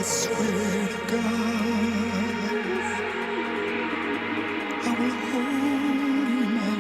swear to God, I will hold you my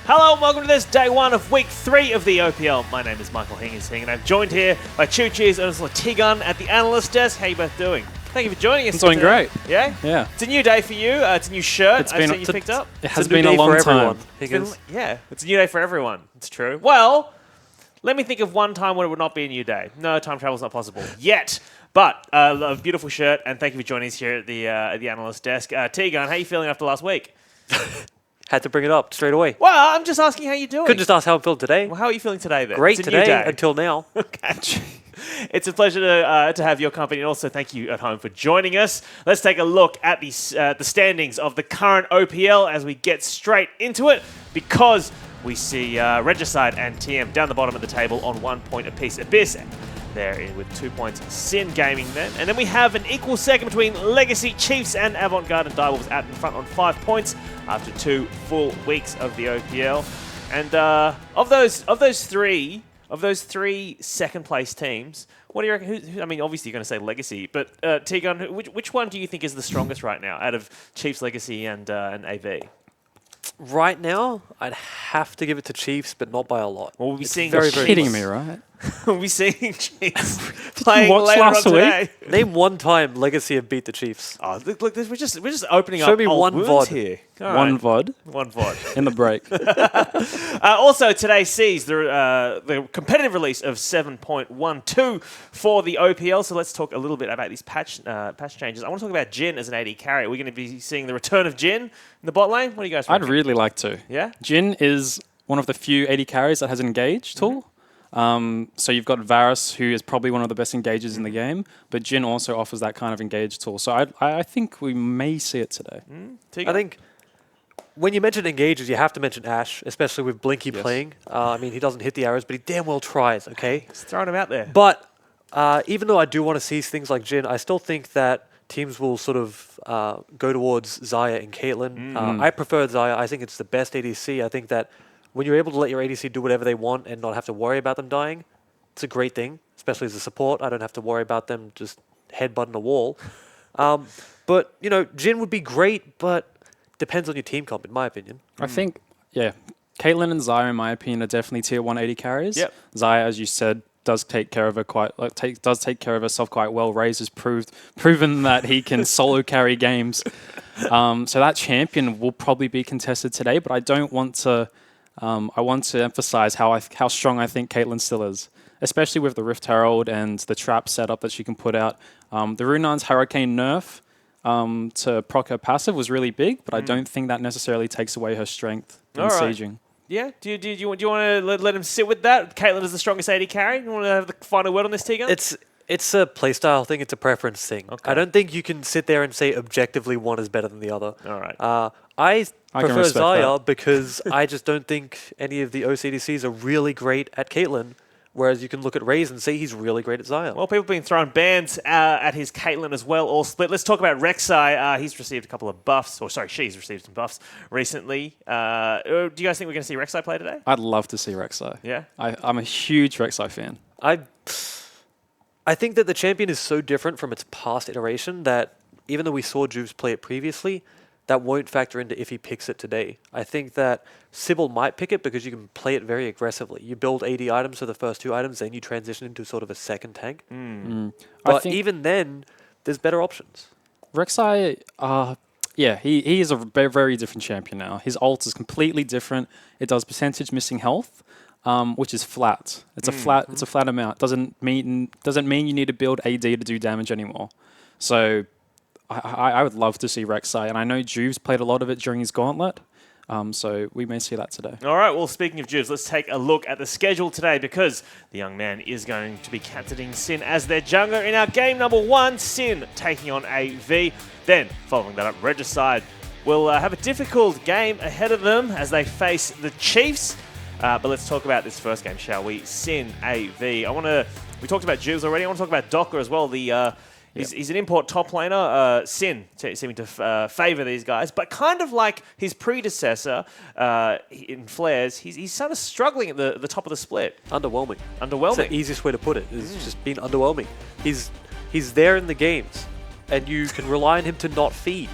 Hello and welcome to this day one of week 3 of the OPL. My name is Michael Hingising and I'm joined here by Choo Cheese and also T-Gun at the analyst desk. How you both doing? Thank you for joining us. I'm doing great. Yeah? Yeah. It's a new day for you. It's a new shirt I've seen you picked up. It has been a long time. Yeah, it's a new day for everyone. It's true. Well, let me think of one time when it would not be a new day. No, time travel's not possible yet. But a beautiful shirt, and thank you for joining us here at the analyst desk. T-Gun, how are you feeling after last week? Had to bring it up straight away. Well, I'm just asking how you're doing. Couldn't just ask how I'm feeling today. Well, how are you feeling today then? Great It's a new today day. until now. Okay. It's a pleasure to have your company, and also thank you at home for joining us. Let's take a look at the standings of the current OPL as we get straight into it, because we see Regicide and TM down the bottom of the table on 1 point apiece. Abyss there with 2 points. Sin Gaming then. And then we have an equal second between Legacy, Chiefs, and Avant and Direwolves out in front on 5 points after 2 full weeks of the OPL. And of those three second place teams, what do you reckon? I mean, obviously you're going to say Legacy, but T-Gun, which one do you think is the strongest right now out of Chiefs, Legacy, and AV? Right now, I'd have to give it to Chiefs, but not by a lot. Well, we'll be seeing very, You're very kidding close. me, right? we'll be seeing Chiefs playing watch later last on today. Name one time Legacy have beat the Chiefs. Oh, look, we're just opening Show up me old one wounds VOD. here. All One right. VOD One VOD. in the break. Also, today sees the competitive release of 7.12 for the OPL. So let's talk a little bit about these patch changes. I want to talk about Jin as an AD carry. We're going to be seeing the return of Jin in the bot lane. What do you guys I'd reckon? really like to. Yeah? Jin is one of the few AD carries that has an engage tool. So you've got Varus, who is probably one of the best engagers in the game, but Jin also offers that kind of engage tool. So I think we may see it today. I think when you mention engagers, you have to mention Ashe, especially with Blinky playing. I mean, he doesn't hit the arrows, but he damn well tries, okay? Just throwing him out there. But even though I do want to see things like Jin, I still think that teams will sort of go towards Xayah and Caitlyn. I prefer Xayah. I think it's the best ADC. I think that when you're able to let your ADC do whatever they want and not have to worry about them dying, it's a great thing, especially as a support. I don't have to worry about them just headbutting a wall. But, you know, Jin would be great, but depends on your team comp, in my opinion. I think, Caitlyn and Xayah, in my opinion, are definitely tier 1 AD carries. Yep. Xayah, as you said, does take care of her take care of herself quite well. Raze has proven that he can solo carry games. So that champion will probably be contested today, but I don't want to. I want to emphasize how strong I think Caitlyn still is, especially with the Rift Herald and the trap setup that she can put out. The Runar's Hurricane nerf to proc her passive was really big, but I don't think that necessarily takes away her strength in sieging. Yeah? Do you want to let him sit with that? Caitlyn is the strongest AD carry. You want to have the final word on this, T-Gun? It's a playstyle thing. It's a preference thing. Okay. I don't think you can sit there and say objectively one is better than the other. All right. I can prefer respect Xayah that. because I just don't think any of the OCDCs are really great at Caitlyn, whereas you can look at Raze and say he's really great at Xayah. Well, people have been throwing bans at his Caitlyn as well, all split. Let's talk about Rek'Sai. He's received a couple of buffs, she's received some buffs recently. Do you guys think we're going to see Rek'Sai play today? I'd love to see Rek'Sai. Yeah? I'm a huge Rek'Sai fan. I think that the champion is so different from its past iteration that even though we saw Juves play it previously, that won't factor into if he picks it today. I think that Sybil might pick it because you can play it very aggressively. You build 80 items for the first 2 items, then you transition into sort of a second tank. But even then, there's better options. Rek'Sai, he is a very, very different champion now. His ult is completely different. It does percentage missing health, which is flat. It's a flat amount. Doesn't mean you need to build AD to do damage anymore. So I would love to see Rek'Sai, and I know Juves played a lot of it during his gauntlet. So we may see that today. All right, well, speaking of Juves, let's take a look at the schedule today because the young man is going to be captaining Sin as their jungler in our game number 1, Sin taking on AV. Then, following that up, Regicide will have a difficult game ahead of them as they face the Chiefs. But let's talk about this first game, shall we? Sin, AV. We talked about Juves already. I want to talk about Docker as well. He's an import top laner. Sin seeming to favour these guys, but kind of like his predecessor in Flares, he's kind of struggling at the top of the split. Underwhelming. That's the easiest way to put it. It's just been underwhelming. He's there in the games, and you can rely on him to not feed.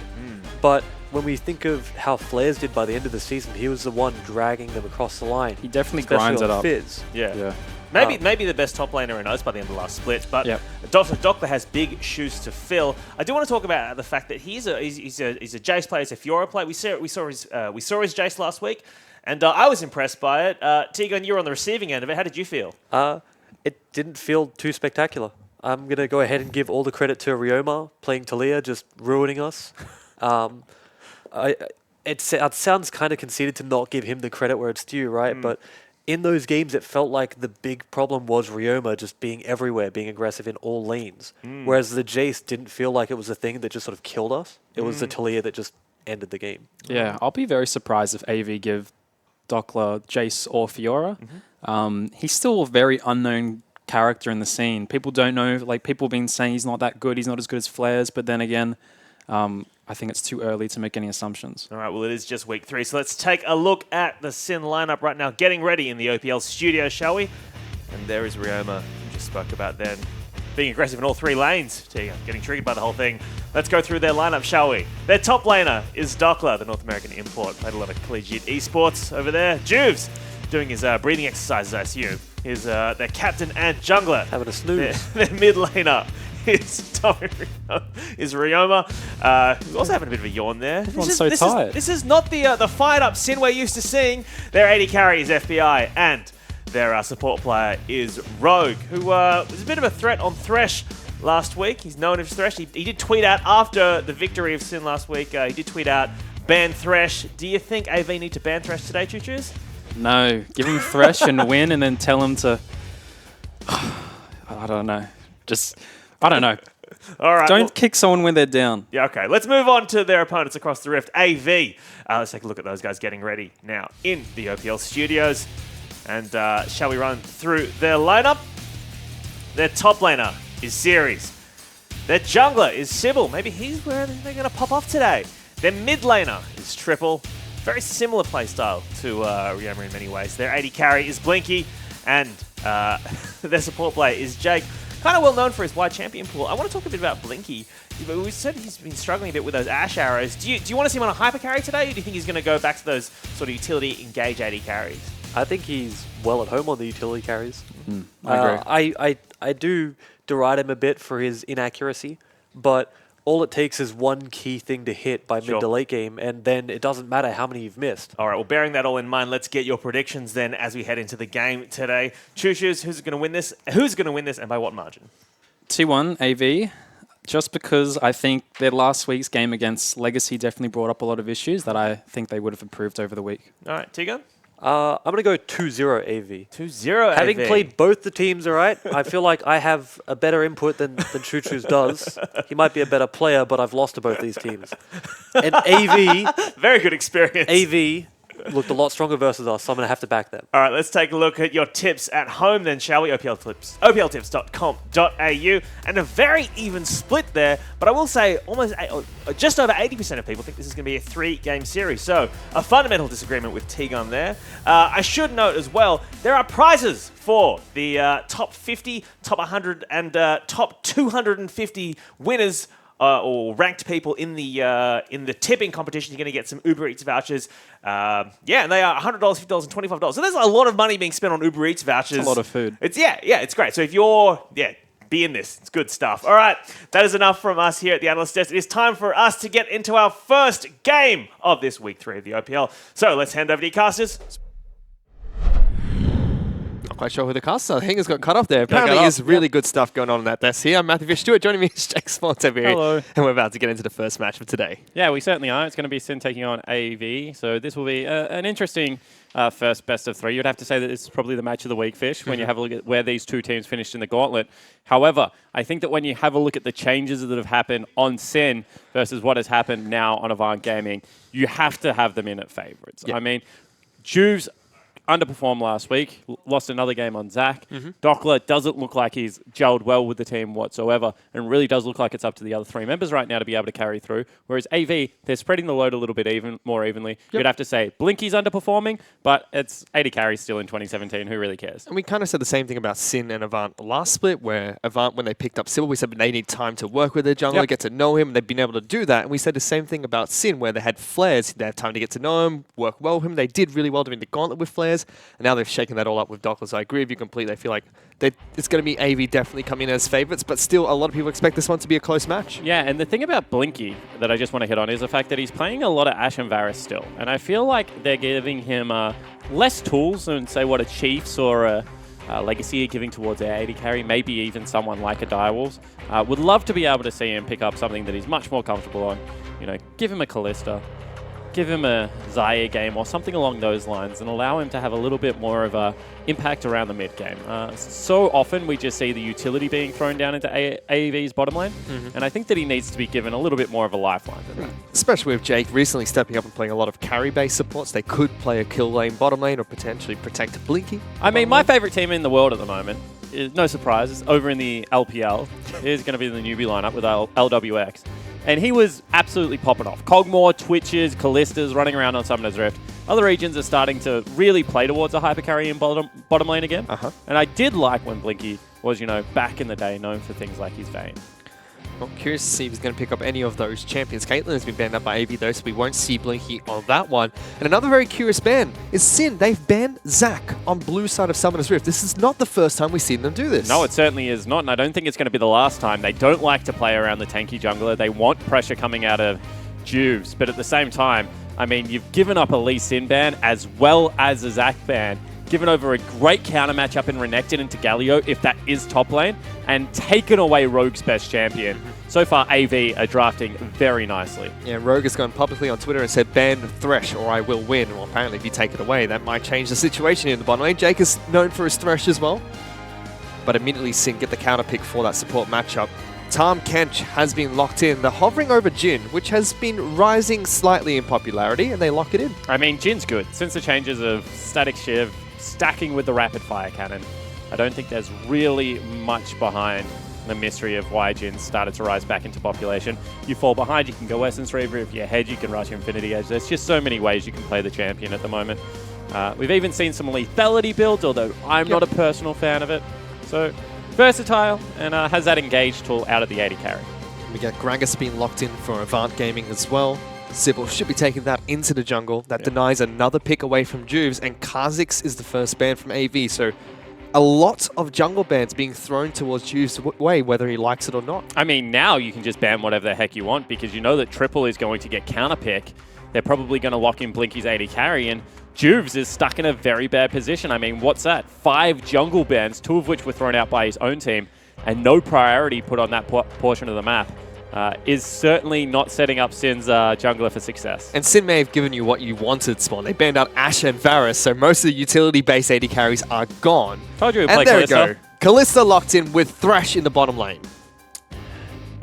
But when we think of how Flares did by the end of the season, he was the one dragging them across the line. He definitely especially grinds on it up. Fizz. Yeah. Maybe the best top laner in Oz by the end of the last split, but Yep. Doctor has big shoes to fill. I do want to talk about the fact that he's a Jace player, he's a Fiora player. We saw his Jace last week, and I was impressed by it. Tegan, you were on the receiving end of it. How did you feel? It didn't feel too spectacular. I'm going to go ahead and give all the credit to Ryoma playing Talia, just ruining us. It sounds kind of conceited to not give him the credit where it's due, right? But in those games, it felt like the big problem was Ryoma just being everywhere, being aggressive in all lanes. Whereas the Jace didn't feel like it was a thing that just sort of killed us. It was the Talia that just ended the game. Yeah, I'll be very surprised if AV give Dockler, Jace, or Fiora. He's still a very unknown character in the scene. People don't know, like people have been saying he's not that good, he's not as good as Flares, but then again, I think it's too early to make any assumptions. All right, well, it is just week 3, so let's take a look at the Sin lineup right now, getting ready in the OPL studio, shall we? And there is Ryoma, we just spoke about then, being aggressive in all 3 lanes. Getting triggered by the whole thing. Let's go through their lineup, shall we? Their top laner is Dockler, the North American import. Played a lot of collegiate esports over there. Juves, doing his breathing exercises, I assume. Is their captain and jungler. Having a snooze. Their mid laner is Ryoma. Who's also having a bit of a yawn there. Everyone's so tired. This is not the fired up Sin we're used to seeing. Their AD carry is FBI, and their support player is Rogue, who was a bit of a threat on Thresh last week. He's known as Thresh. He did tweet out after the victory of Sin last week. He did tweet out, ban Thresh. Do you think AV need to ban Thresh today, Choo Choos? No, give him Thresh and win, and then tell him to... I don't know. I don't know. All right. Don't kick someone when they're down. Yeah, okay. Let's move on to their opponents across the rift. AV. Let's take a look at those guys getting ready now in the OPL studios. And shall we run through their lineup? Their top laner is Series. Their jungler is Sybil. Maybe he's where they're going to pop off today. Their mid laner is Triple. Very similar playstyle to Ryoma in many ways. Their AD carry is Blinky. And their support player is Jake. Kind of well known for his wide champion pool. I want to talk a bit about Blinky. We said he's been struggling a bit with those Ash arrows. Do you want to see him on a hyper carry today, or do you think he's going to go back to those sort of utility engage AD carries? I think he's well at home on the utility carries. I agree. I do deride him a bit for his inaccuracy, but all it takes is one key thing to hit by mid to late game, and then it doesn't matter how many you've missed. All right, well, bearing that all in mind, let's get your predictions then as we head into the game today. Choo Choos, who's going to win this? Who's going to win this, and by what margin? 2-1 AV, just because I think their last week's game against Legacy definitely brought up a lot of issues that I think they would have improved over the week. All right, Tegan? I'm going to go 2-0 AV. 2-0 AV. Having played both the teams, all right, I feel like I have a better input than Choo Choos does. He might be a better player, but I've lost to both these teams. And AV... Very good experience. AV looked a lot stronger versus us, so I'm going to have to back them. All right, let's take a look at your tips at home then, shall we? OPLtips.com.au. And a very even split there, but I will say just over 80% of people think this is going to be a 3-game series. So a fundamental disagreement with Tegan there. I should note as well, there are prizes for the top 50, top 100, and top 250 winners or ranked people in the tipping competition. You're going to get some Uber Eats vouchers. And they are $100, $50, and $25. So there's a lot of money being spent on Uber Eats vouchers. It's a lot of food. It's great. So if you're, be in this. It's good stuff. All right, that is enough from us here at the Analyst Desk. It is time for us to get into our first game of this week 3 of the OPL. So let's hand over to you casters. Not quite sure who the caster. I think it's got cut off there. Apparently there's really good stuff going on in that desk here. I'm Matthew Fish Stewart. Joining me is Jake Spons over here. Hello. And we're about to get into the first match of today. Yeah, we certainly are. It's going to be Sin taking on AV. So this will be an interesting first best of 3. You'd have to say that this is probably the match of the week, Fish, when you have a look at where these two teams finished in the gauntlet. However, I think that when you have a look at the changes that have happened on Sin versus what has happened now on Avant Gaming, you have to have them in at favourites. Yep. I mean, Juves underperformed last week, lost another game on Zach. Dockler doesn't look like he's gelled well with the team whatsoever, and really does look like it's up to the other three members right now to be able to carry through. Whereas AV, they're spreading the load a little bit more evenly. You'd have to say Blinky's underperforming, but it's 80 carries still in 2017. Who really cares? And we kind of said the same thing about Sin and Avant last split, where Avant, when they picked up Sybil, we said they need time to work with their jungler, get to know him, and they've been able to do that. And we said the same thing about Sin, where they had flares. They had time to get to know him, work well with him. They did really well during the gauntlet with flares, and now they've shaken that all up with Dockler. So I agree with you completely. I feel like it's going to be AV definitely coming in as favourites, but still a lot of people expect this one to be a close match. Yeah, and the thing about Blinky that I just want to hit on is the fact that he's playing a lot of Ashe and Varus still. And I feel like they're giving him less tools than, say, what a Chiefs or a Legacy are giving towards their 80 carry, maybe even someone like a Direwolves. Would love to be able to see him pick up something that he's much more comfortable on. You know, give him a Callista, give him a Xayah game or something along those lines and allow him to have a little bit more of a impact around the mid game. So often we just see the utility being thrown down into AEV's bottom lane, and I think that he needs to be given a little bit more of a lifeline than that. Especially with Jake recently stepping up and playing a lot of carry-based supports. They could play a kill lane bottom lane or potentially protect Blinky. I mean, my favorite team in the world at the moment, is, no surprise, over in the LPL, is going to be the newbie lineup with LWX. And he was absolutely popping off. Cogmore, Twitches, Callistas running around on Summoner's Rift. Other regions are starting to really play towards a hyper carry in bottom lane again. And I did like when Blinky was, you know, back in the day known for things like his Vayne. Well, curious to see if he's going to pick up any of those champions. Caitlyn has been banned up by AV though, so we won't see Blinky on that one. And another very curious ban is Sin. They've banned Zach on blue side of Summoner's Rift. This is not the first time we've seen them do this. No, it certainly is not, and I don't think it's going to be the last time. They don't like to play around the tanky jungler. They want pressure coming out of Juves, but at the same time, I mean, you've given up a Lee Sin ban as well as a Zach ban, given over a great counter matchup in Renekton into Galio, if that is top lane, and taken away Rogue's best champion. So far, AV are drafting very nicely. Yeah, Rogue has gone publicly on Twitter and said, ban Thresh or I will win. Well, apparently if you take it away, that might change the situation in the bottom lane. Jake is known for his Thresh as well, but immediately Sin get the counter pick for that support matchup. Tahm Kench has been locked in. They're hovering over Jhin, which has been rising slightly in popularity, and they lock it in. I mean, Jin's good. Since the changes of Static Shiv stacking with the Rapid Fire Cannon, I don't think there's really much behind the mystery of why Jhin started to rise back into population. You fall behind, you can go Essence Reaver. If you hedge, you can rush Infinity Edge. There's just so many ways you can play the champion at the moment. We've even seen some lethality builds, although I'm not a personal fan of it. So, versatile, and has that engage tool out of the 80 carry. We get Gragas being locked in for Avant Gaming as well. Sybil should be taking that into the jungle. That denies another pick away from Juves, and Kha'Zix is the first ban from AV. So a lot of jungle bans being thrown towards Juves' way, whether he likes it or not. I mean, now you can just ban whatever the heck you want because you know that Triple is going to get counter pick. They're probably going to lock in Blinky's 80 carry, and Juves is stuck in a very bad position. I mean, what's that? 5 jungle bans, 2 of which were thrown out by his own team, and no priority put on that portion of the map. Is certainly not setting up Sin's jungler for success. And Sin may have given you what you wanted, Spawn. They banned out Ashe and Varus, so most of the utility-based 80 carries are gone. Told you we'd and play there Callista. we go. Callista locked in with Thresh in the bottom lane.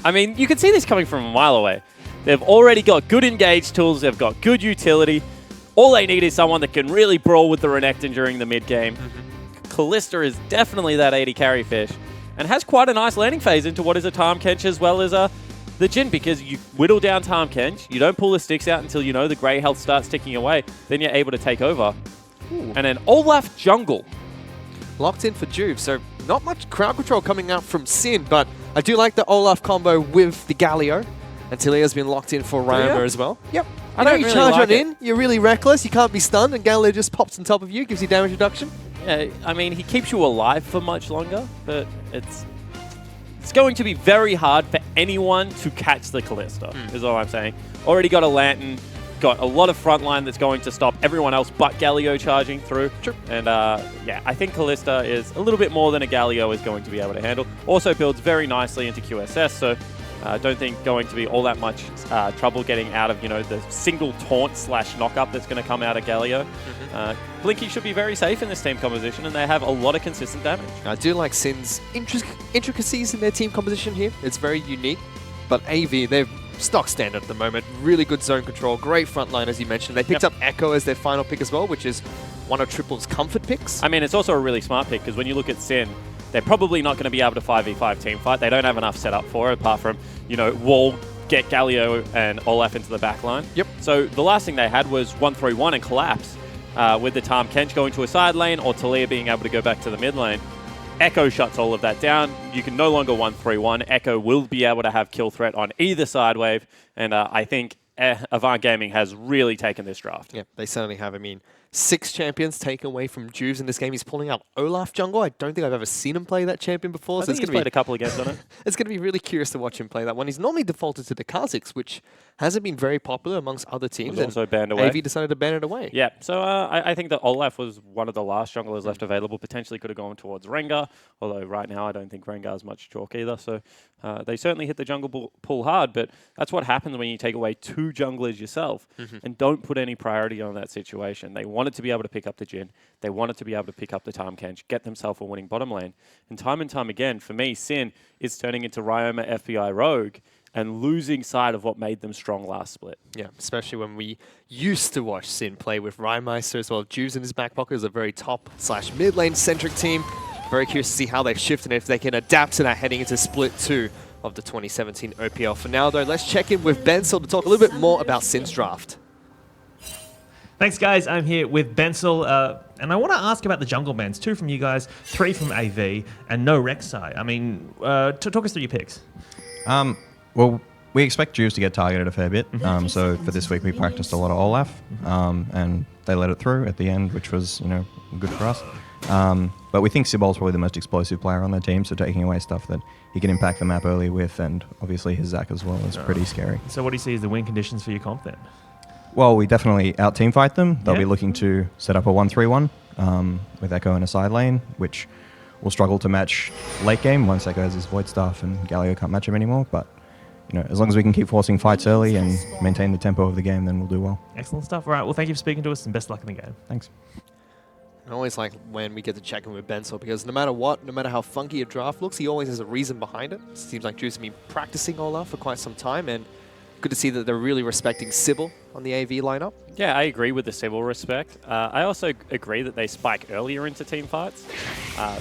I mean, you can see this coming from a mile away. They've already got good engage tools. They've got good utility. All they need is someone that can really brawl with the Renekton during the mid-game. Callista is definitely that 80 carry fish and has quite a nice landing phase into what is a Tahm Kench as well as the Jhin, because you whittle down Tahm Kench, you don't pull the sticks out until you know the grey health starts ticking away, then you're able to take over. Ooh. And then Olaf jungle. Locked in for Juve, so not much crowd control coming out from Sin, but I do like the Olaf combo with the Galio. And Talia's been locked in for Ryoma as well. Yep. I don't you really charge like on it. in, you're really reckless, you can't be stunned, and Galio just pops on top of you, gives you damage reduction. Yeah, I mean, he keeps you alive for much longer, but it's going to be very hard for anyone to catch the Callista, is all I'm saying. Already got a Lantern, got a lot of frontline that's going to stop everyone else but Galio charging through. True. And yeah, I think Callista is a little bit more than a Galio is going to be able to handle. Also builds very nicely into QSS, so I don't think going to be all that much trouble getting out of, you know, the single taunt / knock-up that's going to come out of Galio. Blinky should be very safe in this team composition, and they have a lot of consistent damage. I do like Sin's intricacies in their team composition here. It's very unique, but AV, they're stock standard at the moment. Really good zone control, great front line, as you mentioned. They picked up Echo as their final pick as well, which is one of Triple's comfort picks. I mean, it's also a really smart pick because when you look at Sin, they're probably not going to be able to 5v5 team fight. They don't have enough set up for it, apart from, wall, get Galio and Olaf into the back line. Yep. So the last thing they had was 1-3-1 and collapse with the Tahm Kench going to a side lane or Talia being able to go back to the mid lane. Echo shuts all of that down. You can no longer 1-3-1. Echo will be able to have kill threat on either side wave, and I think Avant Gaming has really taken this draft. Yeah, they certainly have. I mean, 6 champions taken away from Juves in this game. He's pulling out Olaf jungle. I don't think I've ever seen him play that champion before. I think he's played a couple of games on it. It's going to be really curious to watch him play that one. He's normally defaulted to the Kha'Zix, which hasn't been very popular amongst other teams. Was also banned away. AV decided to ban it away. Yeah, so I think that Olaf was one of the last junglers left available. Potentially could have gone towards Rengar, although right now I don't think Rengar is much chalk either. So they certainly hit the jungle pool hard, but that's what happens when you take away 2 junglers yourself and don't put any priority on that situation. They wanted to be able to pick up the Jhin. They wanted to be able to pick up the Tahm Kench, get themselves a winning bottom lane. And time again, for me, Sin is turning into Ryoma FBI Rogue and losing sight of what made them strong last split. Yeah, especially when we used to watch Sin play with Rhymeister as well. Juves in his back pocket is a very top/mid lane centric team. Very curious to see how they've shifted and if they can adapt to that heading into Split 2 of the 2017 OPL. For now, though, let's check in with Bensel to talk a little bit more about Sin's draft. Thanks, guys. I'm here with Bensel, and I want to ask about the jungle bans. 2 from you guys, 3 from AV, and no Regicide. I mean, talk us through your picks. Well, we expect Juves to get targeted a fair bit. So for this week, we practiced a lot of Olaf, and they let it through at the end, which was, good for us. But we think Sibol's probably the most explosive player on their team, so taking away stuff that he can impact the map early with, and obviously his Zac as well, is pretty scary. So what do you see as the win conditions for your comp then? Well, we definitely out-team fight them. They'll be looking to set up a 1-3-1 with Echo in a side lane, which will struggle to match late game once Echo has his Void Staff and Galio can't match him anymore. But as long as we can keep forcing fights early and maintain the tempo of the game, then we'll do well. Excellent stuff. All right, well, thank you for speaking to us, and best luck in the game. Thanks. I always like when we get to check in with Bensel because no matter what, no matter how funky a draft looks, he always has a reason behind it. Seems like Juves have been practicing Olaf for quite some time, and good to see that they're really respecting Sybil on the AV lineup. Yeah, I agree with the Sybil respect. I also agree that they spike earlier into team fights.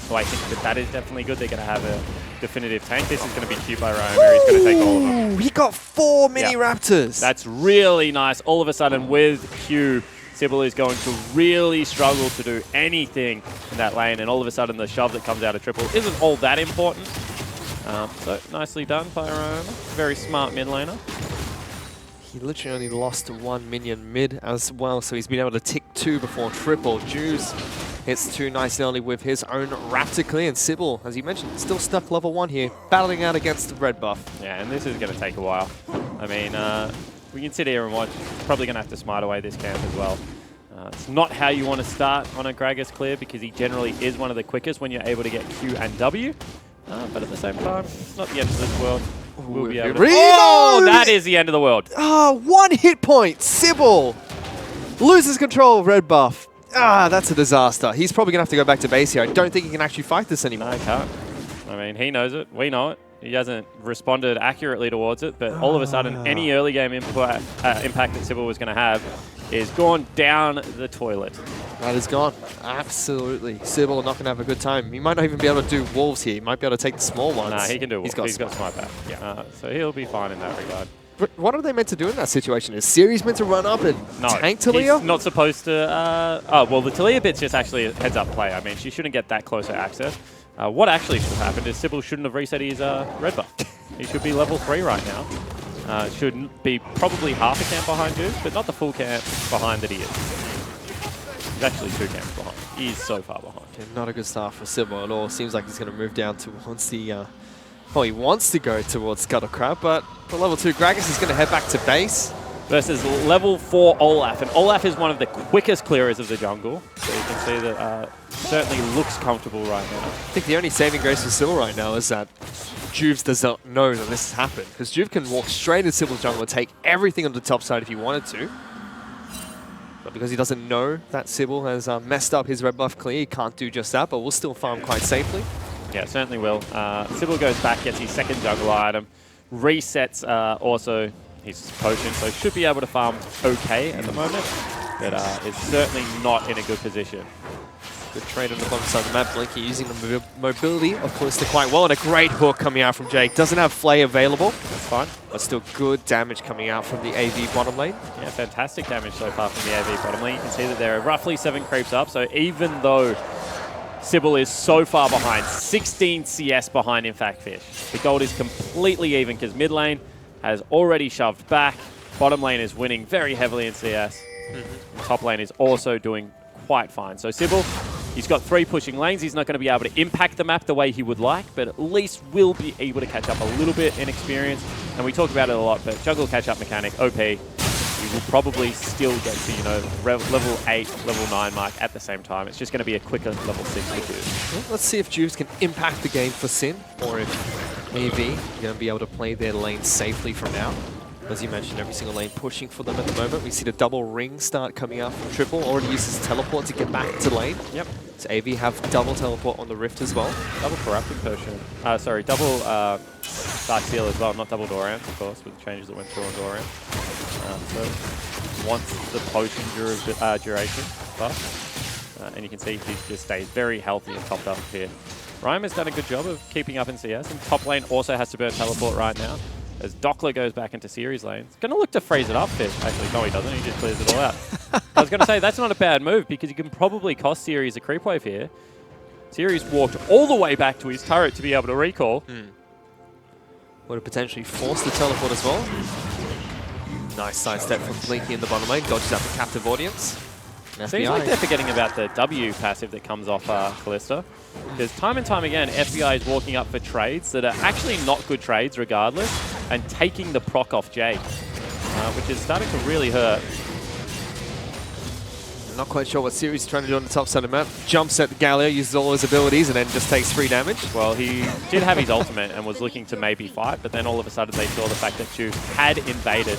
So I think that is definitely good. They're going to have a definitive tank. This is going to be cute by Ryoma. He's going to take all of them. He got 4 mini Raptors. That's really nice. All of a sudden with Q, Sybil is going to really struggle to do anything in that lane. And all of a sudden the shove that comes out of Triple isn't all that important. So nicely done by Ryoma. Very smart mid laner. He literally only lost 1 minion mid as well, so he's been able to tick 2 before Triple. Juves hits 2 nice and early with his own Raptor clear, and Sybil, as you mentioned, still stuck level 1 here, battling out against the red buff. Yeah, and this is going to take a while. I mean, we can sit here and watch. Probably going to have to smite away this camp as well. It's not how you want to start on a Gragas clear because he generally is one of the quickest when you're able to get Q and W. But at the same time, it's not the end of this world. We'll be able to... Oh, that is the end of the world. 1 hit point. Sybil loses control of red buff. That's a disaster. He's probably going to have to go back to base here. I don't think he can actually fight this anymore. No, he can't. I mean, he knows it. We know it. He hasn't responded accurately towards it, but all of a sudden, any early game impact that Sybil was going to have is gone down the toilet. That is gone. Absolutely. Sybil not going to have a good time. He might not even be able to do wolves here. He might be able to take the small ones. Nah, he can do wolves. He's got smite back. Yeah. So he'll be fine in that regard. But what are they meant to do in that situation? Is Series meant to run up and tank Talia? He's not supposed to... well, the Talia bit's just actually a heads-up play. I mean, she shouldn't get that closer access. What actually should have happened is Sybil shouldn't have reset his red buff. He should be level 3 right now. Should be probably half a camp behind you, but not the full camp behind that he is. He's actually 2 camps behind. He's so far behind. Yeah, not a good start for Sybil at all. Seems like he's going to move down towards the... well, he wants to go towards Scuttle Crab, but for level 2 Gragas is going to head back to base. Versus level 4 Olaf. And Olaf is one of the quickest clearers of the jungle. So you can see that certainly looks comfortable right now. I think the only saving grace for Sybil right now is that Juves does not know that this has happened. Because Juve can walk straight into Sybil's jungle and take everything on the top side if he wanted to. But because he doesn't know that Sybil has messed up his red buff clear, he can't do just that, but will still farm quite safely. Yeah, certainly will. Sybil goes back, gets his second jungle item, resets also his potion, so should be able to farm okay at the moment. but is certainly not in a good position. Good trade on the bottom side of the map. Blinky using the mobility of Callista quite well, and a great hook coming out from Jake. Doesn't have Flay available. That's fine. But still good damage coming out from the AV bottom lane. Yeah, fantastic damage so far from the AV bottom lane. You can see that there are roughly 7 creeps up, so even though Sybil is so far behind, 16 CS behind in fact Fish. The gold is completely even because mid lane has already shoved back. Bottom lane is winning very heavily in CS. Top lane is also doing quite fine. So Sybil, he's got 3 pushing lanes. He's not going to be able to impact the map the way he would like, but at least will be able to catch up a little bit in experience. And we talk about it a lot, but jungle catch-up mechanic, OP, you will probably still get to, you know, level 8, level 9 mark at the same time. It's just going to be a quicker level 6 for Juve. Well, let's see if Juves can impact the game for Sin, or if AV are going to be able to play their lane safely from now. As you mentioned, every single lane pushing for them at the moment. We see the double ring start coming out from Triple. Already uses teleport to get back to lane. Yep. So AV have double teleport on the Rift as well. Double corrupting potion. Sorry, double Dark Seal as well, not double Doran, of course, with the changes that went through on Doran. So once the potion duration buff, and you can see he just stays very healthy and topped up here. Rhyme has done a good job of keeping up in CS, and top lane also has to burn teleport right now. As Dockler goes back into series lanes. Going to look to freeze it up, Fish. Actually, no, he doesn't. He just clears it all out. I was going to say, that's not a bad move because you can probably cost Series a creep wave here. Series walked all the way back to his turret to be able to recall. Would have potentially forced the teleport as well. Nice sidestep from Blinky in the bottom lane. Dodges out the captive audience. Seems like they're forgetting about the W passive that comes off Callista. Because time and time again, FBI is walking up for trades that are actually not good trades regardless, and taking the proc off Jake, which is starting to really hurt. Not quite sure what Series is trying to do on the top side of the map. Jumps at the Galio, uses all his abilities, and then just takes 3 damage. Well, he did have his ultimate and was looking to maybe fight, but then all of a sudden they saw the fact that Juve had invaded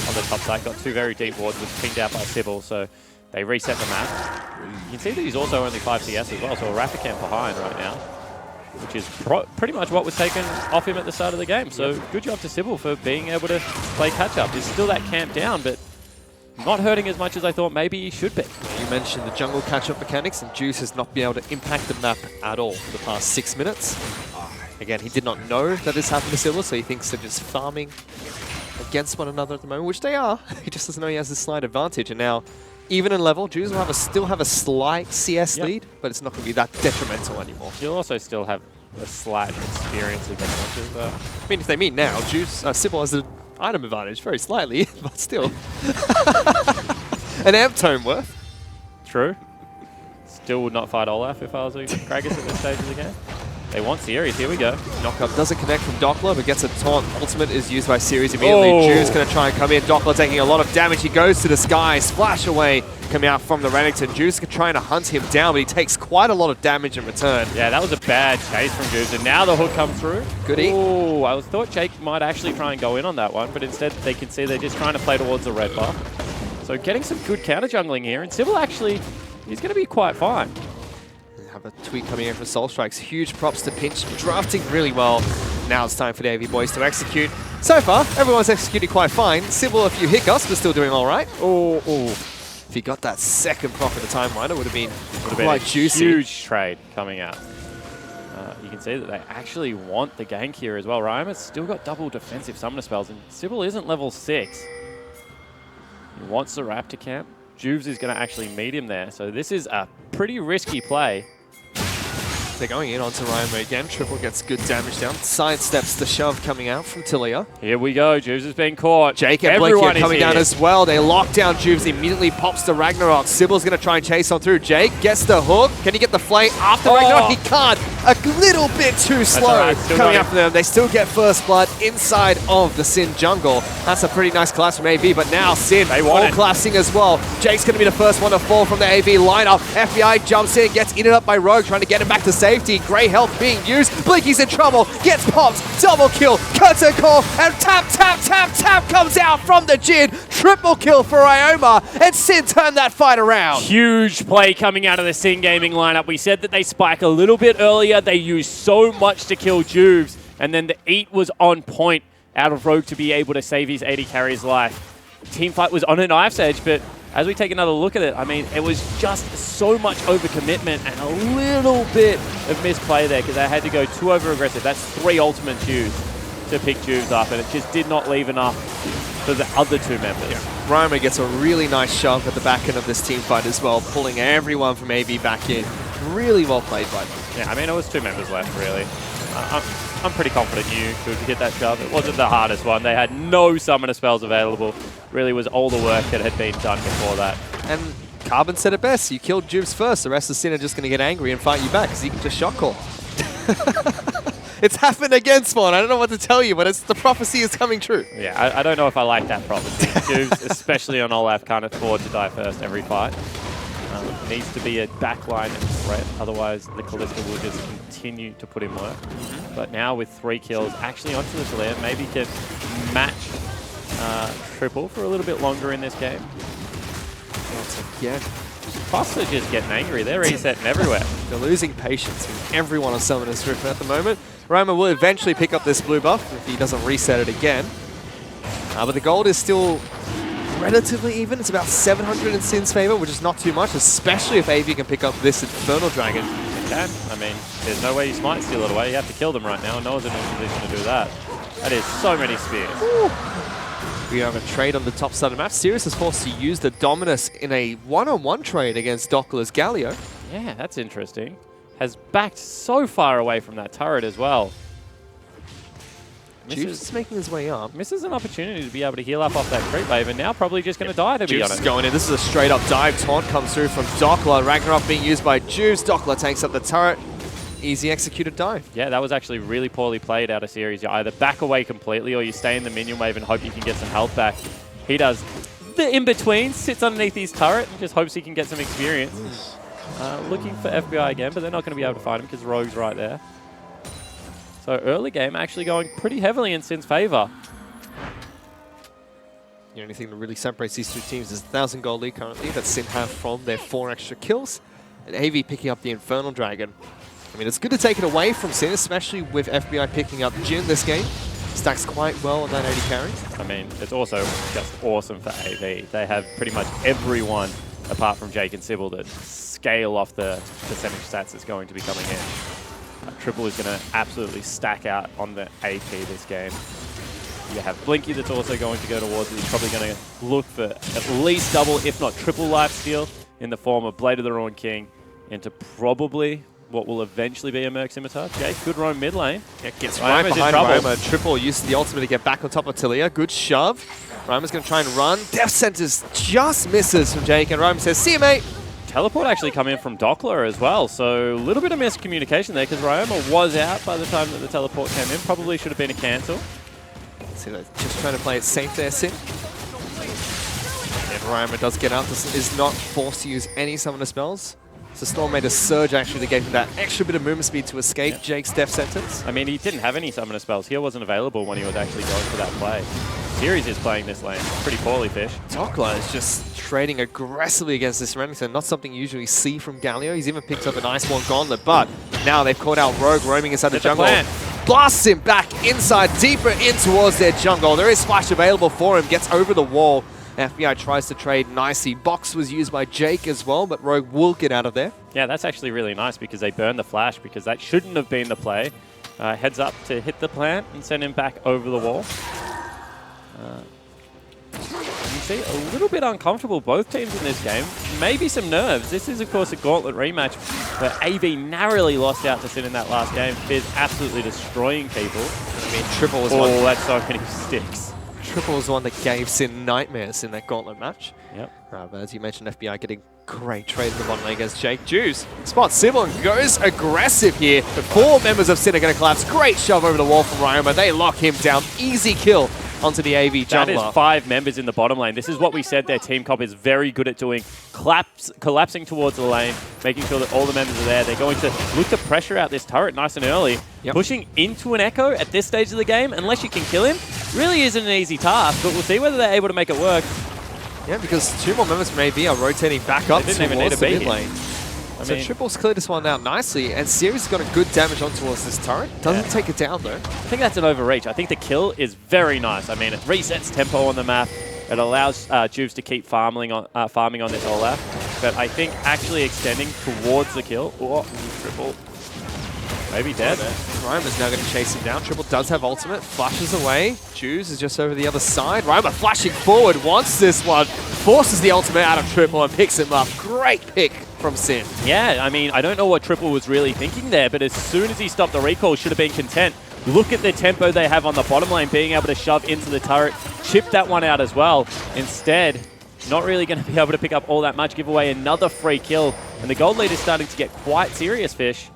on the top side, got 2 very deep wards, was pinged out by Sybil, so they reset the map. You can see that he's also only 5 CS as well, so a Rathacam behind right now, which is pretty much what was taken off him at the start of the game. So good job to Sybil for being able to play catch-up. There's still that camp down, but not hurting as much as I thought maybe he should be. You mentioned the jungle catch-up mechanics, and Juice has not been able to impact the map at all for the past 6 minutes. Again, he did not know that this happened to Sybil, so he thinks they're just farming against one another at the moment, which they are. He just doesn't know he has a slight advantage, and now even in level, Juice will still have a slight CS lead, but it's not going to be that detrimental anymore. You'll also still have a slight experience advantage. I mean, if they meet now, Sybil has an item advantage, very slightly, but still. An amp tome worth. True. Still would not fight Olaf if I was a Kragus at this stage of the game. They want Series, here we go. Knockup doesn't connect from Dockler, but gets a taunt. Ultimate is used by Series immediately. Juve's going to try and come in. Dockler taking a lot of damage. He goes to the sky. Splash away coming out from the Renekton. Juve's trying to hunt him down, but he takes quite a lot of damage in return. Yeah, that was a bad chase from Juve, and now the hook comes through. Good eat. Oh, I thought Jake might actually try and go in on that one, but instead they can see they're just trying to play towards the red buff. So getting some good counter jungling here, and Sybil actually, he's going to be quite fine. Have a tweet coming in from Soul Strikes. Huge props to Pinch, drafting really well. Now it's time for the AV boys to execute. So far, everyone's executing quite fine. Sybil, a few hiccups, but still doing all right. Oh. If he got that second proc at the timeline, it would have been quite juicy. Huge trade coming out. You can see that they actually want the gank here as well. Rhyme has still got double defensive summoner spells, and Sybil isn't level 6. He wants the Raptor camp. Juves is going to actually meet him there, so this is a pretty risky play. They're going in onto Ryan again. Triple gets good damage down. Sidesteps the shove coming out from Tilia. Here we go. Juves has been caught. Jake and Blake are coming down as well. They lock down Juves. Immediately pops the Ragnarok. Sybil's going to try and chase on through. Jake gets the hook. Can he get the flame after Ragnarok? He can't. A little bit too slow coming up for them. They still get first blood inside of the Sin jungle. That's a pretty nice collapse from AV, but now Sin all collapsing as well. Jake's going to be the first one to fall from the AV lineup. FBI jumps in, gets eaten up by Rogue, trying to get him back to safety. Great health being used. Blinky's in trouble. Gets popped. Double kill. Curtain call. And tap, tap, tap, tap comes out from the Jin. Triple kill for Ioma. And Sin turned that fight around. Huge play coming out of the Sin Gaming lineup. We said that they spike a little bit earlier. They used so much to kill Juves. And then the eat was on point out of Rogue to be able to save his AD carry's life. Teamfight was on a knife's edge, but as we take another look at it, I mean, it was just so much overcommitment and a little bit of misplay there because they had to go too over-aggressive. That's 3 ultimate Jews to pick Jews up, and it just did not leave enough for the other 2 members. Yeah. Roma gets a really nice shove at the back end of this team fight as well, pulling everyone from AV back in. Really well played by them. Yeah, I mean, it was 2 members left, really. I'm pretty confident you could hit that shove. It wasn't the hardest one. They had no summoner spells available. Really was all the work that had been done before that. And Carbon said it best. You killed Jubes first. The rest of Sin are just going to get angry and fight you back because you can just shot call. It's happened again, Spawn. I don't know what to tell you, but the prophecy is coming true. Yeah, I don't know if I like that prophecy. Jubes, especially on Olaf, can't afford to die first every fight. Needs to be a backline and threat, otherwise the Callista will just continue to put in work. But now with 3 kills, actually onto the Taliyah, maybe can match Triple for a little bit longer in this game. Once again. Plus they're just getting angry, they're resetting everywhere. They're losing patience with everyone on Summoner's Rift at the moment. Roma will eventually pick up this blue buff if he doesn't reset it again. But the gold is still relatively even. It's about 700 in Sin's favor, which is not too much, especially if AV can pick up this Infernal Dragon. It can. I mean, there's no way you might steal it away. You have to kill them right now, and no one's in a position to do that. That is so many spears. Ooh. We have a trade on the top side of the map. Sirius is forced to use the Dominus in a one-on-one trade against Dockler's Galio. Yeah, that's interesting. Has backed so far away from that turret as well. Juice is making his way up. Misses an opportunity to be able to heal up off that creep wave, and now probably just going to die, to be Juice honest. is going in. This is a straight-up dive. Taunt comes through from Dockler. Ragnarok being used by Juice. Dockler takes up the turret. Easy executed dive. Yeah, that was actually really poorly played out of series. You either back away completely or you stay in the minion wave and hope you can get some health back. He does the in-between, sits underneath his turret and just hopes he can get some experience. Looking for FBI again, but they're not going to be able to find him because Rogue's right there. So early game actually going pretty heavily in Sin's favor. The only thing that really separates these 2 teams is 1,000 gold lead currently that Sin have from their 4 extra kills. And AV picking up the Infernal Dragon. I mean, it's good to take it away from Sin, especially with FBI picking up Jin this game. Stacks quite well on that 80 carry. I mean, it's also just awesome for AV. They have pretty much everyone, apart from Jake and Sybil, that scale off the percentage stats that's going to be coming in. Triple is going to absolutely stack out on the AP this game. You have Blinky that's also going to go towards it. He's probably going to look for at least double, if not triple lifesteal in the form of Blade of the Ruined King into probably what will eventually be a Merc Scimitar. Jake, good roam mid lane. Yeah, gets right behind Roma. Triple uses the ultimate to get back on top of Taliyah. Good shove. Roma's going to try and run. Death Sentence just misses from Jake, and Roma says, see you, mate. Teleport actually come in from Dockler as well, so a little bit of miscommunication there because Ryoma was out by the time that the teleport came in. Probably should have been a cancel. See, they're just trying to play it safe there, Sin. And Ryoma does get out. This is not forced to use any summoner spells. So Storm made a surge actually that gave him that extra bit of movement speed to escape Jake's Death Sentence. I mean, he didn't have any summoner spells. Heal wasn't available when he was actually going for that play. Series is playing this lane pretty poorly, Fish. Dockler is just trading aggressively against this Remington, not something you usually see from Galio. He's even picked up an Iceborne Gauntlet, but now they've caught out Rogue roaming inside the jungle. Blasts him back inside, deeper in towards their jungle. There is Splash available for him, gets over the wall. FBI tries to trade nicely. Box was used by Jake as well, but Rogue will get out of there. Yeah, that's actually really nice because they burned the flash because that shouldn't have been the play. Heads up to hit the plant and send him back over the wall. You see, a little bit uncomfortable, both teams in this game. Maybe some nerves. This is, of course, a Gauntlet rematch, but AV narrowly lost out to Sin in that last game. Fizz absolutely destroying people. I mean, Triple was one. one. Oh, that's so many sticks. Triple was the one that gave Sin nightmares in that Gauntlet match. Yep. But as you mentioned, FBI getting great trade in the bottom lane against Jake. Juice spots Sybil and goes aggressive here. The 4 members of Sin are going to collapse. Great shove over the wall from Ryoma. They lock him down. Easy kill onto the AV jungler. That is 5 members in the bottom lane. This is what we said their team comp is very good at doing. Collapsing towards the lane, making sure that all the members are there. They're going to look to pressure out this turret nice and early. Yep. Pushing into an Echo at this stage of the game, unless you can kill him, really isn't an easy task, but we'll see whether they're able to make it work. Yeah, because 2 more members from AV are rotating back up They didn't even need towards to the be mid lane. So mean, Triple's cleared this one out nicely, and Series has got a good damage on towards this turret. Doesn't take it down, though. I think that's an overreach. I think the kill is very nice. I mean, it resets tempo on the map. It allows Juves to keep farming on this Olaf. But I think actually extending towards the kill. Oh, triple. Maybe dead. Ryoma's now going to chase him down. Triple does have ultimate. Flashes away. Juves is just over the other side. Ryoma flashing forward. Wants this one. Forces the ultimate out of Triple and picks him up. Great pick from Sin. Yeah, I mean, I don't know what Triple was really thinking there, but as soon as he stopped the recall, should have been content. Look at the tempo they have on the bottom lane, being able to shove into the turret, chip that one out as well. Instead, not really going to be able to pick up all that much, give away another free kill. And the gold lead is starting to get quite serious, Fish.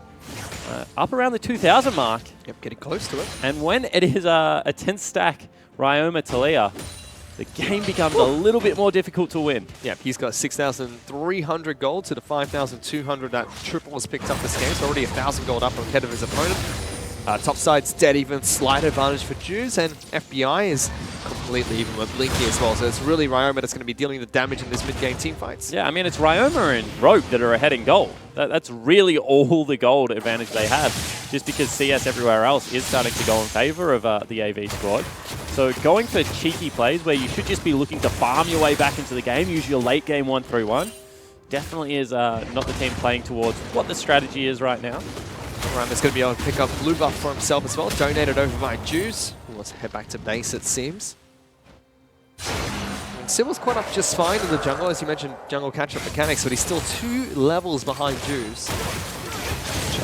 Up around the 2,000 mark. Yep, getting close to it. And when it is a 10-stack Ryoma Talia, the game becomes a little bit more difficult to win. Yep, he's got 6,300 gold to the 5,200 that Triple has picked up this game. So already 1,000 gold up ahead of his opponent. Top side's dead even, slight advantage for Juves, and FBI is completely even with Blinky as well. So it's really Ryoma that's going to be dealing the damage in this mid-game team fights. Yeah, I mean, it's Ryoma and Rogue that are ahead in gold. That's really all the gold advantage they have, just because CS everywhere else is starting to go in favor of the AV squad. So going for cheeky plays where you should just be looking to farm your way back into the game, use your late game 1-3-1, definitely is not the team playing towards what the strategy is right now. Ryama's going to be able to pick up blue buff for himself as well. Donated over by Juves. Let's head back to base, it seems. Sibyl's caught up just fine in the jungle. As you mentioned, jungle catch-up mechanics, but he's still 2 levels behind Juves.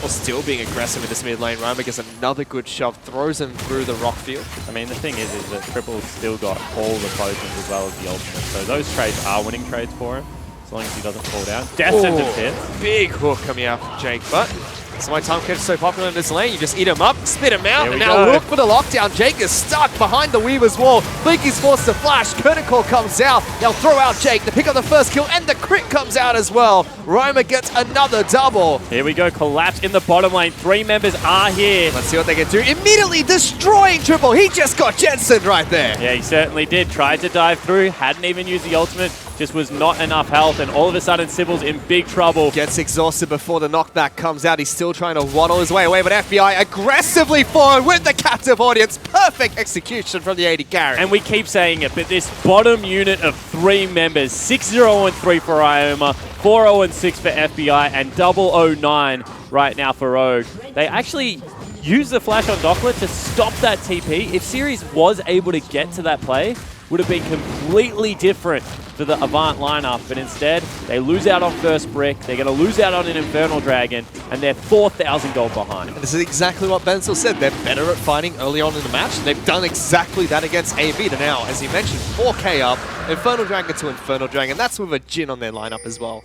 Still being aggressive in this mid lane. Ryoma gets another good shove, throws him through the rock field. I mean, the thing is that Triple's still got all the potions as well as the ultimate. So those trades are winning trades for him, as long as he doesn't fall down. Death sentence hits. Big hook coming out from Jake, but that's why time catch is so popular in this lane. You just eat him up, spit him out, and now look for the lockdown. Jake is stuck behind the Weaver's wall. Blinky's forced to flash. Curtain Call comes out. They'll throw out Jake to pick up the first kill, and the crit comes out as well. Ryoma gets another double. Here we go, collapse in the bottom lane. 3 members are here. Let's see what they can do. Immediately destroying Triple. He just got Jensen right there. Yeah, he certainly did. Tried to dive through, hadn't even used the ultimate. Just was not enough health, and all of a sudden Sibyl's in big trouble. Gets exhausted before the knockback comes out. He's still trying to waddle his way away, but FBI aggressively forward with the captive audience. Perfect execution from the AD carry. And we keep saying it, but this bottom unit of 3 members, 6-0-3 for Ryoma, 4-0-6 for FBI, and 0-0-9 right now for Rogue. They actually use the flash on Dockler to stop that TP. If Series was able to get to that play, would have been completely different for the Avant lineup, but instead they lose out on first brick, they're going to lose out on an Infernal Dragon, and they're 4,000 gold behind. And this is exactly what Bensel said. They're better at fighting early on in the match, and they've done exactly that against AV. To now, as you mentioned, 4K up, Infernal Dragon to Infernal Dragon. That's with a Jin on their lineup as well.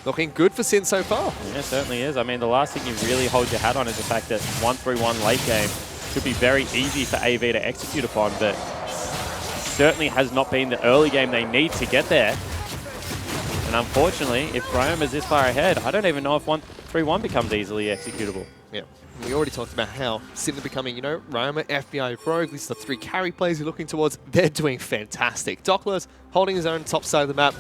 Looking good for Sin so far. Yeah, it certainly is. I mean, the last thing you really hold your hat on is the fact that 1-3-1 late game could be very easy for AV to execute upon, but certainly has not been the early game they need to get there. And unfortunately, if Ryoma is this far ahead, I don't even know if 1-3-1 becomes easily executable. Yeah, we already talked about how Sin are becoming, you know, Ryoma, FBI, Rogue, these are the 3 carry players you're looking towards. They're doing fantastic. Dockler's holding his own top side of the map.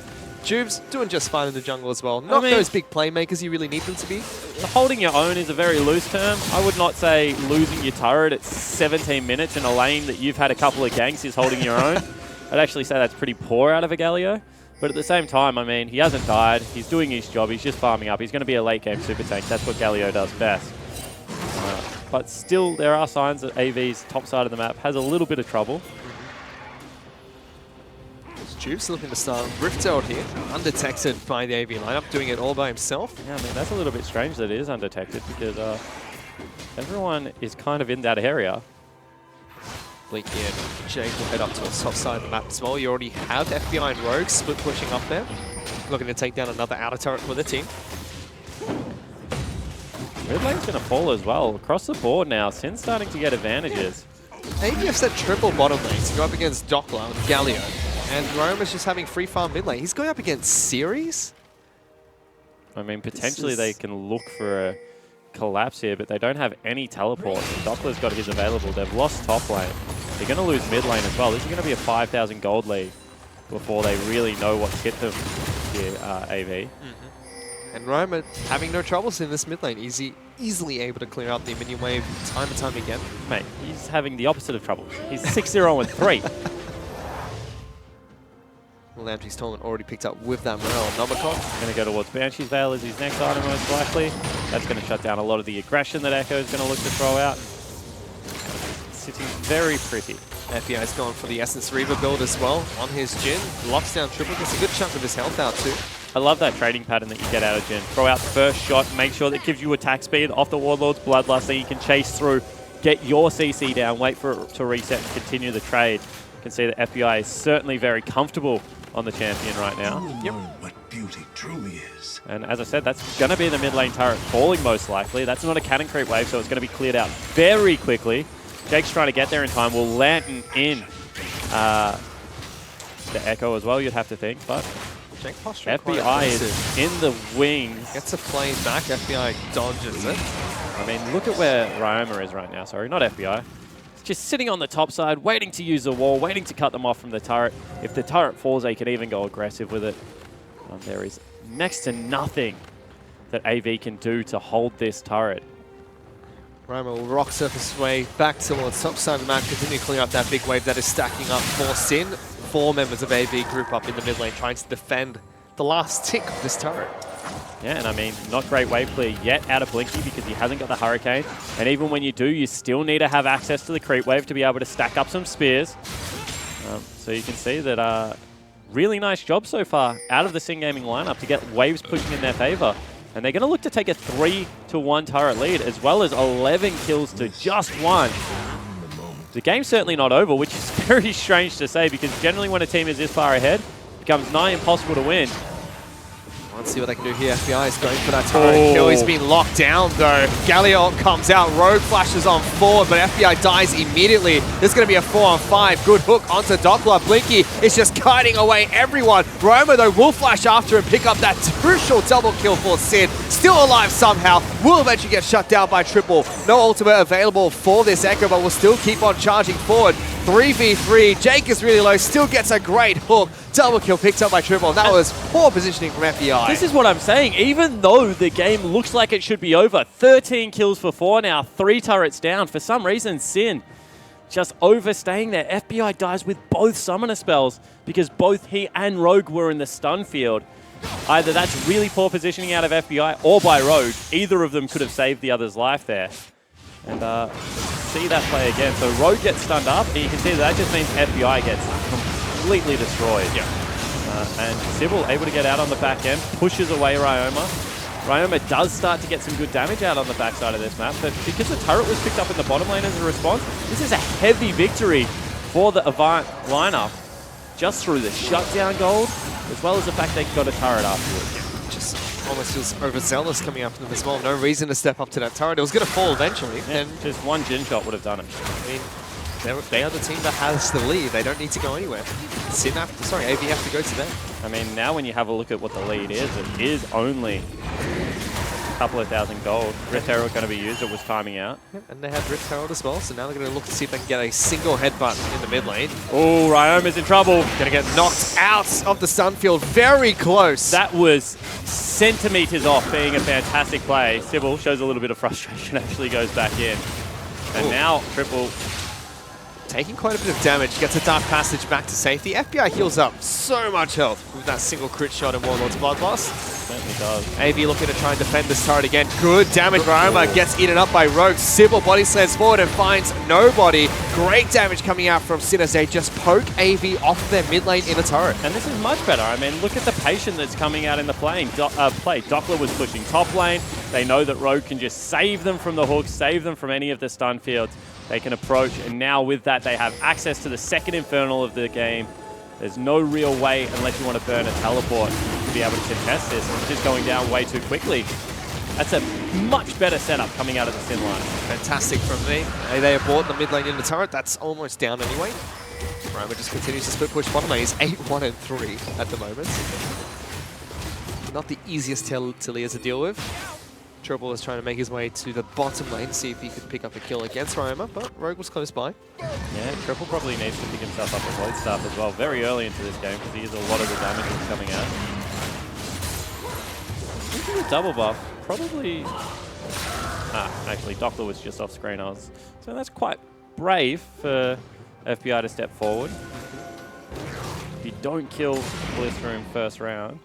Juves doing just fine in the jungle as well. Not those big playmakers you really need them to be. Holding your own is a very loose term. I would not say losing your turret at 17 minutes in a lane that you've had a couple of ganks is holding your own. I'd actually say that's pretty poor out of a Galio. But at the same time, I mean, he hasn't died. He's doing his job. He's just farming up. He's going to be a late game super tank. That's what Galio does best. But still, there are signs that AV's top side of the map has a little bit of trouble. Juves looking to start Rift out here, undetected by the AV lineup, doing it all by himself. Yeah, I mean, that's a little bit strange that it is undetected because everyone is kind of in that area. Blinky and Jake will head up to the top side of the map as well. You already have FBI and Rogue split pushing up there. Looking to take down another outer turret for the team. Mid lane's going to fall as well. Across the board now, Sin's starting to get advantages. AVF said triple bottom lane to go up against Dockler and Galio. And Ryoma's just having free farm mid lane. He's going up against Series? I mean, potentially they can look for a collapse here, but they don't have any teleports. Dockler's got his available. They've lost top lane. They're going to lose mid lane as well. This is going to be a 5,000 gold lead before they really know what's hit them here, AV. And Ryoma having no troubles in this mid lane. Easily able to clear out the minion wave time and time again. Mate, he's having the opposite of troubles. He's 6-0-3. Lamprey's Tournament already picked up with that Morel and Nomakov. Going to go towards Banshee's Veil as his next item most likely. That's going to shut down a lot of the aggression that Echo is going to look to throw out. Sitting very pretty. FBI's gone for the Essence Reaver build as well on his Jhin. Locks down Triple, gets a good chunk of his health out too. I love that trading pattern that you get out of Jhin. Throw out the first shot, make sure that gives you attack speed off the Warlord's Bloodlust so you can chase through, get your CC down, wait for it to reset and continue the trade. You can see that FBI is certainly very comfortable on the champion right now. What beauty truly is. And as I said, that's going to be the mid lane turret falling most likely. That's not a cannon creep wave, so it's going to be cleared out very quickly. Jake's trying to get there in time. Will Lantern in the Echo as well, you'd have to think, but Jake posture FBI is in the wings. Gets a flame back, FBI dodges it. I mean, look at where Ryoma is right now. Sorry, not FBI. Just sitting on the top side, waiting to use the wall, waiting to cut them off from the turret. If the turret falls, they can even go aggressive with it. There is next to nothing that AV can do to hold this turret. Ryoma will rock surface his way back towards top side of the map, continue clearing up that big wave that is stacking up for Sin. 4 members of AV group up in the mid lane trying to defend the last tick of this turret. Yeah, and I mean, not great wave clear yet out of Blinky because he hasn't got the Hurricane. And even when you do, you still need to have access to the creep wave to be able to stack up some spears. So you can see that really nice job so far out of the Sin Gaming lineup to get waves pushing in their favor. And they're going to look to take a 3-1 turret lead as well as 11 kills to just 1. The game's certainly not over, which is very strange to say because generally when a team is this far ahead, it becomes nigh impossible to win. Let's see what they can do here. FBI is going for that turret kill. He's been locked down though. Galliot comes out. Rogue flashes on forward, but FBI dies immediately. There's going to be a 4-on-5. Good hook onto Doppler. Blinky is just kiting away everyone. Roma though will flash after and pick up that crucial double kill for Sid. Still alive somehow. Will eventually get shut down by Triple. No ultimate available for this Echo, but will still keep on charging forward. 3v3. Jake is really low. Still gets a great hook. Double kill picked up by Triple. That was poor positioning from FBI. This is what I'm saying. Even though the game looks like it should be over, 13 kills for 4 now, 3 turrets down. For some reason, Sin just overstaying there. FBI dies with both summoner spells because both he and Rogue were in the stun field. Either that's really poor positioning out of FBI or by Rogue. Either of them could have saved the other's life there. And see that play again. So Rogue gets stunned up, and you can see that just means FBI gets completely destroyed. Yeah. And Sybil able to get out on the back end, pushes away Ryoma. Ryoma does start to get some good damage out on the backside of this map, but because the turret was picked up in the bottom lane as a response, this is a heavy victory for the Avant lineup, just through the shutdown gold, as well as the fact they got a turret afterwards. Just almost feels overzealous coming after them as well. No reason to step up to that turret. It was going to fall eventually. Yeah, And just one Jhin shot would have done it. I mean, they are the team that has the lead. They don't need to go anywhere. AV have to go to them. I mean, now when you have a look at what the lead is, it is only a couple of thousand gold. Rift Herald going to be used. It was timing out. Yep, and they have Rift Herald as well, so now they're going to look to see if they can get a single headbutt in the mid lane. Oh, Ryoma's in trouble. Going to get knocked out of the stun field. Very close. That was centimeters off being a fantastic play. Sybil shows a little bit of frustration, actually goes back in. And now Triple taking quite a bit of damage, gets a Dark Passage back to safety. FBI heals up so much health with that single crit shot in Warlord's Bloodlust. certainly does. AV looking to try and defend this turret again. Good damage. Ryoma gets eaten up by Rogue. Sybil body slams forward and finds nobody. Great damage coming out from Sin as they just poke AV off their mid lane in a turret. And this is much better. I mean, look at the patience that's coming out in the play. Doppler was pushing top lane. They know that Rogue can just save them from the hooks, save them from any of the stun fields. They can approach, and now with that, they have access to the second Infernal of the game. There's no real way, unless you want to burn a teleport, to be able to contest this. It's just going down way too quickly. That's a much better setup coming out of the Sin line. Fantastic from me. They abort the mid lane in the turret. That's almost down anyway. Roma just continues to split push bottom lane. He's 8-1-3 at the moment. Not the easiest Talia to deal with. Triple is trying to make his way to the bottom lane, see if he could pick up a kill against Ryoma, but Rogue was close by. Yeah, Triple probably needs to pick himself up with Void Staff as well, very early into this game, because he has a lot of the damage that's coming out. Looking at double buff, probably... actually, Doppler was just off screen. So that's quite brave for FBI to step forward. if you don't kill Blister in first round,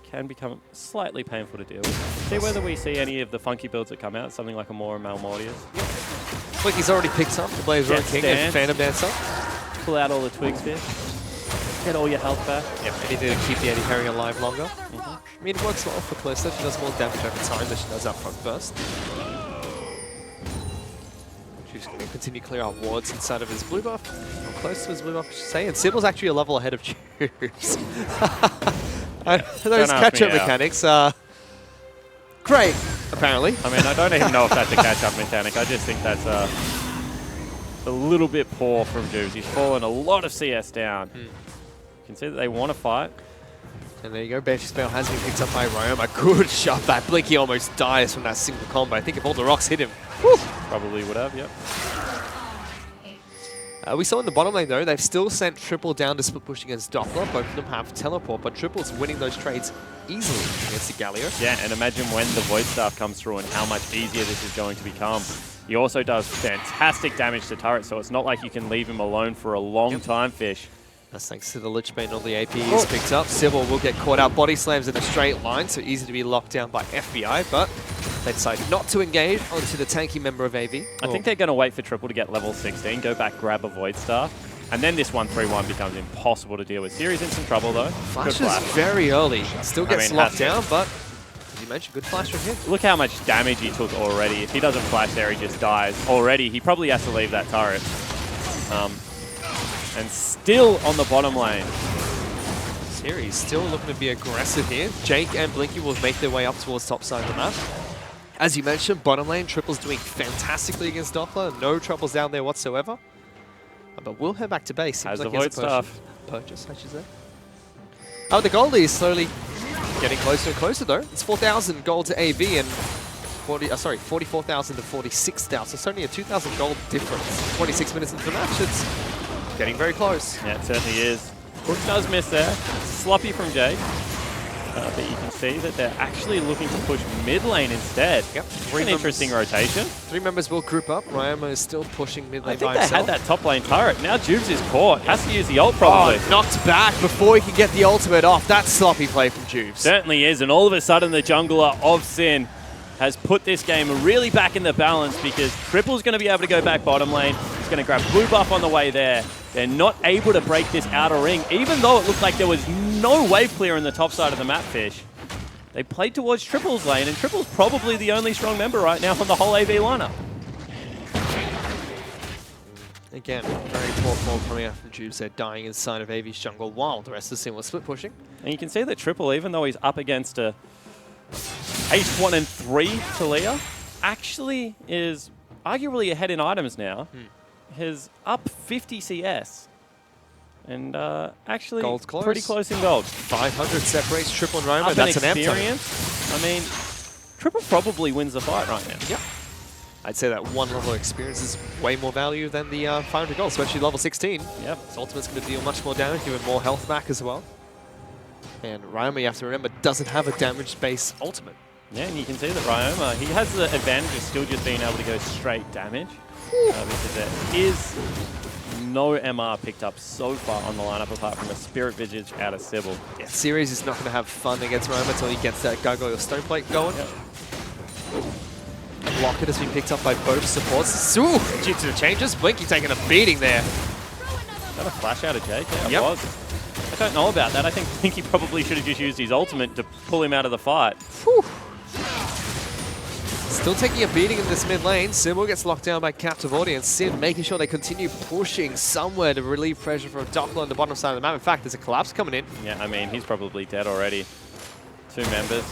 can become slightly painful to deal with. See whether we see any of the funky builds that come out, something like a more Malmortius. Look, he's already picked up the Blaze Road King and Phantom Dancer. Pull out all the twigs here. Get all your health back. Yep, and he did keep the Eddie Herring alive longer. I mean, it works well for Calista. She does more damage over time than she does up front first. She's going to continue to clear out wards inside of his blue buff. Or close to his blue buff, I should say. And Sybil's actually a level ahead of Tubes. Those catch-up mechanics are great, apparently. I mean, I don't even know if that's a catch-up mechanic. I just think that's a little bit poor from Jubes. He's fallen a lot of CS down. You can see that they want to fight. And there you go, Banshee Spell has been picked up by Ryoma. Good shot back. Blinky almost dies from that single combo. I think if all the rocks hit him, whew. Probably would have, yep. We saw in the bottom lane though, they've still sent Triple down to split push against Doppler. Both of them have teleport, but Triple's winning those trades easily against the Galio. Yeah, and imagine when the Void Staff comes through and how much easier this is going to become. He also does fantastic damage to turrets, so it's not like you can leave him alone for a long time, Fish. That's thanks to the Lich Bane, all the AP is picked up. Sybil will get caught out. Body slams in a straight line, so easy to be locked down by FBI, but they decide not to engage onto the tanky member of AV. I think they're going to wait for Triple to get level 16, go back, grab a Void Staff, and then this 1-3-1 becomes impossible to deal with. Series in some trouble, though. Flash Good is flash. very early. Still gets locked down, but as you mentioned, good flash from him. Look how much damage he took already. If he doesn't flash there, he just dies. Already, he probably has to leave that turret. And still on the bottom lane. Series still looking to be aggressive here. Jake and Blinky will make their way up towards top side of the map. As you mentioned, bottom lane, Triple's doing fantastically against Doppler. No troubles down there whatsoever. But we'll head back to base. Seems Has like the he Void Staff. Purchase, I should say. Oh, the goldie is slowly getting closer and closer though. It's 4,000 gold to AV and 44,000 to 46,000. It's only a 2,000 gold difference. 26 minutes into the match. It's getting very close. Yeah, it certainly is. Hook does miss there. Sloppy from Jake. But you can see that they're actually looking to push mid lane instead. Yep. An interesting rotation. 3 members will group up. Ryoma is still pushing mid lane I think by they himself. had that top lane turret. Now Jubes is caught. Has to use the ult probably. Oh, knocked back before he can get the ultimate off. That's sloppy play from Jubes. Certainly is. And all of a sudden the jungler of Sin has put this game really back in the balance because Triple's going to be able to go back bottom lane. He's going to grab blue buff on the way there. They're not able to break this outer ring, even though it looked like there was no wave clear in the top side of the map, Fish. They played towards Triple's lane, and Triple's probably the only strong member right now on the whole AV lineup. Again, very poor form coming out from Jubes. They're dying inside of AV's jungle while the rest of the team was split pushing. And you can see that Triple, even though he's up against a H1 and 3 Talia, actually is arguably ahead in items now. Has up 50 CS. And actually Gold's close. Pretty close in gold. 500 separates Triple and Roma. Up That's in an experience. I mean, Triple probably wins the fight right now. Yep. I'd say that one level of experience is way more value than the 500 gold, especially level 16. Yep. His ultimate's going to deal much more damage, give him more health back as well. And Ryoma, you have to remember, doesn't have a damage-based ultimate. Yeah, and you can see that Ryoma, he has the advantage of still just being able to go straight damage. Because there is no MR picked up so far on the lineup apart from a Spirit Visage out of Sybil. Yeah, Series is not going to have fun against Roma until he gets that Gargoyle Stoneplate going. Yep. Blocker has been picked up by both supports. Ooh, due to the changes, Blinky taking a beating there. Is that a flash out of Jake? Yeah, Yep. it was. I don't know about that. I think he probably should have just used his ultimate to pull him out of the fight. Whew. Still taking a beating in this mid lane. Sybil gets locked down by Captive Audience. Sin making sure they continue pushing somewhere to relieve pressure from Doppler on the bottom side of the map. In fact, there's a collapse coming in. Yeah, I mean, he's probably dead already. 2 members.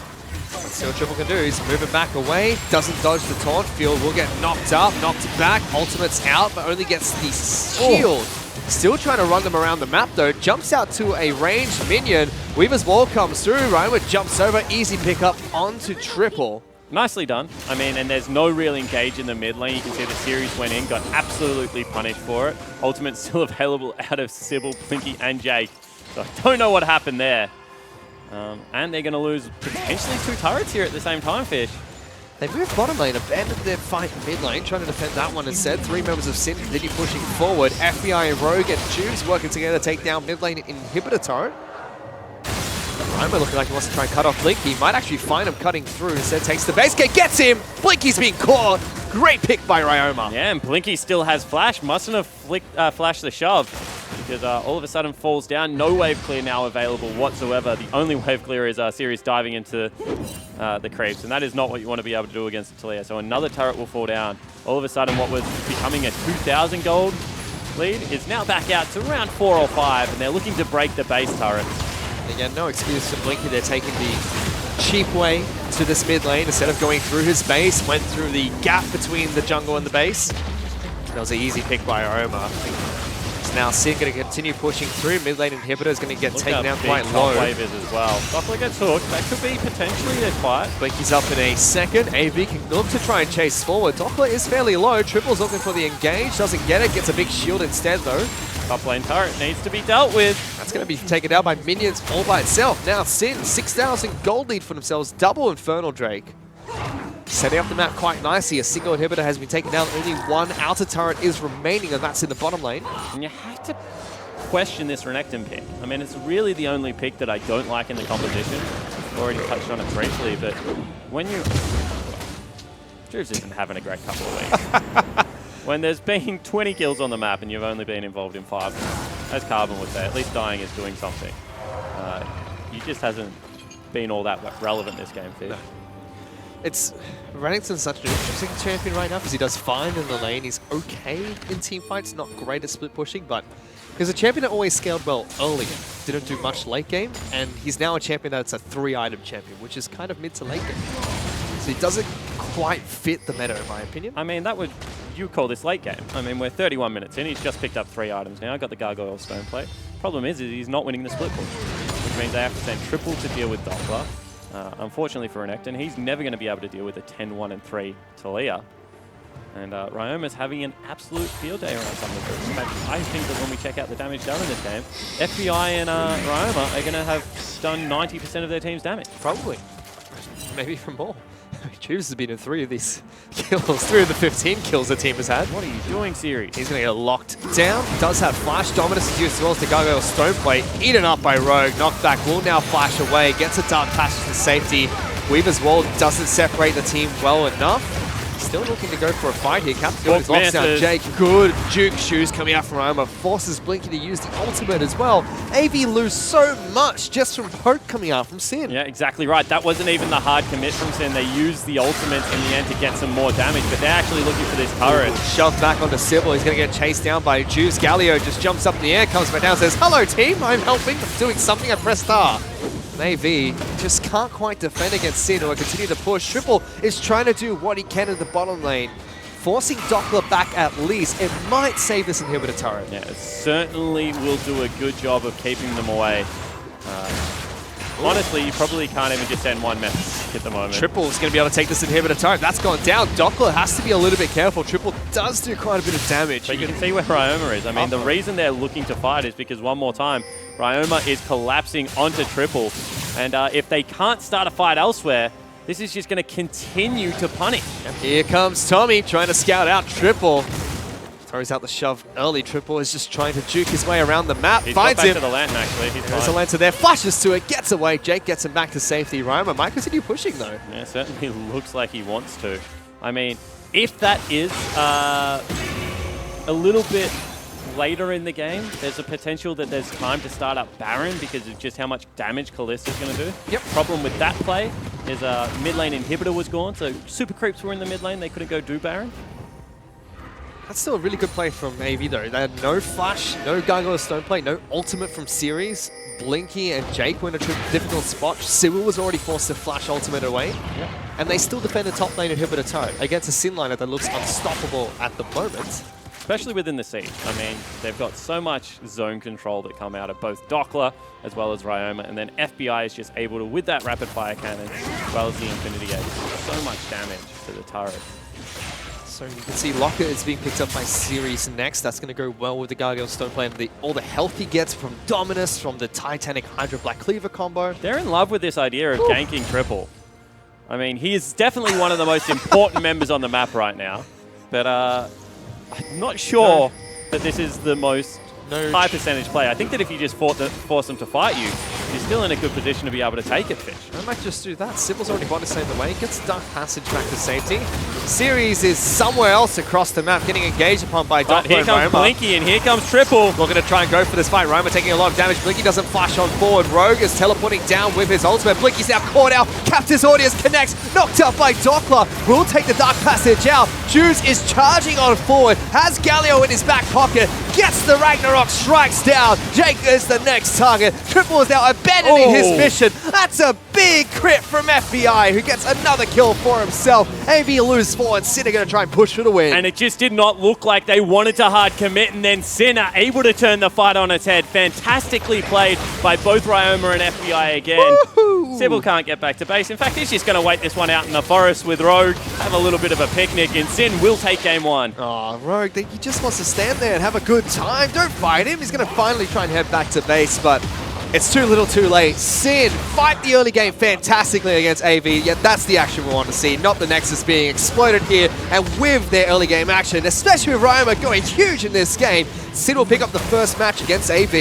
Let's see what Triple can do. He's moving back away. Doesn't dodge the taunt. Field will get knocked up, knocked back. Ultimate's out, but only gets the shield. Still trying to run them around the map, though. Jumps out to a ranged minion. Weaver's Wall comes through. Ryoma jumps over. Easy pickup onto Triple. Nicely done. I mean, and there's no real engage in the mid lane. You can see the series went in, got absolutely punished for it. Ultimate still available out of Sybil, Blinky, and Jake. So I don't know what happened there. And they're going to lose potentially 2 turrets here at the same time, Fish. They moved bottom lane, abandoned their fight mid lane, trying to defend that one instead. 3 members of Sin continue pushing forward. FBI, Rogue, and Juice working together to take down mid lane inhibitor turret. Ryoma looking like he wants to try and cut off Blinky. Might actually find him cutting through. Instead takes the base gate, gets him! Blinky's being caught! Great pick by Ryoma. Yeah, and Blinky still has flash. Mustn't have flashed the shove because all of a sudden falls down. No wave clear now available whatsoever. The only wave clear is Sirius diving into the creeps, and that is not what you want to be able to do against Taliyah. So another turret will fall down. All of a sudden, what was becoming a 2,000 gold lead is now back out to around 4 or 5, and they're looking to break the base turret. Again, no excuse for Blinky. They're taking the cheap way to this mid lane. Instead of going through his base, went through the gap between the jungle and the base. That was an easy pick by Ryoma. So now Sin going to continue pushing through. Mid lane inhibitor is going to get taken down quite low. Wave is as well. Doppler gets hooked. That could be potentially a fight. Blinky's up in a second. AV can look to try and chase forward. Doppler is fairly low. Triple's looking for the engage. Doesn't get it. Gets a big shield instead though. Top lane turret needs to be dealt with. That's going to be taken out by minions all by itself. Now Sin, 6,000 gold lead for themselves. Double Infernal Drake. Setting up the map quite nicely. A single inhibitor has been taken down. Only one outer turret is remaining, and that's in the bottom lane. And you have to question this Renekton pick. I mean, it's really the only pick that I don't like in the competition. I've already touched on it briefly, but when you... Juves isn't having a great couple of weeks. When there's been 20 kills on the map and you've only been involved in 5, as Carbon would say, at least dying is doing something. He just hasn't been all that relevant this game, Fish. No. It's Renekton's such an interesting champion right now because he does fine in the lane. He's okay in team fights, not great at split pushing, but he's a champion that always scaled well early, didn't do much late game, and he's now a champion that's a 3-item champion, which is kind of mid to late game. So he doesn't quite fit the meta, in my opinion. I mean, you call this late game. I mean, we're 31 minutes in. He's just picked up 3 items now. Got the Gargoyle Stone Plate. Problem is he's not winning the split push, which means they have to send triple to deal with Doppler. Unfortunately for Renekton, he's never going to be able to deal with a 10-1-3 Taliyah. And Ryoma's having an absolute field day around some of this. In fact, I think that when we check out the damage done in this game, FBI and Ryoma are going to have done 90% of their team's damage. Probably. Maybe even more. Juves has been in 3 of these kills, 3 of the 15 kills the team has had. What are you doing, Series? He's going to get locked down. Does have flash dominance to use as well as the Gargoyle Stone Plate. Eaten up by Rogue. Knockback will now flash away. Gets a dark passage to safety. Weaver's Wall doesn't separate the team well enough. Still looking to go for a fight here. Captain locks down Jake. Good juke shoes coming out from Ryoma. Forces Blinky to use the ultimate as well. AV lose so much just from poke coming out from Sin. Yeah, exactly right. That wasn't even the hard commit from Sin. They used the ultimate in the end to get some more damage, but they're actually looking for this turret. Shoved back onto Sybil. He's going to get chased down by Juice. Galio just jumps up in the air, comes back down, says, "Hello team, I'm helping, I'm doing something, I press star." AV just can't quite defend against Sin or continue to push. Triple is trying to do what he can in the bottom lane, forcing Doppler back at least. It might save this inhibitor turret. Yeah, it certainly will do a good job of keeping them away. Honestly, you probably can't even just send one message at the moment. Triple is going to be able to take this inhibitor turret. That's gone down. Doppler has to be a little bit careful. Triple does do quite a bit of damage. But you can see where Ryoma is. I mean, the reason they're looking to fight is because, one more time, Ryoma is collapsing onto Triple. And if they can't start a fight elsewhere, this is just going to continue to punish. And here comes Tommy trying to scout out Triple. Throws out the shove early. Triple is just trying to juke his way around the map. He's finds got back him. to the lantern, actually. There's a lantern there. Flashes to it. Gets away. Jake gets him back to safety. Ryoma might continue pushing, though. Yeah, certainly looks like he wants to. I mean, if that is a little bit later in the game, there's a potential that there's time to start up Baron because of just how much damage Callista's going to do. Yep. Problem with that play is mid lane inhibitor was gone, so super creeps were in the mid lane. They couldn't go do Baron. That's still a really good play from AV though. They had no flash, no Gargoyle Stone Plate, no ultimate from Series. Blinky and Jake were in a difficult spot. Cyril was already forced to flash ultimate away. Yep. And they still defended top lane inhibitor turret against a Sin liner that looks unstoppable at the moment. Especially within the siege. I mean, they've got so much zone control that come out of both Doppler as well as Ryoma, and then FBI is just able to, with that rapid fire cannon, as well as the Infinity Edge, so much damage to the turret. So you can see Locker is being picked up by Series next. That's going to go well with the Gargoyle Stone Plate and all the health he gets from Dominus, from the Titanic Hydra Black Cleaver combo. They're in love with this idea of ganking Triple. I mean, he is definitely one of the most important members on the map right now. But I'm not sure that this is the most high percentage play. I think that if you just force them to fight you, you're still in a good position to be able to take it, Fish. I might just do that. Sibyl's already won to save the way. Gets Dark Passage back to safety. Series is somewhere else across the map, getting engaged upon by But Doppler here and comes Roma. Blinky and here comes Triple. Looking to try and go for this fight. Roma taking a lot of damage. Blinky doesn't flash on forward. Rogue is teleporting down with his ultimate. Blinky's now caught out. Captors audience connects. Knocked out by Doppler. Will take the Dark Passage out. Juice is charging on forward. Has Galio in his back pocket. Gets the Ragnarok. Strikes down. Jake is the next target. Triple is now abandoning his mission. That's a big crit from FBI, who gets another kill for himself. AV lose 4, and Sin are going to try and push for the win. And it just did not look like they wanted to hard commit, and then Sin are able to turn the fight on its head. Fantastically played by both Ryoma and FBI again. Sybil can't get back to base. In fact, he's just going to wait this one out in the forest with Rogue, have a little bit of a picnic, and Sin will take game 1. Oh, Rogue, he just wants to stand there and have a good time. Don't fight him. He's going to finally try and head back to base, but it's too little too late. Sin fight the early game fantastically against AV, yet that's the action we want to see, not the Nexus being exploited here. And with their early game action, especially with Ryoma going huge in this game, Sin will pick up the first match against AV.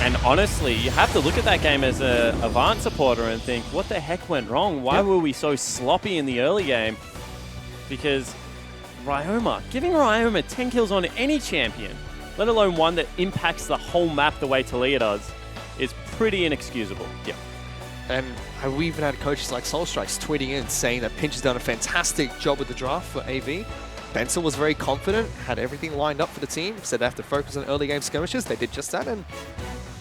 And honestly, you have to look at that game as a Avant supporter and think, what the heck went wrong? Why were we so sloppy in the early game? Because Ryoma, giving Ryoma 10 kills on any champion, let alone one that impacts the whole map the way Talia does, is pretty inexcusable. Yeah. And we even had coaches like Soul Strikes tweeting in saying that Pinch has done a fantastic job with the draft for AV. Benson was very confident, had everything lined up for the team, said they have to focus on early game skirmishes. They did just that and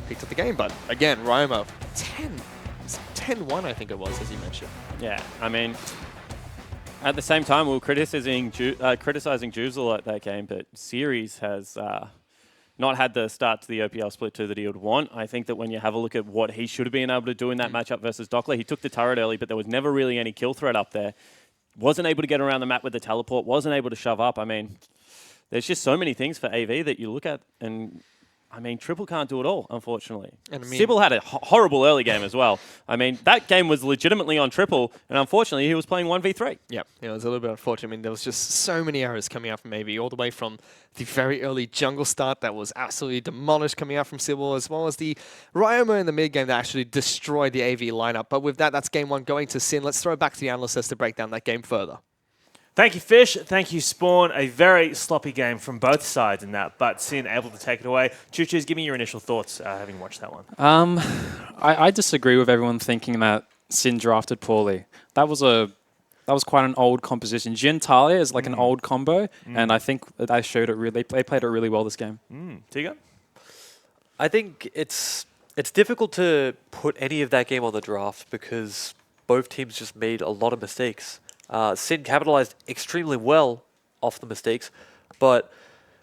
picked up the game. But again, Ryoma, 10-1 I think it was, as you mentioned. Yeah, I mean, at the same time, we were criticizing Juzel at that game, but Series has not had the start to the OPL Split 2 that he would want. I think that when you have a look at what he should have been able to do in that matchup versus Dockler, he took the turret early, but there was never really any kill threat up there. Wasn't able to get around the map with the teleport, wasn't able to shove up. I mean, there's just so many things for AV that you look at, and I mean, Triple can't do it all, unfortunately. And I mean, Sybil had a horrible early game as well. I mean, that game was legitimately on Triple, and unfortunately, he was playing 1v3. Yeah, it was a little bit unfortunate. I mean, there was just so many errors coming out from AV, all the way from the very early jungle start that was absolutely demolished coming out from Sybil, as well as the Ryoma in the mid game that actually destroyed the AV lineup. But with that, that's game 1 going to Sin. Let's throw it back to the analysts to break down that game further. Thank you, Fish. Thank you, Spawn. A very sloppy game from both sides in that, but Sin able to take it away. Choo-Choos, give me your initial thoughts having watched that one. I disagree with everyone thinking that Sin drafted poorly. That was quite an old composition. Jin Talia is like an old combo, and I think that they showed it really. They played it really well this game. Tiga? I think it's difficult to put any of that game on the draft because both teams just made a lot of mistakes. Sin capitalized extremely well off the mistakes, but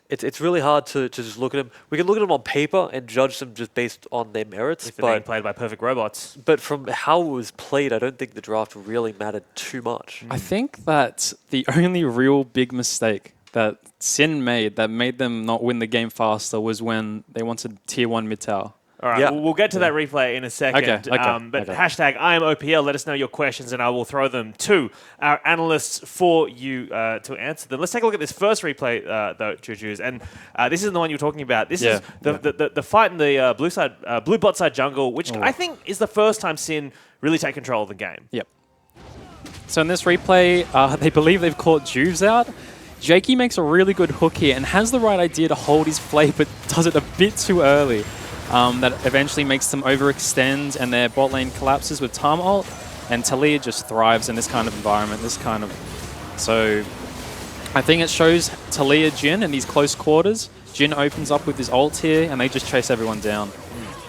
it's really hard to just look at them. We can look at them on paper and judge them just based on their merits. If they're being played by perfect robots. But from how it was played, I don't think the draft really mattered too much. I think that the only real big mistake that Sin made that made them not win the game faster was when they wanted tier 1 mid tower. All right, Yeah. we'll get to that replay in a second. But hashtag I am OPL, let us know your questions and I will throw them to our analysts for you to answer them. Let's take a look at this first replay, though, Choo-Choos. And this is the one you're talking about. This is the fight in the blue bot side jungle, which I think is the first time Sin really take control of the game. Yep. So in this replay, they believe they've caught Juves out. Jakey makes a really good hook here and has the right idea to hold his flay, but does it a bit too early. That eventually makes them overextend and their bot lane collapses with Tarm ult, and Talia just thrives in this kind of environment, So I think it shows Talia Jin in these close quarters. Jin opens up with his ult here and they just chase everyone down.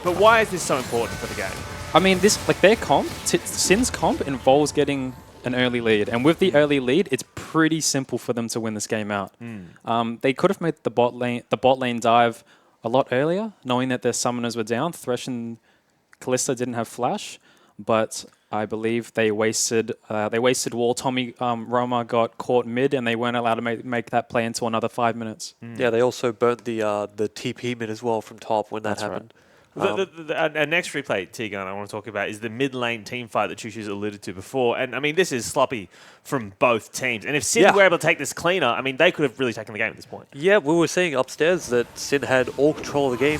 But why is this so important for the game? I mean, their comp, Sin's comp involves getting an early lead, and with the early lead, it's pretty simple for them to win this game out. They could have made the bot lane dive a lot earlier, knowing that their summoners were down. Thresh and Kalista didn't have flash, but I believe they wasted wall. Tommy Roma got caught mid, and they weren't allowed to make that play until another 5 minutes. Yeah, they also burnt the TP mid as well from top when that happened. Our next replay, T-Gun, I want to talk about is the mid-lane team fight that Choo-Choo's alluded to before. And, I mean, this is sloppy from both teams. And if Sin were able to take this cleaner, I mean, they could have really taken the game at this point. Yeah, we were saying upstairs that Sin had all control of the game.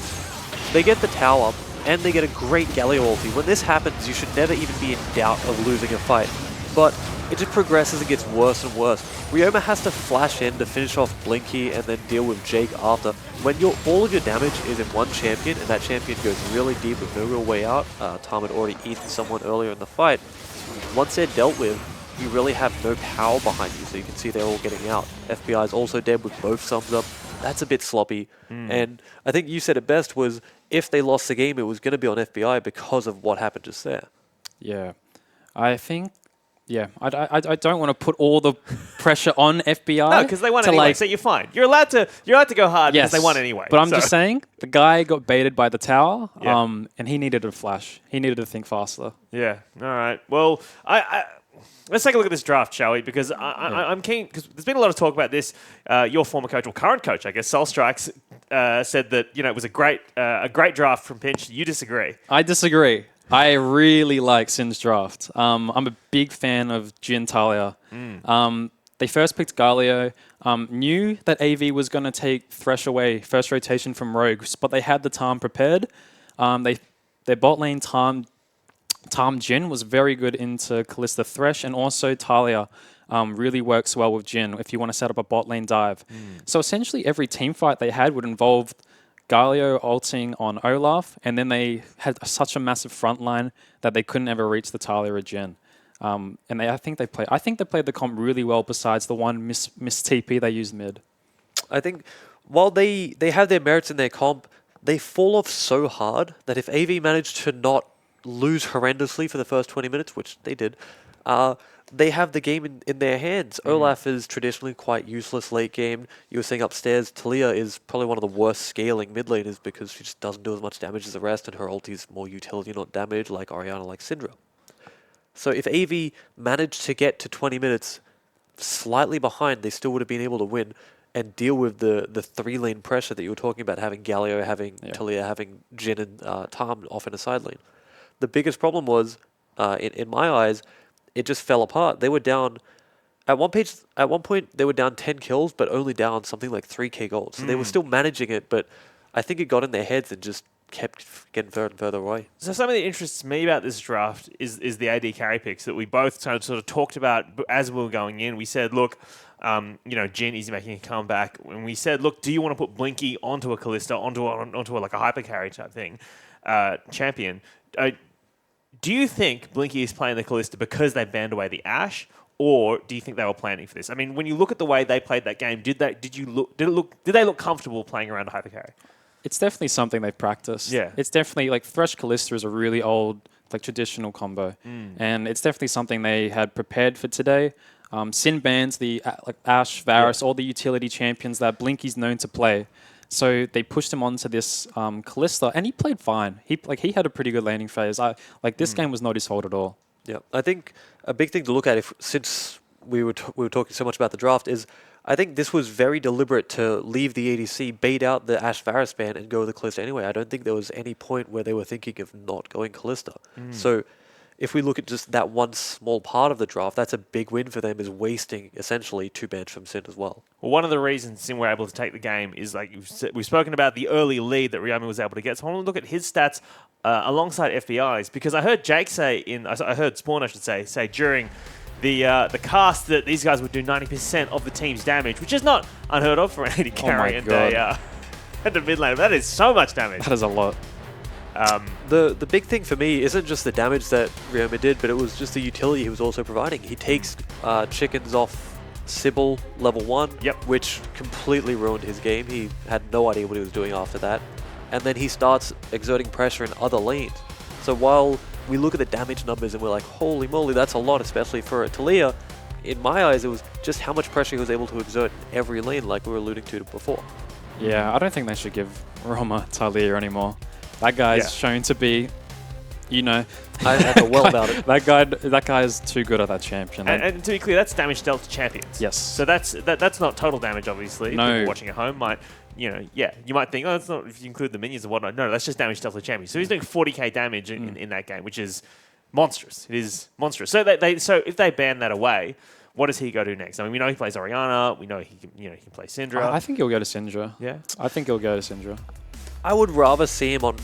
They get the tower, and they get a great Galio ulti. When this happens, you should never even be in doubt of losing a fight. But it just progresses and gets worse and worse. Ryoma has to flash in to finish off Blinky and then deal with Jake after. When all of your damage is in one champion, and that champion goes really deep with no real way out, Tom had already eaten someone earlier in the fight. Once they're dealt with, you really have no power behind you, so you can see they're all getting out. FBI is also dead with both thumbs up. That's a bit sloppy. And I think you said it best was, if they lost the game, it was going to be on FBI because of what happened just there. Yeah, I think. Yeah, I don't want to put all the pressure on FBI. No, because they won anyway, so you're fine. You're allowed to go hard because they won anyway. But I'm just saying, the guy got baited by the tower, and he needed a flash. He needed to think faster. Yeah. All right. Well, let's take a look at this draft, shall we? Because I'm keen, because there's been a lot of talk about this. Your former coach, or current coach, I guess, Soul Strikes, said that it was a great draft from Pinch. You disagree? I disagree. I really like Sin's draft. I'm a big fan of Jin Talia. They first picked Galio, knew that AV was going to take Thresh away, first rotation from Rogues, but they had the Tarm prepared. Their bot lane Tarm Jin was very good into Kalista Thresh, and also Talia really works well with Jin if you want to set up a bot lane dive. So essentially every team fight they had would involve Galio ulting on Olaf, and then they had such a massive front line that they couldn't ever reach the Talia or Jin. And I think they played the comp really well. Besides the one miss TP they used mid. I think while they have their merits in their comp, they fall off so hard that if AV managed to not lose horrendously for the first 20 minutes, which they did, they have the game in their hands. Olaf is traditionally quite useless late game. You were saying upstairs, Talia is probably one of the worst scaling mid laners because she just doesn't do as much damage as the rest, and her ulti is more utility, not damage, like Orianna, like Syndra. So if AV managed to get to 20 minutes slightly behind, they still would have been able to win and deal with the 3-lane pressure that you were talking about, having Galio, having Talia, having Jin and Tarm off in a side lane. The biggest problem was, in my eyes, it just fell apart. They were down at one point they were down 10 kills, but only down something like 3k gold. So they were still managing it, but I think it got in their heads and just kept getting further and further away. So something that interests me about this draft is the AD carry picks that we both sort of talked about as we were going in. We said, look, Jin is making a comeback, and we said, look, do you want to put Blinky onto a Kalista, onto like a hyper carry type thing, champion? Do you think Blinky is playing the Kalista because they banned away the Ashe, or do you think they were planning for this? I mean, when you look at the way they played that game, did they look comfortable playing around a hyper carry? It's definitely something they've practiced. Yeah. It's definitely, like, Thresh Kalista is a really old, like, traditional combo. And it's definitely something they had prepared for today. Sin bans the Ashe, Varus, all the utility champions that Blinky's known to play. So they pushed him onto this Kalista, and he played fine. He had a pretty good laning phase. This game was not his fault at all. Yeah, I think a big thing to look at, since we were talking so much about the draft, is I think this was very deliberate to leave the ADC, bait out the Ashe Varus ban, and go with the Kalista anyway. I don't think there was any point where they were thinking of not going Kalista. So if we look at just that one small part of the draft, that's a big win for them, is wasting essentially 2 bans from Sin as well. Well, one of the reasons Sin were able to take the game is, like we've spoken about, the early lead that Ryoma was able to get. So I want to look at his stats alongside FBI's, because I heard Jake I heard Spawn, I should say during the cast that these guys would do 90% of the team's damage, which is not unheard of for an AD carry and a mid lane. That is so much damage. That is a lot. The big thing for me isn't just the damage that Ryoma did, but it was just the utility he was also providing. He takes chickens off Sybil level 1, which completely ruined his game. He had no idea what he was doing after that. And then he starts exerting pressure in other lanes. So while we look at the damage numbers and we're like, holy moly, that's a lot, especially for Talia, in my eyes, it was just how much pressure he was able to exert in every lane, like we were alluding to before. Yeah, I don't think they should give Roma Talia anymore. That guy's shown to be, I feel well about it. That guy is too good at that champion. And to be clear, that's damage dealt to champions. Yes. So that's not total damage, obviously. No. People watching at home might yeah, you might think, oh, it's not if you include the minions and whatnot. No, that's just damage stealth of champion. So he's doing 40k damage in that game, which is monstrous. It is monstrous. So so if they ban that away, what does he go to next? I mean, we know he plays Orianna. We know he can play Syndra. I think he'll go to Syndra. Yeah, I think he'll go to Syndra. I would rather see him on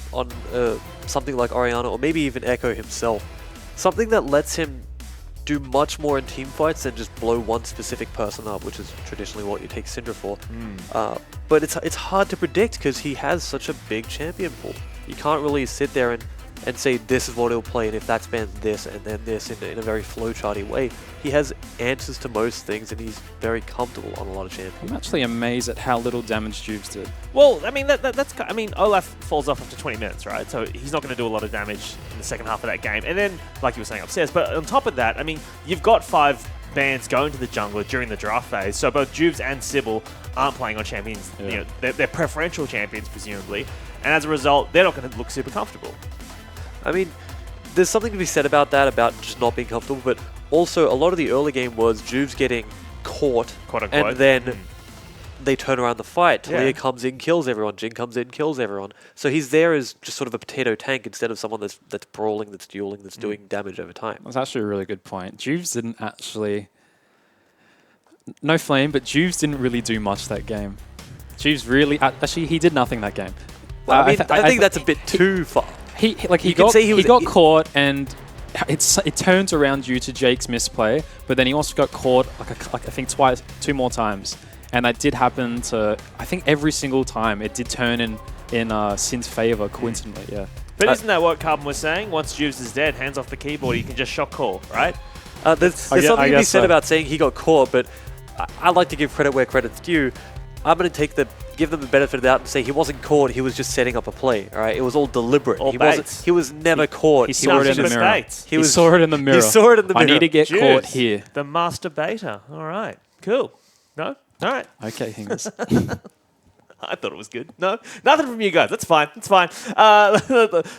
something like Orianna or maybe even Echo himself. Something that lets him do much more in team fights than just blow one specific person up, which is traditionally what you take Syndra for. But it's hard to predict because he has such a big champion pool. You can't really sit there and say this is what he'll play, and if that's banned, this and then this in a very flowcharty way. He has answers to most things, and he's very comfortable on a lot of champions. I'm actually amazed at how little damage Juves did. Well, I mean, I mean, Olaf falls off after 20 minutes, right? So he's not going to do a lot of damage in the second half of that game. And then, like you were saying upstairs, but on top of that, I mean, you've got 5 bans going to the jungler during the draft phase. So both Juves and Sybil aren't playing on champions. Yeah. They're preferential champions, presumably. And as a result, they're not going to look super comfortable. I mean, there's something to be said about that, about just not being comfortable, but also a lot of the early game was Juves getting caught, Quote-unquote. and then they turn around the fight. Talia Yeah. comes in, kills everyone. Jin comes in, kills everyone. So he's there as just sort of a potato tank instead of someone that's brawling, that's dueling, that's doing damage over time. That's actually a really good point. Juves didn't actually... No flame, but Juves didn't really do much that game. Juves really... Actually, he did nothing that game. Well, I think that's a bit too far. He You could say he got caught, and it turns around due to Jake's misplay, but then he also got caught I think twice, 2 more times, and that did happen to, I think, every single time it did turn in Sin's favor coincidentally. Yeah. But isn't that what Carbon was saying? Once Juves is dead, hands off the keyboard, you can just shock call, right? There's something to be said about saying he got caught, but I like to give credit where credit's due. I'm going to give them the benefit of the doubt and say he wasn't caught, he was just setting up a play, all right? It was all deliberate. Baits. He was never caught. He saw it in the mirror. He saw it in the mirror. He saw it in the mirror. I need to get Juves, caught here. The master beta. All right. Cool. No? All right. Okay, Hingers. I thought it was good. No, nothing from you guys. That's fine. That's fine.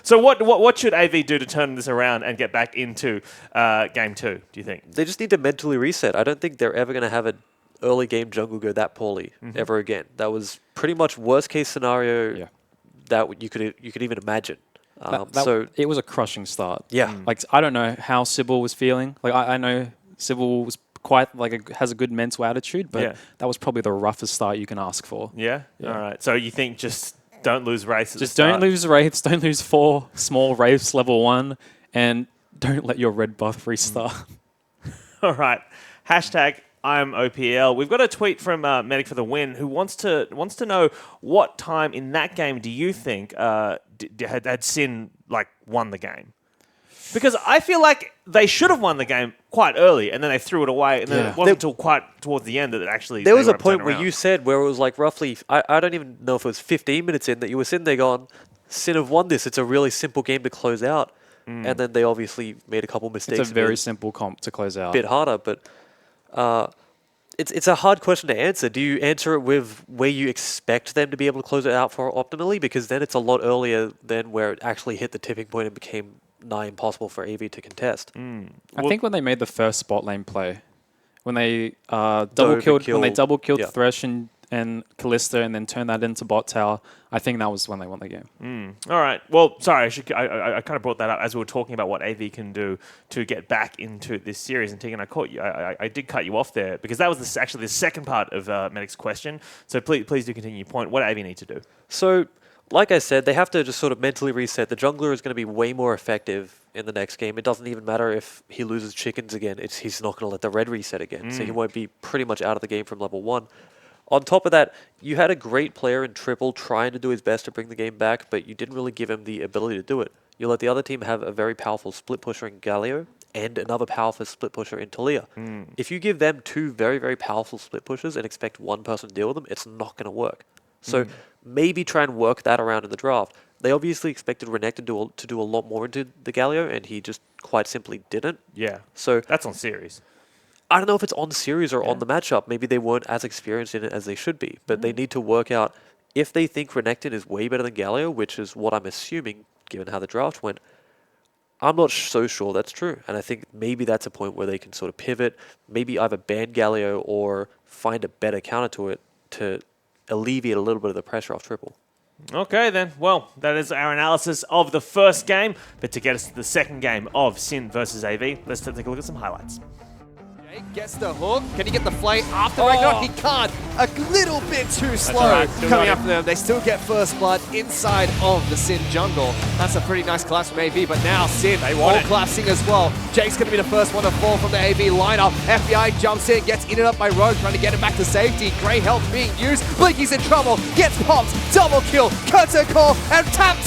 So what should AV do to turn this around and get back into game 2, do you think? They just need to mentally reset. I don't think they're ever going to have an early game jungle go that poorly ever again. That was pretty much worst case scenario that you could even imagine. It was a crushing start. Yeah. Like, I don't know how Sybil was feeling. Like, I know Sybil was quite has a good mental attitude, but that was probably the roughest start you can ask for. Yeah? All right. So you think just don't lose Wraiths at Just the start? don't lose Wraiths, don't lose 4 small Wraiths level 1, and don't let your red buff restart. All right. Hashtag I'm OPL. We've got a tweet from Medic for the Win who wants to know what time in that game do you think had Sin won the game? Because I feel like they should have won the game quite early, and then they threw it away, and then it wasn't until quite towards the end that it actually... There was a point where you said where it was like roughly, I don't even know if it was 15 minutes in, that you were sitting there going, Sin have won this. It's a really simple game to close out. And then they obviously made a couple mistakes. It's a very simple comp to close out. A bit harder, but it's a hard question to answer. Do you answer it with where you expect them to be able to close it out for optimally? Because then it's a lot earlier than where it actually hit the tipping point and became nigh impossible for AV to contest. I think when they made the first spot lane play, when they double killed Thresh and Kalista and then turned that into bot tower, I think that was when they won the game. All right. Well, sorry, I kind of brought that up as we were talking about what AV can do to get back into this series. And Tegan, I did cut you off there because that was actually the second part of Medic's question. So please do continue your point. What do AV need to do? So, like I said, they have to just sort of mentally reset. The jungler is going to be way more effective in the next game. It doesn't even matter if he loses chickens again. He's not going to let the red reset again. So he won't be pretty much out of the game from level 1. On top of that, you had a great player in Triple trying to do his best to bring the game back, but you didn't really give him the ability to do it. You let the other team have a very powerful split pusher in Galio and another powerful split pusher in Talia. If you give them 2 very, very powerful split pushers and expect one person to deal with them, it's not going to work. So maybe try and work that around in the draft. They obviously expected Renekton to do a lot more into the Galio, and he just quite simply didn't. Yeah. So that's on series. I don't know if it's on series or on the matchup. Maybe they weren't as experienced in it as they should be, but they need to work out if they think Renekton is way better than Galio, which is what I'm assuming given how the draft went. I'm not so sure that's true, and I think maybe that's a point where they can sort of pivot, maybe either ban Galio or find a better counter to it to alleviate a little bit of the pressure off Triple. Okay, then. Well, that is our analysis of the first game. But to get us to the second game of Sin versus AV, let's take a look at some highlights. Jake gets the hook. Can he get the flay after Ragnarok? He can't. A little bit too slow alright, still coming got after them. They still get first blood inside of the Sin jungle. That's a pretty nice collapse from AV, but now Sin all collapsing as well. Jake's going to be the first one to fall from the AV lineup. FBI jumps in, gets eaten up by Rogue, trying to get him back to safety. Great help being used. Blinky's in trouble, gets popped, double kill, curtain call, and tap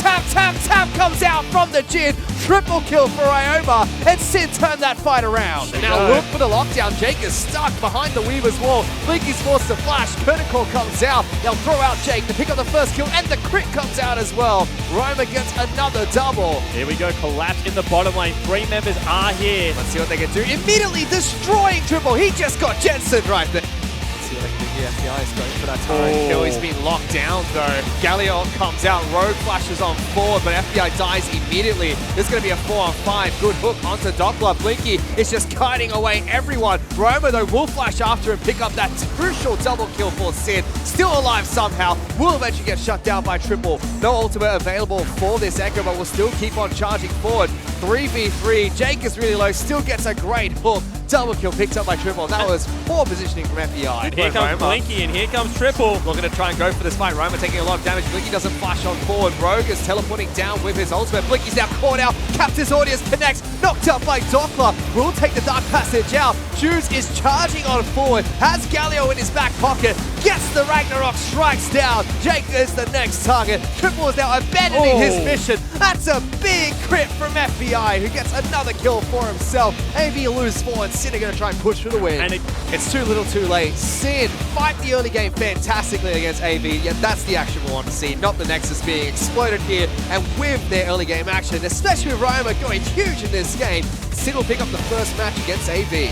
comes out from the Jin. Triple kill for Ioma, and Sin turned that fight around. And now look for the lockdown. Jake is stuck behind the Weaver's wall. Blinky's forced to flash. Curtain call comes out. They'll throw out Jake to pick up the first kill, and the crit comes out as well. Roma gets another double. Here we go, collapse in the bottom lane. 3 members are here. Let's see what they can do. Immediately destroying Triple. He just got Jensen right there. See what they can do here. FBI is going for that turret kill. He's been locked down though. Galio comes out. Rogue flashes on forward, but FBI dies immediately. There's going to be a 4-on-5. Good hook onto Doppler. Blinky is just kiting away everyone. Roma though will flash after and pick up that crucial double kill for Sin. Still alive somehow. Will eventually get shut down by Triple. No ultimate available for this Echo, but will still keep on charging forward. 3v3. Jake is really low. Still gets a great hook. Double kill picked up by Triple. That was poor positioning from FBI. Here comes Blinky and here comes Triple. Looking to try and go for this fight. Roma taking a lot of damage. Blinky doesn't flash on forward. Rogue is teleporting down with his ultimate. Blinky's now caught out. Captures audience, connects. Knocked out by Doppler. Will take the Dark Passage out. Juice is charging on forward. Has Galio in his back pocket. Gets the Ragnarok. Strikes down. Jake is the next target. Triple is now abandoning his mission. That's a big crit from FBI, who gets another kill for himself. AV lose 4 and Sin are going to try and push for the win. And it's too little too late. Sin fight the early game fantastically against AV, yet that's the action we want to see, not the Nexus being exploded here. And with their early game action, especially with Roma going huge in this game, Sin will pick up the first match against AV.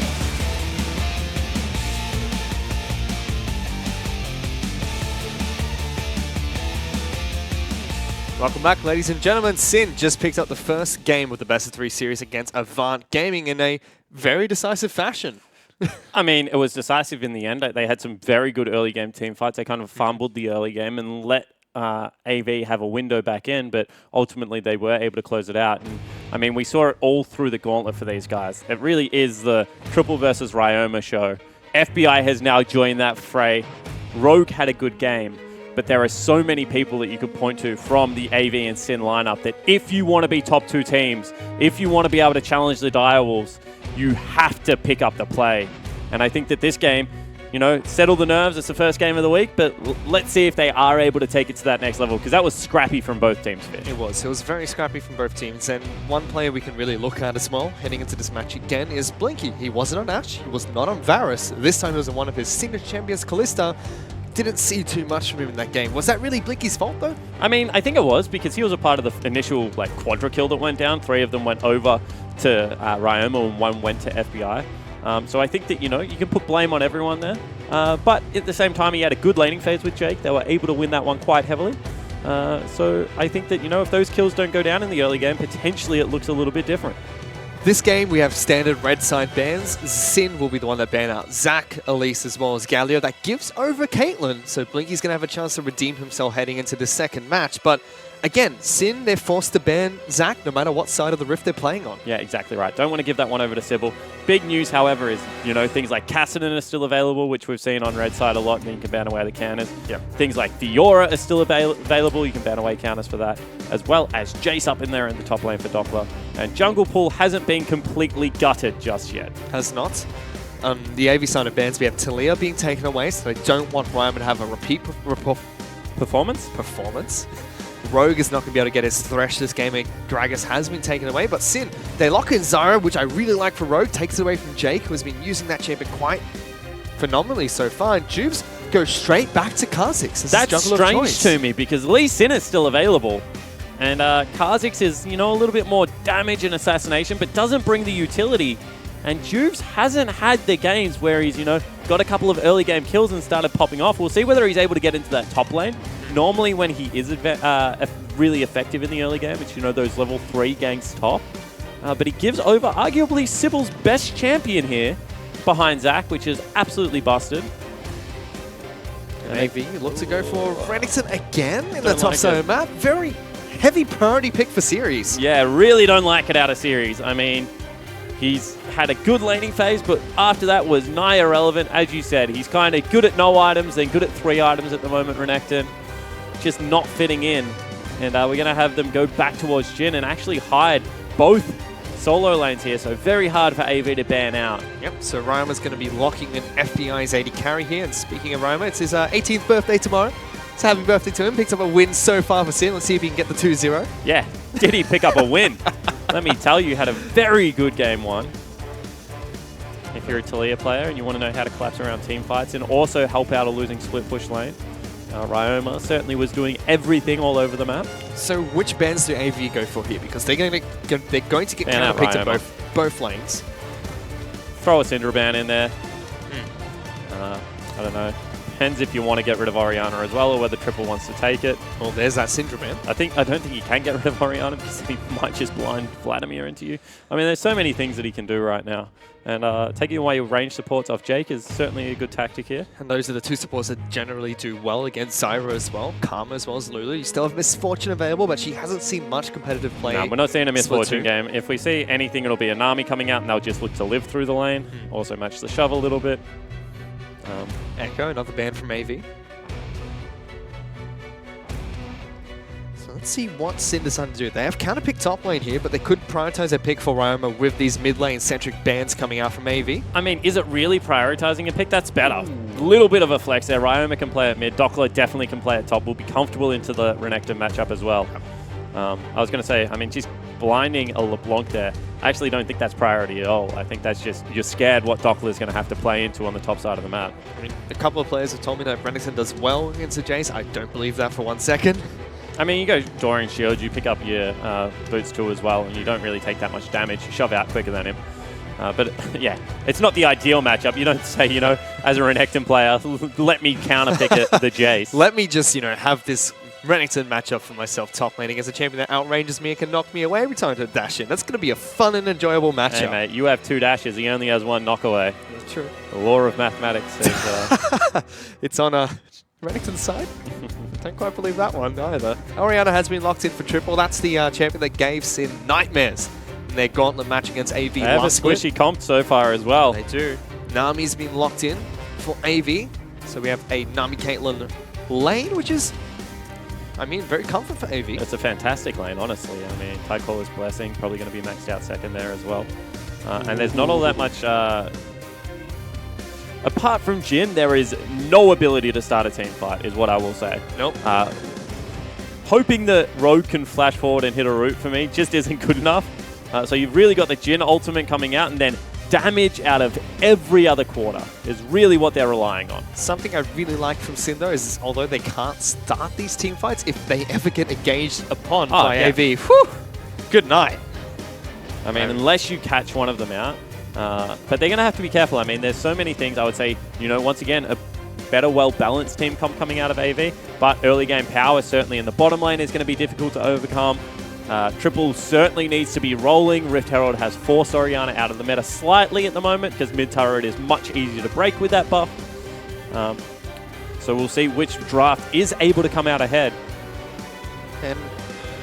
Welcome back, ladies and gentlemen. Sin just picked up the first game of the best of 3 series against Avant Gaming in a very decisive fashion. I mean, it was decisive in the end. They had some very good early game team fights. They kind of fumbled the early game and let AV have a window back in, but ultimately they were able to close it out. And I mean, we saw it all through the gauntlet for these guys. It really is the Triple versus Ryoma show. FBI has now joined that fray. Rogue had a good game. But there are so many people that you could point to from the AV and Sin lineup that if you want to be top 2 teams, if you want to be able to challenge the Direwolves, you have to pick up the play. And I think that this game, you know, settle the nerves. It's the first game of the week, but let's see if they are able to take it to that next level, because that was scrappy from both teams, Fish. It was very scrappy from both teams. And one player we can really look at as well, heading into this match again, is Blinky. He wasn't on Ash, he was not on Varus. This time it was on one of his signature champions, Kalista. Didn't see too much from him in that game. Was that really Blinky's fault though? I mean, I think it was, because he was a part of the initial quadra kill that went down. 3 of them went over to Ryoma and 1 went to FBI. So I think that, you know, you can put blame on everyone there. But at the same time, he had a good laning phase with Jake. They were able to win that one quite heavily. So I think that, you know, if those kills don't go down in the early game, potentially it looks a little bit different. This game, we have standard red side bans. Sin will be the one that ban out Zac, Elise, as well as Galio. That gives over Caitlyn, so Blinky's going to have a chance to redeem himself heading into the second match. But again, Sin, they're forced to ban Zac no matter what side of the rift they're playing on. Yeah, exactly right. Don't want to give that one over to Sybil. Big news, however, is, you know, things like Cassidy are still available, which we've seen on red side a lot, and you can ban away the counters. Yep. Things like Fiora are still available. You can ban away counters for that, as well as Jace up in there in the top lane for Doppler. And Jungle Pool hasn't been completely gutted just yet. Has not. The AV side of bans, we have Talia being taken away, so they don't want Ryman to have a repeat performance. Rogue is not going to be able to get his Thresh this game. Gragas has been taken away, but Sin, they lock in Zyra, which I really like for Rogue, takes it away from Jake, who has been using that champion quite phenomenally so far. And Jubes goes straight back to Kha'Zix. That's strange to me, because Lee Sin is still available. And Kha'Zix is, you know, a little bit more damage and assassination, but doesn't bring the utility. And Jubes hasn't had the games where he's, you know, got a couple of early game kills and started popping off. We'll see whether he's able to get into that top lane. Normally when he is really effective in the early game, it's, you know, those level 3 ganks top. But he gives over arguably Sybil's best champion here behind Zac, which is absolutely busted. AV look to go for Renekton again in the Don't top like zone it. map. Very heavy priority pick for series. Yeah, really don't like it out of series. I mean, he's had a good laning phase, but after that was nigh irrelevant. As you said, he's kind of good at no items, then good at 3 items at the moment, Renekton. Just not fitting in. And we're going to have them go back towards Jhin and actually hide both solo lanes here, so very hard for AV to ban out. Yep, so Ryoma's going to be locking in FBI's 80 carry here. And speaking of Ryoma, it's his 18th birthday tomorrow. So happy birthday to him. Picked up a win so far for Sin. Let's see if he can get the 2-0. Yeah, did he pick up a win? Let me tell you, had a very good game 1. If you're a Taliyah player and you want to know how to collapse around team fights and also help out a losing split push lane, Ryoma certainly was doing everything all over the map. So which bans do AV go for here? Because they're going to get Ban out counter-picked at Ryoma. both lanes. Throw a Syndra ban in there. I don't know. Depends if you want to get rid of Orianna as well or whether Triple wants to take it. Well, there's that Syndra ban. I don't think he can get rid of Orianna because he might just blind Vladimir into you. I mean, there's so many things that he can do right now. And taking away your range supports off Jake is certainly a good tactic here. And those are the 2 supports that generally do well against Zyra as well. Karma as well as Lulu. You still have Misfortune available, but she hasn't seen much competitive play. No, we're not seeing a Misfortune Split game. If we see anything, it'll be a Nami coming out and they'll just look to live through the lane. Also match the shove a little bit. Echo, another ban from AV. So let's see what Sin decided to do. They have counter-picked top lane here, but they could prioritize a pick for Ryoma with these mid-lane-centric bans coming out from AV. I mean, is it really prioritizing a pick? That's better. A little bit of a flex there. Ryoma can play at mid. Doppler definitely can play at top. Will be comfortable into the Renekton matchup as well. I was going to say, I mean, she's blinding a LeBlanc there. I actually don't think that's priority at all. I think that's just, you're scared what Doppler is going to have to play into on the top side of the map. I mean, a couple of players have told me that Renekton does well against the Jace. I don't believe that for 1 second. I mean, you go Dorian Shield, you pick up your boots too as well, and you don't really take that much damage. You shove out quicker than him. But yeah, it's not the ideal matchup. You don't say, you know, as a Renekton player, let me counter-pick the Jace. Let me just, you know, have this Renekton matchup for myself top laning as a champion that outranges me and can knock me away every time to dash in. That's going to be a fun and enjoyable matchup. Hey, mate, you have 2 dashes. He only has 1 knockaway. That's true. The law of mathematics says... It's on Renekton's side. Don't quite believe that one either. Orianna has been locked in for triple. That's the champion that gave Sin nightmares in their gauntlet match against AV They have a last split. squishy comp so far as well. They do. Nami's been locked in for AV. So we have a Nami Caitlyn lane, which is, I mean, very comfort for AV. It's a fantastic lane, honestly. I mean, Tycoola's Blessing, probably going to be maxed out second there as well. And there's not all that much... apart from Jhin, there is no ability to start a team fight, is what I will say. Nope. Hoping that Rogue can flash forward and hit a root for me just isn't good enough. So you've really got the Jhin ultimate coming out, and then damage out of every other quarter is really what they're relying on. Something I really like from Sin, though, is although they can't start these team fights, if they ever get engaged upon by yeah. AV, whew, good night. I mean, unless you catch one of them out. But they're going to have to be careful. I mean, there's so many things. I would say, you know, once again, a better, well-balanced team comp coming out of AV. But early game power, certainly in the bottom lane, is going to be difficult to overcome. Triple certainly needs to be rolling. Rift Herald has forced Orianna out of the meta slightly at the moment because mid-turret is much easier to break with that buff. So we'll see which draft is able to come out ahead. And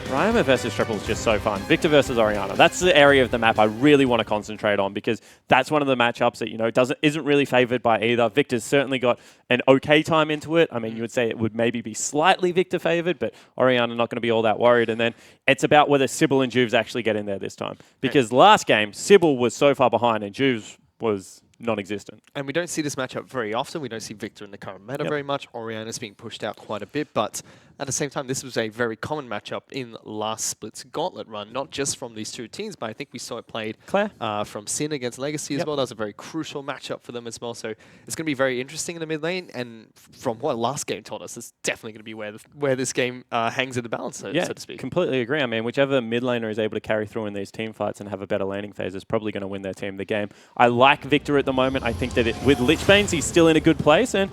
Ryoma versus Triple is just so fun. Victor versus Orianna. That's the area of the map I really want to concentrate on because that's one of the matchups that, you know, isn't really favored by either. Victor's certainly got an okay time into it. I mean, you would say it would maybe be slightly Victor favored, but Orianna not going to be all that worried. And then it's about whether Sybil and Juves actually get in there this time. Because last game, Sybil was so far behind and Juves was non-existent. we don't see this matchup very often. We don't see Victor in the current meta very much. Orianna's being pushed out quite a bit, but at the same time, this was a very common matchup in last split's gauntlet run, not just from these two teams, but I think we saw it played Claire? from Sin against Legacy as well. That was a very crucial matchup for them as well, so it's going to be very interesting in the mid lane, and from what last game told us, it's definitely going to be where this game hangs in the balance, so to speak. Completely agree. I mean, whichever mid laner is able to carry through in these team fights and have a better laning phase is probably going to win their team the game. I like Victor at the moment. I think that with Lichbanes, he's still in a good place, and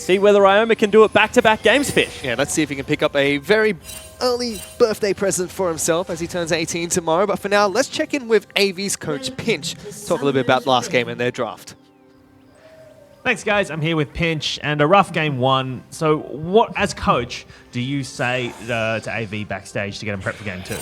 see whether Ryoma can do it back-to-back games, Fish. Yeah, let's see if he can pick up a very early birthday present for himself as he turns 18 tomorrow. But for now, let's check in with AV's coach, Pinch, talk a little bit about last game and their draft. Thanks, guys. I'm here with Pinch and a rough game 1. So, what, as coach, do you say to AV backstage to get him prepped for game 2?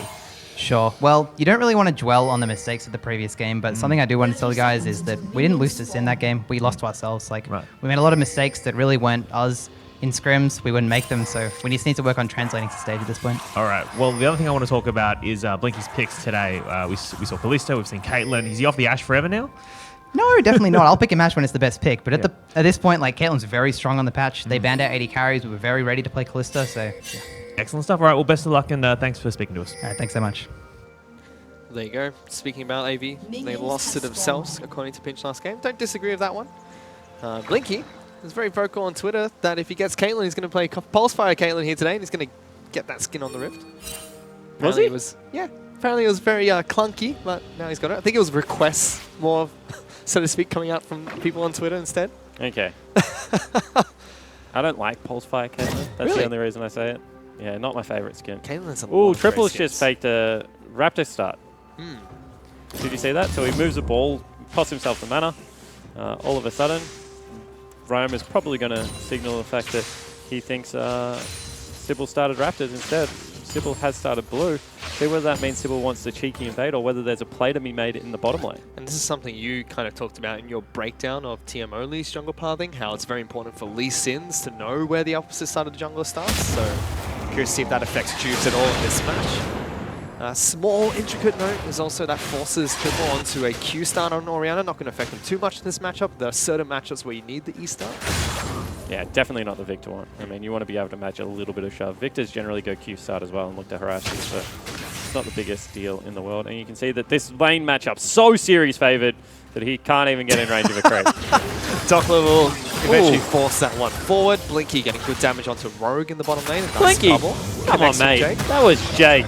Sure. Well, you don't really want to dwell on the mistakes of the previous game, but something I do want to tell you guys is that we didn't lose to Sin that game. We lost to ourselves. Like, we made a lot of mistakes that really weren't us. In scrims, we wouldn't make them, so we just need to work on translating to stage at this point. All right. Well, the other thing I want to talk about is Blinky's picks today. We saw Callisto, we've seen Caitlyn. Is he off the Ash forever now? No, definitely not. I'll pick him Ash when it's the best pick, but at this point, like, Caitlyn's very strong on the patch. They banned out 80 carries. We were very ready to play Callisto, so yeah. Excellent stuff. All right. Well, best of luck, and thanks for speaking to us. All right, thanks so much. There you go. Speaking about AV, they lost to themselves, according to Pinch last game. Don't disagree with that one. Blinky was very vocal on Twitter that if he gets Caitlyn, he's going to play Pulsefire Caitlyn here today, and he's going to get that skin on the Rift. Was he? Yeah. Apparently it was very clunky, but now he's got it. I think it was requests more, so to speak, coming out from people on Twitter instead. Okay. I don't like Pulsefire Caitlyn. That's the only reason I say it. Yeah, not my favorite skin. Caitlyn's a lot Ooh, of great Triple's skins. just faked a Raptor start. Did you see that? So he moves the ball, costs himself the mana. All of a sudden, Rome is probably going to signal the fact that he thinks Sybil started Raptors instead. Sybil has started blue. See whether that means Sybil wants the cheeky invade or whether there's a play to be made in the bottom lane. And this is something you kind of talked about in your breakdown of TM only's jungle pathing, how it's very important for Lee Sins to know where the opposite side of the jungler starts. So curious to see if that affects Jubes at all in this match. A small intricate note is also that forces Triple onto a Q start on Orianna. Not going to affect them too much in this matchup. There are certain matchups where you need the E start. Yeah, definitely not the Victor one. I mean, you want to be able to match a little bit of shove. Victors generally go Q start as well and look to harass you, so it's not the biggest deal in the world. And you can see that this lane matchup so series favored that he can't even get in range of a creep. Dockler will eventually force that one forward. Blinky getting good damage onto Rogue in the bottom lane. Nice Blinky! bubble. Come on, Connects with mate. Jake. That was Jake.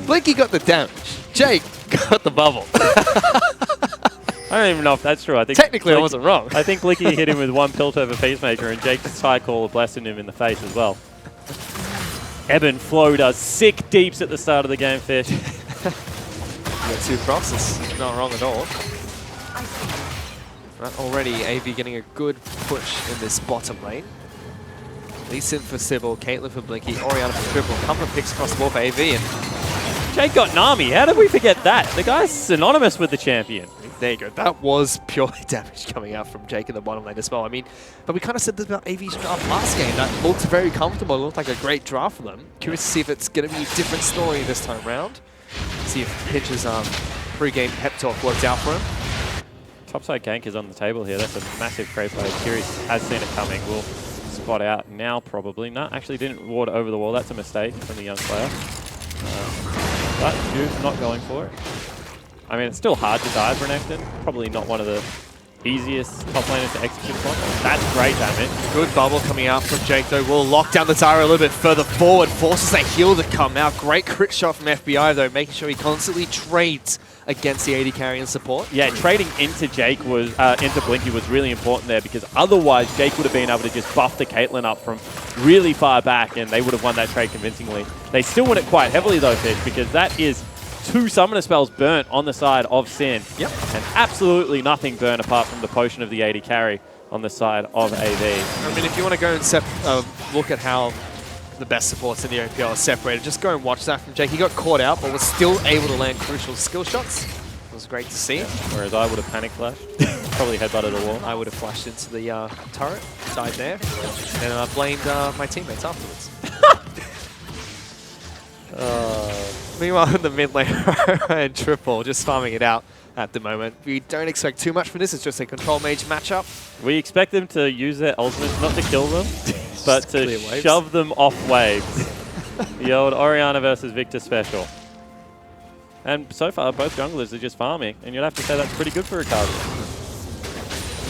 Blinky got the damage. Jake got the bubble. I don't even know if that's true. I think Technically, I wasn't wrong. I think Blinky hit him with one pilt over Peacemaker, and Jake's Psycaller blasted him in the face as well. Eben Flo does sick deeps at the start of the game, Fish. Yeah, 2 crosses. Not wrong at all. Right, already AV getting a good push in this bottom lane. Lee Sin for Sybil, Caitlyn for Blinky, Orianna for Triple. Couple of picks across the board for AV, and Jake got Nami. How did we forget that? The guy's synonymous with the champion. there you go. That was purely damage coming out from Jake in the bottom lane as well. I mean, but we kind of said this about AV's draft last game. That looked very comfortable. It looked like a great draft for them. Curious to see if it's going to be a different story this time around. See if Pinch's pre-game pep talk worked out for him. Topside gank is on the table here. That's a massive creep play. Curious has seen it coming. Will spot out now probably. No, actually didn't ward over the wall. That's a mistake from the young player. But Jude's not going for it. I mean, it's still hard to dive Renekton. Probably not one of the easiest top laners to execute upon. That's great damage. Good bubble coming out from Jake though. Will lock down the Zyra a little bit further forward. Forces that heal to come out. Great crit shot from FBI though, making sure he constantly trades against the AD carry and support. Yeah, trading into Jake was into Blinky was really important there, because otherwise Jake would have been able to just buff the Caitlyn up from really far back and they would have won that trade convincingly. They still win it quite heavily though, Fish, because that is 2 summoner spells burnt on the side of Sin. Yep. And absolutely nothing burnt apart from the potion of the AD carry on the side of AV. I mean, if you want to go and look at how the best supports in the OPL are separated, just go and watch that from Jake. He got caught out, but was still able to land crucial skill shots. It was great to see. Whereas I would have panic flashed. Probably headbutted a wall. I would have flashed into the turret, died there, and blamed my teammates afterwards. Meanwhile, in the mid lane, and Triple just farming it out at the moment. We don't expect too much from this. It's just a control mage matchup. We expect them to use their ultimates not to kill them, but to clear waves. shove them off waves. The old Orianna versus Victor special. And so far, both junglers are just farming, and you'd have to say that's pretty good for Ricardo.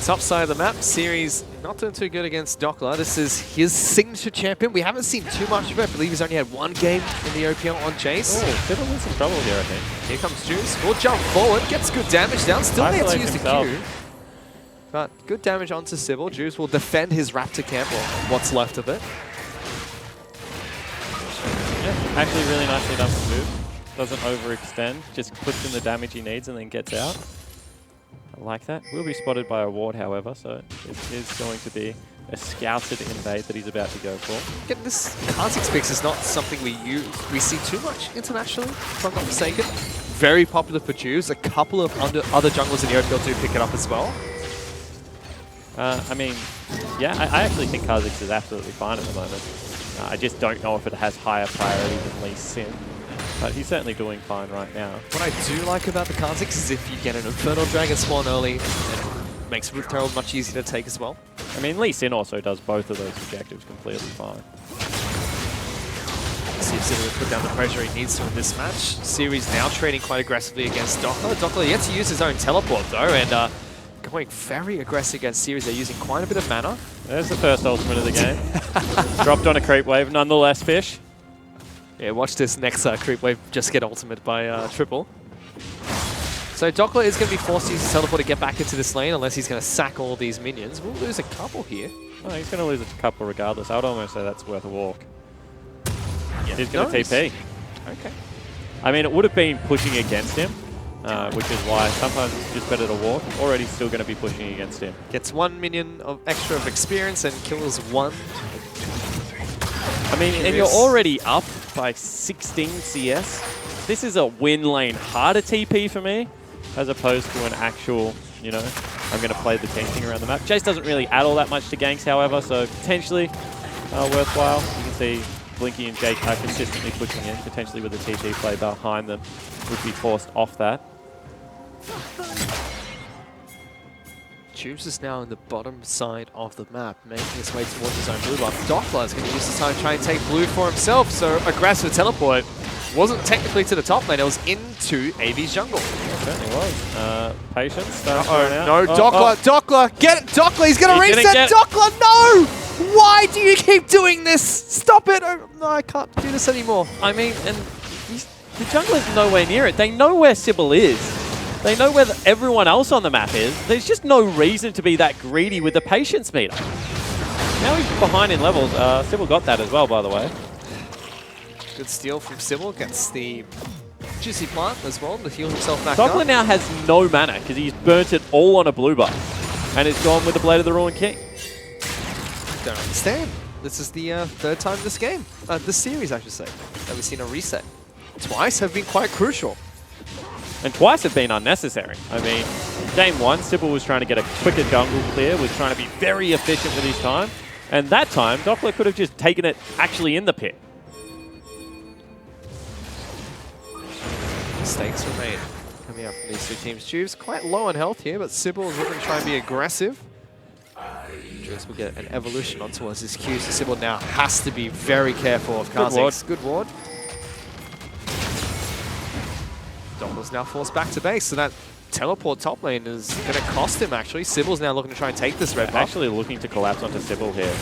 Top side of the map, series not doing too good against Dockler. This is his signature champion. We haven't seen too much of it. I believe he's only had 1 game in the OPL on Chase. Oh, Fiddle in some trouble here, I think. Here comes Juice. Will jump forward, gets good damage down. Still needs to Isolates use the himself. Q. But good damage onto Sybil. Juice will defend his Raptor camp, or what's left of it. Yeah, actually really nicely done from Move. Doesn't overextend, just puts in the damage he needs and then gets out. like that. Will be spotted by a ward, however, so it is going to be a scouted invade that he's about to go for. Again, this Kha'Zix picks is not something we see too much internationally, if I'm not mistaken. Very popular for Jews. A couple of other junglers in the OPL do pick it up as well. I mean, yeah, I actually think Kha'Zix is absolutely fine at the moment. I just don't know if it has higher priority than Lee Sin. But he's certainly doing fine right now. What I do like about the Kha'Zix is if you get an Infernal Dragon spawn early, it makes Roof Herald much easier to take as well. I mean, Lee Sin also does both of those objectives completely fine. See if Civil will put down the pressure he needs to in this match. Series now trading quite aggressively against Doppler. Doppler yet to use his own teleport though, and going very aggressive against Series. They're using quite a bit of mana. There's the first ultimate of the game. Dropped on a creep wave, nonetheless, Fish. Yeah, watch this next creep wave just get ultimate by Triple. So Doppler is going to be forced to use his teleport to get back into this lane unless he's going to sack all these minions. We'll lose a couple here. Oh, he's going to lose a couple regardless. I would almost say that's worth a walk. Yeah, He's going to TP. Okay. I mean, it would have been pushing against him, which is why sometimes it's just better to walk. Already still going to be pushing against him. Gets 1 minion of extra of experience and kills 1. I mean, and you're already up by 16 CS. This is a win lane harder TP for me, as opposed to an actual, you know, I'm going to play the tanking around the map. Jace doesn't really add all that much to ganks, however, so potentially worthwhile. You can see Blinky and Jake are consistently pushing in, potentially with a TP play behind them would be forced off that. Tubes is now in the bottom side of the map, making his way towards his own blue buff. Doppler is going to use this time to try and take blue for himself, so aggressive teleport wasn't technically to the top lane, it was into AV's jungle. It certainly was. Patience. No, Doppler, get it, Doppler, he's going to reset, Doppler, no! Why do you keep doing this? Stop it! Oh, no, I can't do this anymore. I mean, and the jungle is nowhere near it. They know where Sybil is. They know where everyone else on the map is. There's just no reason to be that greedy with the patience meter. Now he's behind in levels. Sybil got that as well, by the way. Good steal from Sybil. Gets the Juicy Plant as well to heal himself back Doppler up. now has no mana because he's burnt it all on a blue buff. And it's gone with the Blade of the Ruined King. Don't understand. This is the third time this game, this series I should say, that we've seen a reset. Twice have been quite crucial. And twice have been unnecessary. I mean, game one, Sybil was trying to get a quicker jungle clear, was trying to be very efficient with his time. And that time, Doppler could have just taken it actually in the pit. Mistakes were made coming out from these two teams. Juves quite low on health here, but Sybil is looking to try and be aggressive. Juves will get an evolution on towards his Q, so Sybil now has to be very careful of Kha'Zix. Good ward. Doppler's now forced back to base, so that teleport top lane is going to cost him actually. Sybil's now looking to try and take this red buff. Actually looking to collapse onto Sybil here.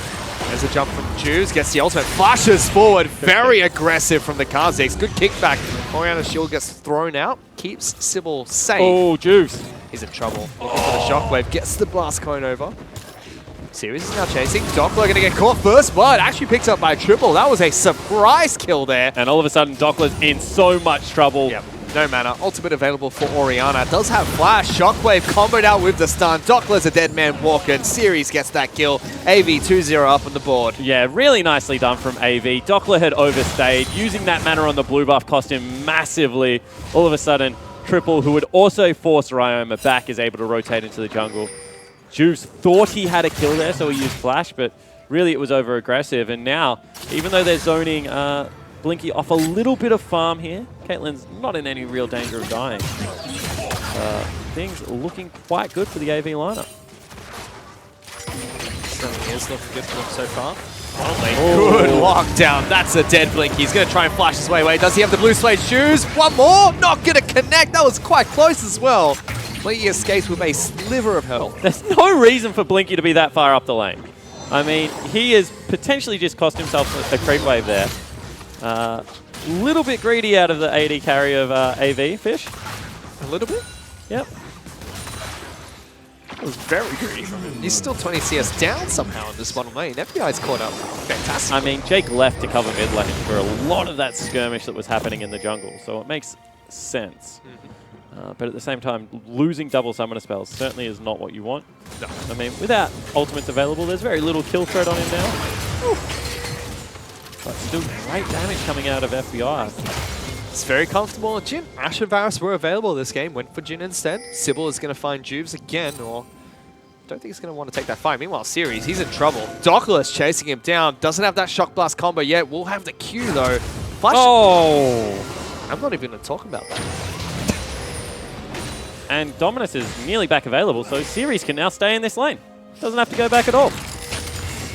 There's a jump from Juves, gets the ultimate, flashes forward, very aggressive from the Kha'Zix. Good kickback. Oriana's shield gets thrown out, keeps Sybil safe. Oh, Juice. He's in trouble. Looking for the shockwave, gets the blast cone over. Series is now chasing. Doppler going to get caught first blood. Actually picked up by Triple. That was a surprise kill there. And all of a sudden, Doppler's in so much trouble. Yep. No mana. Ultimate available for Oriana. Does have flash. Shockwave comboed out with the stun. Doppler's a dead man walking. Series gets that kill. AV 2-0 up on the board. Yeah, really nicely done from AV. Doppler had overstayed. Using that mana on the blue buff cost him massively. All of a sudden, Triple, who would also force Ryoma back, is able to rotate into the jungle. Juice thought he had a kill there, so he used flash, but really it was over aggressive. And now, even though they're zoning Blinky off a little bit of farm here, Caitlyn's not in any real danger of dying. Things looking quite good for the AV lineup. Certainly is looking good for them so far. Good lockdown. That's a dead Blinky. He's going to try and flash his way away. Does he have the blue suede shoes? One more. Not going to connect. That was quite close as well. Blinky escapes with a sliver of health. There's no reason for Blinky to be that far up the lane. I mean, he has potentially just cost himself a creep wave there. A little bit greedy out of the AD carry of AV, Fish. A little bit? Yep. That was very greedy from him. He's still 20 CS down somehow in this bottom lane. FBI's caught up. Fantastic. I mean, Jake left to cover mid lane for a lot of that skirmish that was happening in the jungle, so it makes sense. But at the same time, losing double summoner spells certainly is not what you want. No. I mean, without ultimates available, there's very little kill threat on him now. Whew. But still great damage coming out of FBI. It's very comfortable on Jin. Ash and Varus were available this game. Went for Jin instead. Sybil is going to find Juves again, or don't think he's going to want to take that fight. Meanwhile, Series, he's in trouble. Dockler's chasing him down. Doesn't have that Shock Blast combo yet. Will have the Q, though. Flash. Oh! I'm not even going to talk about that. And Dominus is nearly back available, so Series can now stay in this lane. Doesn't have to go back at all.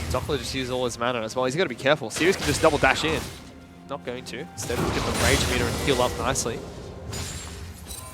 Dockler just used all his mana as well. He's got to be careful. Series can just double dash in. Not going to. Instead, we'll get the Rage meter and heal up nicely.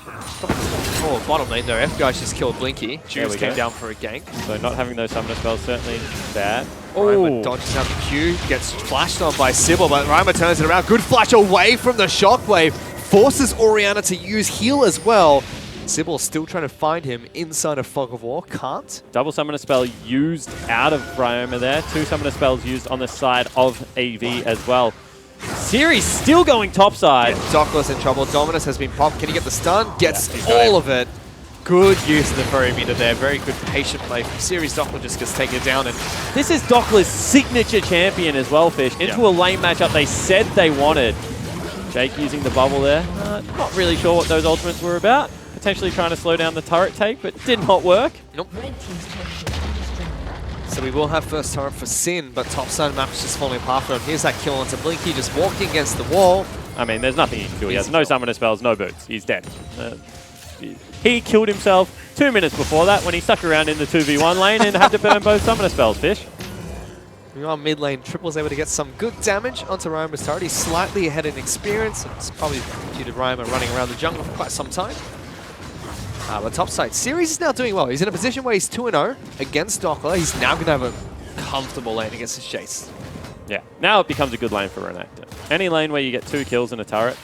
Oh, bottom lane though. FBI's just killed Blinky. Juves came down for a gank. So not having those summoner spells certainly bad. Reimer dodges out the Q, gets flashed on by Sybil, but Reimer turns it around. Good flash away from the Shockwave. Forces Orianna to use heal as well. Sybil still trying to find him inside of Fog of War. Can't. Double summoner spell used out of Ryoma there. 2 summoner spells used on the side of AV as well. Series still going topside. Dockler's in trouble. Dominus has been popped. Can he get the stun? Gets all of it. Good use of the furry meter there. Very good patient play from Series. Dockler just gets taken down. And this is Dockler's signature champion as well, Fish. Into a lane matchup they said they wanted. Jake using the bubble there. Not really sure what those ultimates were about. Potentially trying to slow down the turret take, but did not work. Nope. So we will have first turret for Sin, but topside map is just falling apart for him. Here's that kill onto Blinky, just walking against the wall. I mean, there's nothing he can do. He has no summoner spells, no boots. He's dead. He killed himself 2 minutes before that when he stuck around in the 2v1 lane and had to burn both summoner spells, Fish. We are mid lane. Triple's able to get some good damage onto Ryoma's turret. He's slightly ahead in experience. It's probably due to Ryoma running around the jungle for quite some time. But topside, Series is now doing well. He's in a position where he's 2-0 against Dockler. He's now going to have a comfortable lane against his chase. Yeah, now it becomes a good lane for Renekton. Any lane where you get 2 kills in a turret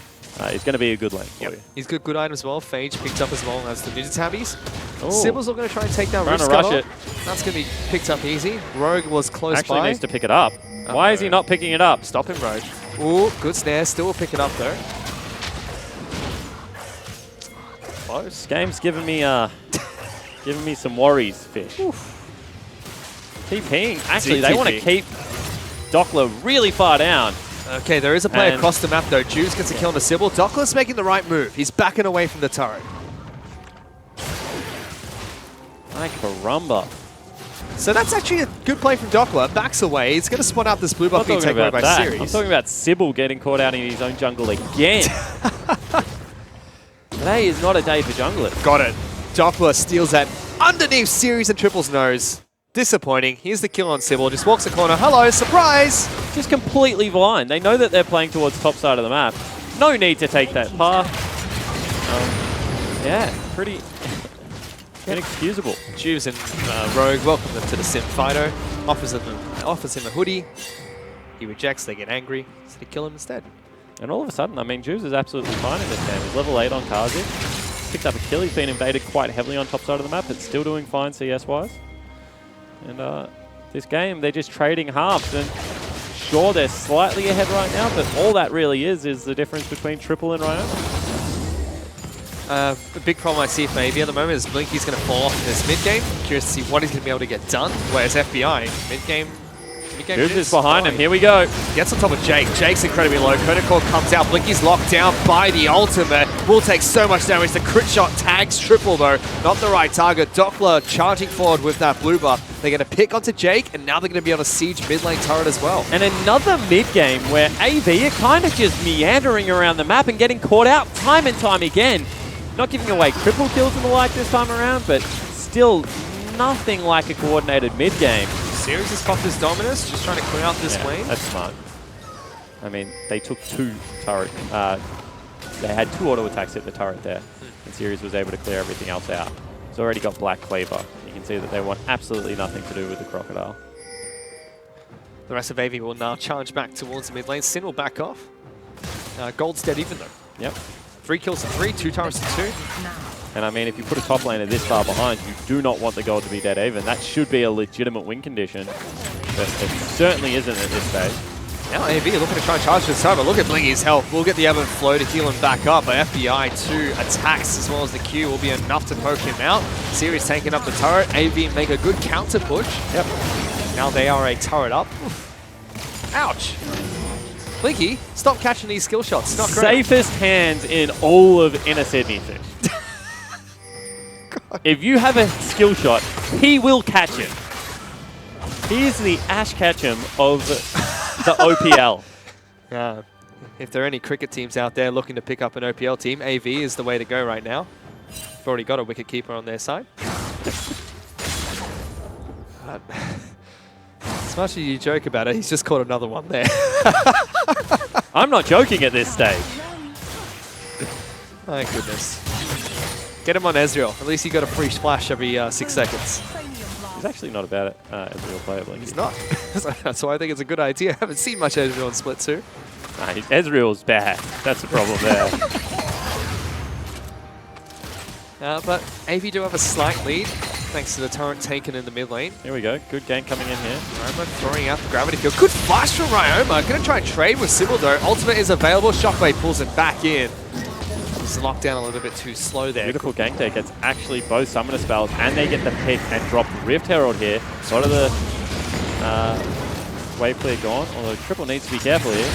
is going to be a good lane for you. He's got good items as well. Phage picked up as well as the Digitabbies. Ooh. Sybil's all going to try and take down Trying to Rift rush it. That's going to be picked up easy. Rogue was close Actually by. needs to pick it up. Why is he not picking it up? Stop him, Rogue. Ooh, good snare. Still will pick it up though. Close. This game's giving me some worries, Fish. TPing. Actually, they want to keep Dockler really far down. Okay, there is a play across the map though. Juves gets a kill on the Sybil. Dockler's making the right move. He's backing away from the turret. Like Barumba. So that's actually a good play from Dockler. Backs away. He's going to spot out this blue buff being taken away by Series. I'm talking about Sybil getting caught out in his own jungle again. Today is not a day for junglers. Got it. Doppler steals that underneath Series and Triple's nose. Disappointing. Here's the kill on Sybil. Just walks the corner. Hello, surprise! Just completely blind. They know that they're playing towards top side of the map. No need to take that path. Yeah, pretty inexcusable. Juves and Rogue welcome them to the Sim Fido. Offers him a hoodie. He rejects. They get angry. So they kill him instead. And all of a sudden, I mean, Juves is absolutely fine in this game. He's level 8 on Kazi. Picked up a kill. He's been invaded quite heavily on top side of the map, but still doing fine CS-wise. And this game, they're just trading halves. And sure, they're slightly ahead right now, but all that really is the difference between Triple and Ryoma. The big problem I see for AV at the moment is Blinky's going to fall off in this mid-game. Curious to see what he's going to be able to get done. Whereas FBI, mid-game Juves is behind him. Here we go. Gets on top of Jake. Jake's incredibly low. Konikor comes out. Blinky's locked down by the ultimate. Will take so much damage. The crit shot tags Triple, though. Not the right target. Dockler charging forward with that blue buff. They're going to pick onto Jake, and now they're going to be able to siege mid lane turret as well. And another mid-game where AV are kind of just meandering around the map and getting caught out time and time again. Not giving away triple kills and the like this time around, but still nothing like a coordinated mid-game. Series has popped his Dominus, just trying to clear out this lane. That's smart. I mean, they took 2 turret. They had 2 auto attacks hit the turret there, and Series was able to clear everything else out. He's already got Black Cleaver. You can see that they want absolutely nothing to do with the Crocodile. The rest of AV will now charge back towards the mid lane. Sin will back off. Gold's dead even though. Yep. 3 kills to 3, 2 turrets to 2. And I mean, if you put a top laner this far behind, you do not want the gold to be dead even. That should be a legitimate win condition, but it certainly isn't at this stage. Now AV looking to try and charge this over. Look at Blingy's health. We'll get the Avant flow to heal him back up, but FBI 2 attacks as well as the Q will be enough to poke him out. Series taking up the turret. AV make a good counter push. Yep. Now they are a turret up. Oof. Ouch. Blinky, stop catching these skill shots. It's not great. Safest hands in all of Inner Sydney Fish. If you have a skill shot, he will catch it. He is the Ash Ketchum of the OPL. If there are any cricket teams out there looking to pick up an OPL team, AV is the way to go right now. They've already got a wicket keeper on their side. As much as you joke about it, he's just caught another one there. I'm not joking at this stage. My goodness. Get him on Ezreal. At least he got a free splash every 6 seconds. He's actually not a bad Ezreal player. Like He's not. That's why I think it's a good idea. I haven't seen much Ezreal in Split 2. Nah, Ezreal's bad. That's the problem there. But AV do have a slight lead, thanks to the turret taken in the mid lane. Here we go. Good gank coming in here. Ryoma throwing out the gravity field. Good flash from Ryoma. Gonna try and trade with Sybil though. Ultimate is available. Shockwave pulls it back in. He's locked down a little bit too slow there. Beautiful gank there. Gets actually both summoner spells, and they get the pick and drop Rift Herald here. Sort of the wave clear gone, although Triple needs to be careful here.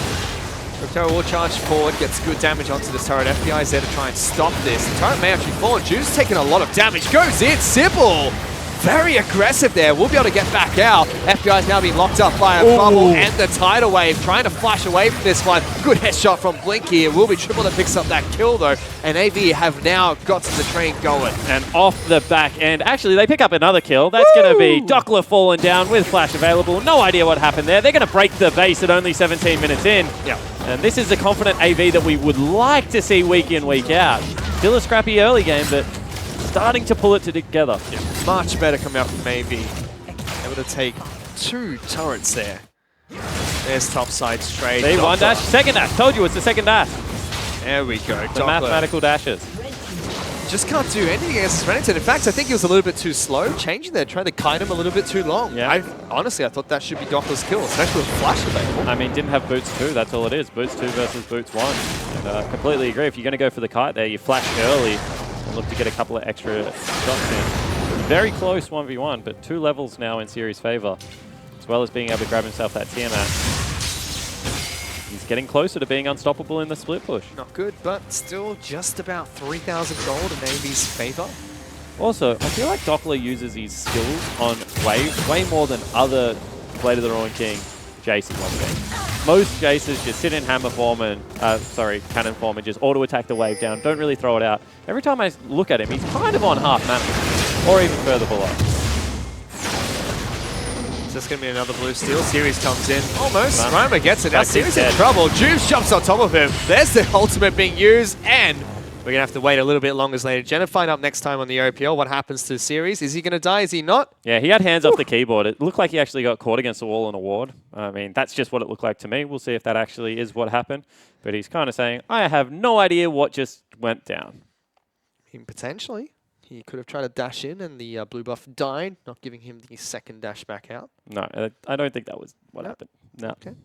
Rift Herald will charge forward, gets good damage onto the turret. FBI is there to try and stop this. The turret may actually fall. Juice taking a lot of damage. Goes in. Sybil! Very aggressive there. We'll be able to get back out. FBI is now being locked up by a bubble and the tidal wave. Trying to flash away from this one. Good headshot from Blinky. It will be Triple that picks up that kill though. And AV have now got the train going. And off the back end. Actually, they pick up another kill. That's going to be Dockler falling down with flash available. No idea what happened there. They're going to break the base at only 17 minutes in. Yeah. And this is the confident AV that we would like to see week in, week out. Still a scrappy early game, but starting to pull it together. Yeah. Much better coming out from AV. Able to take 2 turrets there. There's top side straight. See, one dash, second dash. Told you it's the second dash. There we go. The mathematical dashes. Just can't do anything against Renington. In fact, I think he was a little bit too slow changing there, trying to kite him a little bit too long. Yeah. Honestly, I thought that should be Dockler's kill, especially with flash available. I mean, didn't have boots 2, that's all it is. Boots 2 versus boots 1. And completely agree. If you're going to go for the kite there, you flash early and look to get a couple of extra shots in. Very close 1v1, but 2 levels now in series favor, as well as being able to grab himself that Tiamat. He's getting closer to being unstoppable in the split push. Not good, but still just about 3,000 gold in AV's favor. Also, I feel like Dockler uses his skills on wave way more than other Blade of the Ruined King Jaces one game. Most Jaces just sit in hammer form and, cannon form and just auto-attack the wave down, don't really throw it out. Every time I look at him, he's kind of on half mana, or even further below. Is this going to be another blue steal? Series comes in. Almost. Ryoma gets it. Now That's Series dead. in trouble. Juice jumps on top of him. There's the ultimate being used, and we're going to have to wait a little bit longer later. Jenna, find out next time on the OPL what happens to Series. Is he going to die? Is he not? Yeah, he had hands off the keyboard. It looked like he actually got caught against the wall in a ward. I mean, that's just what it looked like to me. We'll see if that actually is what happened. But he's kind of saying, I have no idea what just went down. I mean, potentially. He could have tried to dash in and the blue buff died, not giving him the second dash back out. No, I don't think that was what happened. No. Okay.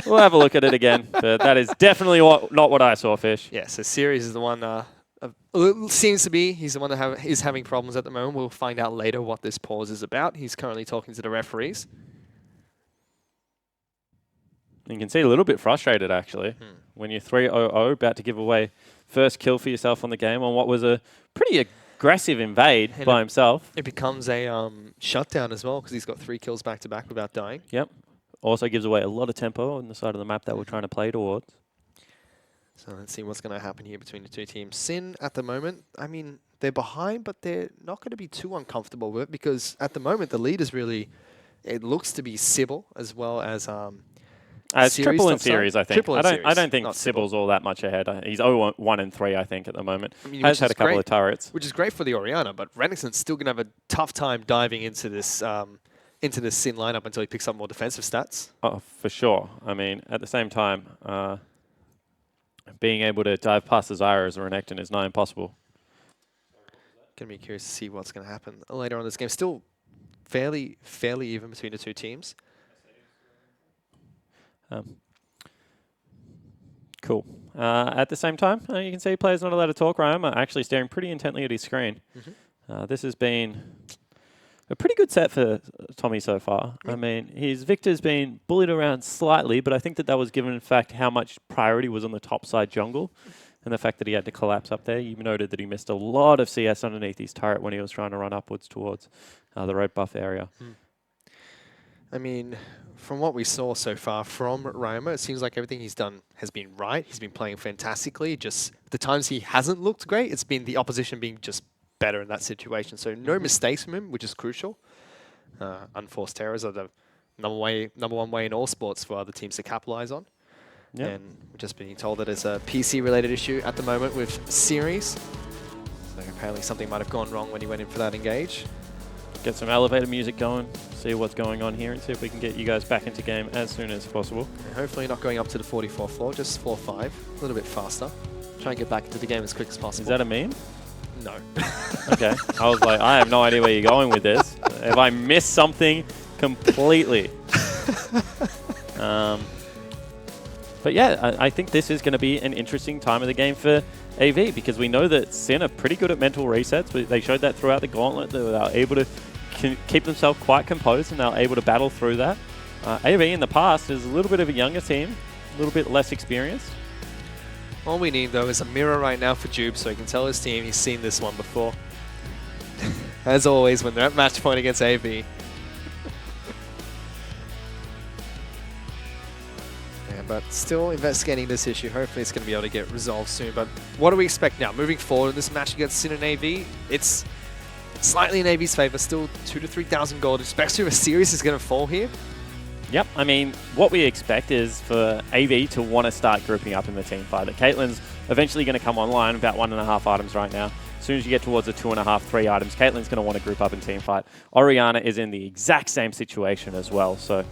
We'll have a look at it again. But that is definitely not what I saw, Fish. Yeah, so Series is the one, seems to be, he's the one that is having problems at the moment. We'll find out later what this pause is about. He's currently talking to the referees. You can see a little bit frustrated, actually, when you're 3-0-0, about to give away first kill for yourself on the game on what was a pretty aggressive invade And by himself. It becomes a shutdown as well because he's got 3 kills back-to-back without dying. Yep. Also gives away a lot of tempo on the side of the map that we're trying to play towards. So let's see what's going to happen here between the two teams. Sin, at the moment, I mean, they're behind, but they're not going to be too uncomfortable with it because at the moment, the lead is really, it looks to be Sybil as well as It's Series triple in top side. series, I think. Triple in I series, don't think not Sybil's all that much ahead. He's 0-1-3, I think, at the moment. I mean, Has which had is a couple great. of turrets. Which is great for the Orianna, but Renixon's still going to have a tough time diving into this Sin lineup until he picks up more defensive stats. Oh, for sure. I mean, at the same time, being able to dive past the Zyra as a Renekton is not impossible. Going to be curious to see what's going to happen later on in this game. Still fairly even between the two teams. Cool. At the same time, you can see players not allowed to talk. Ryan are actually staring pretty intently at his screen. This has been a pretty good set for Tommy so far. I mean, his Victor's been bullied around slightly, but I think that was given, in fact, how much priority was on the top side jungle and the fact that he had to collapse up there. You noted that he missed a lot of CS underneath his turret when he was trying to run upwards towards the red buff area. I mean, from what we saw so far from Ryoma, it seems like everything he's done has been right. He's been playing fantastically. Just the times he hasn't looked great, it's been the opposition being just better in that situation. So no mistakes from him, which is crucial. Unforced errors are the number one way in all sports for other teams to capitalize on. Yep. And we're just being told that it's a PC-related issue at the moment with Series. So apparently something might have gone wrong when he went in for that engage. Get some elevator music going, see what's going on here, and see if we can get you guys back into game as soon as possible. And hopefully not going up to the 44th floor, just floor 5, a little bit faster. Try and get back into the game as quick as possible. Is that a meme? No. Okay. I was like, I have no idea where you're going with this. Have I missed something completely? But yeah, I think this is going to be an interesting time of the game for AV because we know that Sin are pretty good at mental resets. They showed that throughout the gauntlet. They were able to keep themselves quite composed and they were able to battle through that. AV in the past is a little bit of a younger team, a little bit less experienced. All we need, though, is a mirror right now for Jube so he can tell his team he's seen this one before. As always, when they're at match point against AV. Yeah, but still investigating this issue. Hopefully it's going to be able to get resolved soon. But what do we expect now? Moving forward in this match against Sin and AV, it's slightly in AV's favor. Still 2,000 to 3,000 gold, especially if a series is going to fall here. Yep, I mean, what we expect is for AV to want to start grouping up in the team fight. Caitlin's eventually going to come online, about 1.5 items right now. As soon as you get towards the 2.5, 3 items, Caitlin's going to want to group up in team fight. Oriana is in the exact same situation as well, so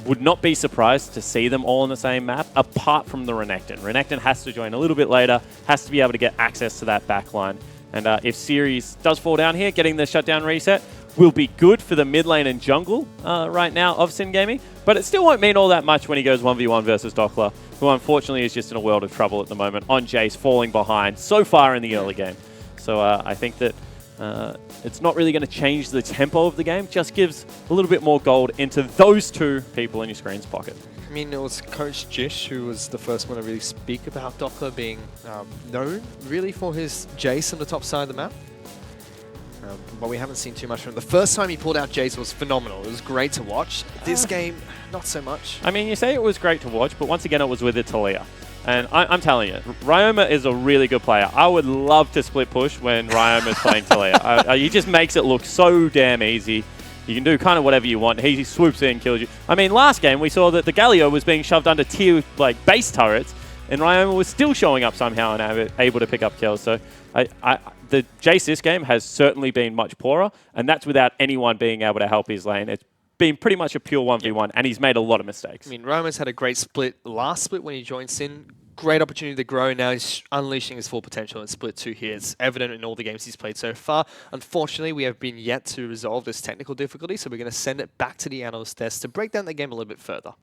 would not be surprised to see them all on the same map, apart from the Renekton. Renekton has to join a little bit later, has to be able to get access to that backline. And if Series does fall down here, getting the shutdown reset will be good for the mid lane and jungle right now of Sin Gaming, but it still won't mean all that much when he goes 1v1 versus Dockler, who unfortunately is just in a world of trouble at the moment on Jace, falling behind so far in the early game. So I think that it's not really going to change the tempo of the game, just gives a little bit more gold into those two people in your screen's pocket. I mean, it was Coach Jish who was the first one to really speak about Dockler being known really for his Jace on the top side of the map. But we haven't seen too much from him. The first time he pulled out Jace was phenomenal. It was great to watch. This game, not so much. I mean, you say it was great to watch, but once again, it was with Italia. And I'm telling you, Ryoma is a really good player. I would love to split push when Ryoma is playing Talia. He just makes it look so damn easy. You can do kind of whatever you want. He swoops in, kills you. I mean, last game, we saw that the Galio was being shoved under tier base turrets, and Ryoma was still showing up somehow and able to pick up kills. So the Jace this game has certainly been much poorer, and that's without anyone being able to help his lane. It's been pretty much a pure 1v1, and he's made a lot of mistakes. I mean, Ryma's had a great split last split when he joined Sin. Great opportunity to grow. Now he's unleashing his full potential in Split 2 here. It's evident in all the games he's played so far. Unfortunately, we have been yet to resolve this technical difficulty, so we're going to send it back to the analyst desk to break down the game a little bit further.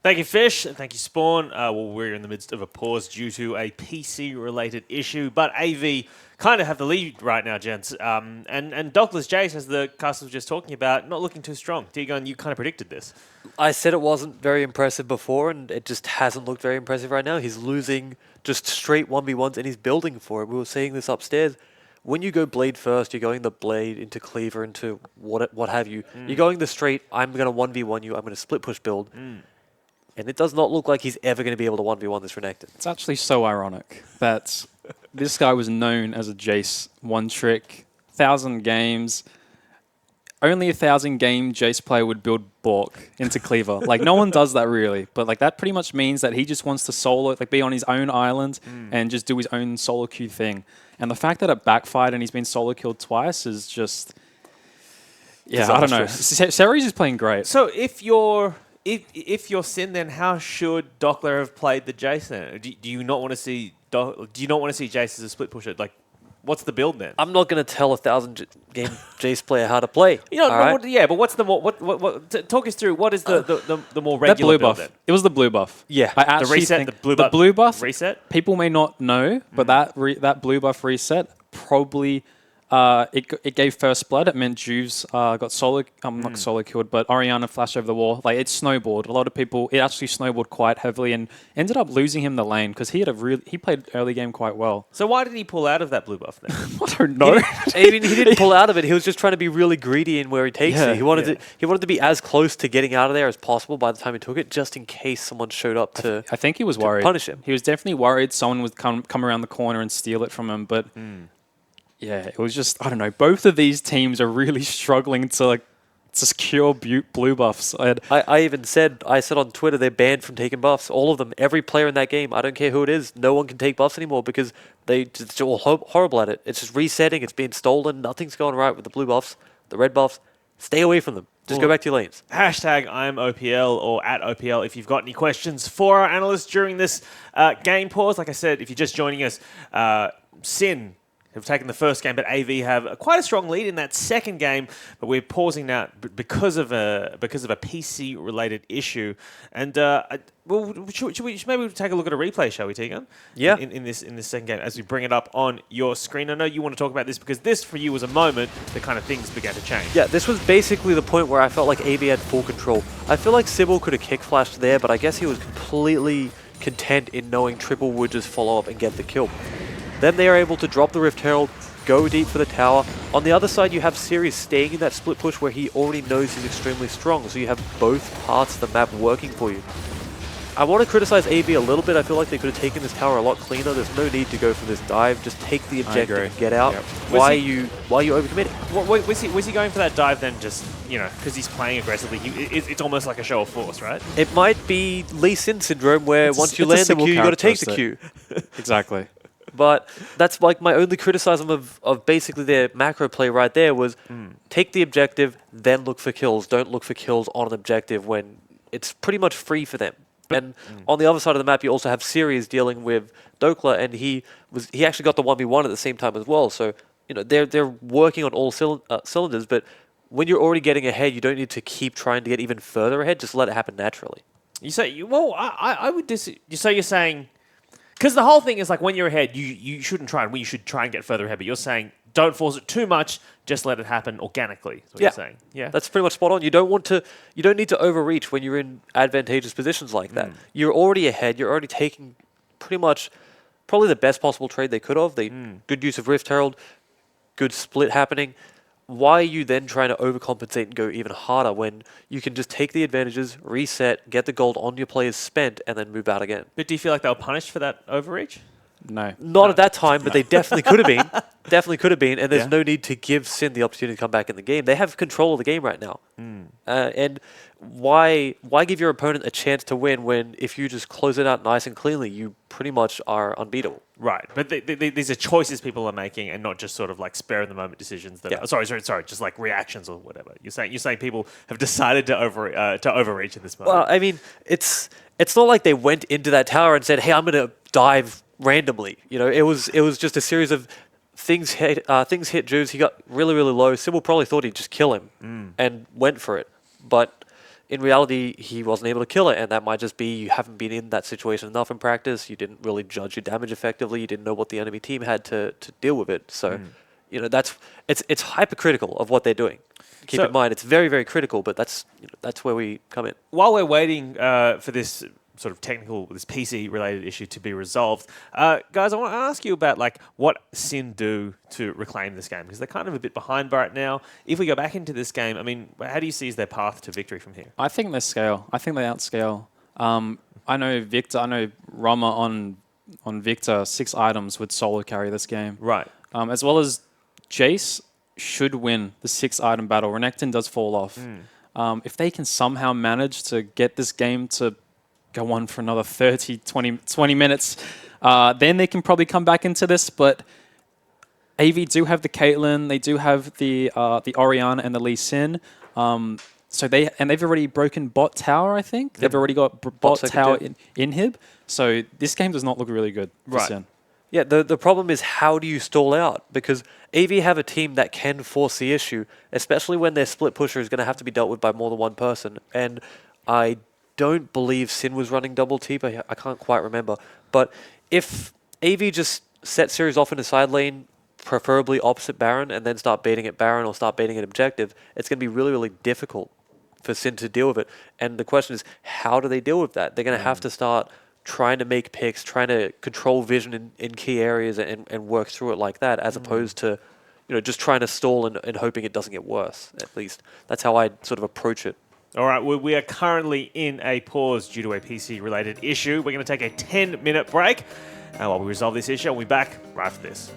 Thank you, Fish. Thank you, Spawn. Well, we're in the midst of a pause due to a PC-related issue, but AV kind of have the lead right now, gents. And Dockler's Jace, as the cast was just talking about, not looking too strong. Dagon, you kind of predicted this. I said it wasn't very impressive before, and it just hasn't looked very impressive right now. He's losing just straight 1v1s, and he's building for it. We were seeing this upstairs. When you go blade first, you're going the blade into cleaver, into what have you. You're going the straight, I'm going to 1v1 you, I'm going to split push build. And it does not look like he's ever going to be able to 1v1 this Renekton. It's actually so ironic that this guy was known as a Jace one-trick, 1,000 games. Only 1,000 game Jace player would build Bork into Cleaver. Like, no one does that really. But like that pretty much means that he just wants to solo, be on his own island and just do his own solo queue thing. And the fact that it backfired and he's been solo killed twice is just... Yeah, I don't know. Series is playing great. So if you're Sin, then how should Dockler have played the Jace then? Do you not want to see Jace as a split pusher? Like, what's the build then? I'm not going to tell a 1,000-game Jace player how to play. You know, all right? but what's the more talk us through what is the more That regular blue build buff. then? It was the blue buff. Yeah. I The actually reset, think the blue buff reset. People may not know, but that blue buff reset probably it gave first blood. It meant Juves got solo. Not solo killed, but Orianna flashed over the wall. Like it snowballed. A lot of people. It actually snowballed quite heavily and ended up losing him the lane because he played early game quite well. So why did he pull out of that blue buff then? I don't know. I mean, he didn't pull out of it. He was just trying to be really greedy in where he takes Yeah, it. He wanted to be as close to getting out of there as possible by the time he took it, just in case someone showed up to. I think he was worried. Punish him. He was definitely worried someone would come around the corner and steal it from him. But yeah, it was just I don't know. Both of these teams are really struggling to secure blue buffs. I even said on Twitter they're banned from taking buffs. All of them, every player in that game. I don't care who it is. No one can take buffs anymore because they're all horrible at it. It's just resetting. It's being stolen. Nothing's going right with the blue buffs, the red buffs. Stay away from them. Just go back to your lanes. Hashtag I'm OPL or at OPL if you've got any questions for our analysts during this game pause. Like I said, if you're just joining us, Sin have taken the first game, but AV have quite a strong lead in that second game. But we're pausing now because of a PC related issue. And should we maybe take a look at a replay, shall we, Tegan? Yeah. In this second game, as we bring it up on your screen. I know you want to talk about this because this for you was a moment that kind of things began to change. Yeah, this was basically the point where I felt like AV had full control. I feel like Sybil could have kick flashed there, but I guess he was completely content in knowing Triple would just follow up and get the kill. Then they are able to drop the Rift Herald, go deep for the tower. On the other side, you have Sirius staying in that split push where he already knows he's extremely strong, so you have both parts of the map working for you. I want to criticize AV a little bit. I feel like they could have taken this tower a lot cleaner. There's no need to go for this dive. Just take the objective and get out. Yep. Why are you overcommitting? Was he going for that dive then just, because he's playing aggressively? It's almost like a show of force, right? It might be Lee Sin syndrome where once you land the Q, you got to take the Q. Exactly. But that's like my only criticism of basically their macro play right there was take the objective, then look for kills. Don't look for kills on an objective when it's pretty much free for them. And on the other side of the map, you also have Sirius dealing with Dokla, and he actually got the 1v1 at the same time as well. So they're working on all cylinders. But when you're already getting ahead, you don't need to keep trying to get even further ahead. Just let it happen naturally. You say, I would disagree. So you're saying, because the whole thing is like when you're ahead, you shouldn't try and win. You should try and get further ahead. But you're saying don't force it too much. Just let it happen organically. Is what you're saying. Yeah, that's pretty much spot on. You don't need to overreach when you're in advantageous positions like that. You're already ahead. You're already taking pretty much probably the best possible trade they could have. Good use of Rift Herald, good split happening. Why are you then trying to overcompensate and go even harder when you can just take the advantages, reset, get the gold on your players spent, and then move out again? But do you feel like they were punished for that overreach? No. Not at that time, but they definitely could have been. Definitely could have been, and there's no need to give Sin the opportunity to come back in the game. They have control of the game right now. And why give your opponent a chance to win when if you just close it out nice and cleanly, you pretty much are unbeatable? Right, but these are choices people are making, and not just sort of like spur of the moment decisions. That sorry, just like reactions or whatever. You're saying people have decided to overreach in this moment. Well, I mean, it's not like they went into that tower and said, "Hey, I'm going to dive randomly." It was just a series of things hit Juves. He got really, really low. Sybil probably thought he'd just kill him and went for it, but in reality, he wasn't able to kill it, and that might just be you haven't been in that situation enough in practice. You didn't really judge your damage effectively. You didn't know what the enemy team had to deal with it. So, it's hypercritical of what they're doing. Keep in mind, it's very, very critical, but that's where we come in. While we're waiting for this sort of this PC-related issue to be resolved, guys, I want to ask you about like what Sin do to reclaim this game, because they're kind of a bit behind right now. If we go back into this game, I mean, how do you see as their path to victory from here? I think they scale. I think they outscale. I know Rama on Victor, 6 items would solo carry this game. Right. As well as Jace should win the 6-item battle. Renekton does fall off. If they can somehow manage to get this game to go on for another 20 minutes, then they can probably come back into this. But AV do have the Caitlyn, they do have the Orianna and the Lee Sin. So they've already broken bot tower, I think. They've already got bot tower inhib. So this game does not look really good for Sin. Yeah, the problem is how do you stall out? Because AV have a team that can force the issue, especially when their split pusher is going to have to be dealt with by more than one person. And I don't believe Sin was running double T, but I can't quite remember. But if AV just set series off in a side lane, preferably opposite Baron, and then start baiting at Baron or start baiting at objective, it's going to be really, really difficult for Sin to deal with it. And the question is, how do they deal with that? They're going to have to start trying to make picks, trying to control vision in key areas and work through it like that, as opposed to, just trying to stall and hoping it doesn't get worse, at least. That's how I sort of approach it. All right, we are currently in a pause due to a PC-related issue. We're going to take a 10-minute break. And while we resolve this issue, we'll be back right after this.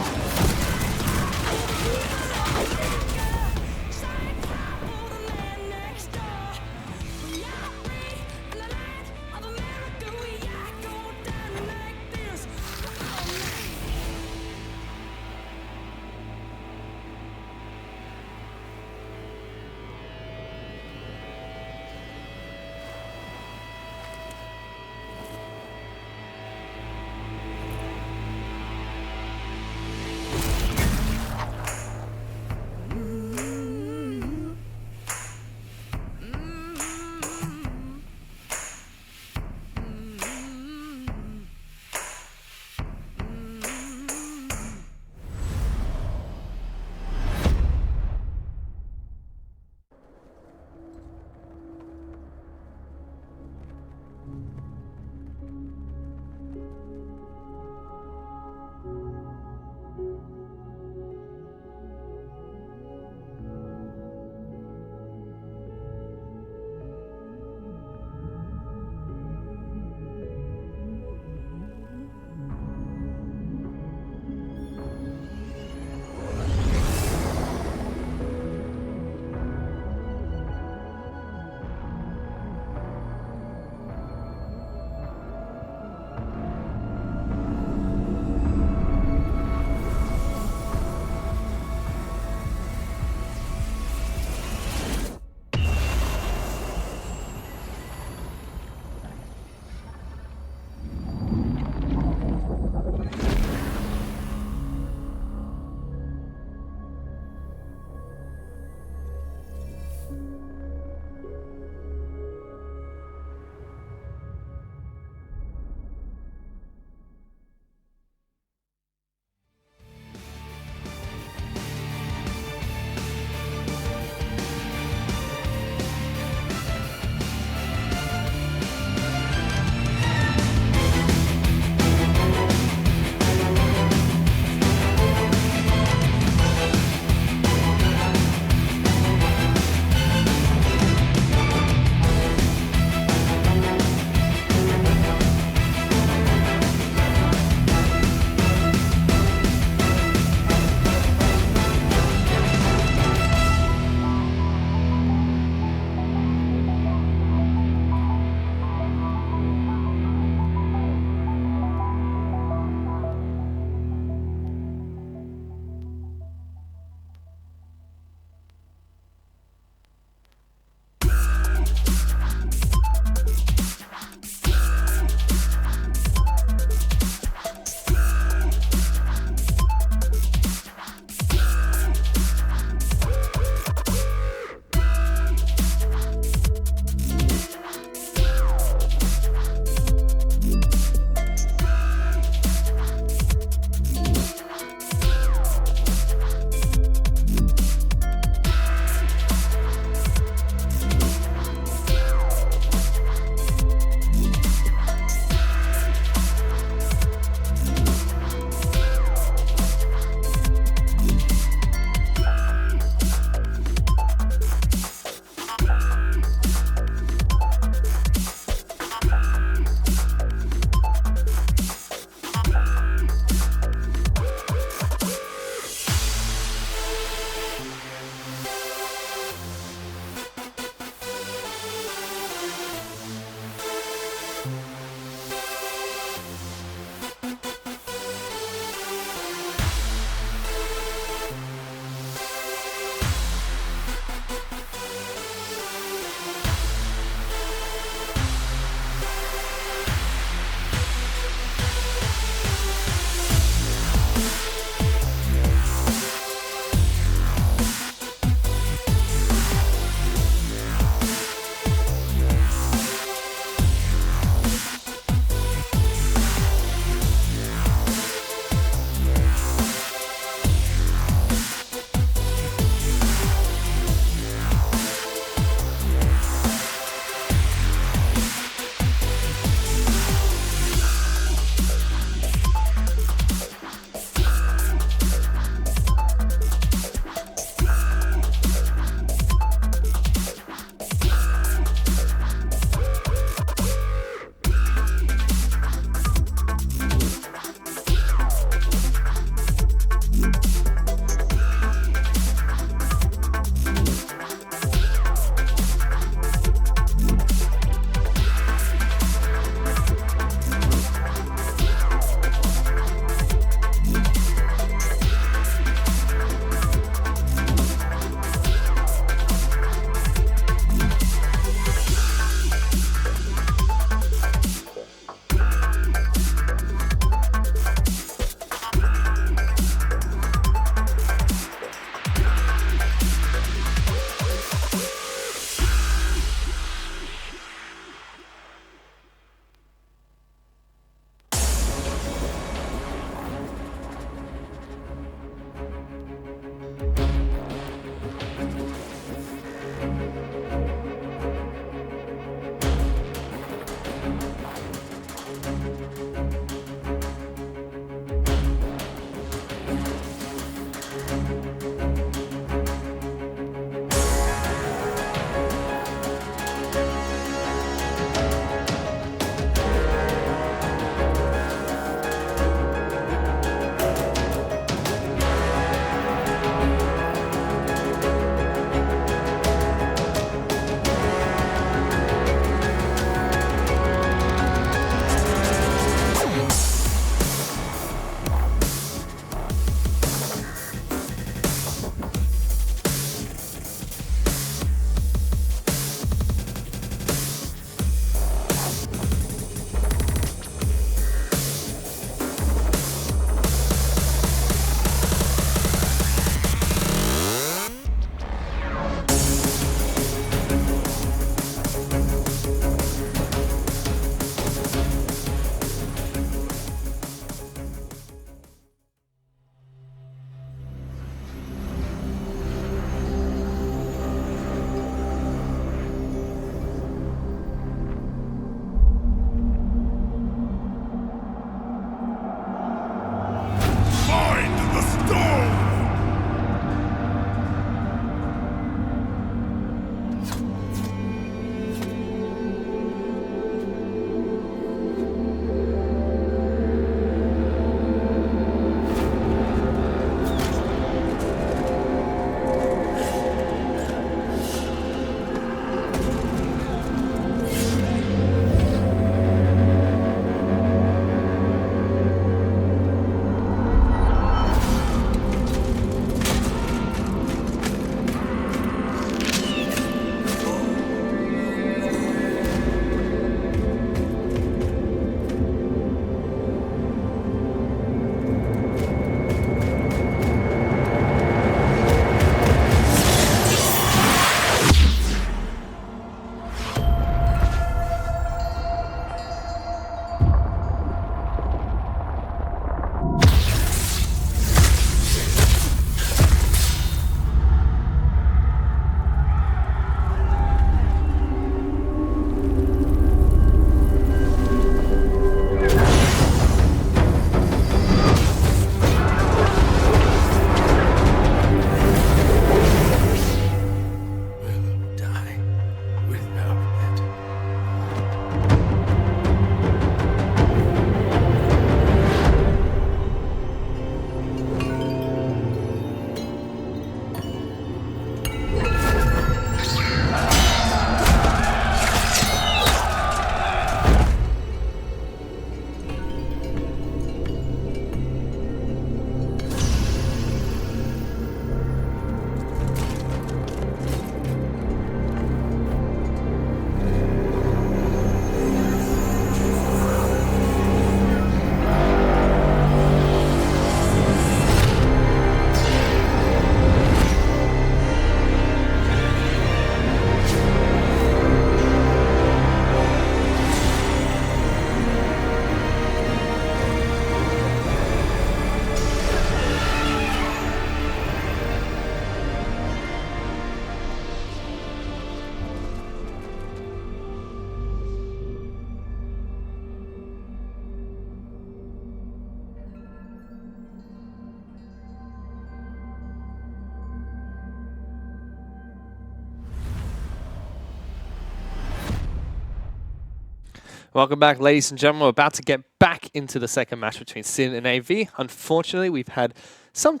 Welcome back, ladies and gentlemen. We're about to get back into the second match between Sin and AV. Unfortunately, we've had some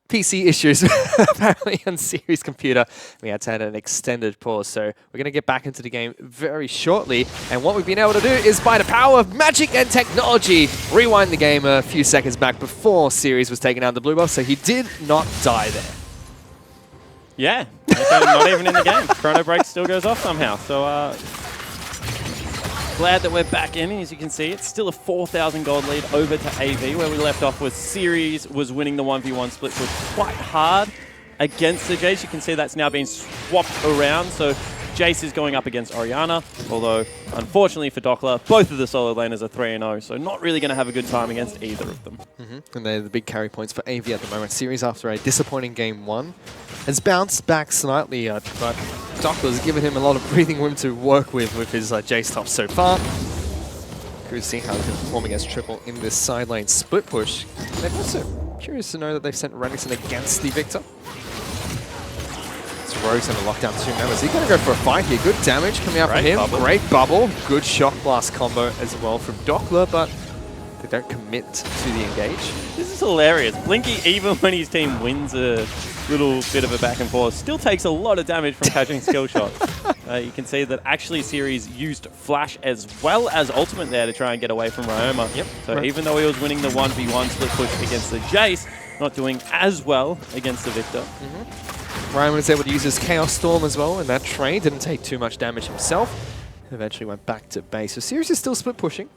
PC issues apparently on Siri's computer. We had to have an extended pause, so we're going to get back into the game very shortly. And what we've been able to do is, by the power of magic and technology, rewind the game a few seconds back before Siri's was taken out of the blue buff, so he did not die there. Yeah, not even in the game. Chrono Break still goes off somehow. So glad that we're back in. As you can see, it's still a 4,000 gold lead over to AV, where we left off with Series was winning the 1v1 split quite hard against the Jace. You can see that's now been swapped around. So Jace is going up against Orianna, although unfortunately for Dockler, both of the solo laners are 3-0, so not really going to have a good time against either of them. And they're the big carry points for AV at the moment. Series, after a disappointing game 1, has bounced back slightly, but Dockler's given him a lot of breathing room to work with his Jace top so far. Curious to see how he can perform against Triple in this side lane split push. They're also curious to know that they've sent Renekton against the Victor. Rogue's going to lock down 2 members. He's going to go for a fight here. Good damage coming out from him. Bubble. Great bubble. Good shock blast combo as well from Dockler, but they don't commit to the engage. This is hilarious. Blinky, even when his team wins a little bit of a back and forth, still takes a lot of damage from catching skill shots. You can see that actually Series used Flash as well as Ultimate there to try and get away from Ryoma. Yep. So even though he was winning the 1v1 split push against the Jace, not doing as well against the Victor. Ryan was able to use his Chaos Storm as well in that trade. Didn't take too much damage himself. Eventually went back to base. So Sirius is still split pushing.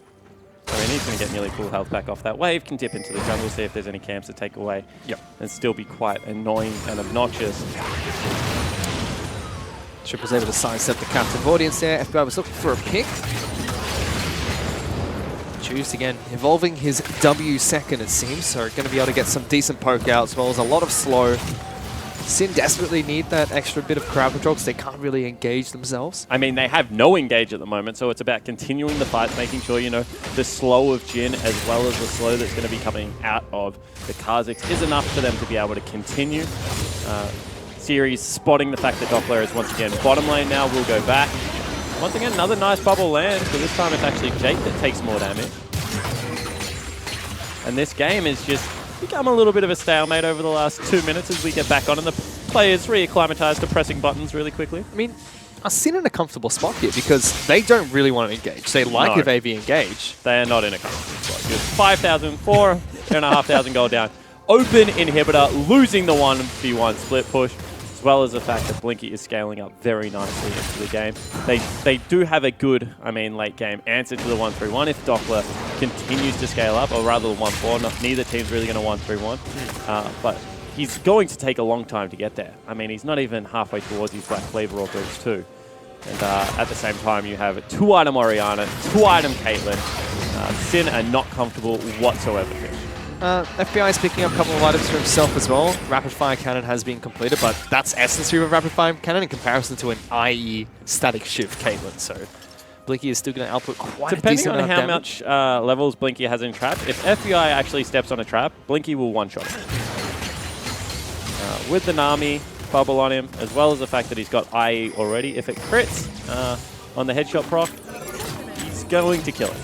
I mean, he's going to get nearly full health back off that wave, can dip into the jungle, see if there's any camps to take away. Yep. And still be quite annoying and obnoxious. Chip was able to sidestep the captive audience there. FBI was looking for a pick. Juice again, evolving his W second, it seems. So going to be able to get some decent poke out as well as a lot of slow. Sin desperately need that extra bit of crowd control because they can't really engage themselves. I mean, they have no engage at the moment, so it's about continuing the fight, making sure, you know, the slow of Jin as well as the slow that's going to be coming out of the Kha'Zix is enough for them to be able to continue. Series spotting the fact that Doppler is once again bottom lane now, will go back. Once again, another nice bubble land, but this time it's actually Jake that takes more damage. And this game is just become a little bit of a stalemate over the last 2 minutes as we get back on and the players reacclimatized to pressing buttons really quickly. I mean, are Sin in a comfortable spot here because they don't really want to engage. They like if AV engage. They are not in a comfortable spot. Just 5,000, 4,500 gold down. Open inhibitor, losing the 1v1 split push, as well as the fact that Blinky is scaling up very nicely into the game. They do have a good, late game answer to the 1-3-1 if Doppler continues to scale up, or rather the 1-4. Neither team's really going to 1-3-1, but he's going to take a long time to get there. I mean, he's not even halfway towards his Black Cleaver or Bridge 2. And at the same time, you have a 2-item Orianna, 2-item Caitlyn. Sin are not comfortable whatsoever. FBI is picking up a couple of items for himself as well. Rapid Fire Cannon has been completed, but that's essence of Rapid Fire Cannon in comparison to an IE Static Shift Caitlyn. So Blinky is still going to output quite a decent amount of damage. Depending on how much levels Blinky has in trap, if FBI actually steps on a trap, Blinky will one-shot it. With the Nami bubble on him, as well as the fact that he's got IE already, if it crits on the headshot proc, he's going to kill it.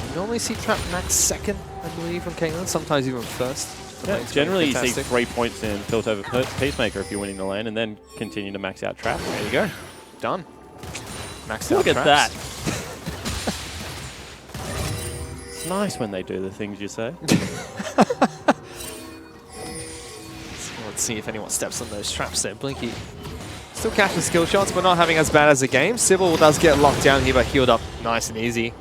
You normally see trap max second, I believe, from Caitlyn, sometimes even first. Yeah, generally you see 3 points in tilt over Peacemaker if you're winning the lane, and then continue to max out trap. There you go. Done. Max out Look at traps. that. It's nice when they do the things you say. Let's see if anyone steps on those traps there. Blinky still catching skill shots, but not having as bad as a game. Sybil does get locked down here, but healed up nice and easy.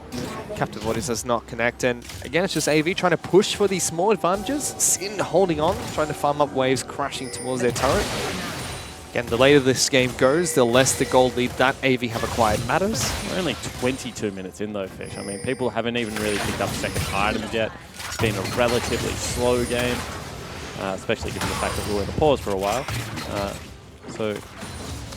Captive Audience does not connect, and again, it's just AV trying to push for these small advantages. Sin holding on, trying to farm up waves, crashing towards their turret. Again, the later this game goes, the less the gold lead that AV have acquired matters. We're only 22 minutes in though, Fish. I mean, people haven't even really picked up second items yet. It's been a relatively slow game, especially given the fact that we were in a pause for a while. So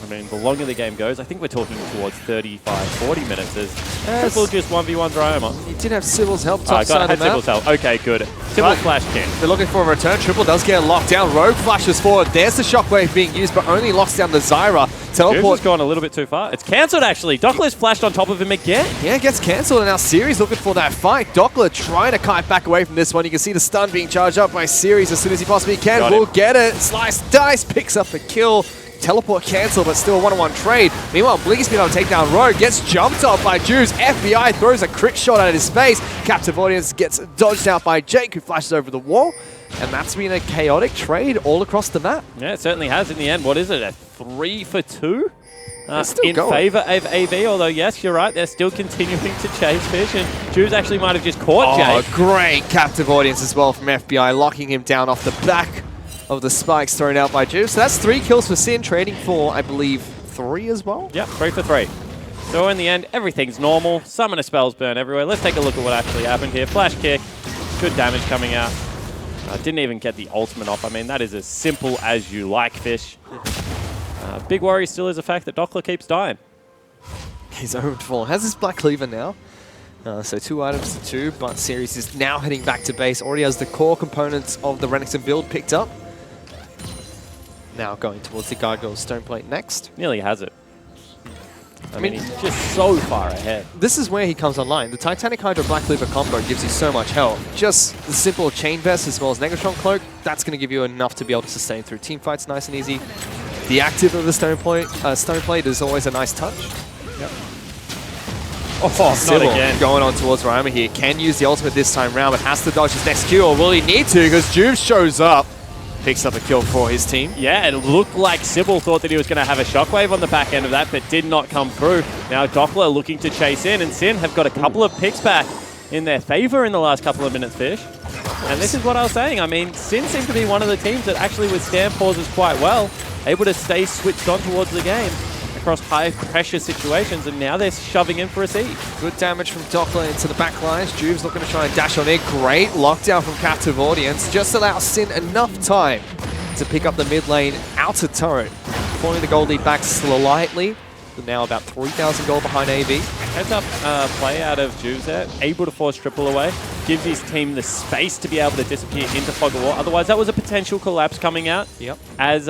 I mean, the longer the game goes, I think we're talking towards 35, 40 minutes as Triple just 1v1 Ryoma. He did have Sybil's help I top side had of the Sybil's map. help. Okay, good. Sybil flash kick. They're looking for a return. Triple does get locked down. Rogue flashes forward. There's the shockwave being used, but only locks down the Zyra. Juice Teleport. has gone a little bit too far. It's cancelled, actually. Dockler's flashed on top of him again. Yeah, gets cancelled, and now Series looking for that fight. Dockler trying to kite back away from this one. You can see the stun being charged up by Series as soon as he possibly can. Got Will it. get it. Slice Dice picks up the kill. Teleport cancel, but still a one-on-one trade. Meanwhile, Blinky's been able to take down Rogue. Gets jumped off by Juice. FBI throws a crit shot at his face. Captive Audience gets dodged out by Jake, who flashes over the wall. And that's been a chaotic trade all across the map. Yeah, it certainly has in the end. What is it, a 3 for 2? still In going. favour of AV, although yes, you're right, they're still continuing to chase Fish, and Juice actually might have just caught Jake. Great Captive Audience as well from FBI, locking him down off the back of the spikes thrown out by Juice. So that's 3 kills for Sin, trading for, I believe, 3 as well. Yep, 3 for 3. So in the end, everything's normal. Summoner spells burn everywhere. Let's take a look at what actually happened here. Flash kick, good damage coming out. Didn't even get the ultimate off. I mean, that is as simple as you like, Fish. Big worry still is the fact that Dockler keeps dying. He's owned full. Has his Black Cleaver now. So 2 items to 2, but Series is now heading back to base. Already has the core components of the Renekton build picked up. Now going towards the Gargoyle Stoneplate next. Nearly has it. I mean, he's just so far ahead. This is where he comes online. The Titanic Hydra Black Cleaver combo gives you so much health. Just the simple Chain Vest as well as Negatron Cloak, that's going to give you enough to be able to sustain through team fights nice and easy. The active of the Stoneplate is always a nice touch. Yep. Oh, not Sybil again. going on towards Ryoma here. Can use the ultimate this time round, but has to dodge his next Q, or will he need to? Because Juve shows up. Picks up a kill for his team. Yeah, it looked like Sybil thought that he was going to have a shockwave on the back end of that, but did not come through. Now Doppler looking to chase in, and Sin have got a couple of picks back in their favor in the last couple of minutes, Fish. And this is what I was saying. I mean, Sin seemed to be one of the teams that actually withstand pauses quite well, able to stay switched on towards the game across high pressure situations, and now they're shoving in for a seed. Good damage from Doppler into the back lines. Juve's looking to try and dash on in. Great lockdown from Captive Audience. Just allows Sin enough time to pick up the mid lane outer turret, pulling the gold lead back slightly. Now about 3,000 gold behind AV. Heads up play out of Juves there, able to force triple away. Gives his team the space to be able to disappear into Fog of War. Otherwise, that was a potential collapse coming out as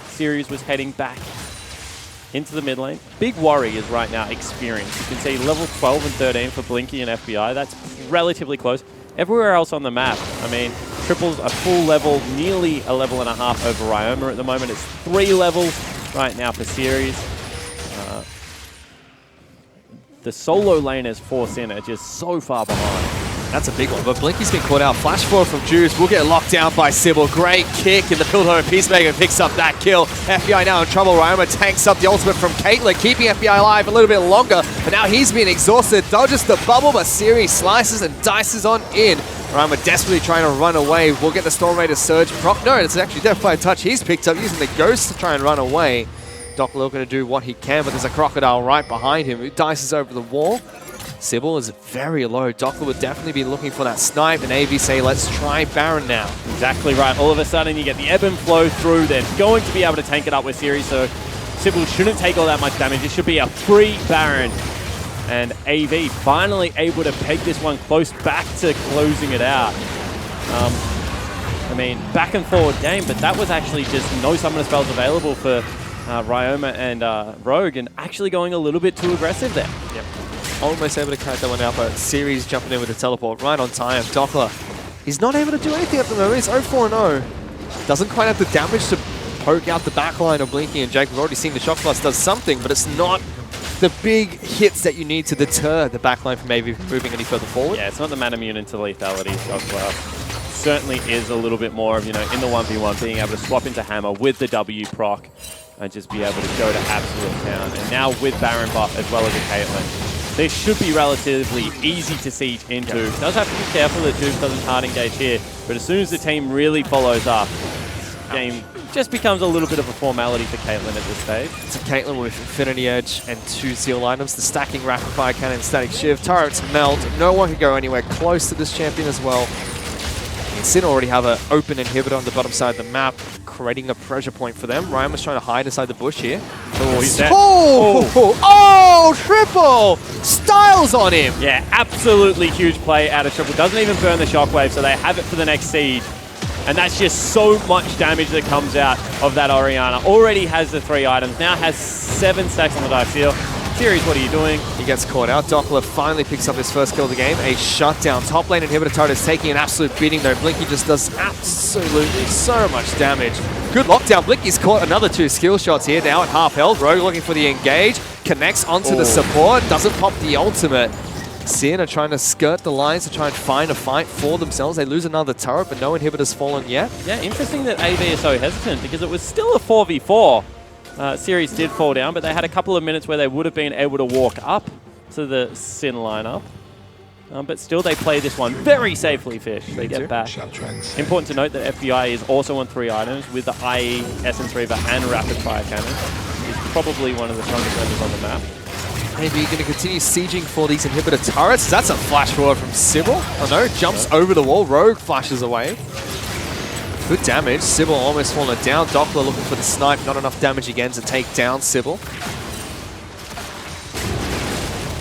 Series was heading back into the mid lane. Big worry is right now experience. You can see level 12 and 13 for Blinky and FBI. That's relatively close. Everywhere else on the map, I mean, Triple's a full level, nearly a level and a half over Ryoma at the moment. It's 3 levels right now for Series. The solo laners for Sin are just so far behind. That's a big one, but Blinky's been caught out. Flash forward from Juice will get locked down by Sybil. Great kick in the Piltover Peacemaker picks up that kill. FBI now in trouble. Ryoma tanks up the ultimate from Caitlyn, keeping FBI alive a little bit longer, but now he's been exhausted. Dodges the bubble, but Series slices and dices on in. Ryoma desperately trying to run away. We'll get the Storm Raider Surge. No, it's actually Deathfire Touch he's picked up, using the Ghost to try and run away. Doc looking to do what he can, but there's a Crocodile right behind him who dices over the wall. Sybil is very low. Dockler would definitely be looking for that snipe, and AV say, let's try Baron now. Exactly right. All of a sudden, you get the ebb and flow through. They're going to be able to tank it up with Series, so Sybil shouldn't take all that much damage. It should be a free Baron. And AV finally able to peg this one close back to closing it out. I mean, back and forward game, but that was actually just no summoner spells available for Ryoma and Rogue, and actually going a little bit too aggressive there. Yep. Almost able to catch that one out, but Series jumping in with the teleport right on time. Dockler, he's not able to do anything at the moment. He's 0-4-0. Doesn't quite have the damage to poke out the backline of Blinky and Jake. We've already seen the Shock Blast does something, but it's not the big hits that you need to deter the backline from maybe moving any further forward. Yeah, it's not the man immune into lethality. Shock Blast certainly is a little bit more of, in the 1v1, being able to swap into Hammer with the W proc and just be able to go to absolute town. And now with Baron buff as well as a Caitlyn, this should be relatively easy to siege into. Yep. Does have to be careful that Juve doesn't hard engage here, but as soon as the team really follows up, game just becomes a little bit of a formality for Caitlyn at this stage. It's a Caitlyn with Infinity Edge and 2 Zeal items, the stacking Rapid Fire Cannon, Static Shiv, turrets melt, no one can go anywhere close to this champion as well. Sin already have an open inhibitor on the bottom side of the map, creating a pressure point for them. Ryan was trying to hide inside the bush here. Oh, he's dead. Triple! Styles on him! Yeah, absolutely huge play out of Triple. Doesn't even burn the shockwave, so they have it for the next siege. And that's just so much damage that comes out of that Orianna. Already has the 3 items, now has 7 stacks on the dice seal. Series, what are you doing? He gets caught out. Doppler finally picks up his first kill of the game. A shutdown. Top lane inhibitor turret is taking an absolute beating though. Blinky just does absolutely so much damage. Good lockdown. Blinky's caught another 2 skill shots here. Now at half health. Rogue looking for the engage. Connects onto the support. Doesn't pop the ultimate. Sin are trying to skirt the lines to try and find a fight for themselves. They lose another turret, but no inhibitor's fallen yet. Yeah, interesting that AV is so hesitant because it was still a 4v4. Series did fall down, but they had a couple of minutes where they would have been able to walk up to the Sin lineup. But still, they play this one very safely, Fish. They get back. Important to note that FBI is also on 3 items with the IE, Essence Reaver, and Rapid Fire Cannon. He's probably one of the strongest members on the map. Maybe going to continue sieging for these inhibitor turrets. That's a flash forward from Sybil. Oh no, jumps over the wall. Rogue flashes away. Good damage. Sybil almost fallen down. Doppler looking for the snipe. Not enough damage again to take down Sybil.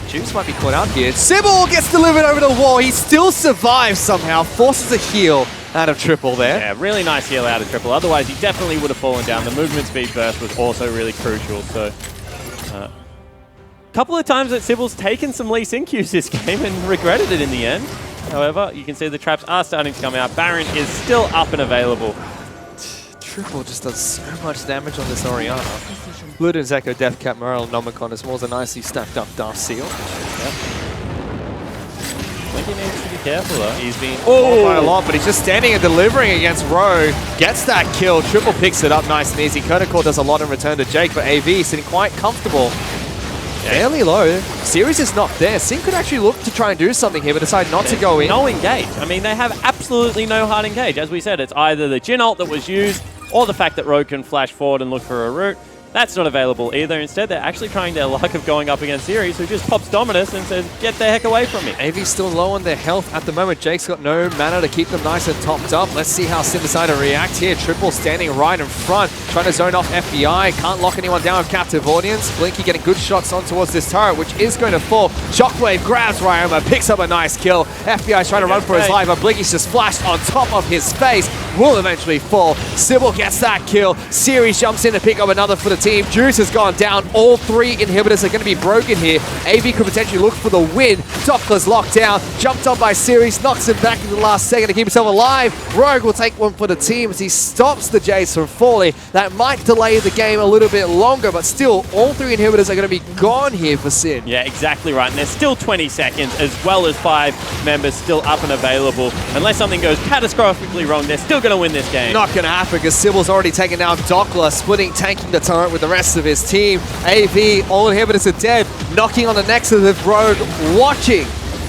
Juice might be caught out here. Sybil gets delivered over the wall. He still survives somehow. Forces a heal out of Triple there. Yeah, really nice heal out of Triple. Otherwise, he definitely would have fallen down. The movement speed burst was also really crucial. So, couple of times that Sybil's taken some Lee Sin Qs this game and regretted it in the end. However, you can see the traps are starting to come out. Baron is still up and available. Triple just does so much damage on this Orianna. Luden's Echo, Deathcap, Morel, Nomicon is more than nicely stacked up Dark Seal. Yep. Blinky needs to be careful though. He's been fought by a lot, but he's just standing and delivering against Rogue. Gets that kill. Triple picks it up nice and easy. Konikor does a lot in return to Jake, but AV sitting quite comfortable. Fairly low. Series is not there. Sin could actually look to try and do something here, but decide not to go in. No engage. I mean, they have absolutely no hard engage. As we said, it's either the Jhin ult that was used or the fact that Rogue can flash forward and look for a route. That's not available either. Instead, they're actually trying their luck of going up against Series, who just pops Dominus and says, get the heck away from me. AV's still low on their health at the moment. Jake's got no mana to keep them nice and topped up. Let's see how Sin decide to react here. Triple standing right in front, trying to zone off FBI. Can't lock anyone down with Captive Audience. Blinky getting good shots on towards this turret, which is going to fall. Shockwave grabs Ryoma, picks up a nice kill. FBI's trying to run for his life, but Blinky's just flashed on top of his face. Will eventually fall. Sybil gets that kill. Series jumps in to pick up another for the team. Juice has gone down. All 3 inhibitors are going to be broken here. AV could potentially look for the win. Doppler's locked down. Jumped on by Series. Knocks him back in the last second to keep himself alive. Rogue will take one for the team as he stops the Jace from falling. That might delay the game a little bit longer, but still, all 3 inhibitors are going to be gone here for Sin. Yeah, exactly right. And there's still 20 seconds, as well as 5 members still up and available. Unless something goes catastrophically wrong, they're still going to win this game. Not going to happen because Sybil's already taken down Doppler, splitting, tanking the turret with the rest of his team. AV, all inhibitors are dead, knocking on the nexus with Rogue, watching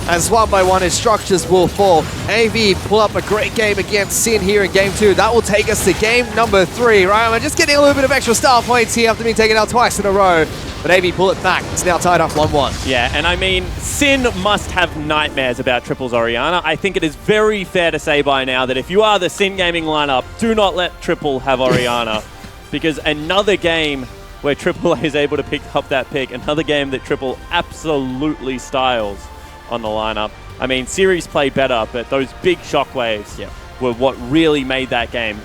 as one by one his structures will fall. AV pull up a great game against Sin here in game 2. That will take us to game number 3. Ryan, just getting a little bit of extra star points here after being taken out twice in a row. But AV pull it back. It's now tied up 1-1. Yeah, and I mean, Sin must have nightmares about Triple's Orianna. I think it is very fair to say by now that if you are the Sin Gaming lineup, do not let Triple have Orianna. Because another game where Triple is able to pick up that pick, another game that Triple absolutely styles on the lineup. I mean, Series play better, but those big shockwaves were what really made that game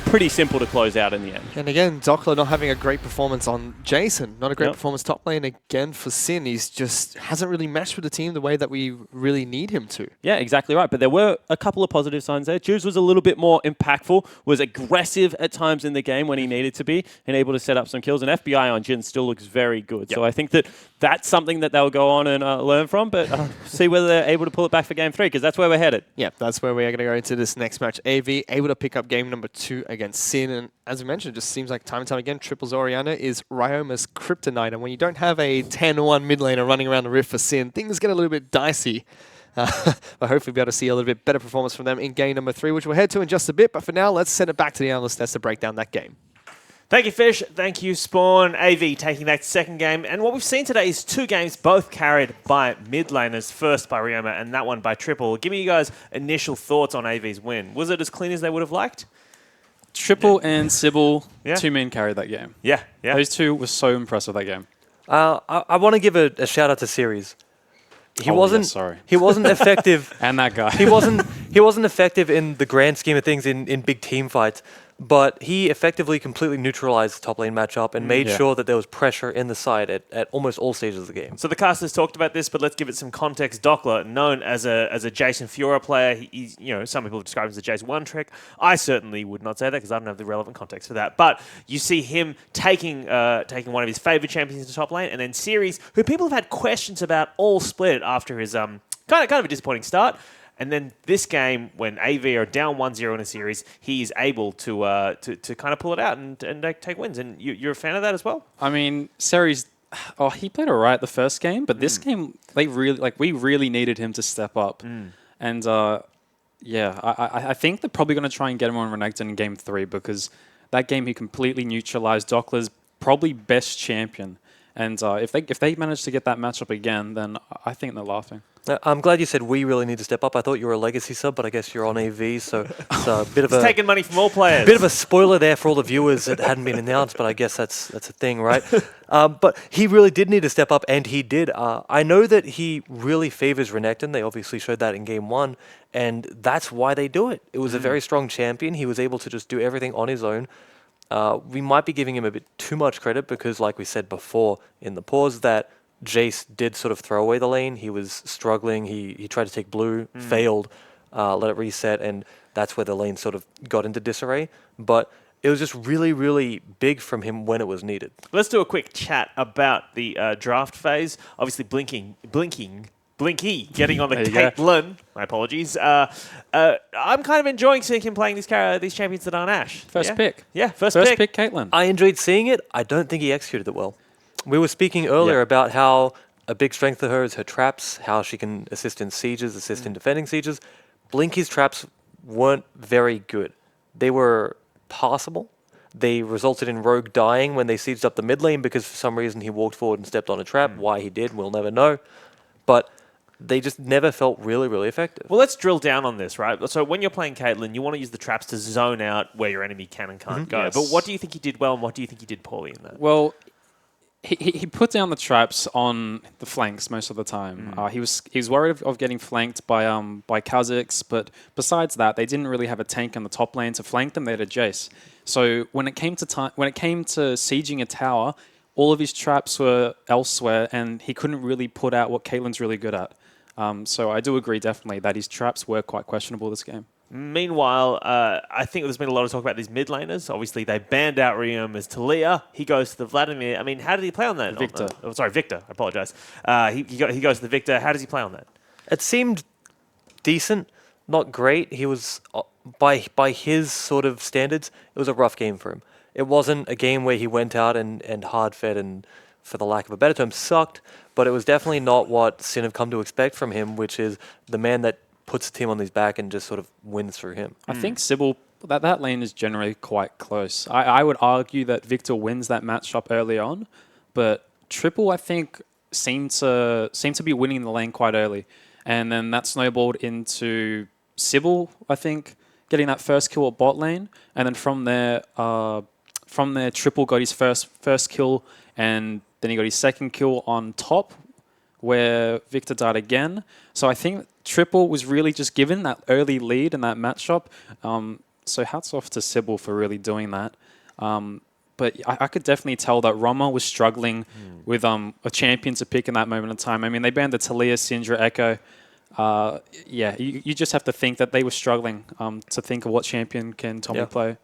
pretty simple to close out in the end. And again, Doppler not having a great performance on Jason. Not a great performance top lane again for Sin. He's just hasn't really meshed with the team the way that we really need him to. Yeah, exactly right. But there were a couple of positive signs there. Juice was a little bit more impactful, was aggressive at times in the game when he needed to be, and able to set up some kills. And FBI on Jhin still looks very good. So I think that that's something that they'll go on and learn from, but see whether they're able to pull it back for game 3, because that's where we're headed. Yeah, that's where we're going to go into this next match. AV able to pick up game number 2 against Sin, and as we mentioned, it just seems like time and time again, Triple's Orianna is Ryoma's kryptonite, and when you don't have a 10-1 mid laner running around the rift for Sin, things get a little bit dicey. But hopefully we'll be able to see a little bit better performance from them in game number 3, which we'll head to in just a bit, but for now, let's send it back to the analyst desk to break down that game. Thank you, Fish. Thank you, Spawn. AV taking that second game. And what we've seen today is 2 games both carried by mid laners. First by Ryoma and that one by Triple. Give me you guys initial thoughts on AV's win. Was it as clean as they would have liked? Triple and Sybil, 2 men carried that game. Yeah. Those 2 were so impressive that game. I want to give a shout out to Series. He wasn't effective. And that guy. He wasn't effective in the grand scheme of things in big team fights, but he effectively completely neutralized the top lane matchup and made sure that there was pressure in the side at almost all stages of the game. So the casters talked about this, but let's give it some context. Dockler, known as a Jason Fiora player, he's, some people describe him as a Jason One Trick. I certainly would not say that because I don't have the relevant context for that. But you see him taking one of his favorite champions into top lane, and then Series, who people have had questions about all split after his kind of a disappointing start. And then this game, when AV are down 1-0 in a series, he is able to kind of pull it out and take wins. And you're a fan of that as well? I mean, Series, he played all right the first game, but this game, we really needed him to step up. And I think they're probably going to try and get him on Renekton in Game 3 because that game he completely neutralized Dockler's probably best champion. And if they manage to get that matchup again, then I think they're laughing. I'm glad you said we really need to step up. I thought you were a legacy sub, but I guess you're on AV, so it's a bit of He's taking money from all players. Bit of a spoiler there for all the viewers that hadn't been announced, but I guess that's a thing, right? But he really did need to step up, and he did. I know that he really favors Renekton. They obviously showed that in Game 1, and that's why they do it. It was a very strong champion. He was able to just do everything on his own. We might be giving him a bit too much credit because, like we said before in the pause, that Jace did sort of throw away the lane. He was struggling. He tried to take blue, failed, let it reset, and that's where the lane sort of got into disarray. But it was just really, really big from him when it was needed. Let's do a quick chat about the draft phase. Obviously, Blinky getting on the Caitlyn. My apologies. I'm kind of enjoying seeing him playing these champions that aren't Ashe. First pick. Yeah, first pick Caitlyn. I enjoyed seeing it. I don't think he executed it well. We were speaking earlier about how a big strength of her is her traps, how she can assist in sieges, assist in defending sieges. Blinky's traps weren't very good. They were passable. They resulted in Rogue dying when they sieged up the mid lane because for some reason he walked forward and stepped on a trap. Why he did, we'll never know. But they just never felt really, really effective. Well, let's drill down on this, right? So when you're playing Caitlyn, you want to use the traps to zone out where your enemy can and can't go. Yes. But what do you think he did well and what do you think he did poorly in that? Well, he put down the traps on the flanks most of the time. He was worried of getting flanked by Kha'Zix, but besides that, they didn't really have a tank on the top lane to flank them. They had a Jace. So when it came to sieging a tower, all of his traps were elsewhere, and he couldn't really put out what Caitlyn's really good at. So I do agree definitely that his traps were quite questionable this game. Meanwhile, I think there's been a lot of talk about these mid laners. Obviously, they banned out Ryoma Talia. He goes to the Vladimir. I mean, how did he play on that? Victor. Victor. I apologize. He goes to the Victor. How does he play on that? It seemed decent, not great. He was, by his sort of standards, it was a rough game for him. It wasn't a game where he went out and hard-fed and, for the lack of a better term, sucked, but it was definitely not what Sin have come to expect from him, which is the man that puts the team on his back and just sort of wins through him. I think Sybil, that lane is generally quite close. I would argue that Victor wins that matchup early on, but Triple, I think, seemed to be winning the lane quite early. And then that snowballed into Sybil, I think, getting that first kill at bot lane. And then from there, Triple got his first kill, and then he got his second kill on top, where Victor died again. So I think Triple was really just given that early lead in that matchup. So hats off to Sybil for really doing that. But I could definitely tell that Roma was struggling with a champion to pick in that moment in time. I mean, they banned the Talia, Syndra, Echo. You just have to think that they were struggling to think of what champion can Tommy play.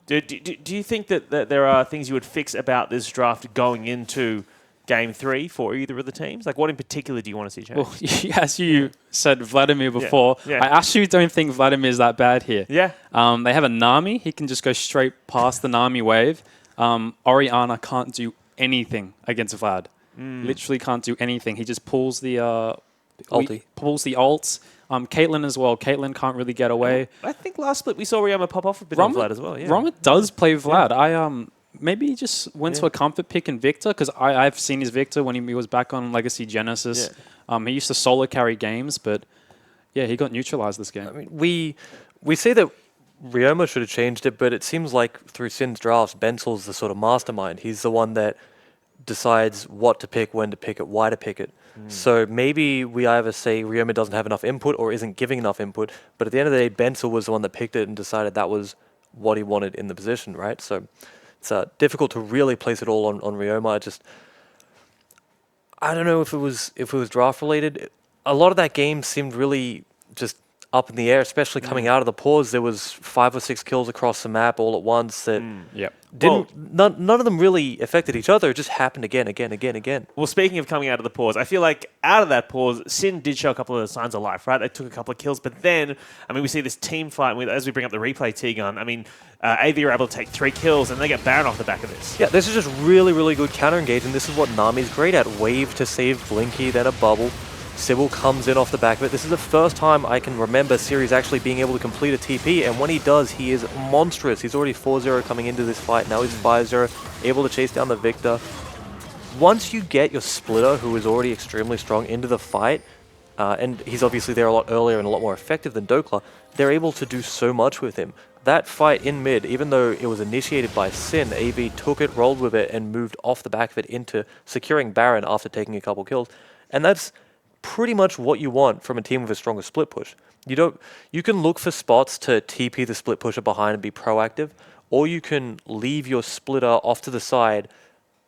Do you think that there are things you would fix about this draft going into Game 3 for either of the teams? Like, what in particular do you want to see change? Well, as you said, Vladimir before, I actually don't think Vladimir is that bad here. Yeah. They have a Nami. He can just go straight past the Nami wave. Orianna can't do anything against Vlad. Literally can't do anything. He just pulls the Ulti. Pulls the ults. Caitlyn as well. Caitlyn can't really get away. I think last split we saw Ryoma pop off a bit on Vlad as well. Yeah. Roma does play Vlad. Maybe he just went to a comfort pick in Victor, because I've seen his Victor when he was back on Legacy Genesis. He used to solo carry games, but yeah, he got neutralized this game. I mean, we say that Ryoma should have changed it, but it seems like through Sin's drafts, Bensel's the sort of mastermind. He's the one that decides what to pick, when to pick it, why to pick it. So maybe we either say Ryoma doesn't have enough input or isn't giving enough input, but at the end of the day, Bensel was the one that picked it and decided that was what he wanted in the position, right? So it's difficult to really place it all on Ryoma. I don't know if it was draft related. A lot of that game seemed really just up in the air, especially coming out of the pause. There was 5 or 6 kills across the map all at once that none of them really affected each other. It just happened again. Well, speaking of coming out of the pause, I feel like out of that pause, Sin did show a couple of signs of life, right? They took a couple of kills, but then, I mean, we see this team fight as we bring up the replay T-Gun. I mean, AV are able to take 3 kills, and they get Baron off the back of this. Yeah, this is just really, really good counter engage, and this is what Nami's great at. Wave to save Blinky, then a bubble. Sybil comes in off the back of it. This is the first time I can remember Series actually being able to complete a TP, and when he does, he is monstrous. He's already 4-0 coming into this fight. Now he's 5-0, able to chase down the Victor. Once you get your splitter, who is already extremely strong, into the fight, and he's obviously there a lot earlier and a lot more effective than Dokla, they're able to do so much with him. That fight in mid, even though it was initiated by Sin, AV took it, rolled with it, and moved off the back of it into securing Baron after taking a couple kills. And that's pretty much what you want from a team with a stronger split push. You can look for spots to TP the split pusher behind and be proactive, or you can leave your splitter off to the side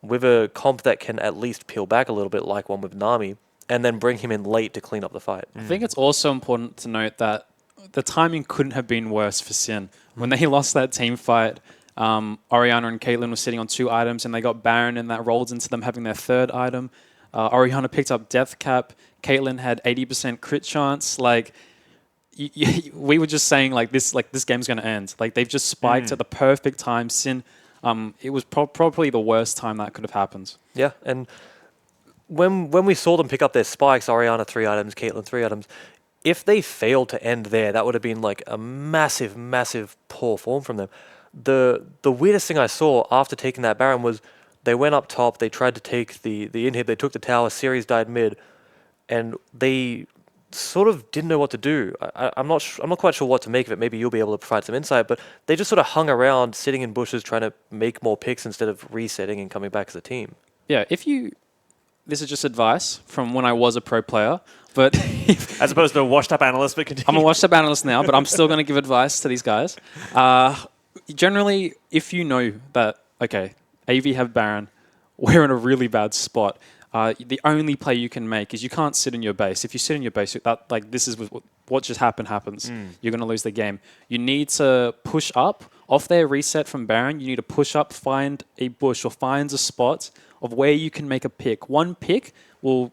with a comp that can at least peel back a little bit, like one with Nami, and then bring him in late to clean up the fight. I think it's also important to note that the timing couldn't have been worse for Sin. When they lost that team fight, Orianna and Caitlyn were sitting on 2 items, and they got Baron, and that rolled into them having their 3rd item. Orianna picked up Death Cap. Caitlyn had 80% crit chance. Like, we were just saying, this game's going to end. Like, they've just spiked at the perfect time. Sin, it was probably the worst time that could have happened. Yeah, and when we saw them pick up their spikes, Orianna 3 items, Caitlyn 3 items, if they failed to end there, that would have been like a massive, massive poor form from them. The weirdest thing I saw after taking that Baron was they went up top, they tried to take the inhib, they took the tower, Series died mid, and they sort of didn't know what to do. I'm not quite sure what to make of it. Maybe you'll be able to provide some insight, but they just sort of hung around, sitting in bushes, trying to make more picks instead of resetting and coming back as a team. Yeah, this is just advice from when I was a pro player, but as opposed to a washed-up analyst, but continue. I'm a washed-up analyst now, but I'm still going to give advice to these guys. Generally, if you know that, okay, AV have Baron, we're in a really bad spot. The only play you can make is you can't sit in your base. If you sit in your base, this is what just happens. You're going to lose the game. You need to push up off their reset from Baron. You need to push up, find a bush or find a spot of where you can make a pick. One pick will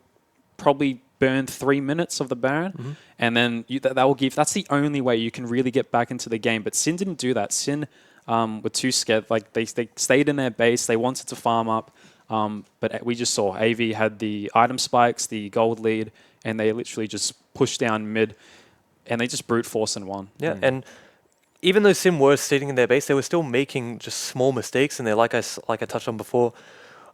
probably burn 3 minutes of the Baron, and then that will give. That's the only way you can really get back into the game. But Sin didn't do that. Sin were too scared. Like they stayed in their base. They wanted to farm up. But we just saw AV had the item spikes, the gold lead, and they literally just pushed down mid, and they just brute force and won. Yeah, and even though Sim were sitting in their base, they were still making just small mistakes in there. Like I touched on before,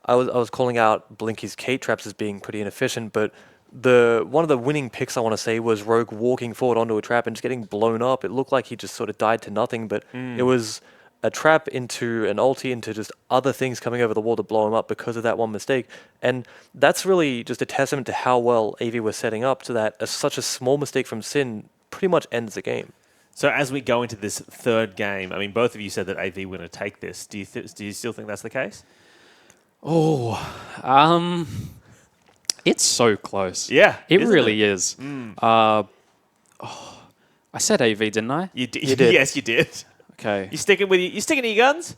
I was calling out Blinky's Kate traps as being pretty inefficient, but one of the winning picks I want to say was Rogue walking forward onto a trap and just getting blown up. It looked like he just sort of died to nothing, but it was a trap into an ulti, into just other things coming over the wall to blow him up because of that one mistake. And that's really just a testament to how well AV was setting up, to that such a small mistake from Sin pretty much ends the game. So as we go into this 3rd game, I mean, both of you said that AV were going to take this. Do you still think that's the case? It's so close. Yeah, it really is. I said AV, didn't I? You did. Yes, you did. Okay. You sticking to your guns?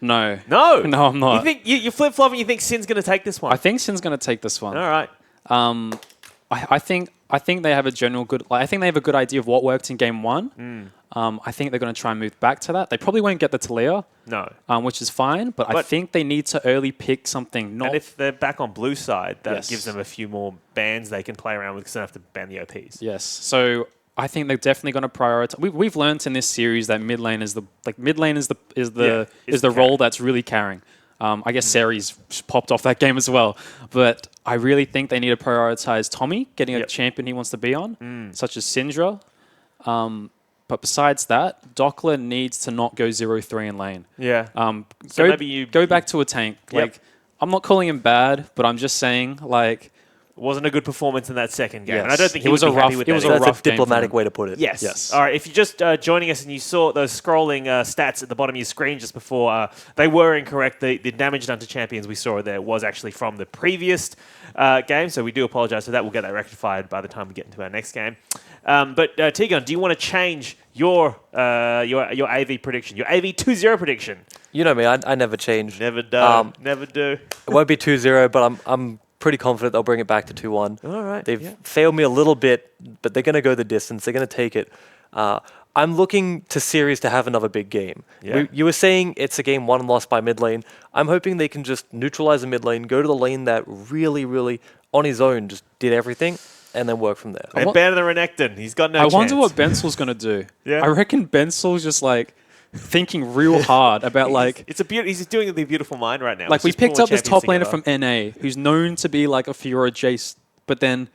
No. No, I'm not. You think you flip flopping? You think Sin's going to take this one? I think Sin's going to take this one. All right. I think they have a general good. I think they have a good idea of what worked in game 1. I think they're going to try and move back to that. They probably won't get the Talia. No. Which is fine, but I think they need to early pick something. And if they're back on blue side, that Yes. gives them a few more bans they can play around with because they don't have to ban the OPs. Yes. So I think they're definitely going to prioritize. We've learned in this series that mid lane is the role that's really carrying. I guess Seri's popped off that game as well, but I really think they need to prioritize Tommy getting a champion he wants to be on, such as Syndra. But besides that, Dockler needs to not go 0-3 in lane. Yeah. So maybe you go back to a tank. Like, I'm not calling him bad, but I'm just saying, like, it wasn't a good performance in that second game. Yes. And I don't think It was would a be rough- happy with it was that. a either. That's rough a game for diplomatic them. way to put it. Yes. Yes. All right. If you're just joining us and you saw those scrolling stats at the bottom of your screen just before, they were incorrect. The damage done to champions we saw there was actually from the previous game. So we do apologize for that. We'll get that rectified by the time we get into our next game. But Tegon, do you want to change your AV prediction, your AV 2-0 prediction? You know me, I never change. Never done. Never do. It won't be 2-0, but I'm pretty confident they'll bring it back to 2-1. All right. They've failed me a little bit, but they're going to go the distance. They're going to take it. I'm looking to Series to have another big game. Yeah. You were saying it's a game won and lost by mid lane. I'm hoping they can just neutralize the mid lane, go to the lane that really, really, on his own, just did everything, and then work from there. And ban the Renekton. He's got no I chance. wonder what Bensel's going to do. Yeah. I reckon Bensel's just like thinking real hard about like. He's doing the beautiful mind right now. Like He's we just picked pulling up this champions top laner together. from NA who's known to be like a Fiora Jace, but then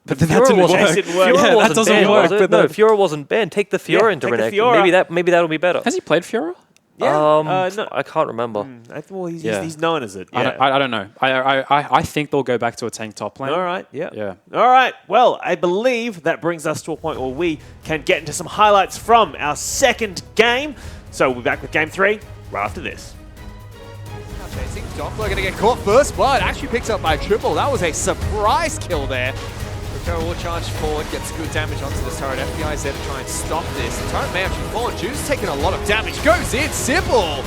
that Fiora didn't wasn't- work. Jace didn't work. Fiora Yeah, that wasn't doesn't banned, work. was it? But No, then- Fiora wasn't banned. Take the Fiora Yeah, into take the Renekton. Fiora. Maybe that'll be better. Has he played Fiora? Yeah. No. I can't remember. Well, Yeah. he's known as it. I Yeah. don't know. I think they'll go back to a tank top lane. All right. Yeah. Yeah. All right. Well, I believe that brings us to a point where we can get into some highlights from our second game. So we'll be back with game 3 right after this. Now chasing, Doppler going to get caught first blood. Actually picked up by Triple. That was a surprise kill there. Rico will charge forward, gets good damage onto the turret. FBI is there to try and stop this. The turret may actually fall. Juice taking a lot of damage. Goes in, Sybil.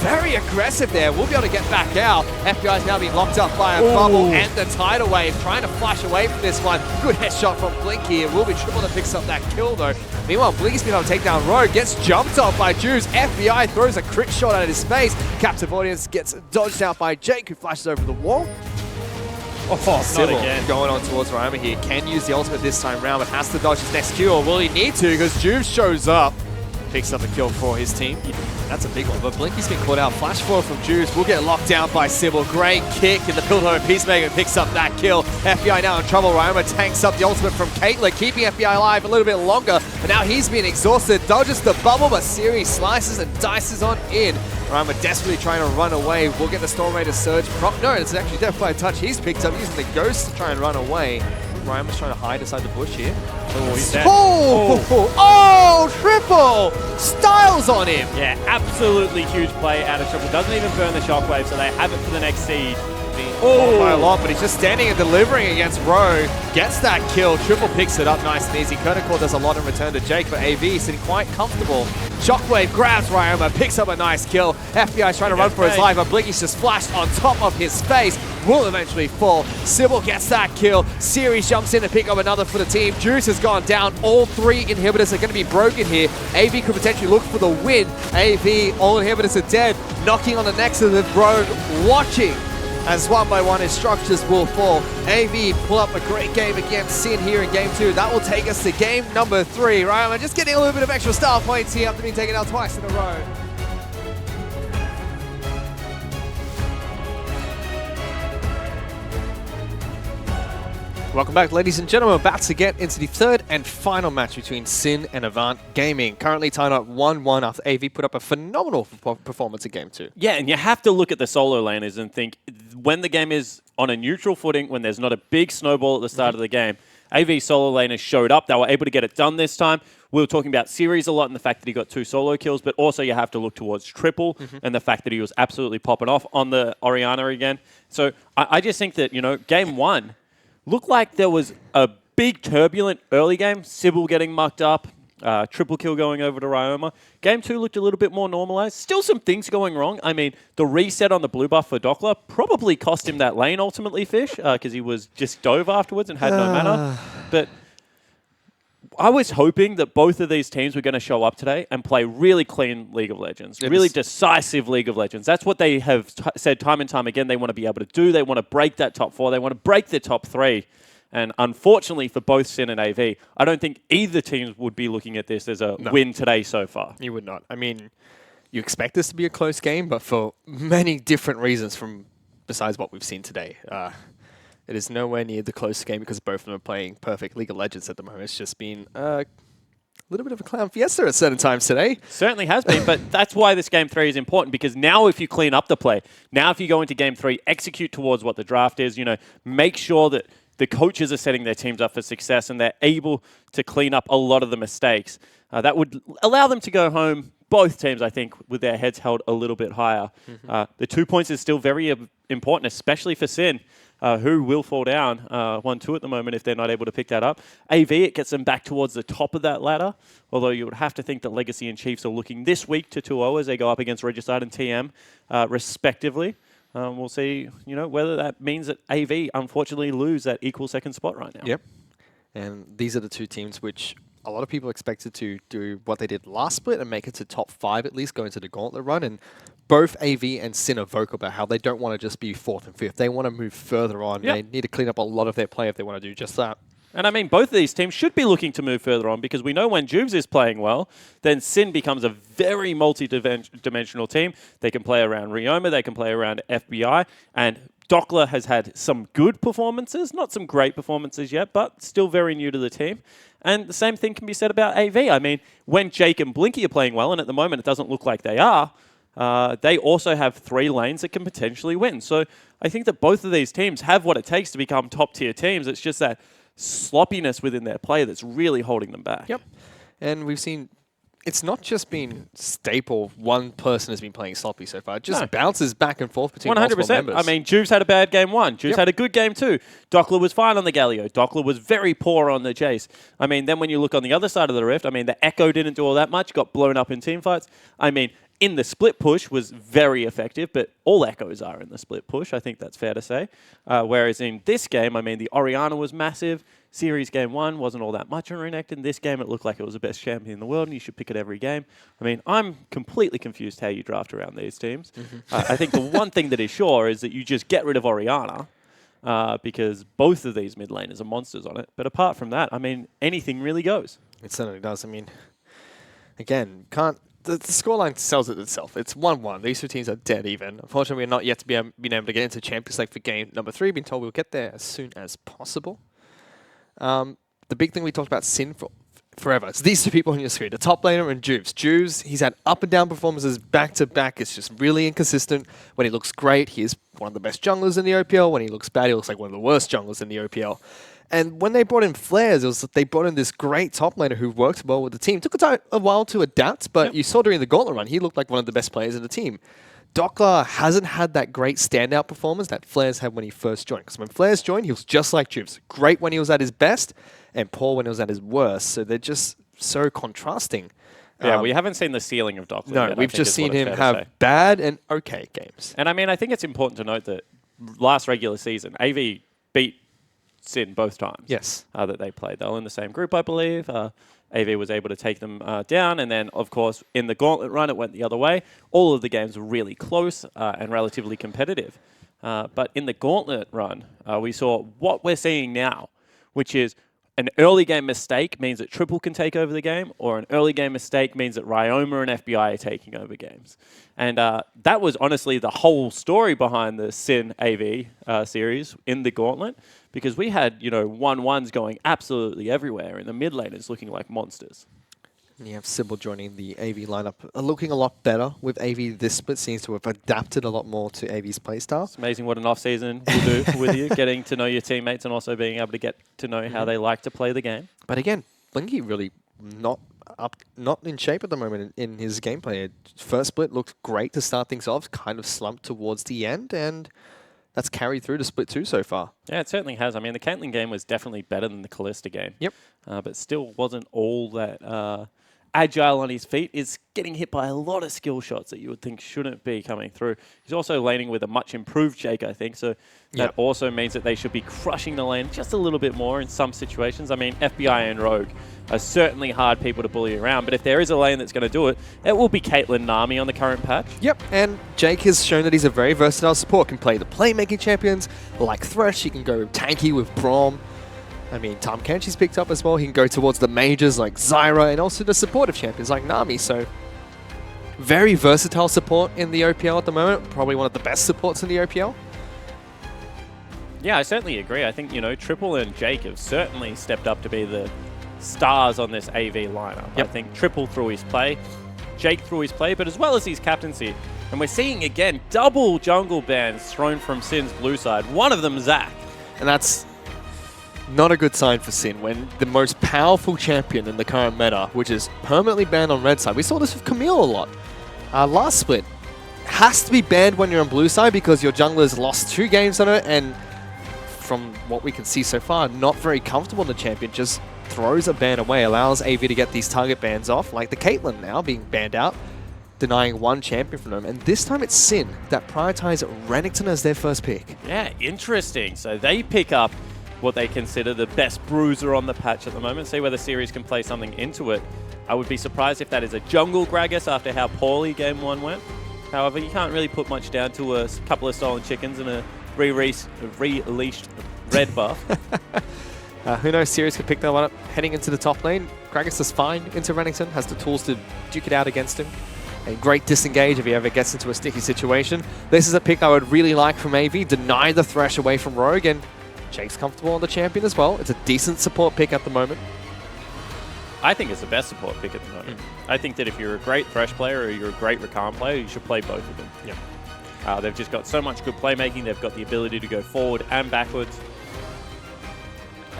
Very aggressive there. We'll be able to get back out. FBI is now being locked up by a bubble and the tidal wave. Trying to flash away from this one. Good headshot from Blinky. It will be Triple that picks up that kill though. Meanwhile, Blinky's been able to take down Rogue. Gets jumped off by Juice. FBI throws a crit shot at his face. Captive audience gets dodged out by Jake, who flashes over the wall. Sybil going on towards Ryoma here. Can use the ultimate this time round, but has to dodge his next Q, or will he need to? Because Juice shows up. Picks up a kill for his team. That's a big one, but Blinky's been caught out. Flash forward from Juice. Will get locked down by Sybil. Great kick in the build home. Peacemaker picks up that kill. FBI now in trouble. Ryoma tanks up the ultimate from Caitlyn, keeping FBI alive a little bit longer. But now he's been exhausted. Dodges the bubble, but Siri slices and dices on in. Ryoma desperately trying to run away. We'll get the Storm Raider surge. No, it's actually Death by Touch. He's picked up using the Ghost to try and run away. Ryoma's trying to hide inside the bush here. Oh, he's dead. Oh, Triple! Styles on him! Yeah, absolutely huge play out of Triple. Doesn't even burn the shockwave, so they have it for the next seed. Oh, by a lot, but he's just standing and delivering against Rogue. Gets that kill. Triple picks it up nice and easy. Kernakor does a lot in return to Jake, but AV sitting quite comfortable. Shockwave grabs Ryoma, picks up a nice kill. FBI's trying to run for his life, but Blinky's just flashed on top of his face. Will eventually fall. Sybil gets that kill. Series jumps in to pick up another for the team. Juice has gone down. All 3 inhibitors are going to be broken here. AV could potentially look for the win. AV, all inhibitors are dead. Knocking on the Nexus of Rogue, watching as one by one his structures will fall. AV pull up a great game against Sin here in game 2. That will take us to game number 3. Ryoma just getting a little bit of extra star points here after being taken out twice in a row. Welcome back, ladies and gentlemen. About to get into the third and final match between Sin and Avant Gaming. Currently tied up 1-1 after AV put up a phenomenal performance in game 2. Yeah, and you have to look at the solo laners and think when the game is on a neutral footing, when there's not a big snowball at the start of the game, AV solo laners showed up. They were able to get it done this time. We were talking about Series a lot and the fact that he got 2 solo kills, but also you have to look towards Triple and the fact that he was absolutely popping off on the Orianna again. So I just think that, game 1 looked like there was a big turbulent early game. Sybil getting mucked up. Triple kill going over to Ryoma. Game 2 looked a little bit more normalized. Still some things going wrong. I mean, the reset on the blue buff for Dockler probably cost him that lane ultimately, Fish, because he was just dove afterwards and had no mana. But I was hoping that both of these teams were going to show up today and play really clean League of Legends, really decisive League of Legends. That's what they have said time and time again they want to be able to do. They want to break that top 4. They want to break the top 3. And unfortunately for both Sin and AV, I don't think either teams would be looking at this as a win today so far. You would not. I mean, you expect this to be a close game, but for many different reasons from besides what we've seen today. It is nowhere near the close game because both of them are playing perfect League of Legends at the moment. It's just been a little bit of a clown fiesta at certain times today. Certainly has been, but that's why this Game 3 is important, because now if you clean up the play, now if you go into Game 3, execute towards what the draft is, make sure that the coaches are setting their teams up for success and they're able to clean up a lot of the mistakes. That would allow them to go home, both teams, I think, with their heads held a little bit higher. The 2 points is still very important, especially for Sin, who will fall down 1-2 at the moment if they're not able to pick that up. AV, it gets them back towards the top of that ladder, although you would have to think that Legacy and Chiefs are looking this week to 2-0 as they go up against Regicide and TM, respectively. We'll see, whether that means that AV unfortunately lose that equal second spot right now. Yep. And these are the two teams which a lot of people expected to do what they did last split and make it to top 5 at least, go into the gauntlet run. And both AV and Sin are vocal about how they don't want to just be 4th and 5th. They want to move further on. Yep. They need to clean up a lot of their play if they want to do just that. And I mean, both of these teams should be looking to move further on, because we know when Juves is playing well, then Sin becomes a very multi-dimensional team. They can play around Ryoma, they can play around FBI, and Dockler has had some good performances, not some great performances yet, but still very new to the team. And the same thing can be said about AV. I mean, when Jake and Blinky are playing well, and at the moment it doesn't look like they are, they also have 3 lanes that can potentially win. So I think that both of these teams have what it takes to become top-tier teams. It's just that sloppiness within their play that's really holding them back. Yep. And we've seen it's not just been staple. One person has been playing sloppy so far. It just bounces back and forth between 100%. multiple members. I mean, Juves had a bad game 1. Juves had a good game 2. Dockler was fine on the Galio. Dockler was very poor on the Jace. I mean, then when you look on the other side of the rift, I mean, the Echo didn't do all that much, got blown up in team fights. I mean, in the split push was very effective, but all Echoes are in the split push. I think that's fair to say. Whereas in this game, I mean, the Orianna was massive. Series game 1 wasn't all that much on Renekton. In this game, it looked like it was the best champion in the world, and you should pick it every game. I mean, I'm completely confused how you draft around these teams. I think the one thing that is sure is that you just get rid of Orianna, because both of these mid laners are monsters on it. But apart from that, I mean, anything really goes. It certainly does. I mean, again, the scoreline sells it itself. It's 1-1. These two teams are dead even. Unfortunately, we're not yet been able to get into Champions League for game number 3. Been told we'll get there as soon as possible. The big thing we talked about Sin for forever. It's these two people on your screen, the top laner and Juves. Juves, he's had up and down performances back to back. It's just really inconsistent. When he looks great, he is one of the best junglers in the OPL. When he looks bad, he looks like one of the worst junglers in the OPL. And when they brought in Flares, they brought in this great top laner who worked well with the team. Took a while to adapt, but you saw during the gauntlet run, he looked like one of the best players in the team. Dockler hasn't had that great standout performance that Flares had when he first joined. Because when Flares joined, he was just like Juves. Great when he was at his best, and poor when he was at his worst. So they're just so contrasting. Yeah, we haven't seen the ceiling of Dockler No, yet, we've just seen him have bad and okay games. And I mean, I think it's important to note that last regular season, AV beat Sin both times. Yes. That they played. They were in the same group, I believe. AV was able to take them down, and then, of course, in the gauntlet run, it went the other way. All of the games were really close and relatively competitive. But in the gauntlet run, we saw what we're seeing now, which is an early game mistake means that Triple can take over the game, or an early game mistake means that Ryoma and FBI are taking over games. And that was honestly the whole story behind the Sin AV series in the gauntlet, because we had 1-1s going absolutely everywhere, and the mid laners looking like monsters. And you have Sybil joining the AV lineup, looking a lot better with AV. This split seems to have adapted a lot more to AV's playstyle. It's amazing what an off-season will do with you, getting to know your teammates and also being able to get to know how they like to play the game. But again, Blinky really not in shape at the moment in his gameplay. First split looked great to start things off, kind of slumped towards the end, and that's carried through to Split 2 so far. Yeah, it certainly has. I mean, the Caitlyn game was definitely better than the Callista game. Yep. But still wasn't all that agile on his feet. Is getting hit by a lot of skill shots that you would think shouldn't be coming through. He's also laning with a much improved Jake, I think. So that also means that they should be crushing the lane just a little bit more in some situations. I mean, FBI and Rogue are certainly hard people to bully around. But if there is a lane that's going to do it, it will be Caitlyn Nami on the current patch. Yep, and Jake has shown that he's a very versatile support. Can play the playmaking champions like Thresh. He can go tanky with Braum. I mean, Tom Kenchi's picked up as well. He can go towards the majors like Zyra and also the supportive champions like Nami. So, very versatile support in the OPL at the moment. Probably one of the best supports in the OPL. Yeah, I certainly agree. I think, you know, Triple and Jake have certainly stepped up to be the stars on this AV lineup. Yep. I think Triple through his play, Jake through his play, but as well as his captaincy. And we're seeing, again, double jungle bans thrown from Sin's blue side. One of them, Zach. And that's not a good sign for Sin when the most powerful champion in the current meta, which is permanently banned on red side. We saw this with Camille a lot. Last split has to be banned when you're on blue side because your jungler's lost 2 games on it, and from what we can see so far, not very comfortable in the champion, just throws a ban away, allows AV to get these target bans off, like the Caitlyn now being banned out, denying one champion from them. And this time it's Sin that prioritize Renekton as their first pick. Yeah, interesting. So they pick up what they consider the best bruiser on the patch at the moment. See whether Series can play something into it. I would be surprised if that is a jungle Gragas after how poorly Game 1 went. However, you can't really put much down to a couple of stolen chickens and a re-leashed red buff. Who knows, Series could pick that one up heading into the top lane. Gragas is fine into Renekton, has the tools to duke it out against him. A great disengage if he ever gets into a sticky situation. This is a pick I would really like from AV. Deny the Thresh away from Rogue, and Jake's comfortable on the champion as well. It's a decent support pick at the moment. I think it's the best support pick at the moment. I think that if you're a great Thresh player or you're a great Rakan player, you should play both of them. Yeah. They've just got so much good playmaking. They've got the ability to go forward and backwards.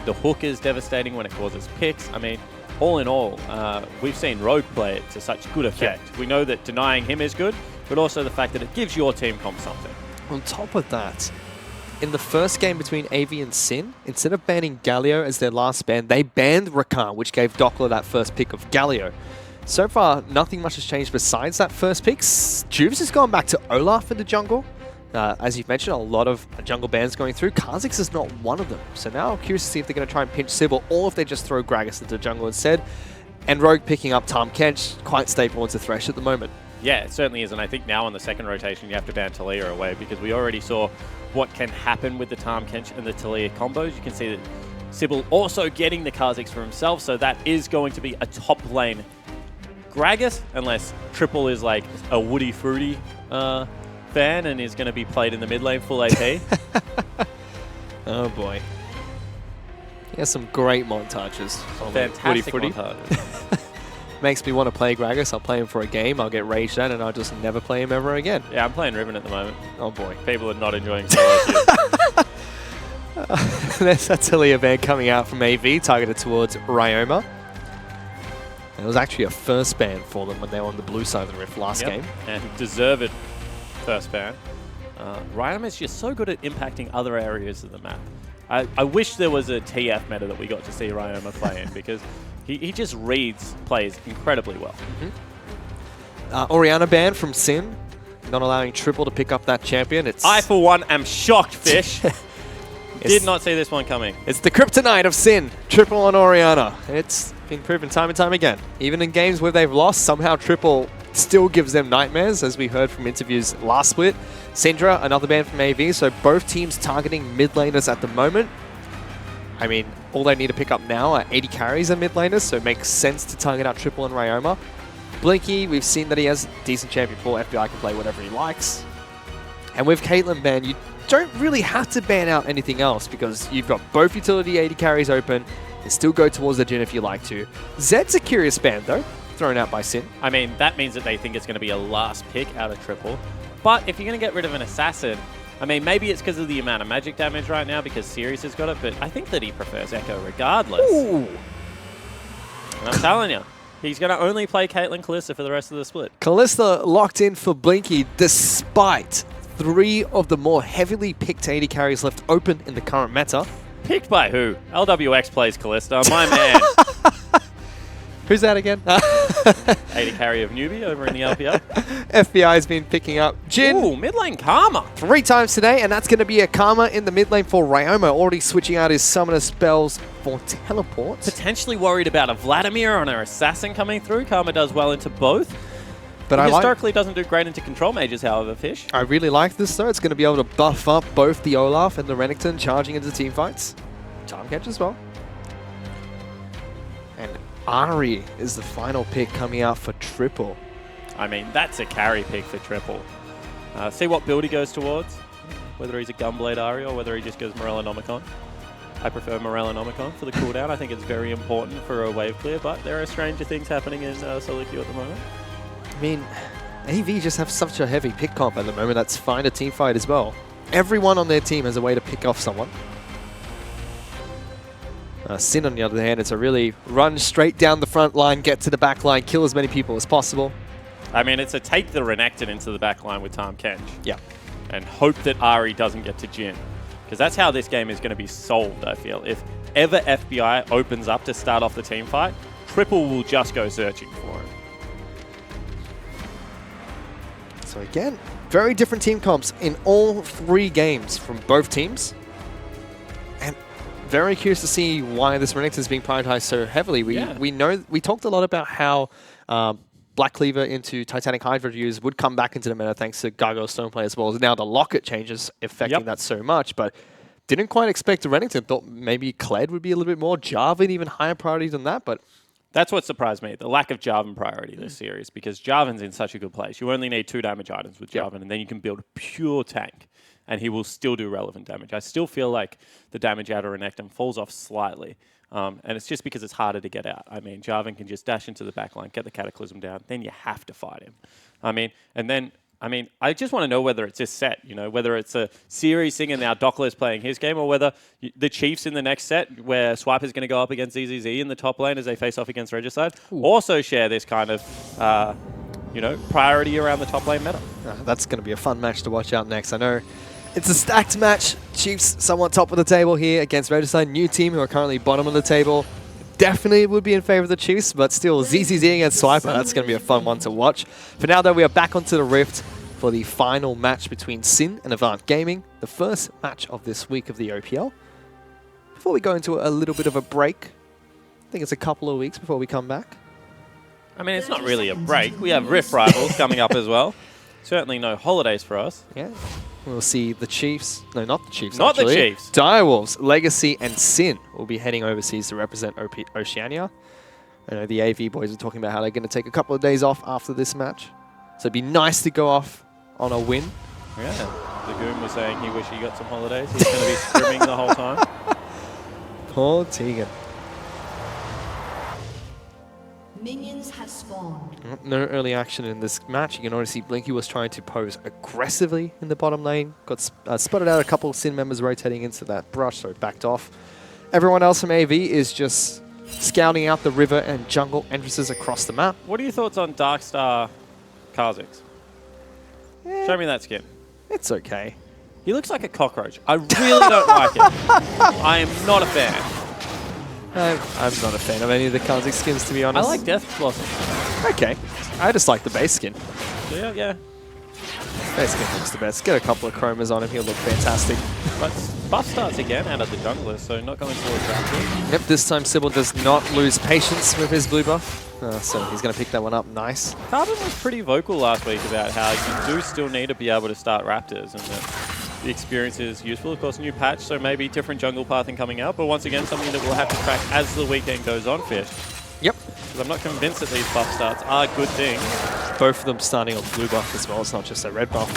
The hook is devastating when it causes picks. I mean, all in all, we've seen Rogue play it to such good effect. Yeah. We know that denying him is good, but also the fact that it gives your team comp something. On top of that, in the first game between AV and Sin, instead of banning Galio as their last ban, they banned Rakan, which gave Doppler that first pick of Galio. So far, nothing much has changed besides that first pick. Juves has gone back to Olaf in the jungle. As you've mentioned, a lot of jungle bans going through. Kha'Zix is not one of them. So now I'm curious to see if they're going to try and pinch Sybil or if they just throw Gragas into the jungle instead. And Rogue picking up Tahm Kench, quite stable into Thresh at the moment. Yeah, it certainly is. And I think now on the second rotation, you have to ban Talia away because we already saw what can happen with the Tahm Kench and the Talia combos. You can see that Sybil also getting the Kha'Zix for himself. So that is going to be a top lane Gragas, unless Triple is like a Woody Fruity fan and is going to be played in the mid lane full AP. Oh boy. He has some great montages. Fantastic montages. Makes me want to play Gragas. I'll play him for a game, I'll get raged at, and I'll just never play him ever again. Yeah, I'm playing Riven at the moment. Oh boy. People are not enjoying solo queues. There's a Talia ban coming out from AV, targeted towards Ryoma. It was actually a first ban for them when they were on the blue side of the Rift last game. And deserved first ban. Ryoma is just so good at impacting other areas of the map. I wish there was a TF meta that we got to see Ryoma play in because he just reads plays incredibly well. Orianna ban from Sin, not allowing Triple to pick up that champion. I, for one, am shocked, Fish. Did not see this one coming. It's the kryptonite of Sin, Triple on Orianna. It's been proven time and time again. Even in games where they've lost, somehow Triple still gives them nightmares, as we heard from interviews last split. Syndra, another ban from AV, so both teams targeting mid laners at the moment. I mean, all they need to pick up now are 80 carries and mid laners, so it makes sense to target out Triple and Ryoma. Blinky, we've seen that he has decent champion pool. FBI can play whatever he likes. And with Caitlyn ban, you don't really have to ban out anything else because you've got both utility 80 carries open and still go towards the Jhin if you like to. Zed's a curious ban though, thrown out by Sin. I mean, that means that they think it's going to be a last pick out of Triple. But if you're going to get rid of an assassin, I mean, maybe it's because of the amount of magic damage right now because Sirius has got it, but I think that he prefers Echo regardless. Ooh. And I'm telling you, he's going to only play Caitlyn Kalista for the rest of the split. Kalista locked in for Blinky despite 3 of the more heavily picked AD carries left open in the current meta. Picked by who? LWX plays Callista, my man. Who's that again? AD carry of newbie over in the LPL. FBI has been picking up Jin. Ooh, mid lane Karma. 3 times today, and that's going to be a Karma in the mid lane for Ryoma, already switching out his summoner spells for teleports. Potentially worried about a Vladimir or an Assassin coming through. Karma does well into both. But he historically doesn't do great into control mages, however, Fish. I really like this, though. It's going to be able to buff up both the Olaf and the Renekton charging into team fights. Time catch as well. And Ari is the final pick coming out for triple. I mean, that's a carry pick for triple. See what build he goes towards, whether he's a Gunblade Ari or whether he just goes Morellonomicon. I prefer Morellonomicon for the cooldown. I think it's very important for a wave clear, but there are stranger things happening in solo queue at the moment. I mean, AV just have such a heavy pick comp at the moment. That's fine a team fight as well. Everyone on their team has a way to pick off someone. Sin, on the other hand, it's a really run straight down the front line, get to the back line, kill as many people as possible. I mean, it's a take the Renekton into the back line with Tahm Kench. Yeah. And hope that Ari doesn't get to Jin. Because that's how this game is going to be solved, I feel. If ever FBI opens up to start off the team fight, Triple will just go searching for him. So again, very different team comps in all 3 games from both teams. And very curious to see why this Renekton is being prioritized so heavily. We talked a lot about how Black Cleaver into Titanic Hydra use would come back into the meta thanks to Gargoyle Stoneplay as well as now the Locket changes affecting that so much, but didn't quite expect Renekton. Thought maybe Kled would be a little bit more, Jarvan even higher priority than that, but that's what surprised me, the lack of Jarvan priority this series, because Jarvan's in such a good place. You only need 2 damage items with Jarvan, and then you can build a pure tank, and he will still do relevant damage. I still feel like the damage out of Renekton falls off slightly, and it's just because it's harder to get out. I mean, Jarvan can just dash into the backline, get the Cataclysm down, then you have to fight him. I just want to know whether it's this set, whether it's a series thing and now Dockler's playing his game, or whether the Chiefs in the next set, where Swipe is going to go up against ZZZ in the top lane as they face off against Regicide, also share this kind of, priority around the top lane meta. That's going to be a fun match to watch out next. I know it's a stacked match. Chiefs somewhat top of the table here against Regicide, new team who are currently bottom of the table. Definitely would be in favor of the Chiefs, but still ZZZ against Swiper. That's going to be a fun one to watch. For now, though, we are back onto the Rift for the final match between Sin and Avant Gaming, the first match of this week of the OPL. Before we go into a little bit of a break, I think it's a couple of weeks before we come back. I mean, it's not really a break. We have Rift Rivals coming up as well. Certainly no holidays for us. Yeah. We'll see the Chiefs. No, not the Chiefs, Not actually. the Chiefs. Direwolves, Legacy, and Sin will be heading overseas to represent Oceania. I know the AV boys are talking about how they're going to take a couple of days off after this match. So it'd be nice to go off on a win. Yeah. The Goon was saying he wished he got some holidays. He's going to be scrimming the whole time. Poor Tegan. Minions have spawned. No early action in this match. You can already see Blinky was trying to pose aggressively in the bottom lane. Got spotted out a couple of Sin members rotating into that brush, so backed off. Everyone else from AV is just scouting out the river and jungle entrances across the map. What are your thoughts on Darkstar Kha'Zix? Show me that skin. It's okay. He looks like a cockroach. I really don't like it. I am not a fan. I'm not a fan of any of the Kha'Zix skins, to be I honest. like Death Blossom. Okay. I just like the base skin. Yeah. Base skin looks the best. Get a couple of chromas on him, he'll look fantastic. But buff starts again out of the jungler, so not going towards Raptor. Yep, this time Sybil does not lose patience with his blue buff. So he's going to pick that one up. Nice. Carbon was pretty vocal last week about how you do still need to be able to start Raptors, and that the experience is useful. Of course, new patch, so maybe different jungle pathing coming out, but once again, something that we'll have to track as the weekend goes on, Fish. Yep. Because I'm not convinced that these buff starts are good things. Both of them starting on blue buff as well. It's not just a red buff,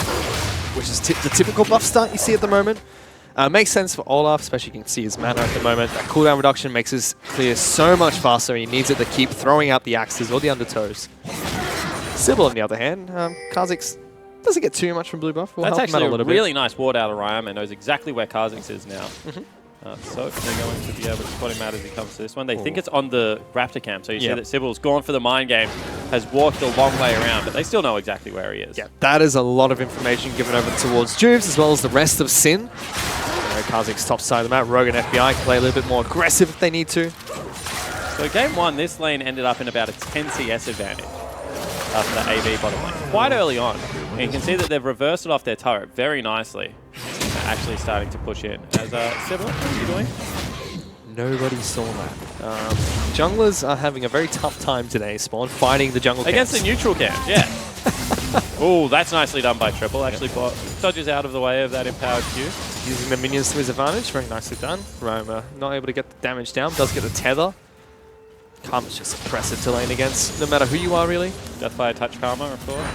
which is the typical buff start you see at the moment. Makes sense for Olaf, especially you can see his mana at the moment. That cooldown reduction makes his clear so much faster. He needs it to keep throwing out the axes or the undertows. Sybil, on the other hand, Kha'Zix doesn't get too much from blue buff. We'll That's help him out actually a a little really bit. nice ward out of Ryoma, knows exactly where Kha'Zix is now. So they're going to be able to spot him out as he comes to this one. They think it's on the Raptor camp, so you see that Sybil's gone for the mind game. has walked a long way around, but they still know exactly where he is. Yeah, that is a lot of information given over towards Juves, as well as the rest of Sin. Kazik's top side of the map. Rogue and FBI can play a little bit more aggressive if they need to. So game 1, this lane ended up in about a 10 CS advantage for the AV bottom lane. Quite early on. And you can see that they've reversed it off their turret very nicely. They're actually starting to push in. As Sybil, what are you doing? Nobody saw that. Junglers are having a very tough time today, Spawn, fighting the jungle Against camps. the neutral camp, yeah. Oh, that's nicely done by Triple. Actually dodges out of the way of that empowered Q. Using the minions to his advantage. Very nicely done. Roma not able to get the damage down. Does get the tether. Karma's just oppressive to lane against, no matter who you are, really. Death by a touch Karma, of course.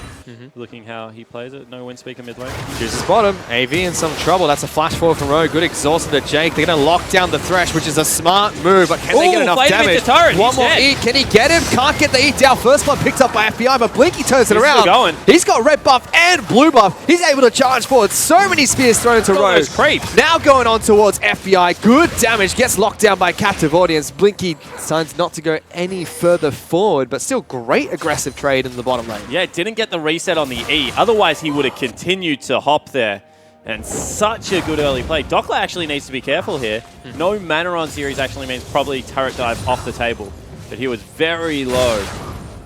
Looking how he plays it. No wind speaker mid lane. Chooses bottom. AV in some trouble. That's a flash forward from Rogue. Good exhausted to Jake. They're going to lock down the Thresh, which is a smart move, but can they get enough damage? One more E. Can he get him? Can't get the E down. First blood picked up by FBI, but Blinky turns it around. Still going. He's got red buff and blue buff. He's able to charge forward. So many spears thrown into Rogue. Creeps. Now going on towards FBI. Good damage. Gets locked down by Captive Audience. Blinky decides not to go any further forward, but still great aggressive trade in the bottom lane. Yeah, didn't get the reset on the E. Otherwise, he would have continued to hop there. And such a good early play. Dockler actually needs to be careful here. No mana on series actually means probably turret dive off the table. But he was very low.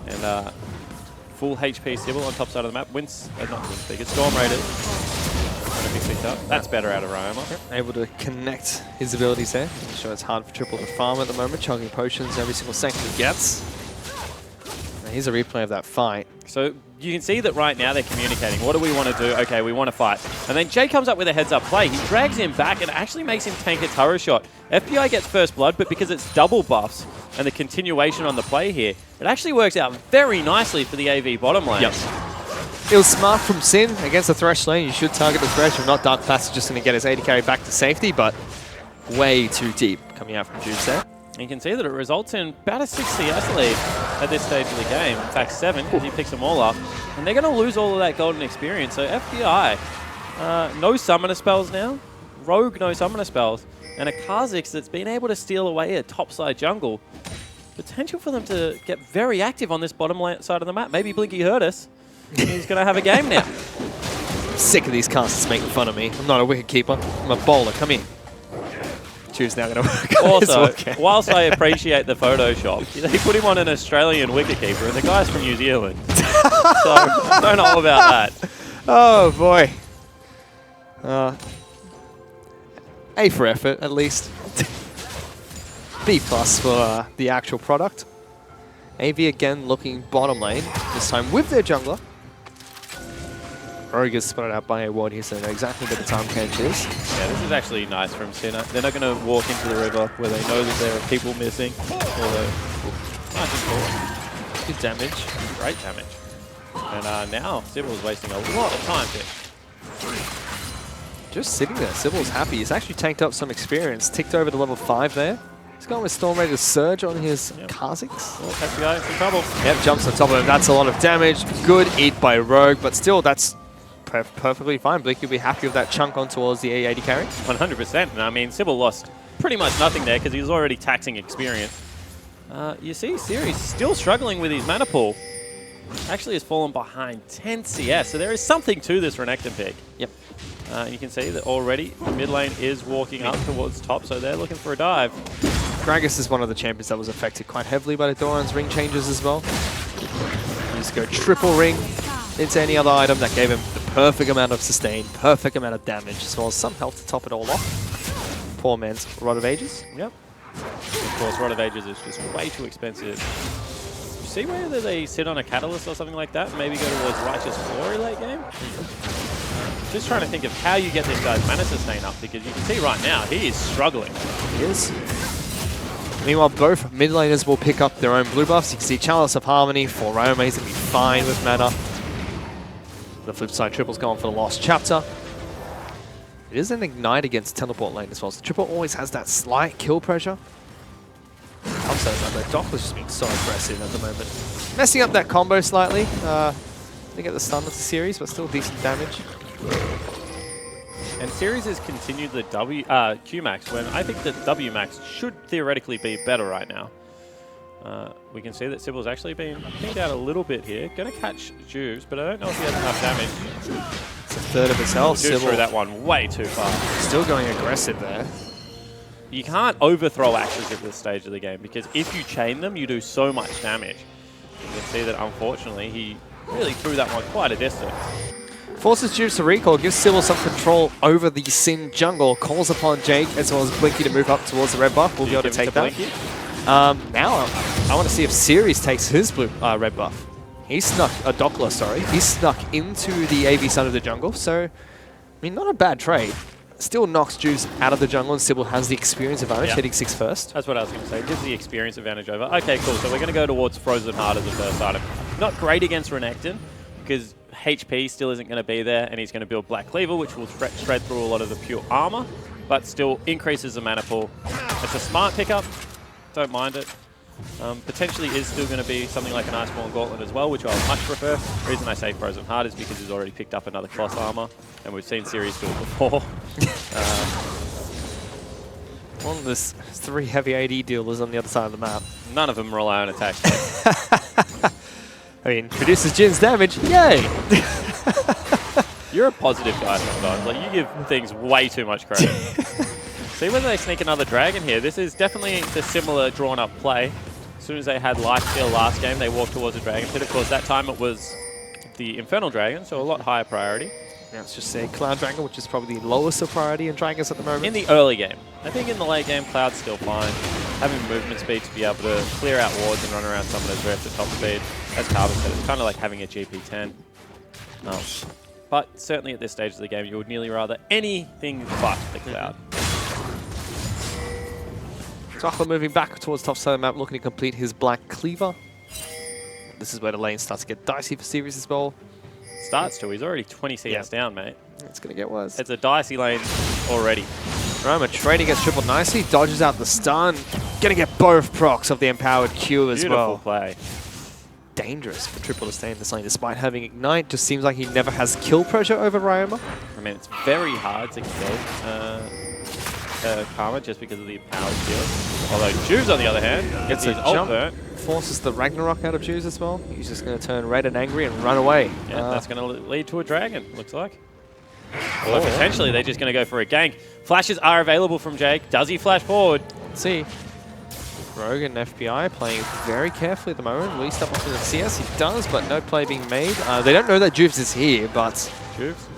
And full HP Sybil on top side of the map. Not Windspeaker, Storm Raiders. That's better out of Roma. Able to connect his abilities there. I'm sure it's hard for Triple to farm at the moment, chugging potions every single second he gets. Now here's a replay of that fight. So you can see that right now they're communicating. What do we want to do? Okay, we want to fight. And then Jay comes up with a heads-up play. He drags him back and actually makes him tank a turret shot. FBI gets first blood, but because it's double buffs and the continuation on the play here, it actually works out very nicely for the AV bottom lane. Yep. It was smart from Sin against the Thresh lane. You should target the Thresh. If not, Dark Pass is just going to get his AD carry back to safety, but way too deep coming out from Juves there. You can see that it results in about a 6 CS lead at this stage of the game. In fact, 7, because he picks them all up. And they're going to lose all of that golden experience. So FBI, no summoner spells now. Rogue, no summoner spells. And a Kha'Zix that's been able to steal away a topside jungle. Potential for them to get very active on this bottom side of the map. Maybe Blinky heard us. He's going to have a game now. I'm sick of these casters making fun of me. I'm not a wicket keeper. I'm a bowler. Come here. Choose now going to work. Also, whilst I appreciate the Photoshop, they put him on an Australian wicketkeeper, and the guy's from New Zealand. So, I don't know about that. Oh, boy. A for effort, at least. B+ for the actual product. AV again looking bottom lane, this time with their jungler. Rogue is spotted out by a ward here, so they know exactly where the time catch is. Yeah, this is actually nice from Sinner. They're not going to walk into the river where they know that there are people missing. Although, nice and cool. Good damage. Great damage. And now, Sybil's wasting a lot of time here. Just sitting there. Sybil's happy. He's actually tanked up some experience. Ticked over to level 5 there. He's gone with Storm Raider's Surge on his Kha'Zix. Well, FBI in some trouble. Yep, jumps on top of him. That's a lot of damage. Good eat by Rogue, but still, that's perfectly fine. Blink will be happy with that chunk on towards the A80 carry. 100%. And I mean, Sybil lost pretty much nothing there because he was already taxing experience. You see, Series still struggling with his mana pool. Actually has fallen behind 10 CS, so there is something to this Renekton pick. Yep. You can see that already mid lane is walking up towards top, so they're looking for a dive. Gragas is one of the champions that was affected quite heavily by the Doran's ring changes as well. You just go triple ring into any other item that gave him the perfect amount of sustain, perfect amount of damage, as well as some health to top it all off. Poor man's Rod of Ages. Yep. Of course, Rod of Ages is just way too expensive. You see whether they sit on a Catalyst or something like that, maybe go towards Righteous Glory late game? Just trying to think of how you get this guy's mana sustain up, because you can see right now, he is struggling. He is. Meanwhile, both mid laners will pick up their own blue buffs. You can see Chalice of Harmony for Roma. He's going to be fine with mana. The flip side, Triple's going for the Lost Chapter. It is an Ignite against Teleport lane as well. So Triple always has that slight kill pressure. Upside down, but Dockler's just being so aggressive at the moment. Messing up that combo slightly. Didn't get the stun with the series, but still decent damage. And Series has continued the Q max when I think that W max should theoretically be better right now. We can see that Sybil's actually been pinged out a little bit here. Going to catch Juves, but I don't know if he has enough damage. It's a third of his health. Juves threw that one way too far. Still going aggressive there. You can't overthrow axes at this stage of the game because if you chain them, you do so much damage. You can see that, unfortunately, he really threw that one quite a distance. Forces Juves to recall, gives Sybil some control over the Sin jungle, calls upon Jake as well as Blinky to move up towards the red buff. We'll be able to take that. Now I want to see if Series takes his blue red buff. He snuck, Doppler, sorry. He snuck into the AV side of the jungle, so, I mean, not a bad trade. Still knocks Juves out of the jungle, and Sybil has the experience advantage, hitting 6 first. That's what I was going to say. Gives the experience advantage over. Okay, cool. So we're going to go towards Frozen Heart as the first item. Not great against Renekton, because HP still isn't going to be there, and he's going to build Black Cleaver, which will shred through a lot of the pure armor, but still increases the mana pool. It's a smart pickup. Don't mind it. Potentially is still going to be something like an Iceborne Gauntlet as well, which I would much prefer. The reason I say Frozen Heart is because he's already picked up another Cloth Armor, and we've seen Series do it before. Well, there's 3 heavy AD dealers on the other side of the map. None of them rely on attack. I mean, reduces Jin's damage. Yay! You're a positive guy sometimes. Like, you give things way too much credit. See whether they sneak another dragon here. This is definitely the similar drawn-up play. As soon as they had life steal last game, they walked towards the dragon pit. Of course, that time it was the Infernal Dragon, so a lot higher priority. Now it's just a Cloud Dragon, which is probably the lowest of priority in dragons at the moment. In the early game. I think in the late game, Cloud's still fine. Having movement speed to be able to clear out wards and run around Summoner's Rift at top speed. As Carbon said, it's kind of like having a GP10. But certainly at this stage of the game, you would nearly rather anything but the Cloud. Doppler moving back towards top side of the map, looking to complete his Black Cleaver. This is where the lane starts to get dicey for Series as well. Starts to. He's already 20 CS down, mate. It's going to get worse. It's a dicey lane already. Roma trading against Triple nicely, dodges out the stun. Going to get both procs of the Empowered Q as well. Beautiful play. Dangerous for Triple to stay in this lane despite having Ignite. Just seems like he never has kill pressure over Ryoma. I mean, it's very hard to kill Karma just because of the Empowered Q. Although Juves, on the other hand, gets a jump. Forces the Ragnarok out of Juves as well. He's just going to turn red and angry and run away. Yeah, that's going to lead to a dragon, looks like. Or potentially they're just going to go for a gank. Flashes are available from Jake. Does he flash forward? Let's see. Rogue and FBI playing very carefully at the moment. Least up onto the CS. He does, but no play being made. They don't know that Juves is here, but... Juves?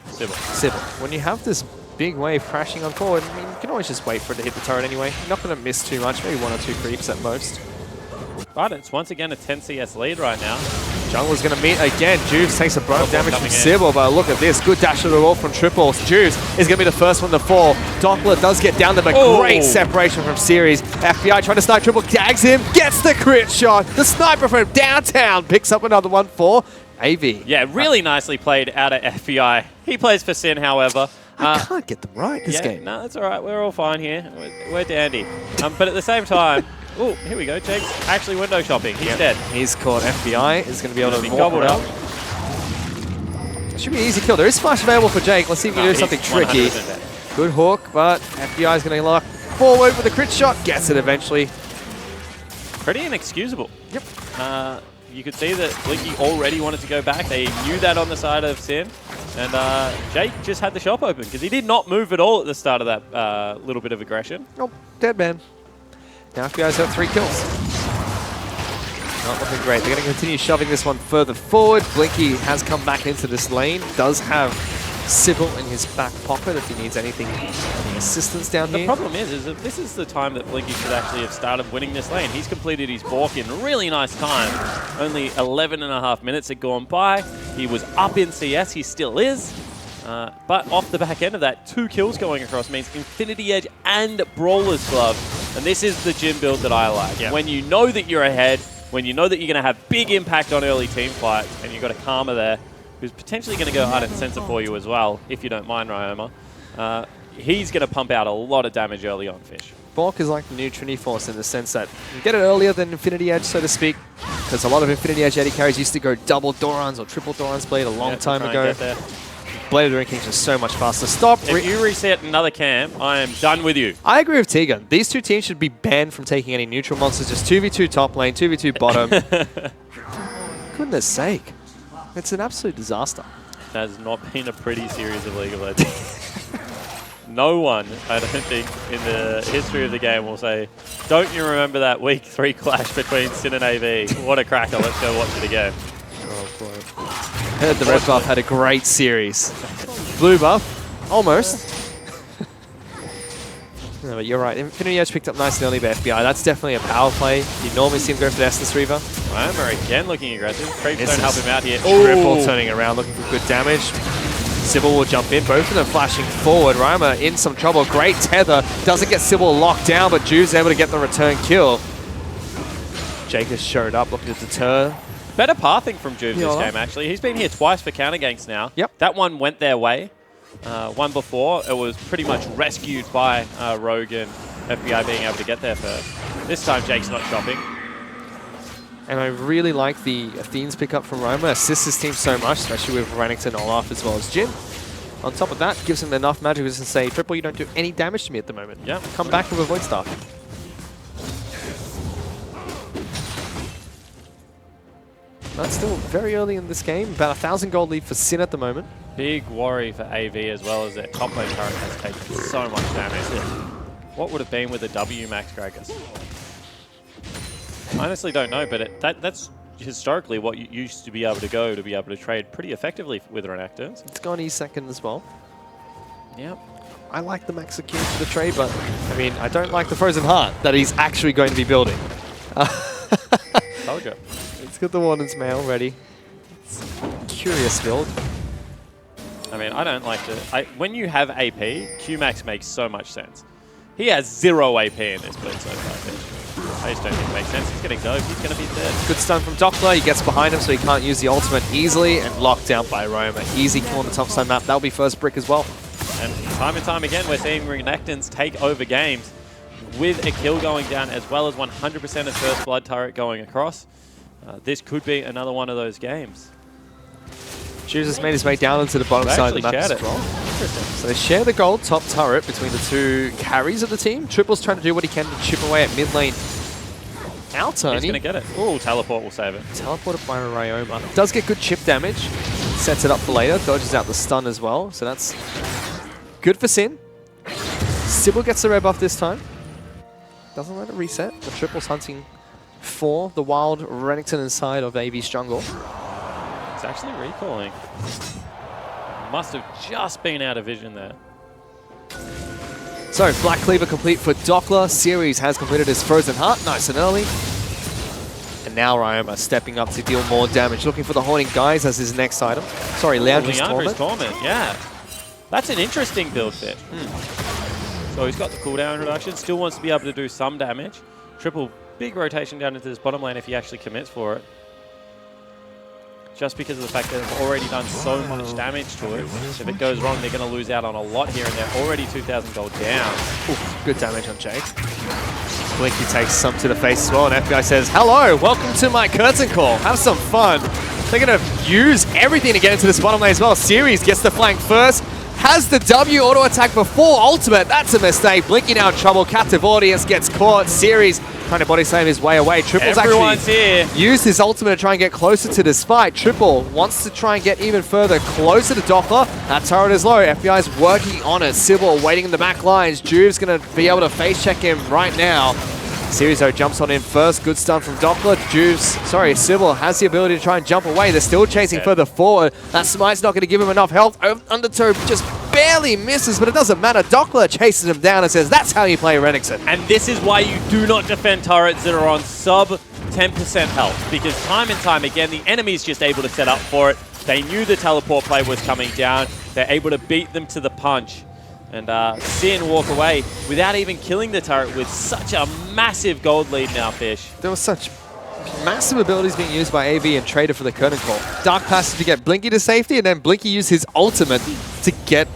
Sybil. When you have this big wave crashing on forward, I mean, you can always just wait for it to hit the turret anyway. You're not going to miss too much, maybe 1 or 2 creeps at most. But it's once again a 10 CS lead right now. Jungler's going to meet again. Juves takes a brunt of damage from Sybil, but look at this. Good dash to the wall from Triple. Juves is going to be the first one to fall. Doppler does get down there, but great separation from Series. FBI trying to snipe Triple, tags him, gets the crit shot. The sniper from downtown picks up another one for AV. Yeah, really nicely played out of FBI. He plays for Sin, however. I can't get them right this game. No, that's all right. We're all fine here. We're dandy. But at the same time, oh, here we go. Jake's actually window shopping. He's dead. He's caught. FBI is going to be able to walk gobbled around. It should be an easy kill. There is flash available for Jake. Let's see if we can do something tricky. Good hook, but FBI is going to lock forward with a crit shot. Gets it eventually. Pretty inexcusable. Yep. You could see that Blinky already wanted to go back. They knew that on the side of Sin. And Jake just had the shop open because he did not move at all at the start of that little bit of aggression. Nope. Dead man. Now FBI's got 3 kills. Not looking great. They're going to continue shoving this one further forward. Blinky has come back into this lane. Does have Sybil in his back pocket if he needs any assistance down here. The problem is that this is the time that Blinky should actually have started winning this lane. He's completed his walk in really nice time. Only 11.5 minutes had gone by. He was up in CS. He still is. But off the back end of that, 2 kills going across means Infinity Edge and Brawler's Glove. And this is the gym build that I like. Yep. When you know that you're ahead, when you know that you're going to have big impact on early team fights, and you've got a Karma there who's potentially going to go Ardent Sensor for you as well, if you don't mind, Ryoma. He's going to pump out a lot of damage early on, Fish. Bork is like the new Trinity Force in the sense that you get it earlier than Infinity Edge, so to speak, because a lot of Infinity Edge AD carries used to go double Dorans or triple Dorans blade a long time ago. Blade of the Ring King's just so much faster. Stop. If you reset another camp, I am done with you. I agree with Tegan. These two teams should be banned from taking any neutral monsters. Just 2v2 top lane, 2v2 bottom. Goodness sake. It's an absolute disaster. It has not been a pretty series of League of Legends. No one, I don't think, in the history of the game will say, don't you remember that week 3 clash between Sin and AV? What a cracker. Let's go watch it again. Oh, boy. Heard the red buff had a great series. Blue buff, almost. No, but you're right. Infinity Edge picked up nice and early by FBI. That's definitely a power play. You normally see him go for the Essence Reaver. Reimer again looking aggressive. Creeps don't help him out here. Triple turning around, looking for good damage. Sybil will jump in, both of them flashing forward. Reimer in some trouble. Great tether. Doesn't get Sybil locked down, but Juve's able to get the return kill. Jake has showed up, looking to deter. Better pathing from Juve this game, actually. He's been here twice for counter ganks now. Yep. That one went their way. One before, it was pretty much rescued by Rogue and FBI being able to get there first. This time, Jake's not dropping. And I really like the Athene's pickup from Reimer. Assists his team so much, especially with Renekton, Olaf, as well as Jin. On top of that, gives him enough magic to say, Triple, you don't do any damage to me at the moment. Yeah. Come back with a Void Staff. That's still very early in this game. About 1,000 gold lead for Sin at the moment. Big worry for AV as well as their top lane turret has taken so much damage. What would have been with a W Max Gragas? I honestly don't know, but that's historically what you used to be able to trade pretty effectively with Renekton. It's gone E-second as well. Yep. I like the Max Security for the trade, but I mean, I don't like the Frozen Heart that he's actually going to be building. Told you. It's got the Warden's Mail ready. It's a curious build. I mean, I don't like to... when you have AP, Q-Max makes so much sense. He has 0 AP in this build so far. I just don't think it makes sense. He's getting dove. He's going to be dead. Good stun from Doppler. He gets behind him so he can't use the ultimate easily, and locked down by Roma. Easy kill on the top side map. That'll be first brick as well. And time again, we're seeing Renektons take over games with a kill going down as well as 100% of first blood turret going across. This could be another one of those games. Juves has made his way down into the bottom side of the map as well. So they share the gold top turret between the two carries of the team. Triple's trying to do what he can to chip away at mid lane. Out turn. He's going to get it. Ooh, teleport will save it. Teleported by Ryoma. Does get good chip damage. Sets it up for later. Dodges out the stun as well. So that's good for Sin. Sybil gets the red buff this time. Doesn't let it reset. The Triple's hunting for the wild Renekton inside of AV's jungle. It's actually recalling. Must have just been out of vision there. So, Black Cleaver complete for Doppler. Series has completed his Frozen Heart, nice and early. And now Ryoma stepping up to deal more damage. Looking for the Haunting Guys as his next item. Sorry, Leandra's Torment. Yeah. That's an interesting build fit. So he's got the cooldown reduction, still wants to be able to do some damage. Triple, big rotation down into this bottom lane if he actually commits for it. Just because of the fact that they've already done so much damage to it. If it goes wrong, they're going to lose out on a lot here, and they're already 2,000 gold down. Oof, good damage on Jake. Blinky takes some to the face as well, and FBI says, hello, welcome to my curtain call. Have some fun. They're going to use everything to get into this bottom lane as well. Series gets the flank first. Has the W auto attack before ultimate. That's a mistake. Blinky now in trouble. Captive audience gets caught. Series trying to body slam his way away. Triple's Everyone's actually here. used his ultimate to try and get closer to this fight. Triple wants to try and get even further closer to Doppler. That turret is low. FBI's working on it. Sybil waiting in the back lines. Juve's going to be able to face check him right now. Series though jumps on in first. Good stun from Doppler. Sybil has the ability to try and jump away. They're still chasing further forward. That smite's not going to give him enough health. Undertow just barely misses, but it doesn't matter. Doppler chases him down and says, that's how you play Renekton. And this is why you do not defend turrets that are on sub 10% health. Because time and time again, the enemy's just able to set up for it. They knew the teleport play was coming down. They're able to beat them to the punch. And Sin walk away without even killing the turret with such a massive gold lead now, Fish. There was such massive abilities being used by AV and Trader for the curtain call. Dark Passage to get Blinky to safety, and then Blinky used his ultimate to get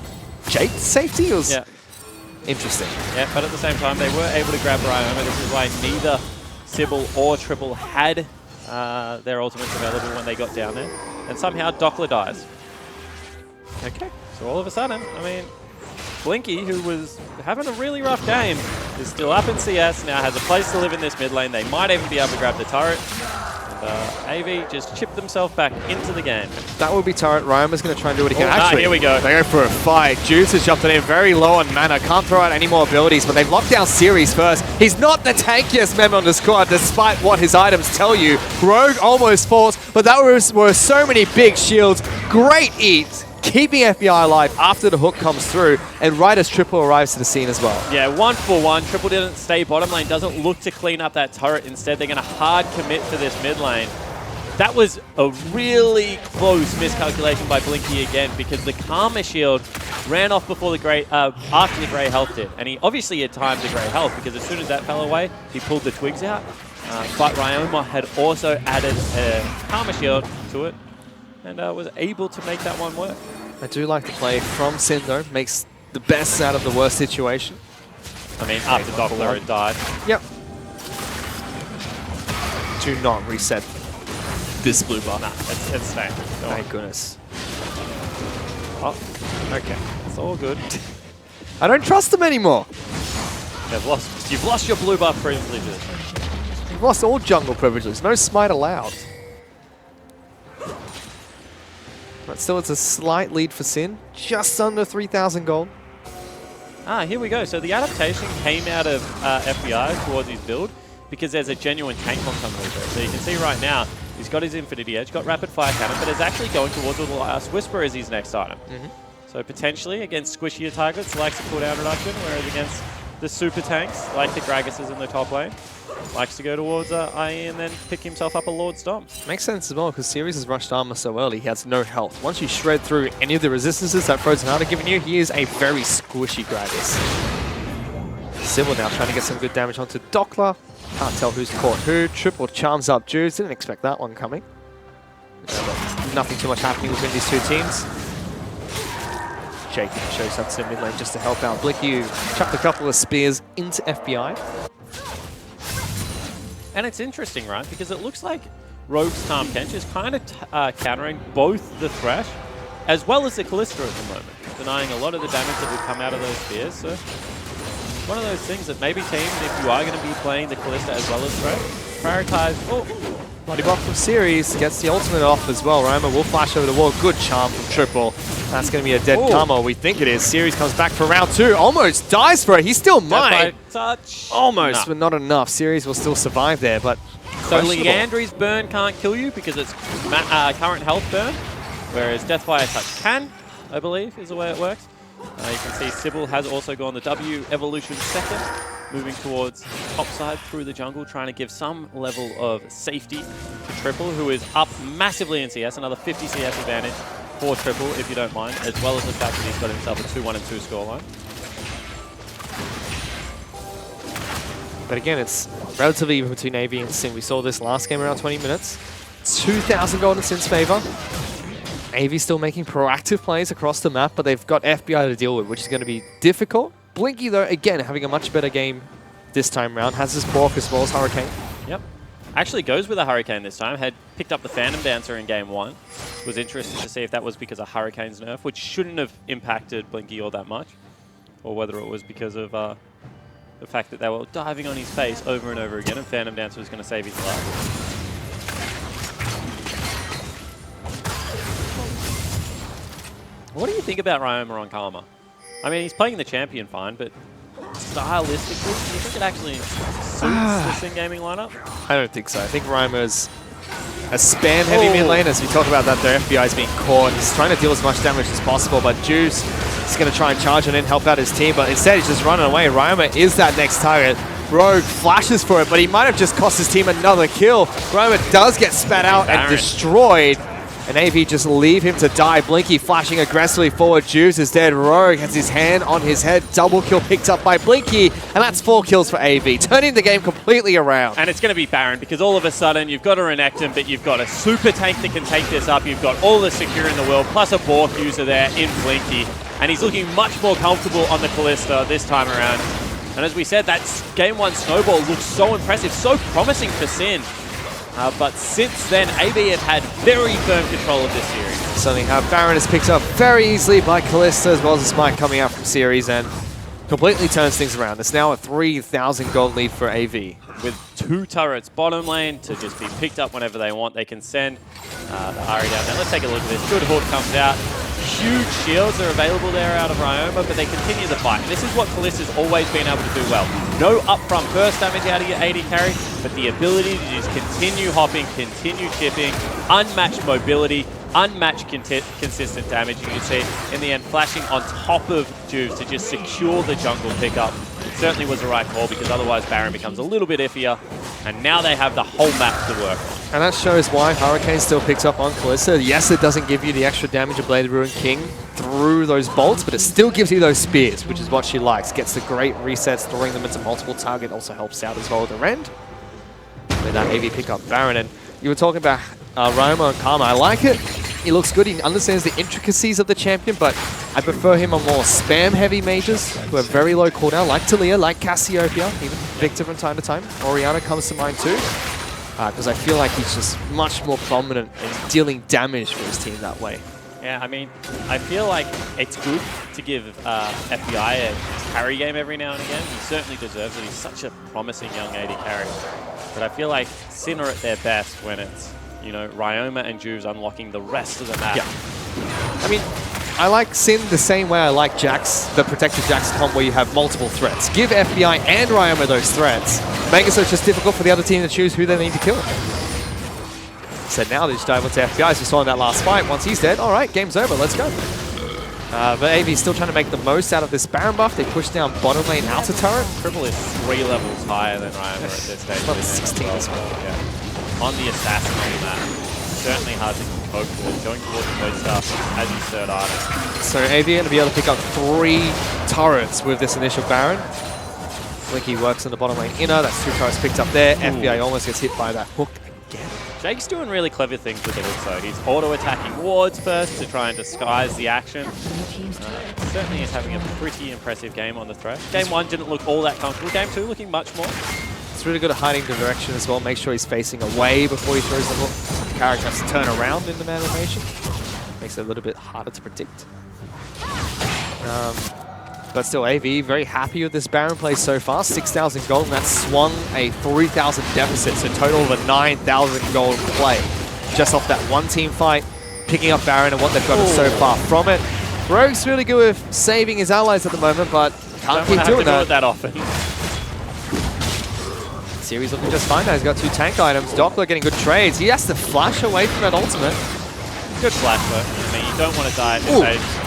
Jake to safety. It was interesting. Yeah, but at the same time, they were able to grab Ryoma. This is why neither Sybil or Triple had their ultimates available when they got down there. And somehow Doppler dies. Okay. So all of a sudden, I mean, Blinky, who was having a really rough game, is still up in CS, now has a place to live in this mid lane. They might even be able to grab the turret. AV just chipped themselves back into the game. That would be turret. Ryoma's going to try and do it again. Oh, Actually, here we go. They go for a fight. Juice has jumped in very low on mana. Can't throw out any more abilities, but they've locked down Series first. He's not the tankiest member on the squad, despite what his items tell you. Rogue almost falls, but that were so many big shields. Great eat, keeping FBI alive after the hook comes through, and right as Triple arrives to the scene as well. Yeah, 1-for-1. Triple didn't stay bottom lane, doesn't look to clean up that turret. Instead, they're going to hard commit to this mid lane. That was a really close miscalculation by Blinky again, because the Karma shield ran off before the Grey, after the Grey health did. And he obviously had timed the Grey health, because as soon as that fell away, he pulled the twigs out. But Ryoma had also added a Karma shield to it, and was able to make that one work. I do like the play from Sin, though. Makes the best out of the worst situation. I mean, after Doppler had died. Yep. Do not reset this blue bar. Nah, it's staying. Thank goodness. Oh, okay. It's all good. I don't trust them anymore. You've lost your blue buff privileges. You've lost all jungle privileges. No smite allowed. But still, it's a slight lead for Sin. Just under 3,000 gold. Ah, here we go. So the adaptation came out of FBI towards his build, because there's a genuine tank on some of there. So you can see right now, he's got his Infinity Edge, got Rapid Fire Cannon, but is actually going towards the Last Whisper as his next item. So potentially against squishier targets, likes a cooldown reduction, whereas against the super tanks, like the Gragas's in the top lane, likes to go towards IE and then pick himself up a Lord Stomp. Makes sense as well, because Series has rushed armor so early, he has no health. Once you shred through any of the resistances that Frozen Heart are giving you, he is a very squishy Gragas. Sybil now trying to get some good damage onto Doppler. Can't tell who's caught who. Triple charms up Juice. Didn't expect that one coming. Nothing too much happening between these two teams. Jake shows up to the mid lane just to help out Blinky, who chucked a couple of spears into FBI. And it's interesting, right? Because it looks like Rogue's Tahm Kench is kind of countering both the Thresh as well as the Kalista at the moment, denying a lot of the damage that would come out of those spears. So one of those things that maybe teams, if you are going to be playing the Kalista as well as Thresh, prioritize. Oh, Body block from Series, gets the ultimate off as well. Ryoma will flash over the wall. Good charm from Triple. That's going to be a dead Karma, we think it is. Series comes back for round 2. Almost dies for it. He still might. Touch. Almost, but not enough. Series will still survive there, but so Leandri's burn can't kill you because it's current health burn, whereas Deathfire Touch can, I believe, is the way it works. You can see Sybil has also gone the W evolution second, moving towards topside through the jungle, trying to give some level of safety to Triple, who is up massively in CS, another 50 CS advantage for Triple, if you don't mind, as well as the fact that he's got himself a 2-1 and 2 scoreline. But again, it's relatively even between AV and Sin. We saw this last game around 20 minutes. 2,000 gold in Sin's favor. AV still making proactive plays across the map, but they've got FBI to deal with, which is going to be difficult. Blinky, though, again, having a much better game this time round. Has his Bork as well as Hurricane. Yep. Actually goes with a Hurricane this time. Had picked up the Phantom Dancer in game 1. Was interested to see if that was because of Hurricane's nerf, which shouldn't have impacted Blinky all that much. Or whether it was because of the fact that they were diving on his face over and over again, and Phantom Dancer was going to save his life. What do you think about Ryoma on Karma? I mean, he's playing the champion fine, but stylistically, do you think it actually suits the Sin Gaming lineup? I don't think so. I think Ryma's a spam-heavy mid lane. As we talk about that, their FBI is being caught. He's trying to deal as much damage as possible, but Juice is going to try and charge in and help out his team, but instead he's just running away. Ryoma is that next target. Rogue flashes for it, but he might have just cost his team another kill. Ryoma does get spat out and destroyed. And AV just leave him to die. Blinky flashing aggressively forward. Juice is dead. Rogue has his hand on his head. Double kill picked up by Blinky. And that's 4 kills for AV, turning the game completely around. And it's going to be Baron, because all of a sudden you've got a Renekton, but you've got a super tank that can take this up. You've got all the secure in the world, plus a Bork user there in Blinky. And he's looking much more comfortable on the Kalista this time around. And as we said, that game 1 snowball looks so impressive, so promising for Sin. But since then, AV have had very firm control of this series. Suddenly have Baron is picked up very easily by Kalista, as well as a smite coming out from Series, and completely turns things around. It's now a 3,000 gold lead for AV. With 2 turrets bottom lane to just be picked up whenever they want, they can send the Ahri down there. Let's take a look at this. Good hook comes out. Huge shields are available there out of Ryoma, but they continue the fight. And this is what Kalista's always been able to do well. No upfront burst damage out of your AD carry, but the ability to just continue hopping, continue chipping, unmatched mobility, unmatched consistent damage. You can see in the end flashing on top of Juves to just secure the jungle pickup. It certainly was the right call, because otherwise Baron becomes a little bit iffier, and now they have the whole map to work. And that shows why Hurricane still picks up on Kalista. Yes, it doesn't give you the extra damage of Bladed Ruin King through those bolts, but it still gives you those spears, which is what she likes. Gets the great resets, throwing them into multiple target also helps out as well at the end. With that AV pick up Baron, and you were talking about Ryoma and Karma. I like it. He looks good. He understands the intricacies of the champion, but I prefer him on more spam-heavy mages who have very low cooldown, like Talia, like Cassiopeia, even Victor from time to time. Orianna comes to mind too, because I feel like he's just much more prominent in dealing damage for his team that way. Yeah, I mean, I feel like it's good to give FBI a carry game every now and again. He certainly deserves it. He's such a promising young AD carry. But I feel like Sin are at their best when it's, you know, Ryoma and Juves unlocking the rest of the map. Yeah. I mean, I like Sin the same way I like Jax, the Protected Jax comp, where you have multiple threats. Give FBI and Ryoma those threats. Make it so it's just difficult for the other team to choose who they need to kill. So now they just dive into FBI, as we saw in that last fight. Once he's dead, all right, game's over, let's go. But AV is still trying to make the most out of this Baron buff. They push down bottom lane outer turret. Triple is 3 levels higher than Ryoma at this stage. About 16 as well. Yeah. On the assassin on that, certainly hard to cope with. Going towards the void stuff as his third item. So AV going to be able to pick up 3 turrets with this initial Baron. Blinky works in the bottom lane inner. That's 2 turrets picked up there. Ooh. FBI almost gets hit by that hook again. Jake's doing really clever things with the hook, though. He's auto-attacking wards first to try and disguise the action. Certainly is having a pretty impressive game on the thresh. Game 1 didn't look all that comfortable. Game 2 looking much more. It's really good at hiding the direction as well. Make sure he's facing away before he throws the hook. The character has to turn around in the man animation. Makes it a little bit harder to predict. But still, AV very happy with this Baron play so far. 6,000 gold, and that's swung a 3,000 deficit, so total of a 9,000 gold play. Just off that one team fight, picking up Baron and what they've gotten so far from it. Rogue's really good with saving his allies at the moment, but can't keep doing that often. Series looking just fine now. He's got 2 tank items. Doppler getting good trades. He has to flash away from that ultimate. Good flash, but I mean, you don't want to die at this stage.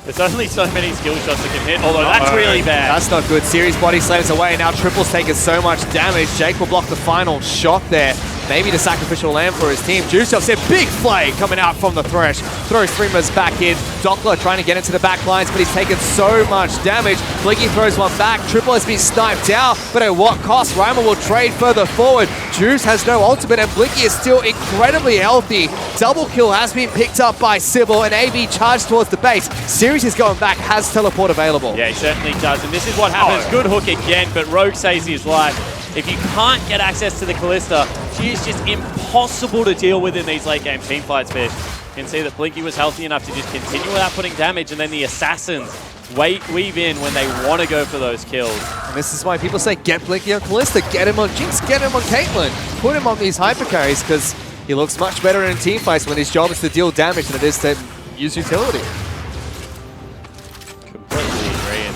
There's only so many skill shots that can hit, although that's really bad. That's not good. Series body slams away. Now Triple's taking so much damage. Jake will block the final shot there. Maybe the sacrificial lamb for his team. Juice up there. Big play coming out from the Thresh. Throws Streamers back in. Doppler trying to get into the back lines, but he's taken so much damage. Blinky throws one back. Triple has been sniped out, but at what cost? Ryma will trade further forward. Juice has no ultimate, and Blinky is still incredibly healthy. Double kill has been picked up by Sybil, and AV charged towards the base. Series is going back, has teleport available. Yeah, he certainly does, and this is what happens. Good hook again, but Rogue saves his life. If you can't get access to the Kalista, she is just impossible to deal with in these late game teamfights, Fish. You can see that Blinky was healthy enough to just continue without putting damage, and then the assassins weave in when they want to go for those kills. And this is why people say get Blinky on Kalista, get him on Jinx, get him on Caitlyn. Put him on these hyper carries, because he looks much better in teamfights when his job is to deal damage than it is to use utility.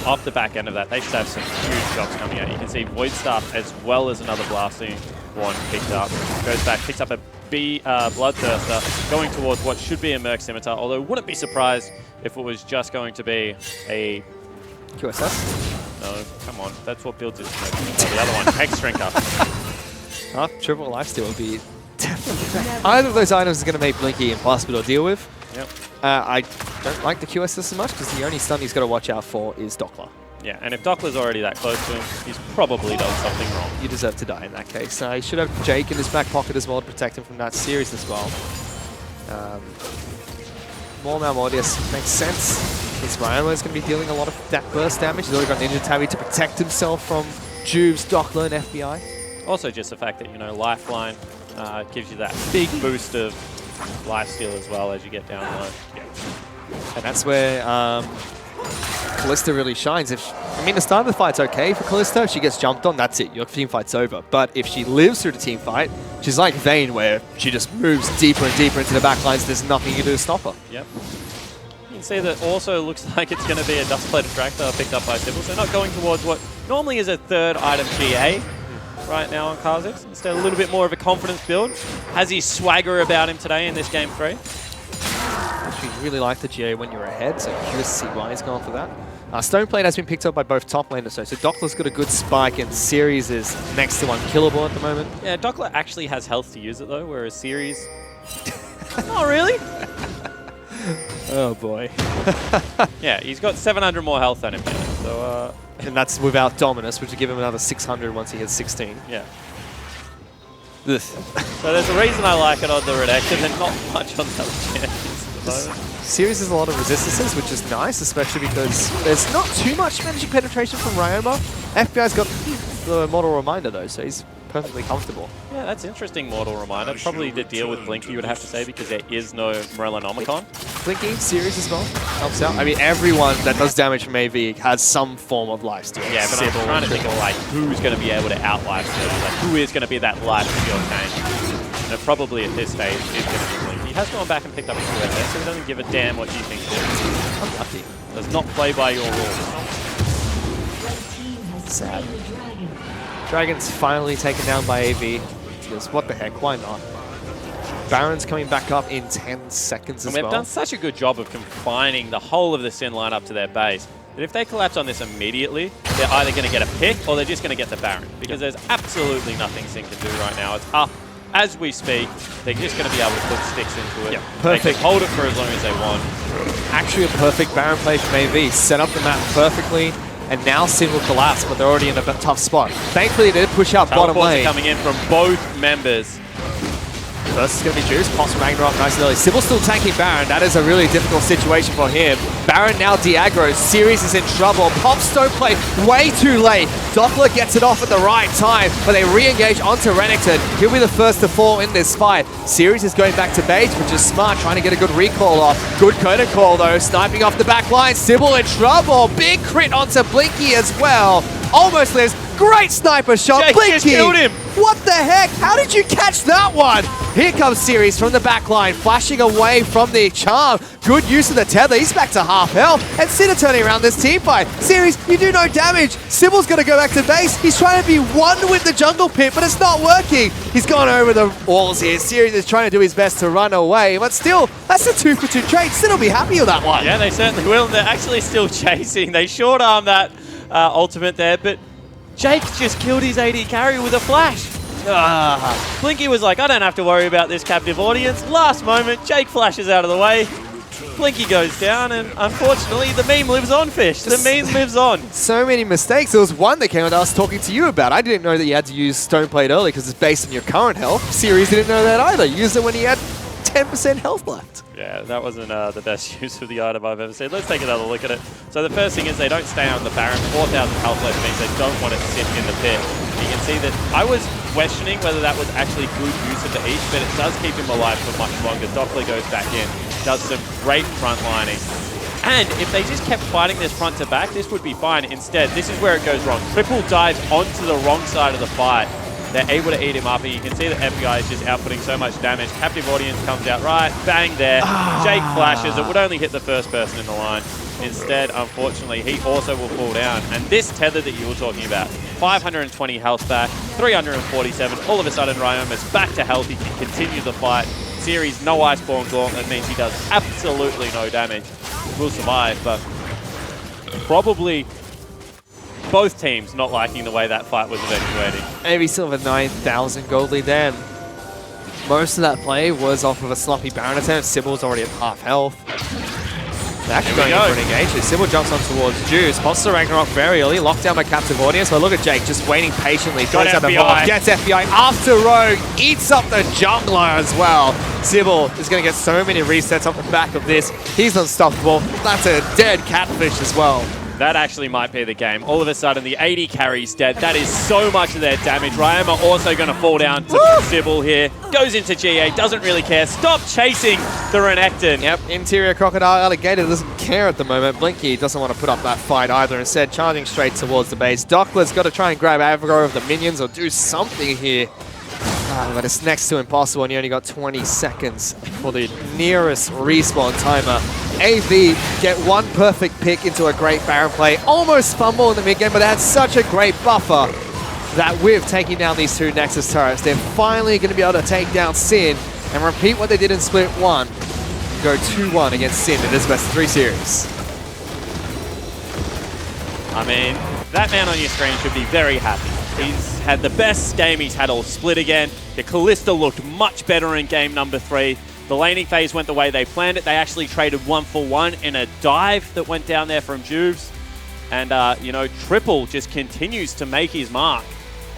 Off the back end of that, they should have some huge jobs coming out. You can see Void Staff as well as another Blasting Wand picked up. Goes back, picks up a Bloodthirster, going towards what should be a Merc Scimitar, although wouldn't be surprised if it was just going to be a... QSS? No, come on. That's what builds his Merc Scimitar. The other one, Hex Shrinker. Triple Lifesteal would be definitely... Either of those items is going to make Blinky impossible to deal with. Yep. I don't like the QSS as much, because the only stun he's got to watch out for is Doppler. Yeah, and if Doppler's already that close to him, he's probably done something wrong. You deserve to die in that case. He should have Jake in his back pocket as well to protect him from that series as well. More Malmortius makes sense. His Ryoma is going to be dealing a lot of that burst damage. He's already got Ninja Tabby to protect himself from Juves, Doppler, and FBI. Also just the fact that, you know, Lifeline gives you that big boost of lifesteal as well as you get down low. And that's where Kalista really shines. I mean, the start of the fight's okay for Kalista. If she gets jumped on, that's it. Your team fight's over. But if she lives through the team fight, she's like Vayne, where she just moves deeper and deeper into the back lines. There's nothing you can do to stop her. Yep. You can see that also looks like it's going to be a Dust Plate Attractor picked up by Sybil. So not going towards what normally is a third item GA right now on Kha'Zix. Instead, a little bit more of a confidence build. Has his swagger about him today in this game 3. Actually, really like the GA when you're ahead, so curious to see why he's gone for that. Stoneplate has been picked up by both top laners, so Dockler's got a good spike, and Series is next to unkillable at the moment. Yeah, Dockler actually has health to use it though, whereas Series... Oh, really? Oh boy. Yeah, he's got 700 more health than him, so... And that's without Dominus, which will give him another 600 once he hits 16. Yeah. So there's a reason I like it on the Redacted and not much on the other champions at the moment. Series has a lot of resistances, which is nice, especially because there's not too much magic penetration from Ryoma. FBI's got the Mortal Reminder though, so he's perfectly comfortable. Yeah, that's interesting, Mortal Reminder. Probably to deal with Blinky, you would have to say, because there is no Morellonomicon. Blinky, Series as well, helps out. I mean, everyone that does damage from AV has some form of lifesteal. Yeah, but I'm trying to think of like who's going to be able to out-lifesteal, like who is going to be that lifesteal tank. And probably at this stage is going to be Blinky. He has gone back and picked up his QSS, so he doesn't give a damn what you think. Unlucky. Does not play by your rules. Sad. Dragon's finally taken down by AV. Just what the heck, why not? Baron's coming back up in 10 seconds as well. And we've done such a good job of confining the whole of the Sin line up to their base that if they collapse on this immediately, they're either going to get a pick or they're just going to get the Baron. Because there's absolutely nothing Sin can do right now. It's up as we speak. They're just going to be able to put sticks into it. Yeah, perfect. They can hold it for as long as they want. Actually a perfect Baron play from AV. Set up the map perfectly. And now Sin will collapse, but they're already in a tough spot. Thankfully, they did push out bottom lane. Coming in from both members. First is going to be Juice. Pops from Ragnarok nice and early. Sybil still tanking Baron. That is a really difficult situation for him. Baron now de-aggro. Series is in trouble. Pops Stoneplate way too late. Doppler gets it off at the right time, but they re-engage onto Renekton. He'll be the first to fall in this fight. Series is going back to base, which is smart, trying to get a good recall off. Good curtain call though, sniping off the back line. Sybil in trouble. Big crit onto Blinky as well. Almost lives. Great sniper shot. Jake Blinky just killed him. What the heck? How did you catch that one? Here comes Series from the back line, flashing away from the charm. Good use of the tether. He's back to half health. And Sinner turning around this team fight. Series, you do no damage. Sybil's going to go back to base. He's trying to be one with the jungle pit, but it's not working. He's gone over the walls here. Series is trying to do his best to run away, but still, that's a 2-for-2 trade. Sin will be happy with that one. Yeah, they certainly will. They're actually still chasing. They short arm that ultimate there, but Jake just killed his AD carry with a flash. Blinky was like, I don't have to worry about this captive audience. Last moment, Jake flashes out of the way. Blinky goes down, and unfortunately, the meme lives on, Fish. The meme lives on. So many mistakes. There was one that came out that I was talking to you about. I didn't know that you had to use Stoneplate early because it's based on your current health. Series didn't know that either. Used it when he had 10% health left. Yeah, that wasn't the best use of the item I've ever seen. Let's take another look at it. So the first thing is they don't stay on the Baron. 4,000 health left means they don't want to sit in the pit. You can see that I was questioning whether that was actually good use of the East, but it does keep him alive for much longer. Doppler goes back in, does some great front lining. And if they just kept fighting this front to back, this would be fine. Instead, this is where it goes wrong. Triple dives onto the wrong side of the fight. They're able to eat him up, and you can see that FBI is just outputting so much damage. Captive Audience comes out right, bang there. Jake flashes. It would only hit the first person in the line. Instead, unfortunately, he also will fall down. And this tether that you were talking about, 520 health back, 347. All of a sudden, Ryoma's back to health. He can continue the fight. Series, no Iceborne Gauntlet means he does absolutely no damage. Will survive, but probably both teams not liking the way that fight was eventuating. Maybe still have a 9,000 gold lead there. Most of that play was off of a sloppy Baron attempt. Sybil's already at half health. They're actually going in for an engagement. Sybil jumps on towards Juice. Pops the Ragnarok very early. Locked down by Captive Audience. But look at Jake just waiting patiently. Goes out the bomb. Gets FBI after Rogue. Eats up the jungler as well. Sybil is going to get so many resets off the back of this. He's unstoppable. That's a dead catfish as well. That actually might be the game. All of a sudden, the 80 carry's dead. That is so much of their damage. Ryoma also going to fall down to Sybil here. Goes into GA, doesn't really care. Stop chasing the Renekton. Yep, Interior Crocodile Alligator doesn't care at the moment. Blinky doesn't want to put up that fight either. Instead, charging straight towards the base. Dockler's got to try and grab aggro of the minions or do something here. But it's next to impossible, and you only got 20 seconds for the nearest respawn timer. AV get one perfect pick into a great Baron play. Almost fumble in the mid-game, but they had such a great buffer that with taking down these two Nexus turrets, they're finally going to be able to take down Sin and repeat what they did in Split 1. Go 2-1 against Sin in this best-of-3 series. I mean, that man on your screen should be very happy. He's had the best game he's had all Split again. The Kalista looked much better in game number 3. The laning phase went the way they planned it. They actually traded 1-for-1 in a dive that went down there from Juves. And, you know, Triple just continues to make his mark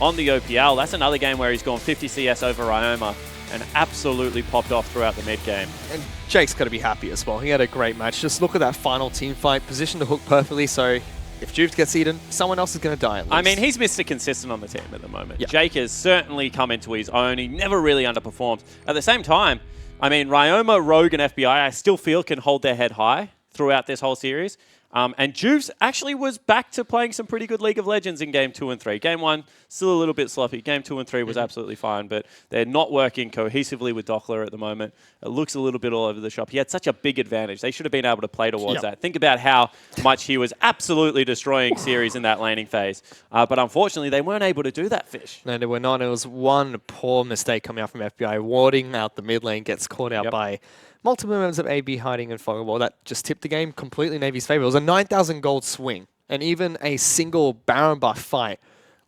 on the OPL. That's another game where he's gone 50 CS over Ryoma and absolutely popped off throughout the mid-game. And Jake's got to be happy as well. He had a great match. Just look at that final team fight. Positioned the hook perfectly, so if Juve gets eaten, someone else is going to die at least. I mean, he's Mr. Consistent on the team at the moment. Yeah. Jake has certainly come into his own. He never really underperforms. At the same time, I mean, Ryoma, Rogue, and FBI, I still feel can hold their head high throughout this whole series. And Juves actually was back to playing some pretty good League of Legends in Game 2 and 3. Game 1, still a little bit sloppy. Game 2 and 3 was absolutely fine, but they're not working cohesively with Dockler at the moment. It looks a little bit all over the shop. He had such a big advantage. They should have been able to play towards that. Think about how much he was absolutely destroying series in that laning phase. But unfortunately, they weren't able to do that, Fish. No, they were not. It was one poor mistake coming out from FBI. Warding out the mid lane, gets caught out by multiple members of AB hiding in Fogwall. That just tipped the game completely in Navy's favor. It was a 9,000 gold swing, and even a single Baron buff fight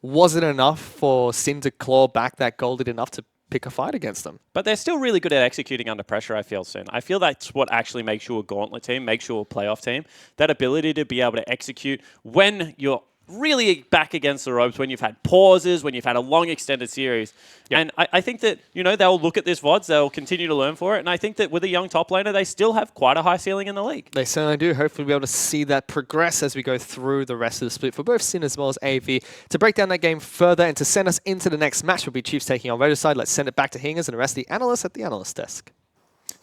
wasn't enough for Sin to claw back that gold enough to pick a fight against them. But they're still really good at executing under pressure, I feel, Sin. I feel that's what actually makes you a gauntlet team, makes you a playoff team. That ability to be able to execute when you're really back against the ropes, when you've had pauses, when you've had a long extended series. And I think that, you know, they'll look at this VODs, they'll continue to learn for it. And I think that with a young top laner, they still have quite a high ceiling in the league. They certainly do. Hopefully we'll be able to see that progress as we go through the rest of the split for both Sin as well as AV. To break down that game further and to send us into the next match will be Chiefs taking on Regicide. Let's send it back to Hingers and the rest of the analysts at the analyst desk.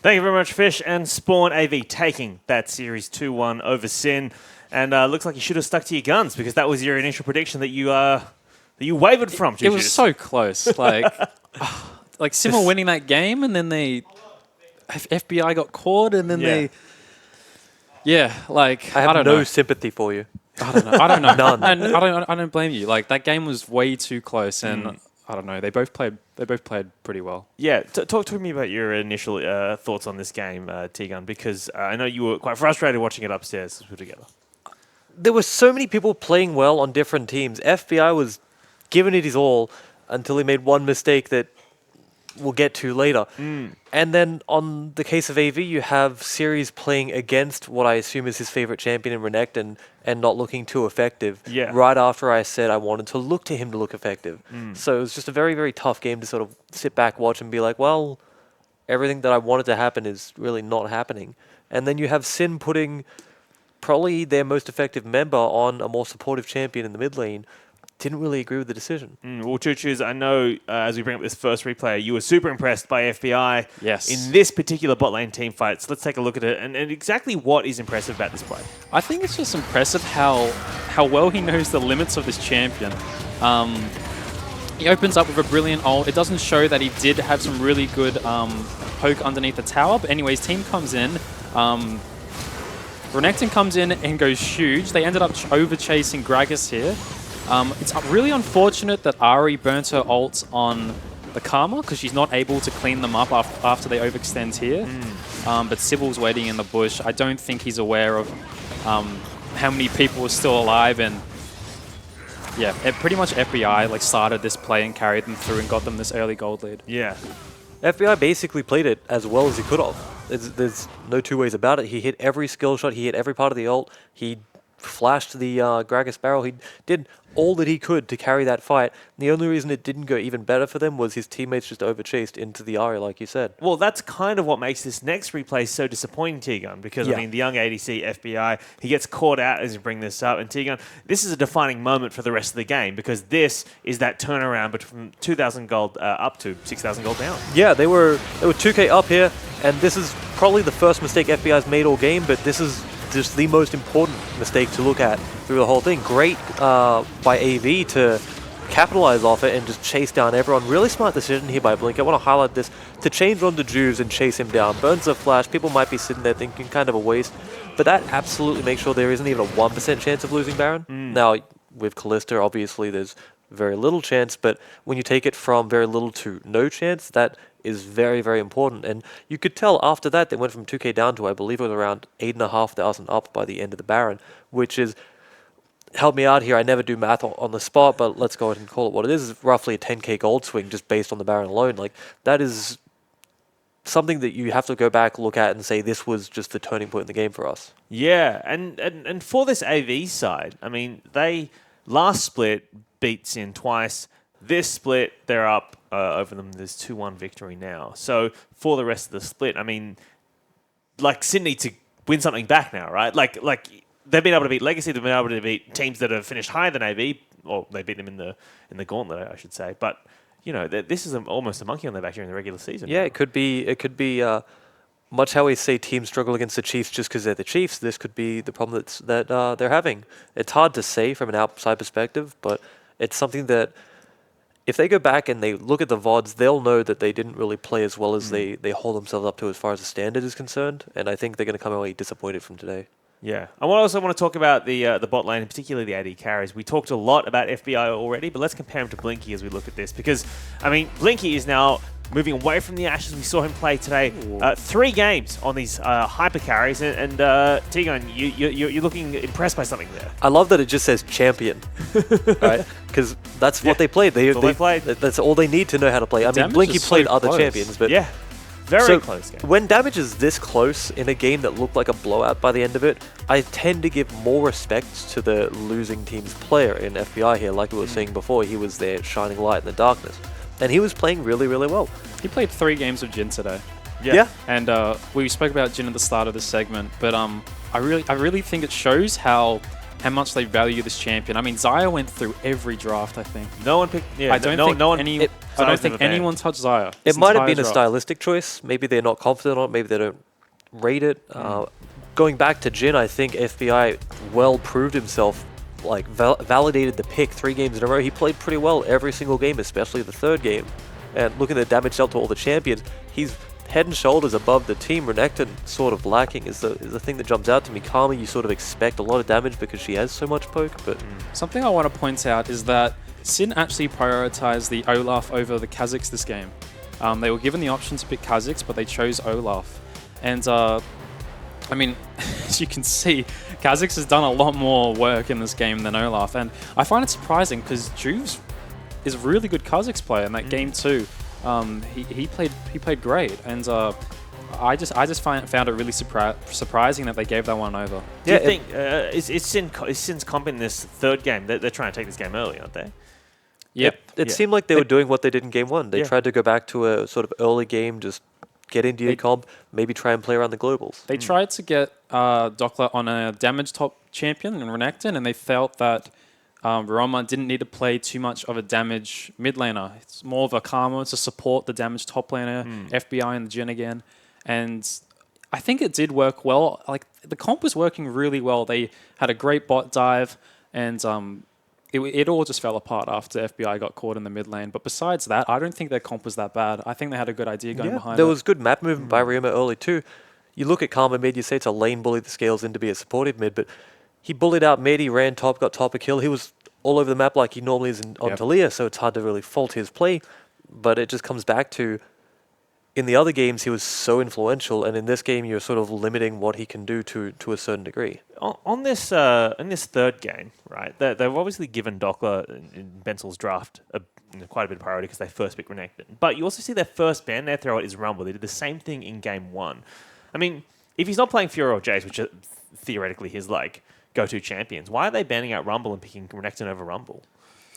Thank you very much, Fish. And Spawn AV taking that series 2-1 over Sin. And looks like you should have stuck to your guns because that was your initial prediction that you wavered from. It was so close. Like, like Sim were winning that game, and then FBI got caught, and then they. Yeah, like I have don't no know. sympathy for you. I don't know. I don't know. None. And I don't blame you. Like that game was way too close, and I don't know. They both played pretty well. Yeah, talk to me about your initial thoughts on this game, T-Gun, because I know you were quite frustrated watching it upstairs as we were together. There were so many people playing well on different teams. FBI was giving it his all until he made one mistake that we'll get to later. And then on the case of AV, you have Series playing against what I assume is his favorite champion in Renekton and not looking too effective. Yeah. Right after I said I wanted to look to him to look effective. So it was just a very, very tough game to sort of sit back, watch, and be like, well, everything that I wanted to happen is really not happening. And then you have Sin putting probably their most effective member on a more supportive champion in the mid lane. Didn't really agree with the decision. Well, Choo-Choos, I know as we bring up this first replay, you were super impressed by FBI in this particular bot lane team fight. So let's take a look at it and exactly what is impressive about this play. I think it's just impressive how well he knows the limits of this champion. He opens up with a brilliant ult. It doesn't show that he did have some really good poke underneath the tower. But anyways, team comes in. Renekton comes in and goes huge. They ended up over-chasing Gragas here. It's really unfortunate that Ari burnt her ults on the Karma because she's not able to clean them up after they overextend here. But Sybil's waiting in the bush. I don't think he's aware of how many people are still alive. And yeah, pretty much FBI like started this play and carried them through and got them this early gold lead. Yeah. FBI basically played it as well as he could have. There's no two ways about it. He hit every skill shot. He hit every part of the ult. He flashed the Gragas barrel. He did all that he could to carry that fight. And the only reason it didn't go even better for them was his teammates just overchased into the area, like you said. Well, that's kind of what makes this next replay so disappointing, T-Gun, because, I Yeah. mean, the young ADC, FBI, he gets caught out as you bring this up, and T-Gun, this is a defining moment for the rest of the game, because this is that turnaround between 2,000 gold up to 6,000 gold down. Yeah, they were 2K up here, and this is probably the first mistake FBI's made all game, but this is just the most important mistake to look at through the whole thing. Great by AV to capitalize off it and just chase down everyone. Really smart decision here by Blink. I want to highlight this. To change on the Jews and chase him down. Burns a flash. People might be sitting there thinking kind of a waste, but that absolutely makes sure there isn't even a 1% chance of losing Baron. Now, with Callista, obviously there's very little chance, but when you take it from very little to no chance, that is very, very important. And you could tell after that they went from 2K down to, I believe it was around 8,500 up by the end of the Baron, which is, help me out here, I never do math on the spot, but let's go ahead and call it what it is. It's roughly a 10K gold swing just based on the Baron alone. Like, that is something that you have to go back, look at, and say this was just the turning point in the game for us. Yeah, and for this AV side, I mean, they last split beat Sin twice. This split, they're up over them. There's 2-1 victory now. So for the rest of the split, I mean, like, Sin need to win something back now, right? Like they've been able to beat Legacy. They've been able to beat teams that have finished higher than AV, or they beat them in the gauntlet, I should say. But you know, this is almost a monkey on their back during the regular season. Yeah, it could be much how we say teams struggle against the Chiefs just because they're the Chiefs. This could be the problem that they're having. It's hard to say from an outside perspective, but it's something that if they go back and they look at the VODs, they'll know that they didn't really play as well as they hold themselves up to as far as the standard is concerned. And I think they're going to come away disappointed from today. Yeah. I also want to talk about the bot lane, and particularly the AD carries. We talked a lot about FBI already, but let's compare him to Blinky as we look at this. Because, I mean, Blinky is now moving away from the Ashes. We saw him play today. 3 games on these hyper carries. And T-Gun, you're looking impressed by something there. I love that it just says champion, right? Because that's what they played. They played. That's all they need to know how to play. I mean, Damage Blinky is so played other close. champions, but Yeah. Very so close game. when damage is this close in a game that looked like a blowout by the end of it, I tend to give more respect to the losing team's player in FBI here. Like we were saying before, he was there shining light in the darkness. And he was playing really, really well. He played 3 games of Jin today. Yeah. And we spoke about Jin at the start of this segment, but I really think it shows how much they value this champion. I mean, Xayah went through every draft, I think. No one picked. Yeah, I don't think Xayah's anyone touched Xayah. It this might have entire been a draft. stylistic choice. Maybe they're not confident on it. Maybe they don't rate it. Going back to Jin, I think FBI well proved himself, like validated the pick 3 games in a row. He played pretty well every single game, especially the 3rd game. And looking at the damage dealt to all the champions, he's head and shoulders above the team. Renekton sort of lacking is the thing that jumps out to me. Karma, you sort of expect a lot of damage because she has so much poke, but Something I want to point out is that Sin actually prioritized the Olaf over the Kha'Zix this game. They were given the option to pick Kha'Zix, but they chose Olaf. And, I mean, as you can see, Kha'Zix has done a lot more work in this game than Olaf. And I find it surprising because Juves is a really good Kha'Zix player in that game too. He played great, and I just found it really surprising that they gave that one over. Do you think is Sin's comp in this 3rd game? They're trying to take this game early, aren't they? Yep. it seemed like they were doing what they did in game 1. They tried to go back to a sort of early game, just get into your comp, maybe try and play around the globals. They tried to get Dockler on a damage top champion in Renekton, and they felt that Roma didn't need to play too much of a damage mid laner. It's more of a Karma to support the damage top laner, FBI and the Jhin again. And I think it did work well. Like, the comp was working really well. They had a great bot dive, and it all just fell apart after FBI got caught in the mid lane. But besides that, I don't think their comp was that bad. I think they had a good idea going behind it. There was good map movement by Ryoma early too. You look at Karma mid, you say it's a lane bully that scales in to be a supportive mid, but he bullied out mid, he ran top, got top a kill. He was all over the map like he normally is on Talia, so it's hard to really fault his play. But it just comes back to, in the other games, he was so influential, and in this game, you're sort of limiting what he can do to a certain degree. On this in this 3rd game, right? They've obviously given Dockler in Bensel's draft quite a bit of priority because they first picked Renekton. But you also see their first ban they throw out is Rumble. They did the same thing in game 1. I mean, if he's not playing Fury or Jace, which are theoretically his like go-to champions. Why are they banning out Rumble and picking Renekton over Rumble?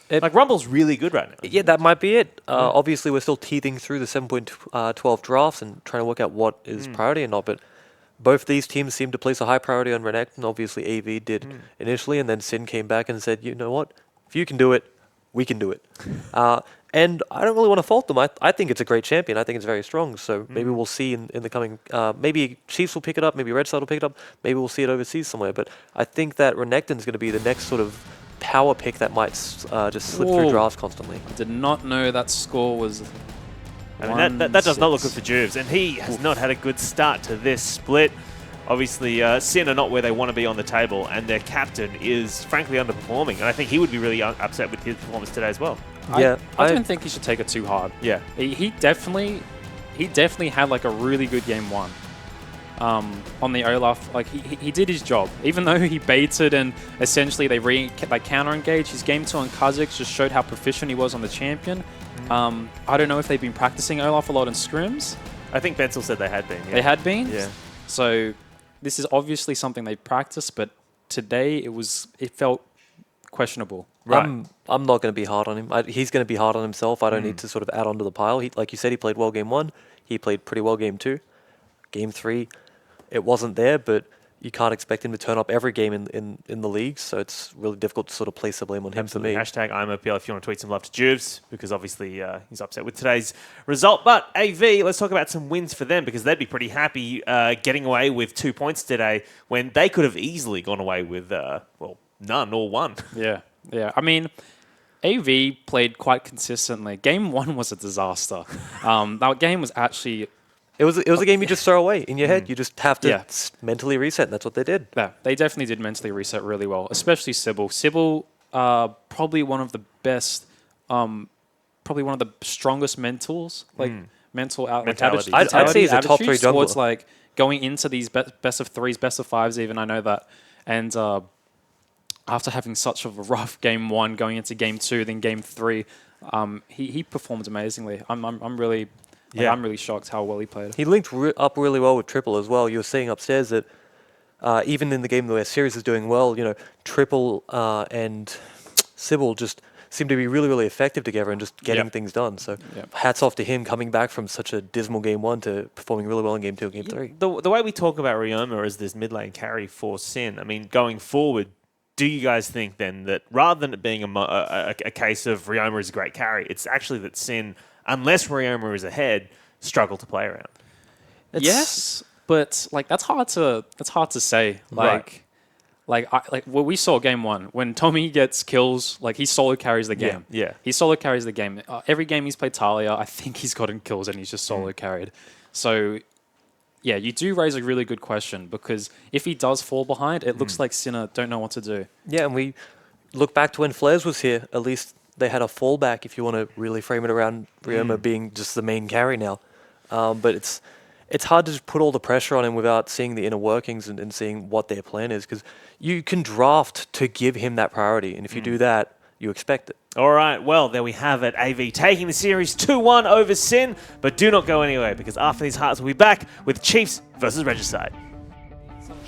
It- Like, Rumble's really good right now. Yeah, that might be it. Obviously, we're still teething through the 7.12 drafts and trying to work out what is priority and not, but both these teams seem to place a high priority on Renekton. Obviously, AV did initially, and then Sin came back and said, you know what? If you can do it, we can do it. And I don't really want to fault them. I think it's a great champion. I think it's very strong. So maybe we'll see in the coming... maybe Chiefs will pick it up. Maybe Regicide will pick it up. Maybe we'll see it overseas somewhere. But I think that Renekton's going to be the next sort of power pick that might just slip through drafts constantly. I did not know that score was... I mean, that does not look good for Juves, and he has not had a good start to this split. Obviously, Sin are not where they want to be on the table, and their captain is frankly underperforming, and I think he would be really upset with his performance today as well. Yeah, I don't think he should take it too hard. Yeah. He definitely had like a really good game one. On the Olaf, like he did his job. Even though he baited and essentially they counter-engaged, his game 2 on Kha'Zix just showed how proficient he was on the champion. I don't know if they've been practicing Olaf a lot in scrims. I think Bensel said they had been. Yeah. They had been? Yeah. So this is obviously something they practiced, but today it felt questionable. Right. I'm not going to be hard on him. He's going to be hard on himself. I don't need to sort of add on to the pile. Like you said, he played well game 1. He played pretty well game 2. Game 3, it wasn't there, but you can't expect him to turn up every game in the league, so it's really difficult to sort of place the blame on him for me. Hashtag I'm OPL if you want to tweet some love to Juves, because obviously he's upset with today's result. But AV, let's talk about some wins for them, because they'd be pretty happy getting away with 2 points today when they could have easily gone away with, none or 1. Yeah. I mean, AV played quite consistently. Game 1 was a disaster. That game was actually... It was a game you just throw away in your head. You just have to mentally reset, and that's what they did. Yeah, they definitely did mentally reset really well, especially Sybil. Sybil, probably one of the best, probably one of the strongest mentals, like mental Mentality. I'd say he's a top 3 jungler. Towards like going into these best of 3s, best of 5s even, I know that. And after having such a rough game 1, going into game 2, then game 3, he performed amazingly. I'm really... I'm really shocked how well he played. He linked up really well with Triple as well. You were seeing upstairs that even in the game where Sirius is doing well, Triple and Sybil just seem to be really, really effective together and just getting things done. So hats off to him coming back from such a dismal game 1 to performing really well in game 2 and game 3. The way we talk about Ryoma as this mid lane carry for Sin, I mean, going forward, do you guys think then that rather than it being a case of Ryoma is a great carry, it's actually that Sin, unless Ryoma is ahead, struggle to play around? Yes, but like that's hard to say. Like what we saw game 1 when Tommy gets kills, like he solo carries the game. Yeah. He solo carries the game. Every game he's played Talia, I think he's gotten kills and he's just solo carried. So yeah, you do raise a really good question, because if he does fall behind, it looks like Sinner don't know what to do. Yeah, and we look back to when Flares was here. At least they had a fallback, if you want to really frame it around Ryoma being just the main carry now. But it's hard to just put all the pressure on him without seeing the inner workings and seeing what their plan is, because you can draft to give him that priority, and if you do that, you expect it. All right, well, there we have it. AV taking the series 2-1 over Sin, but do not go anywhere, because after these hearts, we'll be back with Chiefs versus Regicide.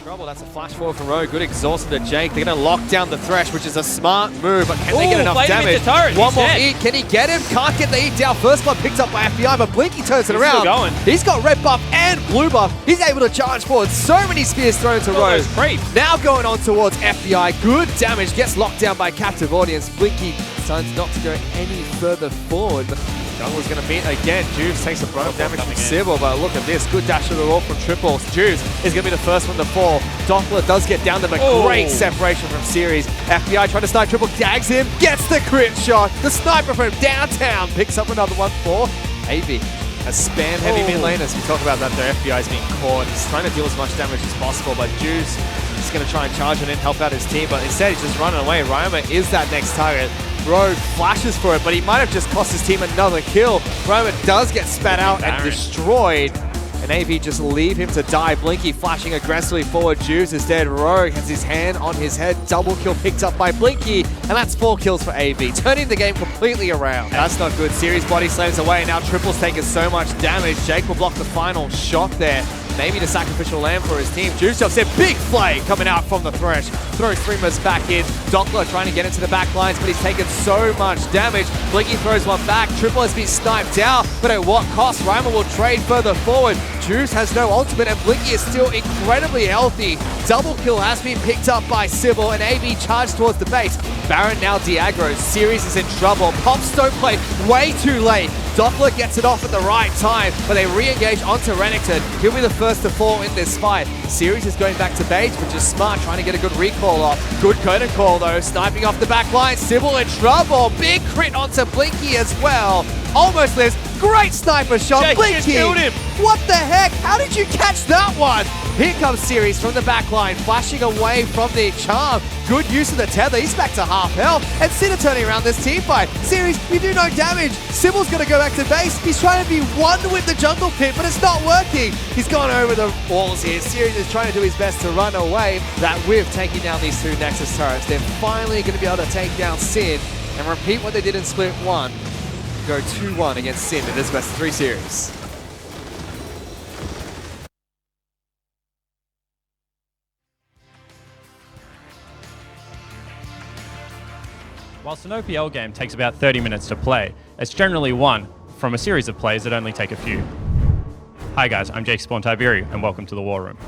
Trouble. That's a flash forward from Rogue. Good exhausted to Jake. They're going to lock down the Thresh, which is a smart move, but can they get enough damage? One more eat. Can he get him? Can't get the eat down. First blood picked up by FBI, but Blinky turns it around. Still going. He's got red buff and blue buff. He's able to charge forward. So many spears thrown to Rogue. Now going on towards FBI. Good damage. Gets locked down by Captive Audience. Blinky decides not to go any further forward. Jungler's going to meet again. Juves takes a brunt of damage from Sybil, but look at this. Good dash of the roll from Triple. Juves is going to be the first one to fall. Doppler does get down to the great separation from Series. FBI trying to snipe Triple, tags him, gets the crit shot. The sniper from downtown picks up another one for AV. A spam heavy mid lane, as we talk about that there. FBI's being caught. He's trying to deal as much damage as possible, but Juves is going to try and charge it in, help out his team, but instead he's just running away. Ryoma is that next target. Rogue flashes for it, but he might have just cost his team another kill. Ryoma does get spat out and destroyed. And AV just leave him to die. Blinky flashing aggressively forward. Juves is dead. Rogue has his hand on his head. Double kill picked up by Blinky. And that's 4 kills for AV, turning the game completely around. That's not good. Series body slams away. Now Triple's taking so much damage. Jake will block the final shot there. maybe the sacrificial lamb for his team. Juice jumps in, big play coming out from the Thresh. Throws Streamers back in. Doppler trying to get into the back lines, but he's taken so much damage. Blinky throws one back. Triple has been sniped out, but at what cost? Reimer will trade further forward. Juice has no ultimate, and Blinky is still incredibly healthy. Double kill has been picked up by Sybil, and AV charged towards the base. Baron now de-aggro. Series is in trouble. Pops don't play way too late. Doppler gets it off at the right time, but they re-engage onto Renekton. He'll be the first to fall in this fight. Series is going back to base, which is smart, trying to get a good recall off. Good curtain call though, sniping off the back line. Sybil in trouble. Big crit onto Blinky as well. Almost lives. Great sniper shot. Jake Blinky just killed him. What the heck? How did you catch that one? Here comes Series from the back line, flashing away from the charm. Good use of the tether. He's back to half health. And Sinner turning around this team fight. Series, you do no damage. Sybil's going to go back to base. He's trying to be one with the jungle pit, but it's not working. He's gone over the walls here. Series is trying to do his best to run away. That with taking down these two Nexus turrets, they're finally going to be able to take down Sin and repeat what they did in Split 1. Go 2-1 against Sin in this best of 3 series. Whilst an OPL game takes about 30 minutes to play, it's generally won from a series of plays that only take a few. Hi guys, I'm Jake Spawn Tiberi, and welcome to the War Room.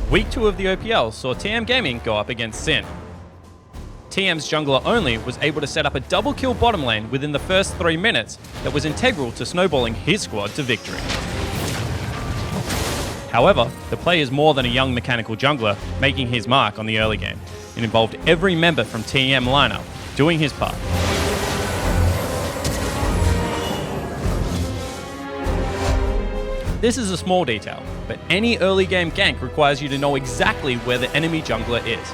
Week 2 of the OPL saw TM Gaming go up against Sin. TM's jungler only was able to set up a double kill bottom lane within the first 3 minutes that was integral to snowballing his squad to victory. However, the play is more than a young mechanical jungler making his mark on the early game. It involved every member from TM lineup doing his part. This is a small detail, but any early game gank requires you to know exactly where the enemy jungler is.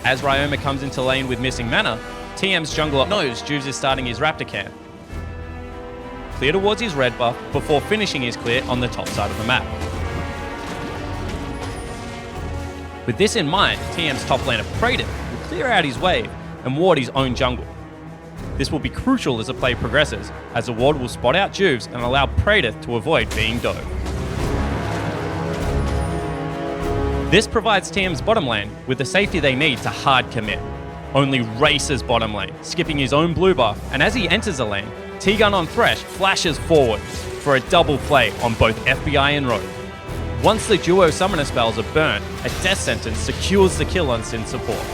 As Ryoma comes into lane with missing mana, TM's jungler knows Juves is starting his Raptor camp. Clear towards his red buff before finishing his clear on the top side of the map. With this in mind, TM's top laner Praetor will clear out his wave and ward his own jungle. This will be crucial as the play progresses, as the ward will spot out Juves and allow Praetor to avoid being dove. This provides TM's bottom lane with the safety they need to hard commit. Only races bottom lane, skipping his own blue buff, and as he enters the lane, T-Gun on Thresh flashes forward for a double play on both FBI and Rogue. Once the duo summoner spells are burnt, a death sentence secures the kill on Sin support.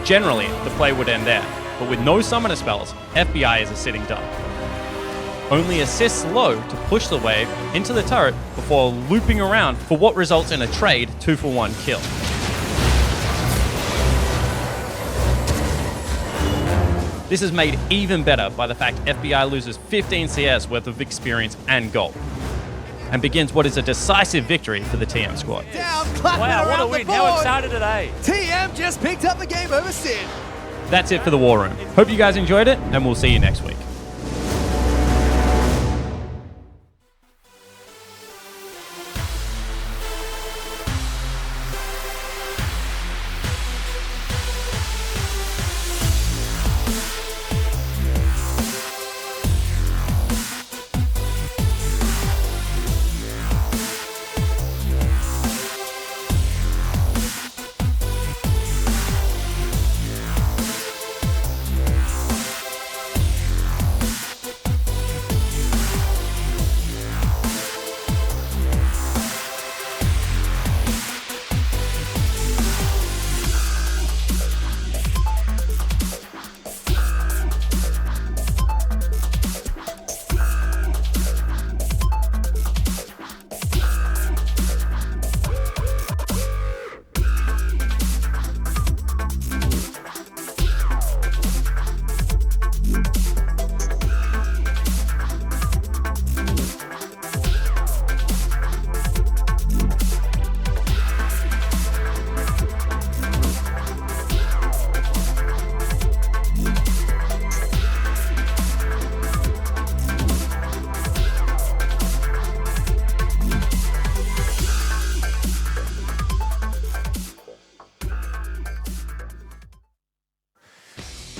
Generally, the play would end there, but with no summoner spells, FBI is a sitting duck. Only assists low to push the wave into the turret before looping around for what results in a trade 2-for-1 kill. This is made even better by the fact FBI loses 15 CS worth of experience and gold, and begins what is a decisive victory for the TM squad. Down, clapping Wow, what a around the win. How board. excited today. TM just picked up the game over Sin. That's it for the War Room. Hope you guys enjoyed it, and we'll see you next week.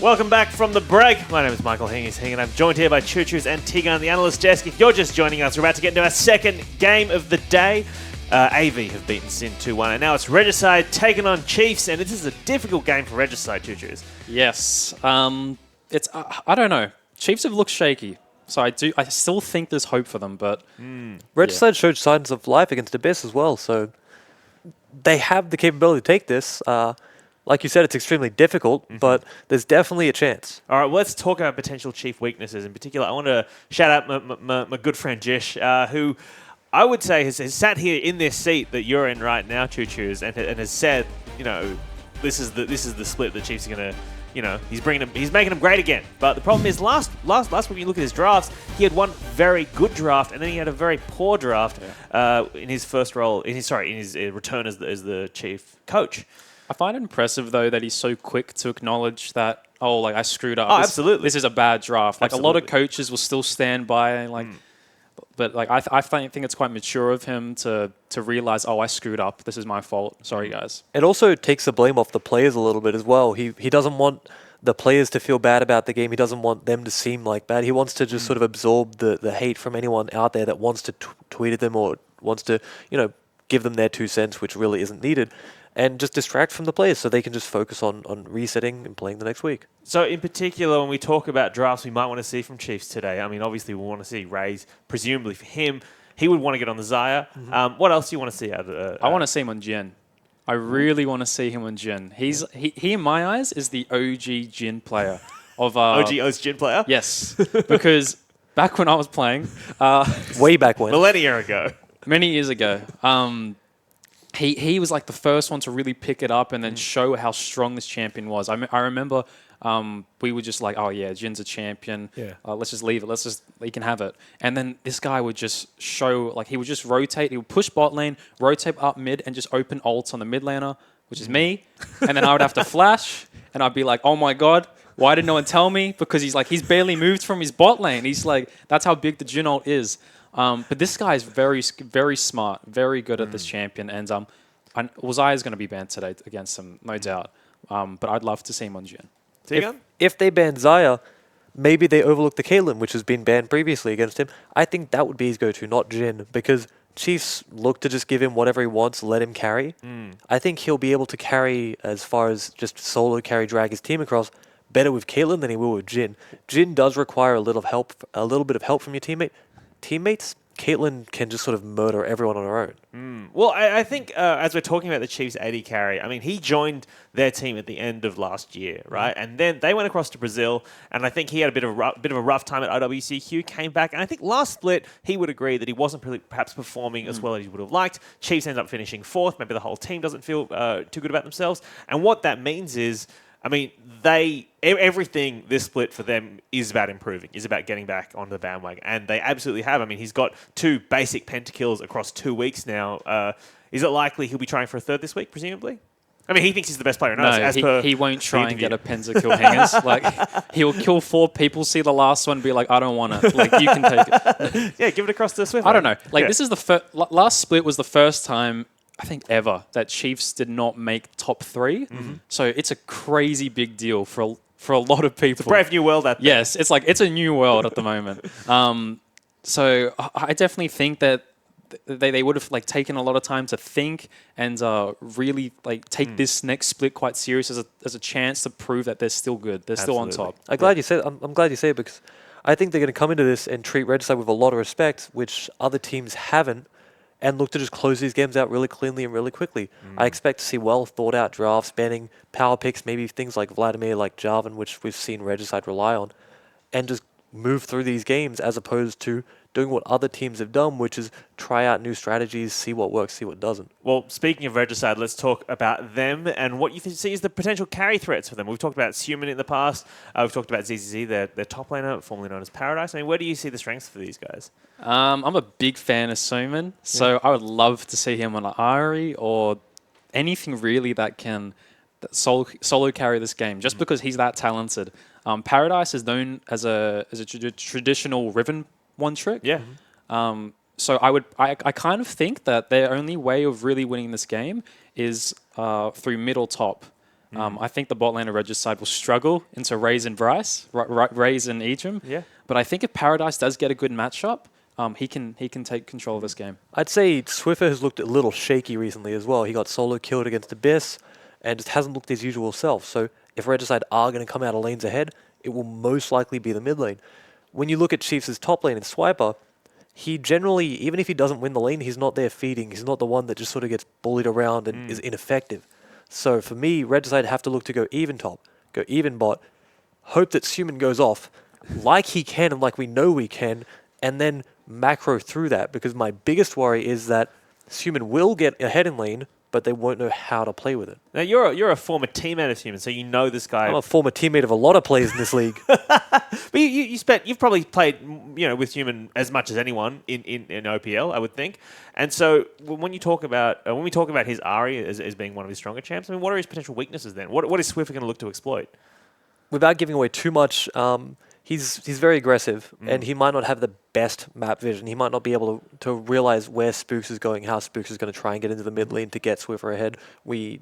Welcome back from the break. My name is Michael Hingis and I'm joined here by Choo Choos and Tiga on the analyst desk. If you're just joining us, we're about to get into our second game of the day. AV have beaten Sin 2-1, and now it's Regicide taking on Chiefs, and this is a difficult game for Regicide, Choo Choos. Yes. It's I don't know. Chiefs have looked shaky, so I still think there's hope for them, but Regicide showed signs of life against Abyss as well, so they have the capability to take this. Like you said, it's extremely difficult, but there's definitely a chance. All right, well, let's talk about potential Chief weaknesses. In particular, I want to shout out my good friend Jish, who I would say has sat here in this seat that you're in right now, Choo Choos, and has said, you know, this is the split the Chiefs are going to, you know, he's making them great again. But the problem is last week when you look at his drafts, he had one very good draft and then he had a very poor draft in his first role, in his return as the Chief coach. I find it impressive though that he's so quick to acknowledge that I screwed up. Oh, absolutely. This is a bad draft. Like Absolutely. a lot of coaches will still stand by but like I think it's quite mature of him to realize, I screwed up. This is my fault. Sorry, guys. It also takes the blame off the players a little bit as well. He doesn't want the players to feel bad about the game. He doesn't want them to seem like bad. He wants to just sort of absorb the hate from anyone out there that wants to tweet at them or wants to, you know, give them their 2 cents, which really isn't needed, and just distract from the players so they can just focus on resetting and playing the next week. So in particular, when we talk about drafts we might want to see from Chiefs today, I mean, obviously we want to see Rays, presumably for him. He would want to get on the Zaya. What else do you want to see out of I want to see him on Jin. I really want to see him on Jin. He in my eyes is the OG Jin player of OG Jin player? Yes, because back when I was playing, Way back when. Millennia ago. many years ago, he was like the first one to really pick it up and then show how strong this champion was. I remember we were just like, oh yeah, Jin's a champion. Yeah. Let's just leave it. He can have it. And then this guy would just show, like he would just rotate. He would push bot lane, rotate up mid, and just open ults on the mid laner, which is me. And then I would have to flash, and I'd be like, oh my god, why did no one tell me? Because he's barely moved from his bot lane. He's like, that's how big the Jin ult is. But this guy is very, very smart, very good at this champion, and Zaya is going to be banned today against him, no doubt. But I'd love to see him on Jin. If they ban Zaya, maybe they overlook the Caitlyn, which has been banned previously against him. I think that would be his go-to, not Jin, because Chiefs look to just give him whatever he wants, let him carry. I think he'll be able to carry as far as just solo carry, drag his team across better with Caitlyn than he will with Jin. Jin does require a little bit of help from your teammates. Caitlyn can just sort of murder everyone on her own. Well, I think as we're talking about the Chiefs' AD carry, I mean, he joined their team at the end of last year, right? And then they went across to Brazil, and I think he had a bit of a rough time at IWCQ, came back, and I think last split, he would agree that he wasn't perhaps performing as well as he would have liked. Chiefs ended up finishing 4th. Maybe the whole team doesn't feel too good about themselves. And what that means is, I mean, everything this split for them is about improving, is about getting back onto the bandwagon, and they absolutely have. I mean, he's got 2 basic pentakills across 2 weeks now. Is it likely he'll be trying for a 3rd this week, presumably? I mean, he thinks he's the best player in us, he won't try and get a pentakill hangers. Like, he'll kill 4 people, see the last one, be like, I don't want it. Like, you can take it. Yeah, give it across to Swift. I don't know. Like, this is the last split was the first time, I think ever, that Chiefs did not make top 3. So it's a crazy big deal for a lot of people. It's a brave new world out there. Yes, it's a new world at the moment. So I definitely think that they would have like taken a lot of time to think and really like take this next split quite serious as a chance to prove that they're still good. They're still on top. I'm glad you said it because I think they're going to come into this and treat Regicide with a lot of respect, which other teams haven't, and look to just close these games out really cleanly and really quickly. I expect to see well thought out drafts, banning power picks, maybe things like Vladimir, like Jarvan, which we've seen Regicide rely on, and just move through these games as opposed to doing what other teams have done, which is try out new strategies, see what works, see what doesn't. Well, speaking of Regicide, let's talk about them and what you see as the potential carry threats for them. We've talked about Suman in the past. We've talked about ZZZ, their top laner, formerly known as Paradise. I mean, where do you see the strengths for these guys? I'm a big fan of Suman, so I would love to see him on an Ahri or anything really that can solo carry this game, just because he's that talented. Paradise is known as a traditional Riven one trick. Yeah. So I kind of think that their only way of really winning this game is through middle top. I think the bot lane of Regicide will struggle into Raze and Bryce, Raze and Ejim. Yeah. But I think if Paradise does get a good matchup, he can take control of this game. I'd say Swiffer has looked a little shaky recently as well. He got solo killed against Abyss and just hasn't looked his usual self. So if Regicide are going to come out of lanes ahead, it will most likely be the mid lane. When you look at Chiefs' top lane in Swiper, he generally, even if he doesn't win the lane, he's not there feeding. He's not the one that just sort of gets bullied around and is ineffective. So for me, Regicide have to look to go even top, go even bot, hope that Suman goes off like he can and like we know we can, and then macro through that, because my biggest worry is that Suman will get ahead in lane, but they won't know how to play with it. Now you're a former teammate of Human, so you know this guy. I'm a former teammate of a lot of players in this league. But you've probably played with Human as much as anyone in OPL, I would think. And so when we talk about his Ari as being one of his stronger champs, I mean, what are his potential weaknesses then? What is Swiffer going to look to exploit? Without giving away too much, he's very aggressive, and he might not have the best map vision. He might not be able to realize where Spooks is going, how Spooks is going to try and get into the mid lane to get Swiffer ahead. We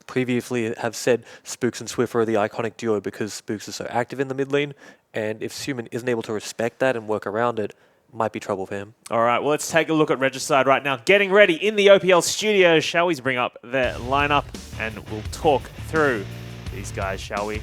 previously have said Spooks and Swiffer are the iconic duo because Spooks is so active in the mid lane, and if Suman isn't able to respect that and work around it, might be trouble for him. All right, well, let's take a look at Regicide right now. Getting ready in the OPL studios. Shall we bring up their lineup and we'll talk through these guys, shall we?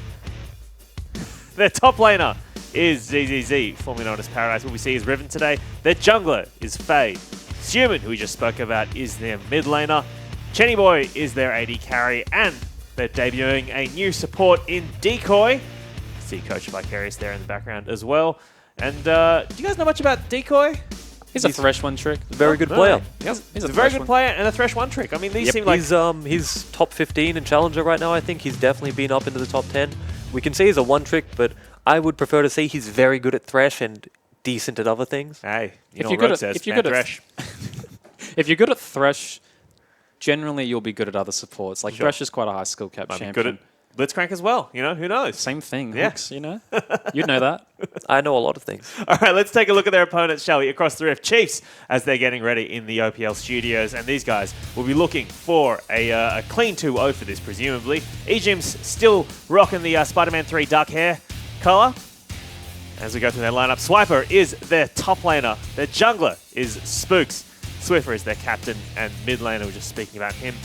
Their top laner is ZZZ, formerly known as Paradise. What we see is Riven today. Their jungler is Faye. Suman, who we just spoke about, is their mid laner. Chenny Boy is their AD carry, and they're debuting a new support in Decoy. See Coach Vicarious there in the background as well. And do you guys know much about Decoy? He's a Thresh one trick. Very good player. He's a very good player and a Thresh one trick. I mean, these seem like... He's top 15 in Challenger right now, I think. He's definitely been up into the top 10. We can say he's a one trick, but I would prefer to say he's very good at Thresh and decent at other things. Hey, you know what Rogue says, Thresh. If you're good at Thresh, generally you'll be good at other supports. Like Thresh is quite a high skill cap champion. Good at Blitzcrank as well, who knows? Same thing, Yeah. Hooks, You'd know that. I know a lot of things. All right, let's take a look at their opponents, shall we? Across the rift, Chiefs, as they're getting ready in the OPL studios. And these guys will be looking for a clean 2-0 for this, presumably. Ejim's still rocking the Spider-Man 3 duck hair color. As we go through their lineup, Swiper is their top laner. Their jungler is Spooks. Swiffer is their captain and mid laner. We're just speaking about him.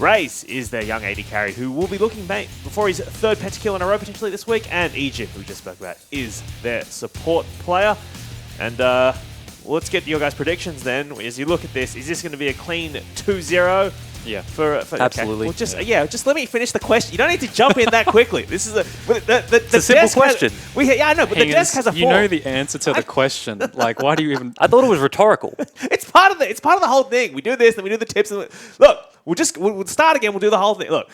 Raze is their young AD carry, who will be looking before his third pentakill in a row potentially this week. And Egypt, who we just spoke about, is their support player. And let's get your guys' predictions then. As you look at this, is this going to be a clean 2-0? Yeah. For absolutely. Okay. Well, just let me finish the question. You don't need to jump in that quickly. This is a simple question. I know, but the desk has a form. You know the answer to the question. Like, why do you even... I thought it was rhetorical. It's part of the whole thing. We do this, then we do the tips. And look, we'll start again. We'll do the whole thing. Look,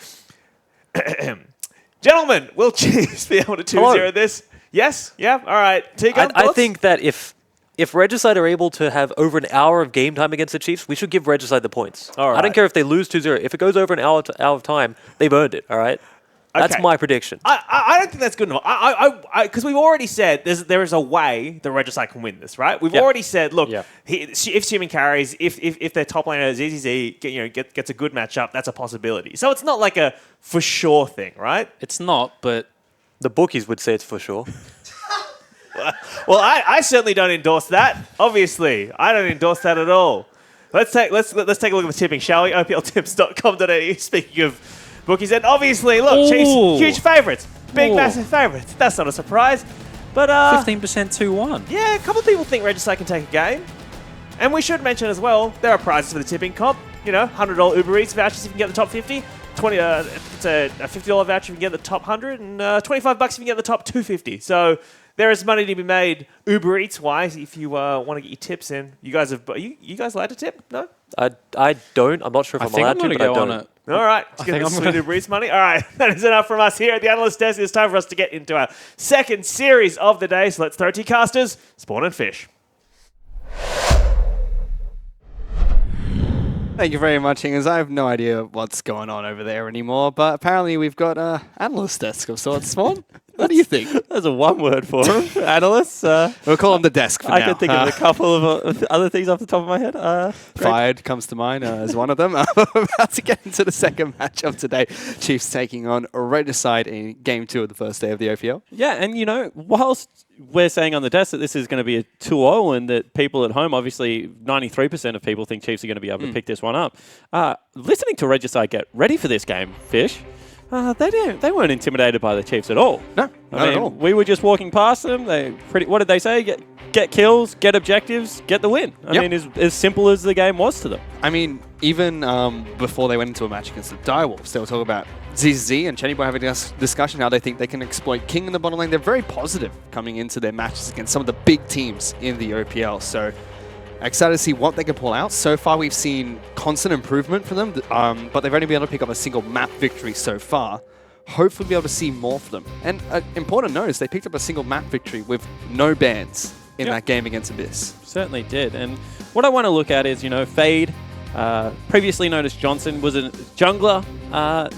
gentlemen, will Chiefs be able to 2-0 this? Yes? Yeah? All right. I think that if Regicide are able to have over an hour of game time against the Chiefs, we should give Regicide the points. All right. I don't care if they lose 2-0. If it goes over an hour of time, they've earned it, all right? That's my prediction. I don't think that's good enough. Because we've already said there is a way the Regicide can win this, right? We've already said, look, if Suman carries, if their top laner ZZZ gets a good matchup, that's a possibility. So it's not like a for sure thing, right? It's not, but the bookies would say it's for sure. Well, I certainly don't endorse that. Obviously, I don't endorse that at all. Let's take a look at the tipping, shall we? OPLtips.com.au. Speaking of bookies, and obviously, look, Chiefs, huge favourites, massive favourites. That's not a surprise. But 15% 2-1. Yeah, a couple of people think Regicide can take a game, and we should mention as well there are prizes for the tipping comp. $100 Uber Eats vouchers if you can get the top 50. It's a $50 voucher if you can get the top 100, and $25 if you can get the top 250. So there is money to be made Uber Eats wise if you want to get your tips in. You guys allowed to tip? No? I don't. I'm not sure if I'm allowed to, but I don't. All right. Let's get the sweet Uber Eats money. All right. That is enough from us here at the Analyst Desk. It's time for us to get into our second series of the day. So let's throw it to you casters. Spawn and fish. Thank you very much, Hingers. I have no idea what's going on over there anymore, but apparently we've got an analyst desk of sorts, Spawn. What do you think? There's a one-word for him. Analysts. We'll call him the desk for I now. can think of a couple of other things off the top of my head. Fired comes to mind as one of them. We're about to get into the second match of today. Chiefs taking on Regicide in Game 2 of the first day of the OPL. Yeah, and whilst we're saying on the desk that this is going to be a 2-0 and that people at home, obviously 93% of people think Chiefs are going to be able to pick this one up. Listening to Regicide get ready for this game, Fish, they weren't intimidated by the Chiefs at all. No, not at all. We were just walking past them. What did they say? Get kills, get objectives, get the win. I mean, as simple as the game was to them. I mean, even before they went into a match against the Direwolves, they were talking about ZZ and Chenny Boy having a discussion how they think they can exploit King in the bottom lane. They're very positive coming into their matches against some of the big teams in the OPL. So excited to see what they can pull out. So far, we've seen constant improvement from them, but they've only been able to pick up a single map victory so far. Hopefully, be able to see more from them. And an important note is they picked up a single map victory with no bans in that game against Abyss. Certainly did. And what I want to look at is, Fade, previously known as Johnson, was a jungler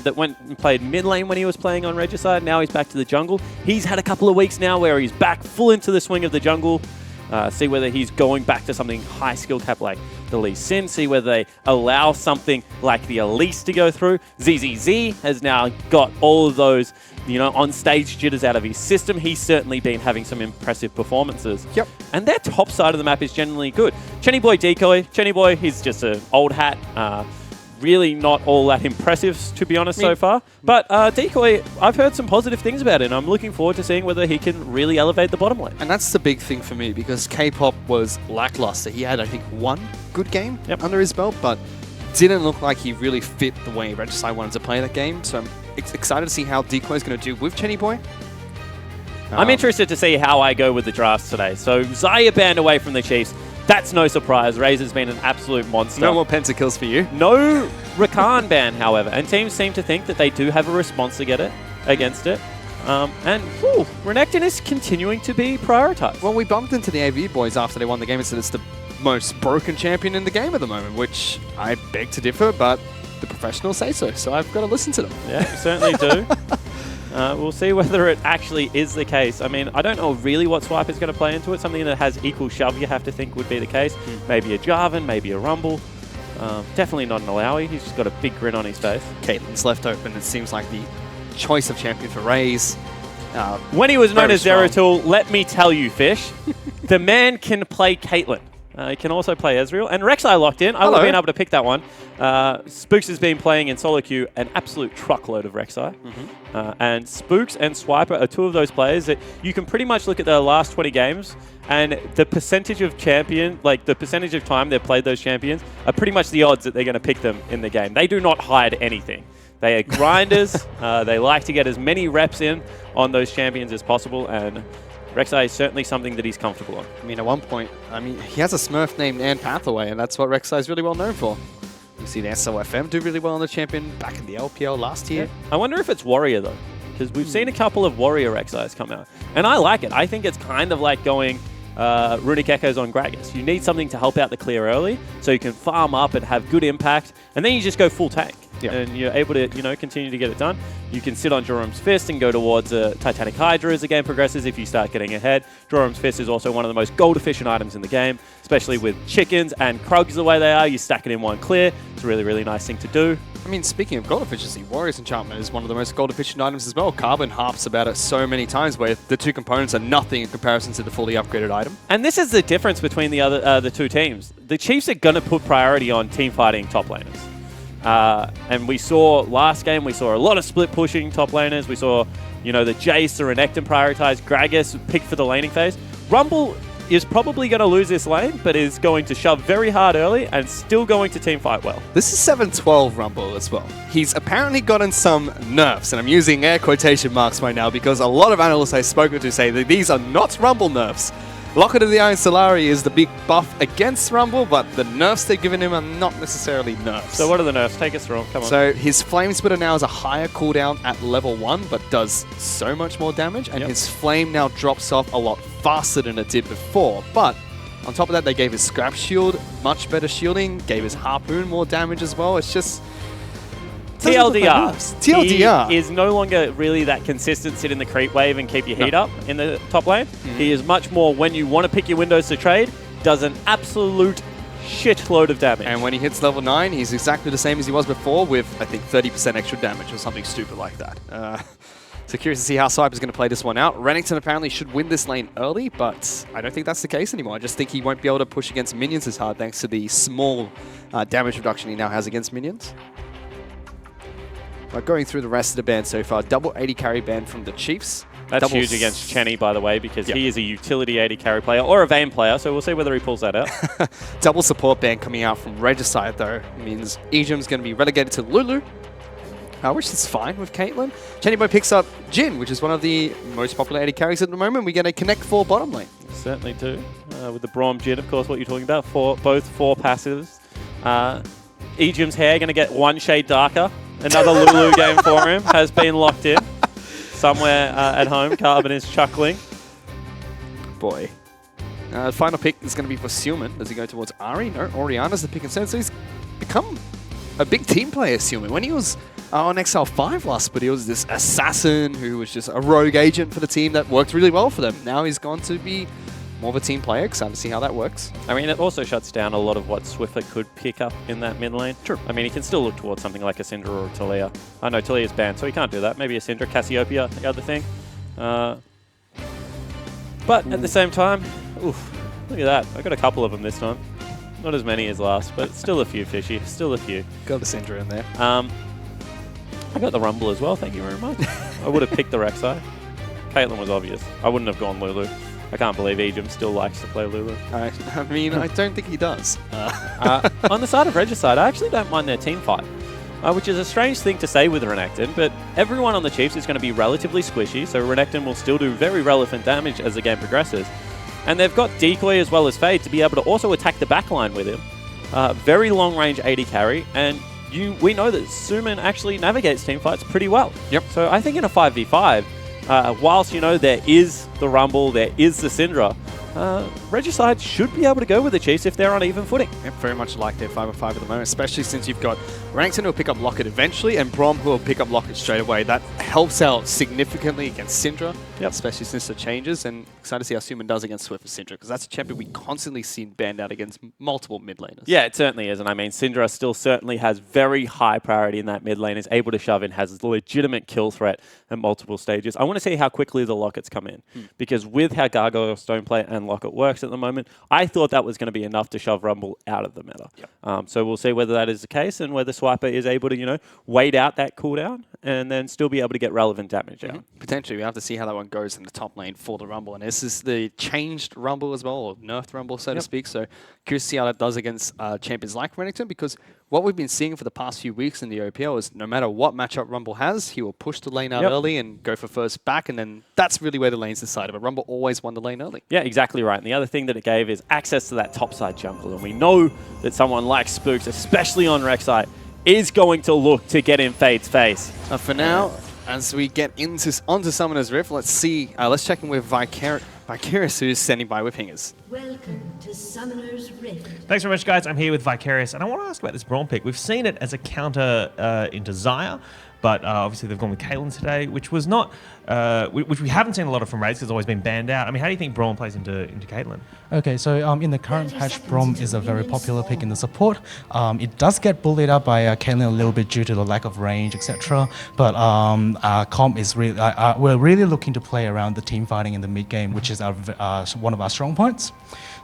that went and played mid lane when he was playing on Regicide. Now he's back to the jungle. He's had a couple of weeks now where he's back full into the swing of the jungle. See whether he's going back to something high skill cap like the Lee Sin. See whether they allow something like the Elise to go through. ZZZ has now got all of those, on stage jitters out of his system. He's certainly been having some impressive performances. Yep. And their top side of the map is generally good. Chenny Boy Decoy. Chenny Boy, he's just an old hat. Really not all that impressive, to be honest, so far. But Decoy, I've heard some positive things about it, and I'm looking forward to seeing whether he can really elevate the bottom lane. And that's the big thing for me, because K-Pop was lackluster. He had, I think, one good game under his belt, but didn't look like he really fit the way Regicide wanted to play that game. So I'm excited to see how Decoy is going to do with Chenny Boy. I'm interested to see how I go with the drafts today. So Xayah banned away from the Chiefs. That's no surprise. Razor's been an absolute monster. No more pentakills for you. No Rakan ban, however. And teams seem to think that they do have a response to get it against it. Renekton is continuing to be prioritized. Well, we bumped into the AV boys after they won the game and said it's the most broken champion in the game at the moment, which I beg to differ, but the professionals say so. So I've got to listen to them. Yeah, you certainly do. We'll see whether it actually is the case. I mean, I don't know really what Swipe is going to play into it. Something that has equal shove, you have to think, would be the case. Maybe a Jarvan, maybe a Rumble. Definitely not an Alawi. He's just got a big grin on his face. Caitlyn's left open. It seems like the choice of champion for Raze. When he was known as strong. Zeratul, let me tell you, Fish, the man can play Caitlyn. He can also play Ezreal. And Rek'Sai locked in. I would have been able to pick that one. Spooks has been playing in solo queue an absolute truckload of Rek'Sai. And Spooks and Swiper are two of those players that you can pretty much look at their last 20 games and the percentage of champion, like the percentage of time they've played those champions, are pretty much the odds that they're going to pick them in the game. They do not hide anything. They are grinders. They like to get as many reps in on those champions as possible. And Rek'Sai is certainly something that he's comfortable on. I mean, at one point, he has a Smurf named Anne Pathaway, and that's what Rek'Sai is really well known for. You see the SOFM do really well on the champion back in the LPL last year. I wonder if it's Warrior, though, because we've seen a couple of Warrior Rek'Sais come out. And I like it. I think it's kind of like going Runic Echoes on Gragas. You need something to help out the clear early, so you can farm up and have good impact, and then you just go full tank. And you're able to, continue to get it done. You can sit on Jerome's Fist and go towards Titanic Hydra as the game progresses if you start getting ahead. Jerome's Fist is also one of the most gold-efficient items in the game, especially with chickens and Krugs the way they are. You stack it in one clear. It's a really, really nice thing to do. I mean, speaking of gold efficiency, Warrior's Enchantment is one of the most gold-efficient items as well. Carbon harps about it so many times where the two components are nothing in comparison to the fully upgraded item. And this is the difference between the two teams. The Chiefs are going to put priority on team fighting top laners. And we saw last game, we saw a lot of split pushing top laners. We saw, the Jace or Renekton prioritize, Gragas picked for the laning phase. Rumble is probably going to lose this lane, but is going to shove very hard early and still going to team fight well. This is 7-12 Rumble as well. He's apparently gotten some nerfs, and I'm using air quotation marks right now because a lot of analysts I've spoken to say that these are not Rumble nerfs. Locket of the Iron Solari is the big buff against Rumble, but the nerfs they've given him are not necessarily nerfs. So what are the nerfs? Take us through them. Come on. So his Flame Splitter now has a higher cooldown at level 1, but does so much more damage, and his Flame now drops off a lot faster than it did before. But on top of that, they gave his Scrap Shield much better shielding, gave his Harpoon more damage as well. It's just TLDR. TLDR. He is no longer really that consistent, sit in the creep wave and keep your heat up in the top lane. He is much more when you want to pick your windows to trade, does an absolute shitload of damage. And when he hits level 9, he's exactly the same as he was before with, I think, 30% extra damage or something stupid like that. So curious to see how Swiper's going to play this one out. Renekton apparently should win this lane early, but I don't think that's the case anymore. I just think he won't be able to push against minions as hard thanks to the small damage reduction he now has against minions. But going through the rest of the band so far, double 80 carry band from the Chiefs. That's huge against Chenny, by the way, because he is a utility 80 carry player or a Vayne player, so we'll see whether he pulls that out. Double support band coming out from Regicide, though, means Ejim's going to be relegated to Lulu, which is fine with Caitlyn. Chenny picks up Jhin, which is one of the most popular 80 carries at the moment. We get a Connect 4 bottom lane. Certainly do. With the Braum Jhin, of course, what you're talking about, both four passives. Ejim's hair going to get one shade darker. Another Lulu game for him has been locked in. Somewhere at home, Carbon is chuckling. Boy. The final pick is going to be for Sealman. Does he go towards Ari? No, Oriana's the pick instead. So he's become a big team player, Sealman. When he was on XL5 last, but he was this assassin who was just a rogue agent for the team that worked really well for them. Now he's gone to be more of a team player. Excited to see how that works. I mean, it also shuts down a lot of what Swiffer could pick up in that mid lane. True. I mean, he can still look towards something like a Syndra or a Taliyah. I know Talia's banned, so he can't do that. Maybe a Syndra, Cassiopeia, the other thing. But at the same time, oof, look at that. I got a couple of them this time. Not as many as last, but still a few, Fishy. Still a few. Got the Syndra in there. I got the Rumble as well, thank you very much. I would have picked the Rek'Sai. Caitlyn was obvious. I wouldn't have gone Lulu. I can't believe Ejim still likes to play Lulu. I mean, I don't think he does. On the side of Regicide, I actually don't mind their team fight, which is a strange thing to say with Renekton, but everyone on the Chiefs is going to be relatively squishy, so Renekton will still do very relevant damage as the game progresses. And they've got Decoy as well as Fade to be able to also attack the backline with him. Very long-range 80 carry, and we know that Suman actually navigates team fights pretty well. Yep. So I think in a 5v5, whilst, there is the Rumble, there is the Syndra, Regicide should be able to go with the Chiefs if they're on even footing. Yep, very much like their 5-5 at the moment, especially since you've got Renekton who will pick up Locket eventually and Braum who will pick up Locket straight away. That helps out significantly against Syndra, especially since the changes, and excited to see how Suman does against Swift with Syndra, because that's a champion we constantly see banned out against multiple mid laners. Yeah, it certainly is, and I mean, Syndra still certainly has very high priority in that mid lane, is able to shove in, has a legitimate kill threat at multiple stages. I want to see how quickly the Lockets come in, because with how Gargoyle, Stoneplate, and Locket works at the moment, I thought that was going to be enough to shove Rumble out of the meta. So we'll see whether that is the case and whether Swiper is able to, wait out that cooldown and then still be able to get relevant damage out. Potentially, we have to see how that one goes in the top lane for the Rumble. And this is the changed Rumble as well, or nerfed Rumble, so to speak. So curious to see how that does against champions like Renekton, because what we've been seeing for the past few weeks in the OPL is no matter what matchup Rumble has, he will push the lane out early and go for first back, and then that's really where the lane's decided. But Rumble always won the lane early. Yeah, exactly right. And the other thing that it gave is access to that topside jungle. And we know that someone like Spooks, especially on Rek'Sai, is going to look to get in Fade's face. For now, as we get onto Summoner's Rift, let's see. Let's check in with Vicarious, who's standing by with Hingers. Welcome to Summoner's Rift. Thanks very much, guys. I'm here with Vicarious, and I want to ask about this Braum pick. We've seen it as a counter into Xayah, but obviously they've gone with Caitlyn today, which was not, which we haven't seen a lot of from Raids because it's always been banned out. I mean, how do you think Braum plays into Caitlyn? Okay, so in the current patch, Braum is a very popular pick in the support. It does get bullied up by Caitlyn a little bit due to the lack of range, etc. But comp is really, we're really looking to play around the team fighting in the mid game, which is one of our strong points.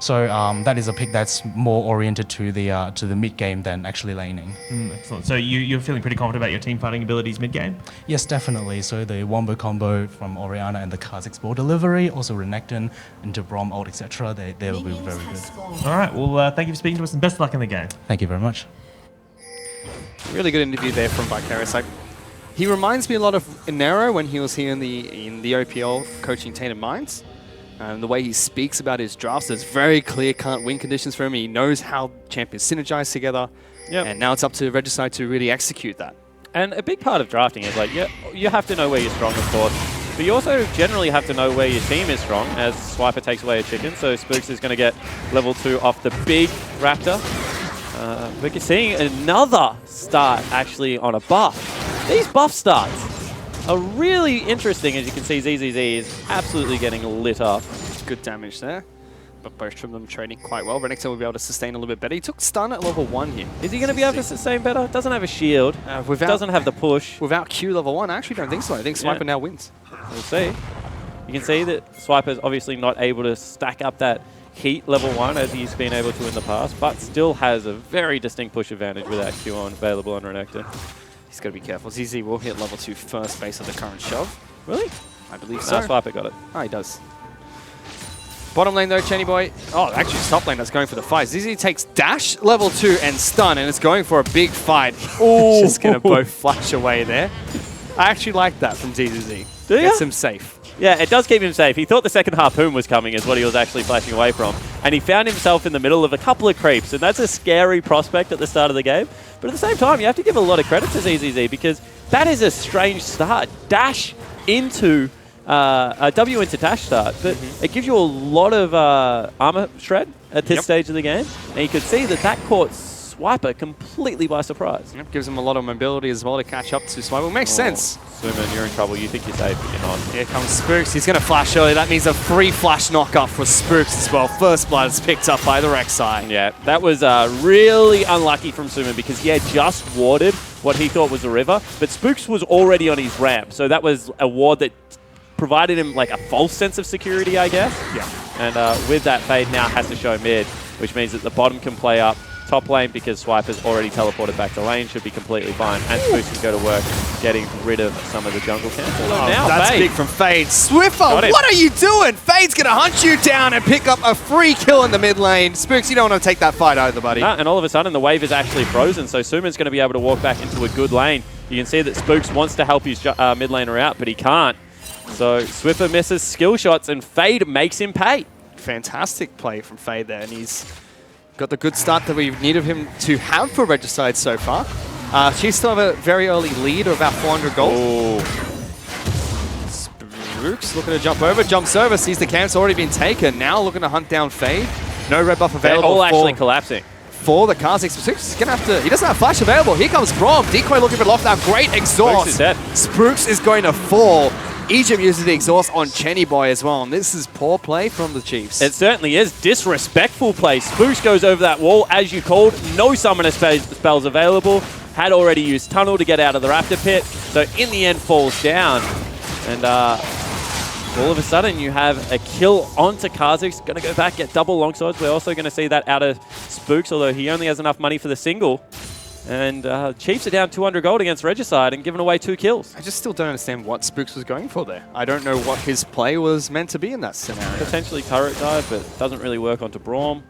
So that is a pick that's more oriented to the mid game than actually laning. Excellent. So you're feeling pretty confident about your team fighting abilities mid game? Yes, definitely. So the Wombo combo from Oriana and the Kha'Zix ball delivery, also Renekton into Braum ult, etc. They will be very good. All right. Well, thank you for speaking to us, and best of luck in the game. Thank you very much. Really good interview there from Vicarious. He reminds me a lot of Inero when he was here in the OPL coaching Tainted Minds. And the way he speaks about his drafts, there's very clear-cut win conditions for him. He knows how champions synergize together. And now it's up to Regicide to really execute that. And a big part of drafting is you have to know where you're strong, of course. But you also generally have to know where your team is strong, as Swiper takes away a chicken. So Spooks is going to get level 2 off the big Raptor. We're seeing another start actually on a buff. These buff starts are really interesting. As you can see, ZZZ is absolutely getting lit up. Good damage there. But both of them trading quite well. Renekton will be able to sustain a little bit better. He took stun at level 1 here. Is he going to be able to sustain better? Doesn't have a shield. Doesn't have the push. Without Q level 1, I actually don't think so. I think Swiper now wins. We'll see. You can see that Swiper's obviously not able to stack up that heat level 1 as he's been able to in the past, but still has a very distinct push advantage with that Q on available on Renekton. He's got to be careful. ZZ will hit level 2 first base of the current shove. Really? I believe so. Swiper got it. Oh, he does. Bottom lane though, Chenny Boy. Oh, actually top lane that's going for the fight. ZZ takes dash level 2 and stun, and it's going for a big fight. Oh, just going to both flash away there. I actually like that from ZZZ. Do you? Gets him safe. Yeah, it does keep him safe. He thought the second harpoon was coming is what he was actually flashing away from. And he found himself in the middle of a couple of creeps, and that's a scary prospect at the start of the game. But at the same time, you have to give a lot of credit to ZZZ because that is a strange start. Dash into... W into dash start, but it gives you a lot of armor shred at this stage of the game, and you could see that caught Swiper completely by surprise. Yep, gives him a lot of mobility as well to catch up to Swiper. Makes sense. Suman, you're in trouble. You think you're safe, but you're not. Here comes Spooks. He's going to flash early. That means a free flash knockup for Spooks as well. First blood is picked up by the Regicide. Yeah, that was really unlucky from Suman because he had just warded what he thought was a river, but Spooks was already on his ramp, so that was a ward that provided him like a false sense of security, I guess. Yeah. And with that, Fade now has to show mid, which means that the bottom can play up. Top lane, because Swiper's already teleported back to lane, should be completely fine. And Spooks can go to work getting rid of some of the jungle camp. Now that's Fade. big from Fade. Swiffer, what are you doing? Fade's going to hunt you down and pick up a free kill in the mid lane. Spooks, you don't want to take that fight either, buddy. And all of a sudden, the wave is actually frozen, so Suman's going to be able to walk back into a good lane. You can see that Spooks wants to help his mid laner out, but he can't. So Swiffer misses skill shots, and Fade makes him pay. Fantastic play from Fade there, and he's got the good start that we've needed him to have for Regicide so far. Chiefs still have a very early lead of about 400 gold. Oh. Spooks looking to jump over, jumps over, sees the camp's already been taken. Now looking to hunt down Fade. No red buff available. They're all actually collapsing. For the Kha'Zix. Spooks is gonna have to. He doesn't have flash available. Here comes Brom. Decoy looking for lockdown. Great exhaust. Spooks is dead. Spooks is going to fall. Egypt uses the exhaust on Chenny Boy as well, and this is poor play from the Chiefs. It certainly is. Disrespectful play. Spooks goes over that wall, as you called. No summoner spells available. Had already used Tunnel to get out of the Raptor Pit, so in the end falls down. And all of a sudden you have a kill onto Kha'Zix. Going to go back, get double longswords. We're also going to see that out of Spooks, although he only has enough money for the single. And Chiefs are down 200 gold against Regicide and giving away 2 kills. I just still don't understand what Spooks was going for there. I don't know what his play was meant to be in that scenario. Potentially turret dive, but doesn't really work onto Braum.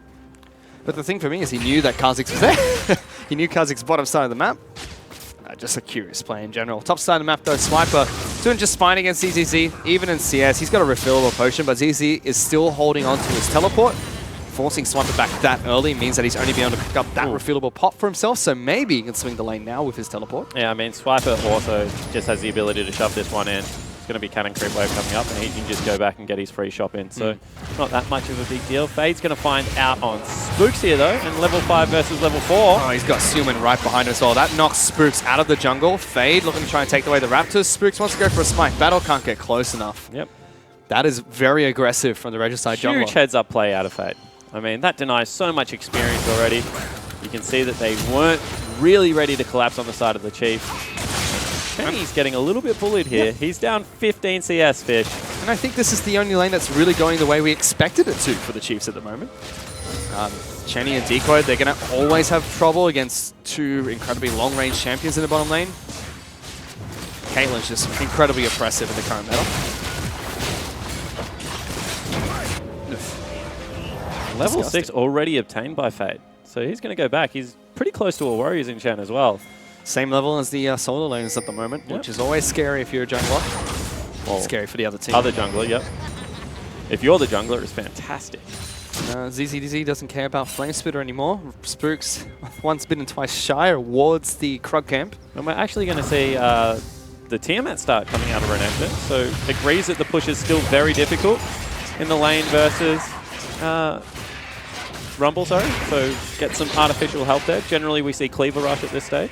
But the thing for me is he knew that Kha'Zix was there. He knew Kha'Zix's bottom side of the map. Just a curious play in general. Top side of the map though, Swiper doing just fine against ZZZ. Even in CS, he's got a refillable potion, but ZZ is still holding on to his teleport. Forcing Swiper back that early means that he's only been able to pick up that refillable pot for himself, so maybe he can swing the lane now with his teleport. Yeah, I mean, Swiper also just has the ability to shove this one in. It's going to be cannon creep wave coming up, and he can just go back and get his free shop in, so not that much of a big deal. Fade's going to find out on Spooks here, though, and level 5 versus level 4. Oh, he's got Suman right behind him as well. That knocks Spooks out of the jungle. Fade looking to try and take away the Raptors. Spooks wants to go for a smite. Battle can't get close enough. Yep. That is very aggressive from the Regicide jungler. Huge heads-up play out of Fade. I mean, that denies so much experience already. You can see that they weren't really ready to collapse on the side of the Chief. Kenny's getting a little bit bullied here. Yep. He's down 15 CS, Fish. And I think this is the only lane that's really going the way we expected it to for the Chiefs at the moment. Chenny and Decoy, they're going to always have trouble against 2 incredibly long-range champions in the bottom lane. Caitlyn's just incredibly oppressive in the current meta. Level 6 already obtained by Fade. So he's going to go back. He's pretty close to a Warriors in Chen as well. Same level as the solo lanes at the moment, which is always scary if you're a jungler. Well, scary for the other team. Other jungler, yep. If you're the jungler, it's fantastic. ZZZ doesn't care about Flame Spitter anymore. Spooks, once bitten, twice shy, rewards the Krug camp. And we're actually going to see the Tiamat start coming out of Renekton. So agrees that the push is still very difficult in the lane versus Rumble, sorry. So get some artificial help there. Generally, we see Cleaver Rush at this stage.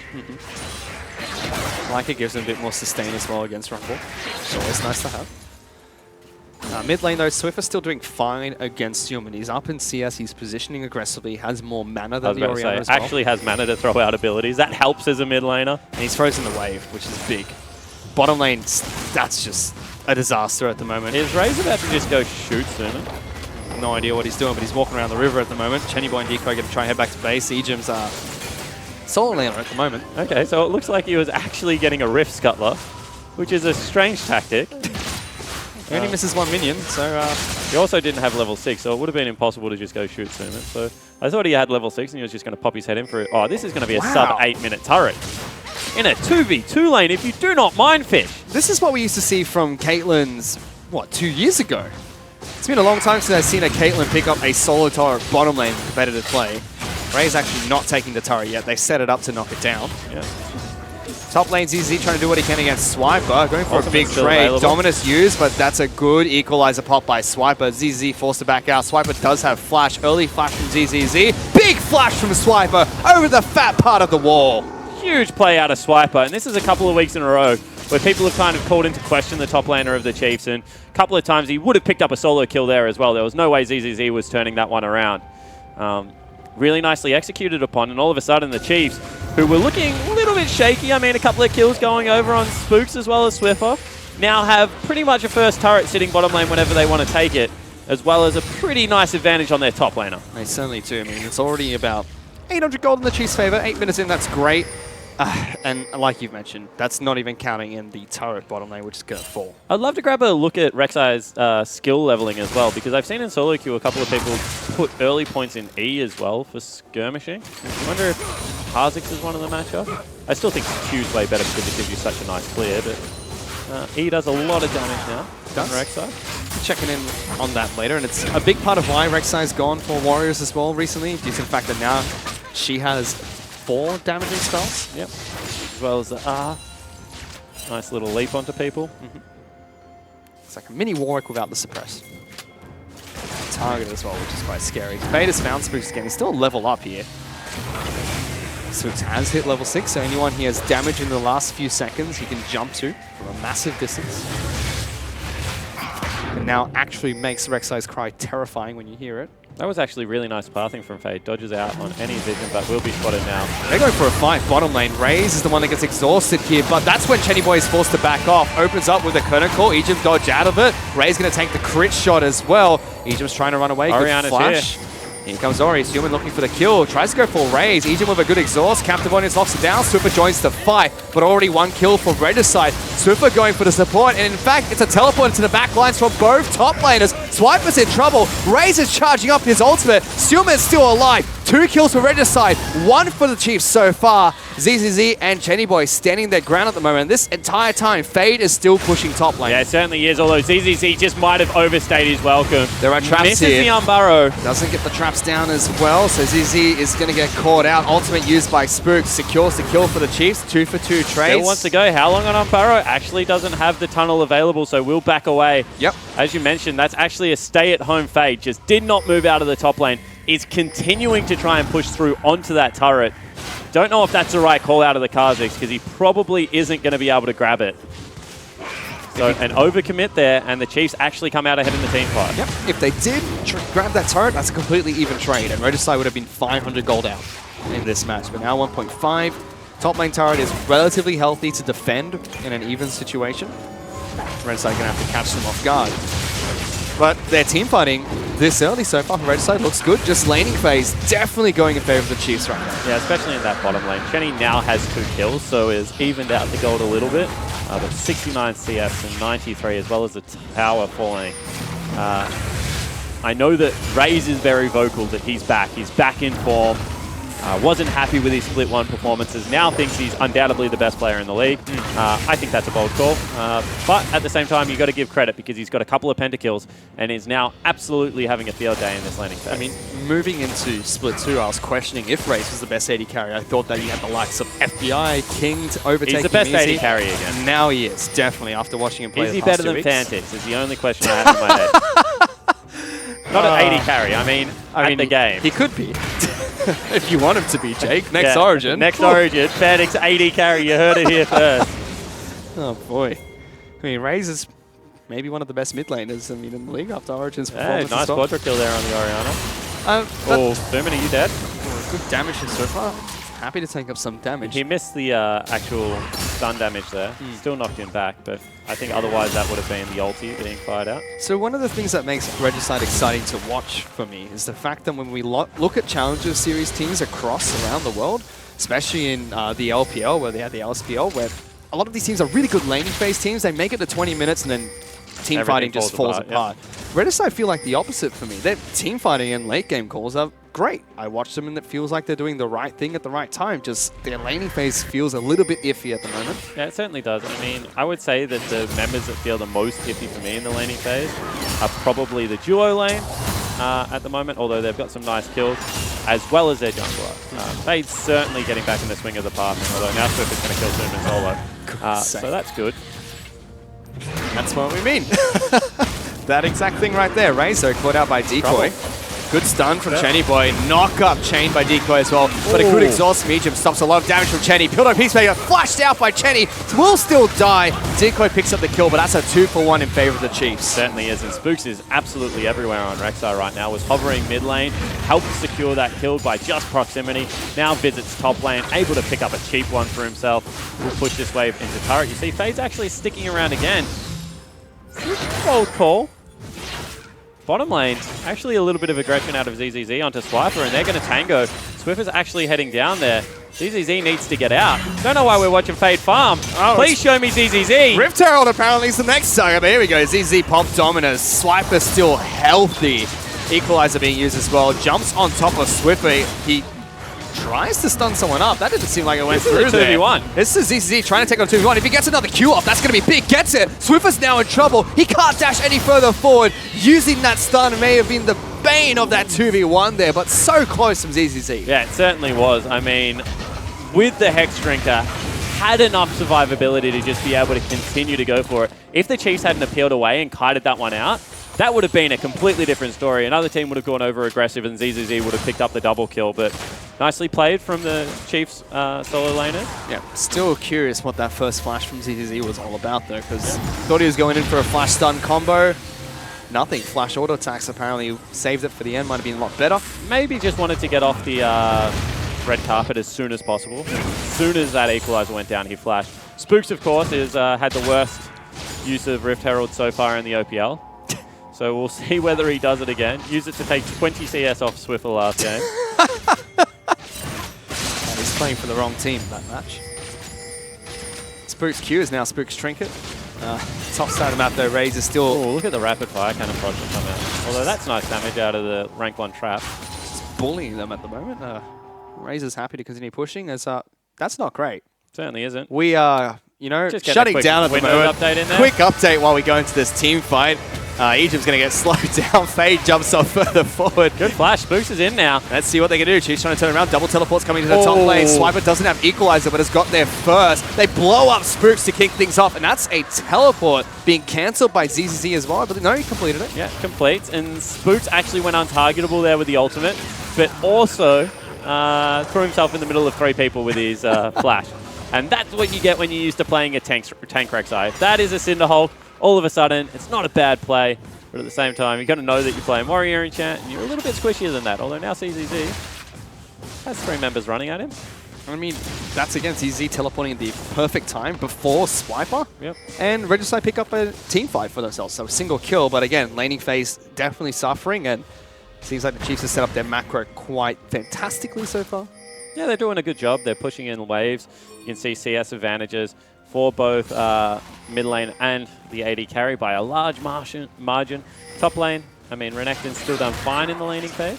Like it gives him a bit more sustain as well against Rumble. It's always nice to have. Mid lane though, Swiffer's still doing fine against Human. He's up in CS, he's positioning aggressively, has more mana than the Orianna as well. Actually has mana to throw out abilities. That helps as a mid laner. And he's frozen the wave, which is big. Bottom lane, that's just a disaster at the moment. Is Raze about to just go shoot sooner? No idea what he's doing, but he's walking around the river at the moment. Chenny Boy and Decoy are going to try and head back to base. Ejim's solo laner at the moment. Okay, so it looks like he was actually getting a Rift Scuttler, which is a strange tactic. He only misses one minion, so... He also didn't have level 6, so it would have been impossible to just go shoot sooner. So I thought he had level 6 and he was just going to pop his head in for it. Oh, this is going to be a sub-8-minute turret. In a 2v2 lane, if you do not mind, Fish. This is what we used to see from Caitlyn's, what, 2 years ago? It's been a long time since I've seen a Caitlyn pick up a solo turret bottom lane in competitive play. Ray's actually not taking the turret yet. They set it up to knock it down. Yeah. Top lane ZZ trying to do what he can against Swiper. Going for a big trade. Available. Dominus used, but that's a good equalizer pop by Swiper. ZZ forced to back out. Swiper does have flash. Early flash from ZZZ. Big flash from Swiper over the fat part of the wall. Huge play out of Swiper, and this is a couple of weeks in a row where people have kind of called into question the top laner of the Chiefs, and a couple of times he would have picked up a solo kill there as well. There was no way ZZZ was turning that one around. Really nicely executed upon, and all of a sudden the Chiefs, who were looking a little bit shaky, I mean a couple of kills going over on Spooks as well as Swiffer, now have pretty much a first turret sitting bottom lane whenever they want to take it, as well as a pretty nice advantage on their top laner. They certainly do. I mean, it's already about 800 gold in the Chiefs' favor. 8 minutes in, that's great. And like you've mentioned, that's not even counting in the turret bottom lane, which is going to fall. I'd love to grab a look at Rexide's skill leveling as well, because I've seen in solo queue a couple of people put early points in E as well for skirmishing. I wonder if Kha'Zix is one of the matchup. I still think Q's way better because it gives you such a nice clear, but E does a lot of damage now on Rek'Sai. Checking in on that later, and it's a big part of why Rek'Sai's gone for Warriors as well recently, due to the fact that now she has 4 damaging spells. Yep. As well as the R. Nice little leap onto people. It's like a mini Warwick without the suppress. Target as well, which is quite scary. Vader's found Spooks again. He's still level up here. Spooks has hit level 6, so anyone he has damage in the last few seconds he can jump to from a massive distance. And now actually makes Rek'Sai's cry terrifying when you hear it. That was actually really nice pathing from Fade. Dodges out on any vision, but will be spotted now. They're going for a fight bottom lane. Raze is the one that gets exhausted here, but that's when Chenny Boy is forced to back off. Opens up with a curtain call. Ejim dodge out of it. Raze going to take the crit shot as well. Ejim's trying to run away. Orianna's good flash. Here comes Ori. Human looking for the kill. Tries to go for Raze. Ejim with a good exhaust. Captive Audience locks it down. Swiffer joins the fight, but already 1 kill for Regicide. Swiffer going for the support, and in fact, it's a teleport into the back lines from both top laners. Swiper's in trouble. Raze is charging up his ultimate. Stillman's still alive. 2 kills for Regicide, 1 for the Chiefs so far. ZZZ and Chenny Boy standing their ground at the moment. This entire time, Fade is still pushing top lane. Yeah, it certainly is, although ZZZ just might have overstayed his welcome. There are traps Misses here. the Unburrow. Doesn't get the traps down as well, so ZZ is going to get caught out. Ultimate used by Spooks. Secures the kill for the Chiefs. 2 for 2 trades. Still wants to go. How long on Unburrow? Actually doesn't have the tunnel available, so will back away. Yep. As you mentioned, that's actually a stay-at-home Fade. Just did not move out of the top lane. Is continuing to try and push through onto that turret. Don't know if that's the right call out of the Kha'Zix, because he probably isn't going to be able to grab it. So an overcommit there, and the Chiefs actually come out ahead in the team fight. Yep. If they did grab that turret, that's a completely even trade, and Regicide would have been 500 gold out in this match. But now 1.5. Top lane turret is relatively healthy to defend in an even situation. Regicide going to have to catch them off guard. But their team fighting this early so far from Regicide looks good. Just laning phase definitely going in favor of the Chiefs right now. Yeah, especially in that bottom lane. Chenny now has 2 kills, so is evened out the gold a little bit. But 69 CS and 93, as well as the tower falling. I know that Raze is very vocal that he's back. He's back in form. Wasn't happy with his Split 1 performances. Now thinks he's undoubtedly the best player in the league. I think that's a bold call. But at the same time, you've got to give credit because he's got a couple of pentakills and is now absolutely having a field day in this laning phase. I mean, moving into Split 2, I was questioning if Raze was the best AD carry. I thought that he had the likes of FBI, King to overtake him. He's the best easy. AD carry again. And now he is, definitely, after watching him play Is the he past better 2 than weeks. Fantix is the only question I have in my head. Not an 80 carry. I mean, the game. He could be. If you want him to be, Jake. Next Origin. Next Origin. Fennec's 80 carry. You heard it here first. Oh, boy. I mean, Raze is maybe one of the best mid laners, in the league after Origin's performance. Nice quadra kill there on the Orianna. Boomin, are you dead? Good damage so far. Happy to take up some damage. He missed the actual stun damage there. Still knocked him back, but I think otherwise that would have been the ulti being fired out. So one of the things that makes Regicide exciting to watch for me is the fact that when we look at Challenger Series teams across around the world, especially in the LPL, where they have the LSPL, where a lot of these teams are really good laning phase teams. They make it to 20 minutes and then team fighting just falls apart. Regicide feel like the opposite for me. Their team fighting and late game calls are great. I watch them and it feels like they're doing the right thing at the right time. Just their laning phase feels a little bit iffy at the moment. Yeah, it certainly does. I mean, I would say that the members that feel the most iffy for me in the laning phase are probably the duo lane at the moment, although they've got some nice kills, as well as their jungler. Fade's certainly getting back in the swing of the path, although now Swift is going to kill Suman solo. So that's good. That's what we mean. That exact thing right there. Razo caught out by Decoy. Good stun from Chenny Boy. Knock up chain by Decoy as well. But a good exhaust medium stops a lot of damage from Chenny. Pillow Peacemaker flashed out by Chenny. Will still die. Decoy picks up the kill, but that's a 2-for-1 in favor of the Chiefs. Certainly is, and Spooks is absolutely everywhere on Rek'Sai right now. Was hovering mid lane, helped secure that kill by just proximity. Now visits top lane, able to pick up a cheap one for himself. Will push this wave into turret. You see, Fade's actually sticking around again. Bold call. Bottom lane, actually a little bit of aggression out of ZZZ onto Swiper, and they're going to tango. Swift is actually heading down there. ZZZ needs to get out. Don't know why we're watching Fade farm. Please show me ZZZ. Rift Herald apparently is the next target. Here we go. ZZ pop Dominus. Swiper still healthy. Equalizer being used as well. Jumps on top of Swiffer. He tries to stun someone up. That didn't seem like it went through there. 2v1. This is ZZ trying to take on 2v1. If he gets another Q off, that's going to be big. Gets it. Swiffer's now in trouble. He can't dash any further forward. Using that stun may have been the bane of that 2v1 there, but so close from ZZZ. Yeah, it certainly was. I mean, with the Hex Drinker, had enough survivability to just be able to continue to go for it. If the Chiefs hadn't appealed away and kited that one out, that would have been a completely different story. Another team would have gone over aggressive and ZZZ would have picked up the double kill, but nicely played from the Chiefs solo laners. Yeah, still curious what that first flash from ZZZ was all about though, because thought he was going in for a flash stun combo. Nothing. Flash auto attacks apparently saved it for the end, might have been a lot better. Maybe just wanted to get off the red carpet as soon as possible. As soon as that equalizer went down, he flashed. Spooks, of course, is had the worst use of Rift Herald so far in the OPL. So we'll see whether he does it again. Use it to take 20 CS off Swiffer last game. He's playing for the wrong team that match. Spooks Q is now Spooks Trinket. Top side of the map though, Raze is still... Oh, look at the rapid fire cannon project come out. Although that's nice damage out of the rank 1 trap. Just bullying them at the moment. Raze is happy to continue pushing as that's not great. Certainly isn't. We are, Just shutting down at the moment. Update in there. Quick update while we go into this team fight. Egypt's going to get slowed down. Fade jumps off further forward. Good flash. Spooks is in now. Let's see what they can do. Chiefs trying to turn around. Double teleports coming to the top lane. Swiper doesn't have Equalizer, but has got there first. They blow up Spooks to kick things off, and that's a teleport being cancelled by ZZZ as well. But no, he completed it. Yeah, completes. And Spooks actually went untargetable there with the ultimate, but also threw himself in the middle of 3 people with his flash. And that's what you get when you're used to playing a tank Rek'Sai. That is a Cinderhulk. All of a sudden, it's not a bad play, but at the same time, you've got to know that you're playing Warrior Enchant, and you're a little bit squishier than that, although now CZZ has 3 members running at him. I mean, that's against ZZ teleporting at the perfect time before Swiper. Yep. And Regicide pick up a team fight for themselves. So a single kill, but again, laning phase definitely suffering, and seems like the Chiefs have set up their macro quite fantastically so far. Yeah, they're doing a good job. They're pushing in waves. You can see CS advantages for both mid lane and the AD carry by a large margin. Top lane, I mean, Renekton's still done fine in the laning phase.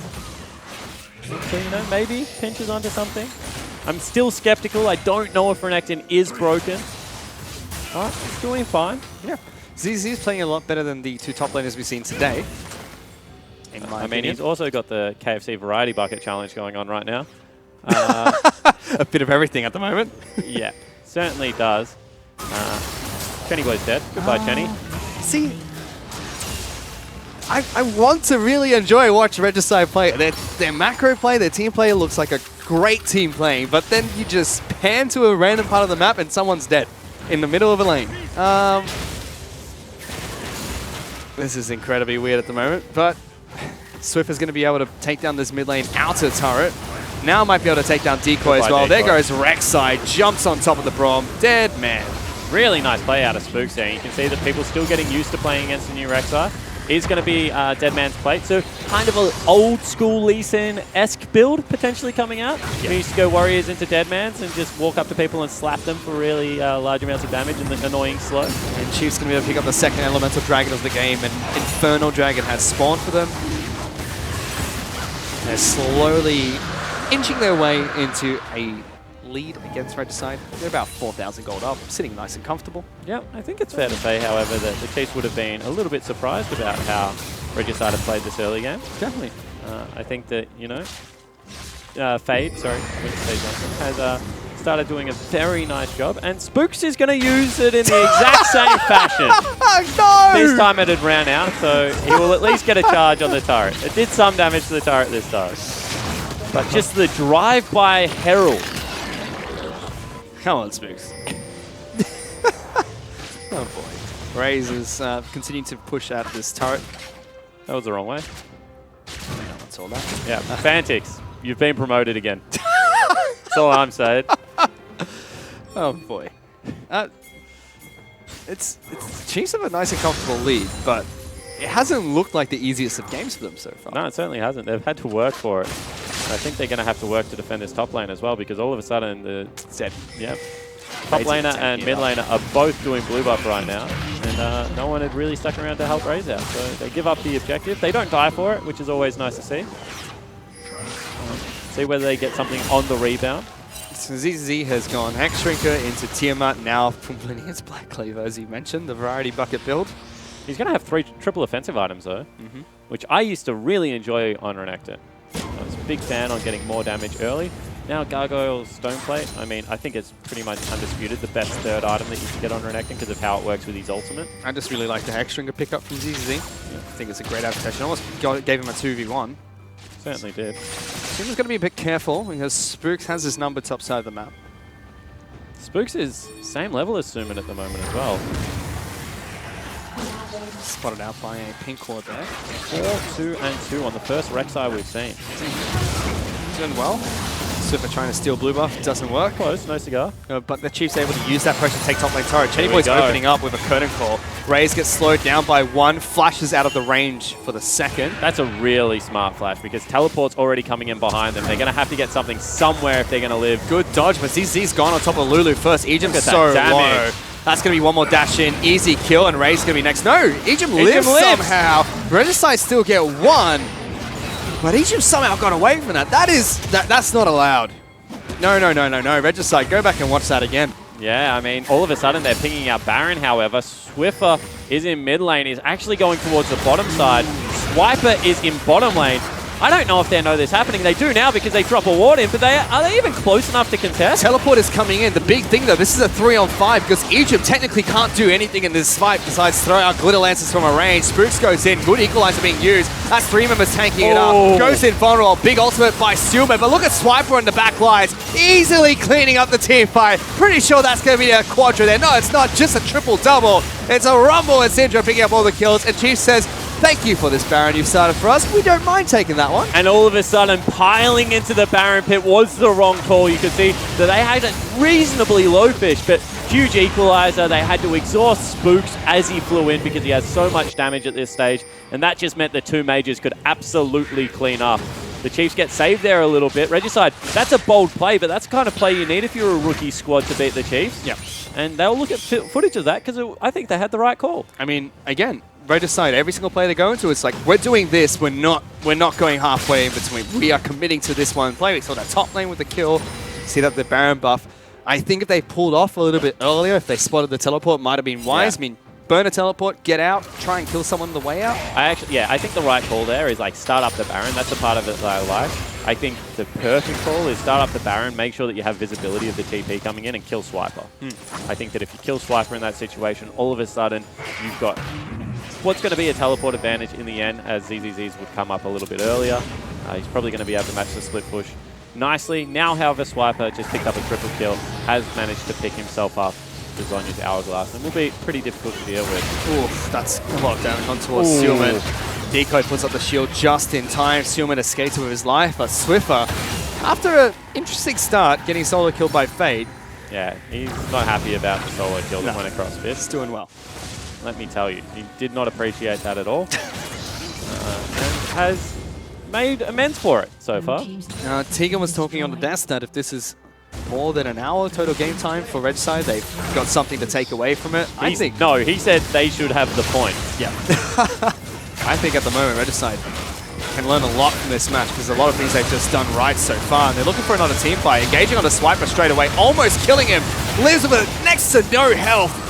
So, maybe pinches onto something. I'm still skeptical. I don't know if Renekton is broken. But he's doing fine. Yeah. ZZ is playing a lot better than the 2 top laners we've seen today. I mean, he's also got the KFC Variety Bucket Challenge going on right now. A bit of everything at the moment. Yeah, certainly does. Chenny Boy's dead. Goodbye, Chenny. See, I want to really enjoy watching Regicide play. Their macro play, their team play looks like a great team playing, but then you just pan to a random part of the map and someone's dead in the middle of a lane. This is incredibly weird at the moment, but Swift is going to be able to take down this mid lane outer turret. Now might be able to take down Decoy as well. There goes Regicide, jumps on top of the Braum. Dead man. Really nice play out of Spooks there. You can see that people still getting used to playing against the new Rek'Sai. Is going to be Dead Man's Plate, so kind of an old school Lee Sin-esque build potentially coming out. We used to go Warriors into Dead Man's and just walk up to people and slap them for really large amounts of damage and the annoying slow. And Chief's going to be able to pick up the second elemental dragon of the game, and Infernal Dragon has spawned for them. They're slowly inching their way into a lead against Regicide. They're about 4,000 gold up, sitting nice and comfortable. Yeah, I think it's fair to say, however, that the Chiefs would have been a little bit surprised about how Regicide have played this early game. Definitely. I think that, you know, Fade, sorry, I went to say Johnson, has started doing a very nice job, and Spooks is going to use it in the exact same fashion. No! This time it had ran out, so he will at least get a charge on the turret. It did some damage to the turret this time. But just the drive-by Herald. Come on, Spooks. Oh boy. Raze is continuing to push out this turret. That was the wrong way. That's all that. Yeah, Fantix, you've been promoted again. That's all I'm saying. Oh boy. It's Chiefs have a nice and comfortable lead, but it hasn't looked like the easiest of games for them so far. No, it certainly hasn't. They've had to work for it. I think they're going to have to work to defend this top lane as well, because all of a sudden the top laner and mid laner are both doing blue buff right now, and no one had really stuck around to help Raze out. So they give up the objective. They don't die for it, which is always nice to see. See whether they get something on the rebound. So ZZ has gone Axe Shrinker into Tiamat, now completing his Black Cleaver, as you mentioned, the variety bucket build. He's going to have 3 triple offensive items though, which I used to really enjoy on Renekton. I was a big fan on getting more damage early. Now Gargoyle Stoneplate, I mean, I think it's pretty much undisputed the best third item that you can get on Renekton because of how it works with his ultimate. I just really like the Axe Shrinker pickup from ZZ. I think it's a great adaptation. Almost gave him a 2v1. Certainly did. Team's going to be a bit careful because Spooks has his number top side of the map. Spooks is same level as Suman at the moment as well. Spotted out by a pink cord there. 4-2-2 on the first Rek'Sai we've seen. Doing well. Super trying to steal blue buff, doesn't work. Close, no cigar. But the Chief's able to use that pressure to take top lane turret. Chenny Boy's opening up with a curtain call. Raze gets slowed down by 1, flashes out of the range for the second. That's a really smart flash because teleport's already coming in behind them. They're going to have to get something somewhere if they're going to live. Good dodge, but ZZ's gone on top of Lulu first. Ejim's so low. That's going to be one more dash in. Easy kill, and Raze going to be next. No, Ejim lives somehow. Regicide still get 1. But Ejim somehow got away from that. That's not allowed. No. Regicide, go back and watch that again. Yeah, I mean, all of a sudden they're pinging out Baron, however. Swiffer is in mid lane. He's actually going towards the bottom side. Swiper is in bottom lane. I don't know if they know this happening. They do now because they drop a ward in, but are they even close enough to contest? Teleport is coming in. The big thing, though, this is a 3-on-5 because Egypt technically can't do anything in this fight besides throw out Glitter Lances from a range. Spooks goes in. Good equalizer being used. That's 3 members tanking it up. Goes in vulnerable. Big ultimate by Stewman, but look at Swiper on the back lines. Easily cleaning up the team fight. Pretty sure that's going to be a quadra there. No, it's not just a triple-double. It's a Rumble and Syndra picking up all the kills, and Chief says, thank you for this Baron you've started for us. We don't mind taking that one. And all of a sudden, piling into the Baron pit was the wrong call. You could see that they had a reasonably low fish, but huge equalizer. They had to exhaust Spooks as he flew in because he has so much damage at this stage. And that just meant the 2 mages could absolutely clean up. The Chiefs get saved there a little bit. Regicide, that's a bold play, but that's the kind of play you need if you're a rookie squad to beat the Chiefs. Yep. And they'll look at footage of that because I think they had the right call. I mean, again, Regicide, every single play they go into, it's like, we're doing this, we're not going halfway in between. We are committing to this one play. We saw that top lane with the kill. See that the Baron buff. I think if they pulled off a little bit earlier, if they spotted the teleport, it might have been wise. Yeah. I mean, burn a teleport, get out, try and kill someone on the way out. I think the right call there is like start up the Baron. That's the part of it that I like. I think the perfect call is start up the Baron, make sure that you have visibility of the TP coming in and kill Swiper. I think that if you kill Swiper in that situation, all of a sudden you've got what's going to be a teleport advantage in the end, as ZZZs would come up a little bit earlier. He's probably going to be able to match the split push nicely. Now, however, Swiper just picked up a triple kill, has managed to pick himself up to Zonya's Hourglass, and will be pretty difficult to deal with. Oof, that's a lot of damage on towards Sealman. Decoy puts up the shield just in time. Sealman escapes with his life, but Swiffer, after an interesting start, getting solo killed by Fade. Yeah, he's not happy about the solo kill that went across Fist. He's doing well. Let me tell you, he did not appreciate that at all. And has made amends for it so far. Tegan was talking on the desk that if this is more than an hour total game time for Regicide, they've got something to take away from it. No, he said they should have the point. Yeah. I think at the moment Regicide can learn a lot from this match because a lot of things they've just done right so far. And they're looking for another team fight, engaging on the Swiper straight away, almost killing him. Lives with next to no health.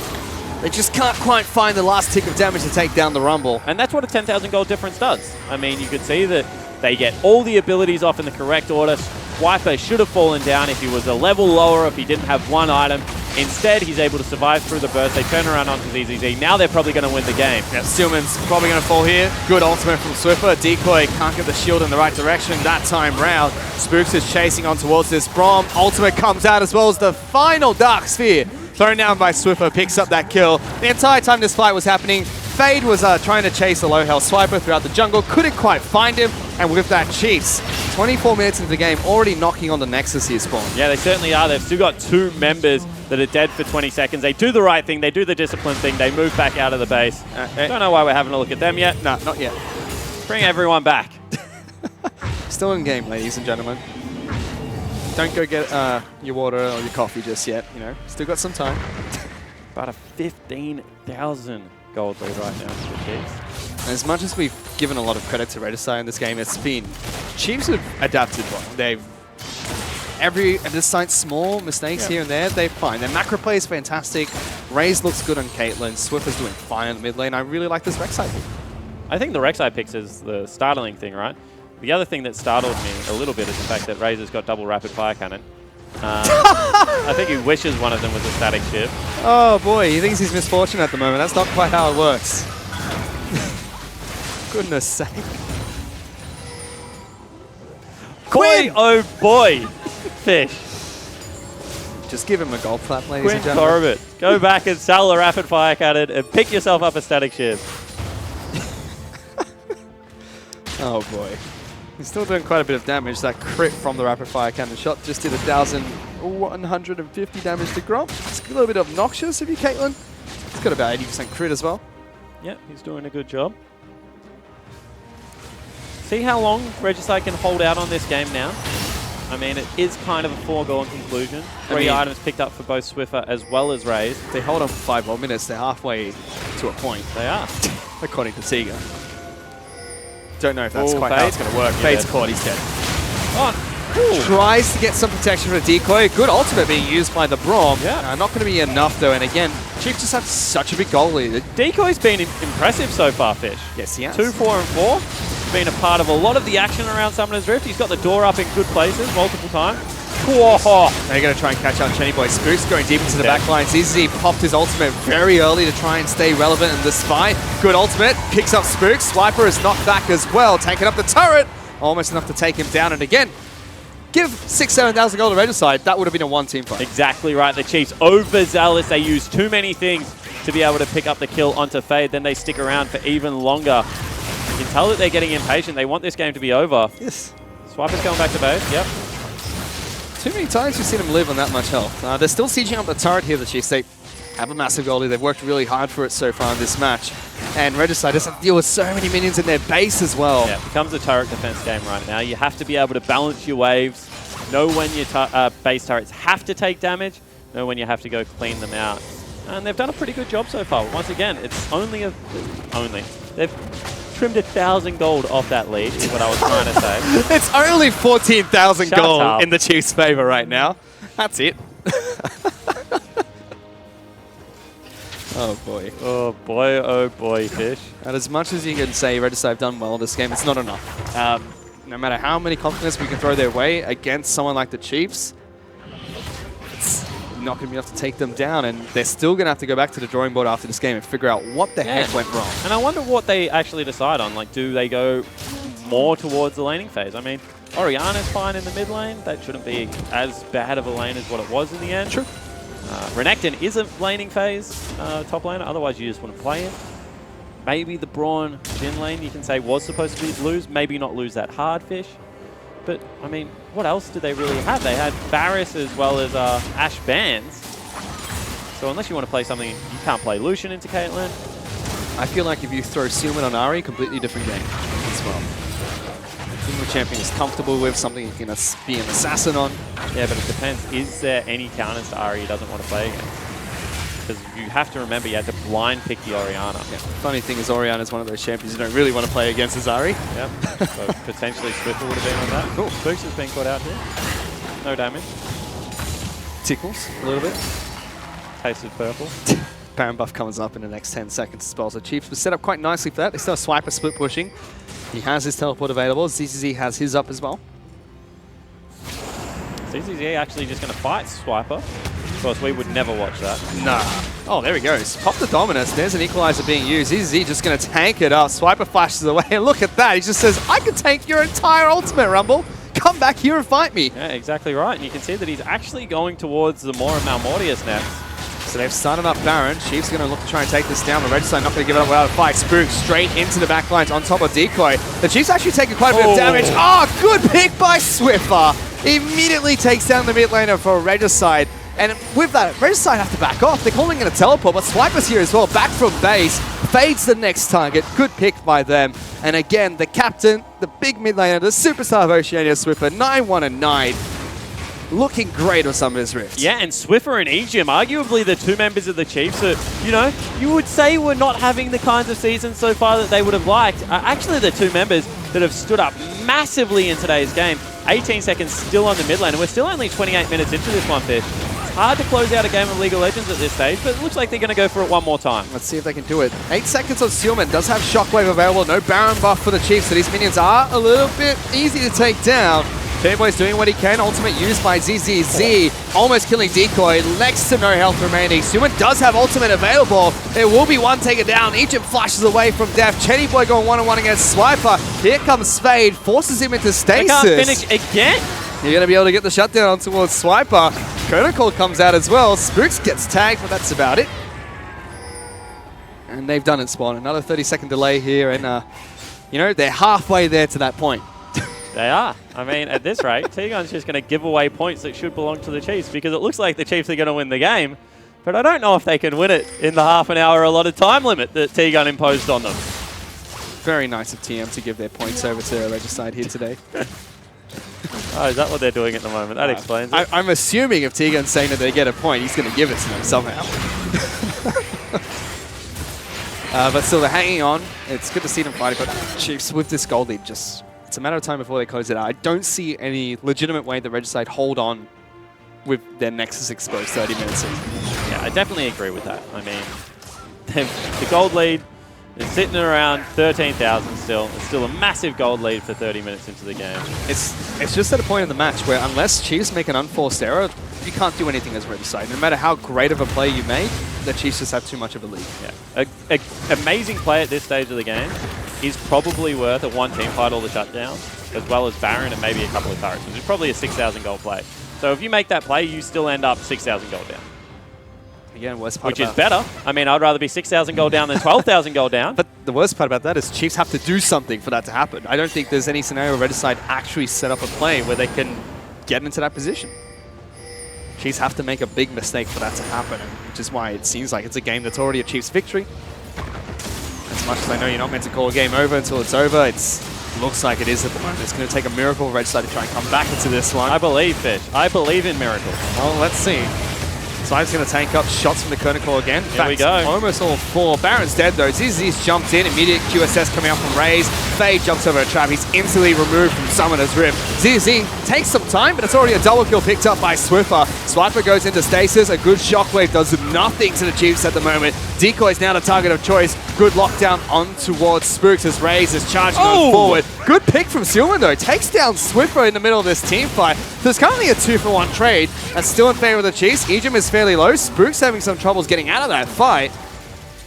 They just can't quite find the last tick of damage to take down the Rumble. And that's what a 10,000 gold difference does. I mean, you could see that they get all the abilities off in the correct order. Swiper should have fallen down if he was a level lower, if he didn't have one item. Instead, he's able to survive through the burst. They turn around onto ZZZ. Now they're probably going to win the game. Yeah, Stillman's probably going to fall here. Good ultimate from Swiffer. Decoy can't get the shield in the right direction that time round. Spooks is chasing on towards this Brom. Ultimate comes out as well as the final Dark Sphere. Thrown down by Swiffer, picks up that kill. The entire time this fight was happening, Fade was trying to chase a low health Swiper throughout the jungle. Couldn't quite find him. And with that, Chiefs, 24 minutes into the game, already knocking on the Nexus here, Spawn. Yeah, they certainly are. They've still got 2 members that are dead for 20 seconds. They do the right thing. They do the discipline thing. They move back out of the base. Don't know why we're having a look at them yet. No, not yet. Bring everyone back. Still in game, ladies and gentlemen. Don't go get your water or your coffee just yet. You know, still got some time. About a 15,000 gold lead right now for the Chiefs. As much as we've given a lot of credit to Regicide in this game, it's been Chiefs have adapted well. They've despite small mistakes here and there, they're fine. Their macro play is fantastic. Raze looks good on Caitlyn. Swiffer's doing fine in the mid lane. I really like this Rek'Sai pick. I think the Rek'Sai picks is the startling thing, right? The other thing that startled me a little bit is the fact that Razor's got double rapid fire cannon. I think he wishes one of them was a static shift. Oh boy, he thinks he's misfortune at the moment. That's not quite how it works. Goodness sake. Boy, oh boy, Fish. Just give him a gold flap, ladies Quinn and gentlemen. Corbett, go back and sell a rapid fire cannon and pick yourself up a static shift. Oh boy. He's still doing quite a bit of damage. That crit from the rapid fire cannon shot just did 1,150 damage to Grom. It's a little bit obnoxious of you, Caitlyn. It's got about 80% crit as well. Yep, he's doing a good job. See how long Regicide can hold out on this game now? I mean, it is kind of a foregone conclusion. 3 items picked up for both Swiffer as well as Raze. They hold on for 5 more minutes. They're halfway to a point. They are. According to Tiga. Don't know if that's quite how it's going to work. Fade's caught, he's dead. Oh, tries to get some protection from the Decoy. Good ultimate being used by the Braum. Yeah. Not going to be enough though. And again, Chief just had such a big goal lead. Decoy's been impressive so far, Fish. Yes, he has. 2, 4, and 4. He's been a part of a lot of the action around Summoner's Rift. He's got the door up in good places multiple times. Whoa. They're going to try and catch out Chenny Boy. Spooks going deep into the back line. ZZ popped his ultimate very early to try and stay relevant in this fight. Good ultimate. Picks up Spooks. Swiper is knocked back as well. Tanking up the turret. Almost enough to take him down. And again, give 6,000-7,000 gold to Regicide. That would have been a 1-team fight. Exactly right. The Chiefs overzealous. They use too many things to be able to pick up the kill onto Fade. Then they stick around for even longer. You can tell that they're getting impatient. They want this game to be over. Yes. Swiper's going back to base. Yep. Too many times we've seen him live on that much health. They're still sieging up the turret here, the Chiefs. They have a massive goalie. They've worked really hard for it so far in this match. And Regicide doesn't deal with so many minions in their base as well. Yeah, it becomes a turret defense game right now. You have to be able to balance your waves, know when your base turrets have to take damage, know when you have to go clean them out. And they've done a pretty good job so far. Once again, it's they've trimmed 1,000 gold off that lead, is what I was trying to say. It's only 14,000 gold up. in the Chiefs' favor right now. That's it. Oh boy. Oh boy, Fish. And as much as you can say Regicide have done well in this game, it's not enough. No matter how many confidence we can throw their way against someone like the Chiefs, it's not going to be enough to take them down, and they're still going to have to go back to the drawing board after this game and figure out what the heck went wrong. And I wonder what they actually decide on. Like, do they go more towards the laning phase? I mean, Oriana's fine in the mid lane. That shouldn't be as bad of a lane as what it was in the end. True. Renekton is a laning phase top laner, otherwise you just wouldn't play it. Maybe the Braun Jhin lane, you can say, was supposed to be lose, maybe not lose that hard fish. But, I mean, what else did they really have? They had Varus as well as Ashe Bands. So unless you want to play something, you can't play Lucian into Caitlyn. I feel like if you throw Sealman on Ahri, completely different game as well. The champion is comfortable with something he can be an assassin on. Yeah, but it depends. Is there any counters to Ahri he doesn't want to play against? Because you have to remember you had to blind pick the Oriana. Yeah. Funny thing is Oriana is one of those champions you don't really want to play against as Ahri. Yep. So potentially Swiffer would have been on that. Cool. Spooks has been caught out here. No damage. Tickles a little bit. Taste of purple. Baron buff comes up in the next 10 seconds as well. So Chiefs was set up quite nicely for that. They still have Swiper split pushing. He has his teleport available. ZZZ has his up as well. ZZZ actually just going to fight Swiper. Of course, we would never watch that. Nah. Oh, there he goes. Pop the Dominus. There's an equalizer being used. ZZZ just going to tank it up. Swiper flashes away. And look at that. He just says, I can tank your entire ultimate, Rumble. Come back here and fight me. Yeah, exactly right. And you can see that he's actually going towards the Mora Malmortius next. So they've started up Baron. Chiefs going to look to try and take this down. The Regicide not going to give it up without a fight. Spook straight into the back lines on top of Decoy. The Chiefs actually taking quite a bit of damage. Oh, good pick by Swiffer. Immediately takes down the mid laner for Regicide. And with that, Regicide have to back off. They're calling it a teleport, but Swiper's here as well. Back from base. Fades the next target. Good pick by them. And again, the captain, the big mid laner, the superstar of Oceania, Swiffer, 9-1-9. Looking great on Summoner's Rift. Yeah, and Swiffer and Ejim, arguably the two members of the Chiefs that, you know, you would say were not having the kinds of seasons so far that they would have liked. Actually, the two members that have stood up massively in today's game. 18 seconds still on the mid lane, and we're still only 28 minutes into this one, Fish. It's hard to close out a game of League of Legends at this stage, but it looks like they're going to go for it one more time. Let's see if they can do it. 8 seconds on Sealman. Does have Shockwave available. No Baron buff for the Chiefs, so these minions are a little bit easy to take down. Fanboy's doing what he can. Ultimate used by ZZZ. Almost killing Decoy. Next to no health remaining. Sealman does have ultimate available. There will be one taken down. Egypt flashes away from death. Chetty Boy going one-on-one against Swiper. Here comes Fade. Forces him into stasis. They can't finish again. You're going to be able to get the shutdown towards Swiper. Call comes out as well. Spooks gets tagged, but that's about it. And they've done it, Spawn. Another 30-second delay here, and you know, they're halfway there to that point. They are. I mean, at this rate, T-Gun's just going to give away points that should belong to the Chiefs because it looks like the Chiefs are going to win the game. But I don't know if they can win it in the half an hour allotted time limit that T-Gun imposed on them. Very nice of TM to give their points over to Regicide here today. Oh, is that what they're doing at the moment? That explains it. I'm assuming if T-Gun's saying that they get a point, he's going to give it to them somehow. But still, they're hanging on. It's good to see them fighting, but Chiefs with this gold lead just... It's a matter of time before they close it out. I don't see any legitimate way that Regicide hold on with their Nexus exposed 30 minutes in. Yeah, I definitely agree with that. I mean, the gold lead is sitting around 13,000 still. It's still a massive gold lead for 30 minutes into the game. It's just at a point in the match where unless Chiefs make an unforced error, you can't do anything as Regicide. No matter how great of a play you make, the Chiefs just have too much of a lead. Yeah, an amazing play at this stage of the game is probably worth a one-team fight all the shutdowns, as well as Baron and maybe a couple of turrets, which is probably a 6,000 gold play. So if you make that play, you still end up 6,000 gold down. Again, worst part which is better. I mean, I'd rather be 6,000 gold down than 12,000 gold down. But the worst part about that is Chiefs have to do something for that to happen. I don't think there's any scenario where Regicide actually set up a play where they can get into that position. Chiefs have to make a big mistake for that to happen, which is why it seems like it's a game that's already a Chiefs victory. As much as I know you're not meant to call a game over until it's over, it looks like it is at the moment. It's going to take a miracle for Regicide to try and come back into this one. I believe, Fish. I believe in miracles. Well, let's see. Slide's going to tank up shots from the Kernacor again. Here we go. Almost all four. Baron's dead though. ZZ's jumped in. Immediate QSS coming out from Raze. Fade jumps over a trap. He's instantly removed from Summoner's Rift. ZZ takes some time, but it's already a double kill picked up by Swiffer. Swiper goes into stasis. A good shockwave does nothing to the Chiefs at the moment. Decoy's now the target of choice. Good lockdown on towards Spooks as Raze is charging on forward. Good pick from Silman though. Takes down Swiffer in the middle of this team fight. There's currently a 2-for-1 trade. That's still in favor of the Chiefs. Ejim is fairly low. Spooks having some troubles getting out of that fight.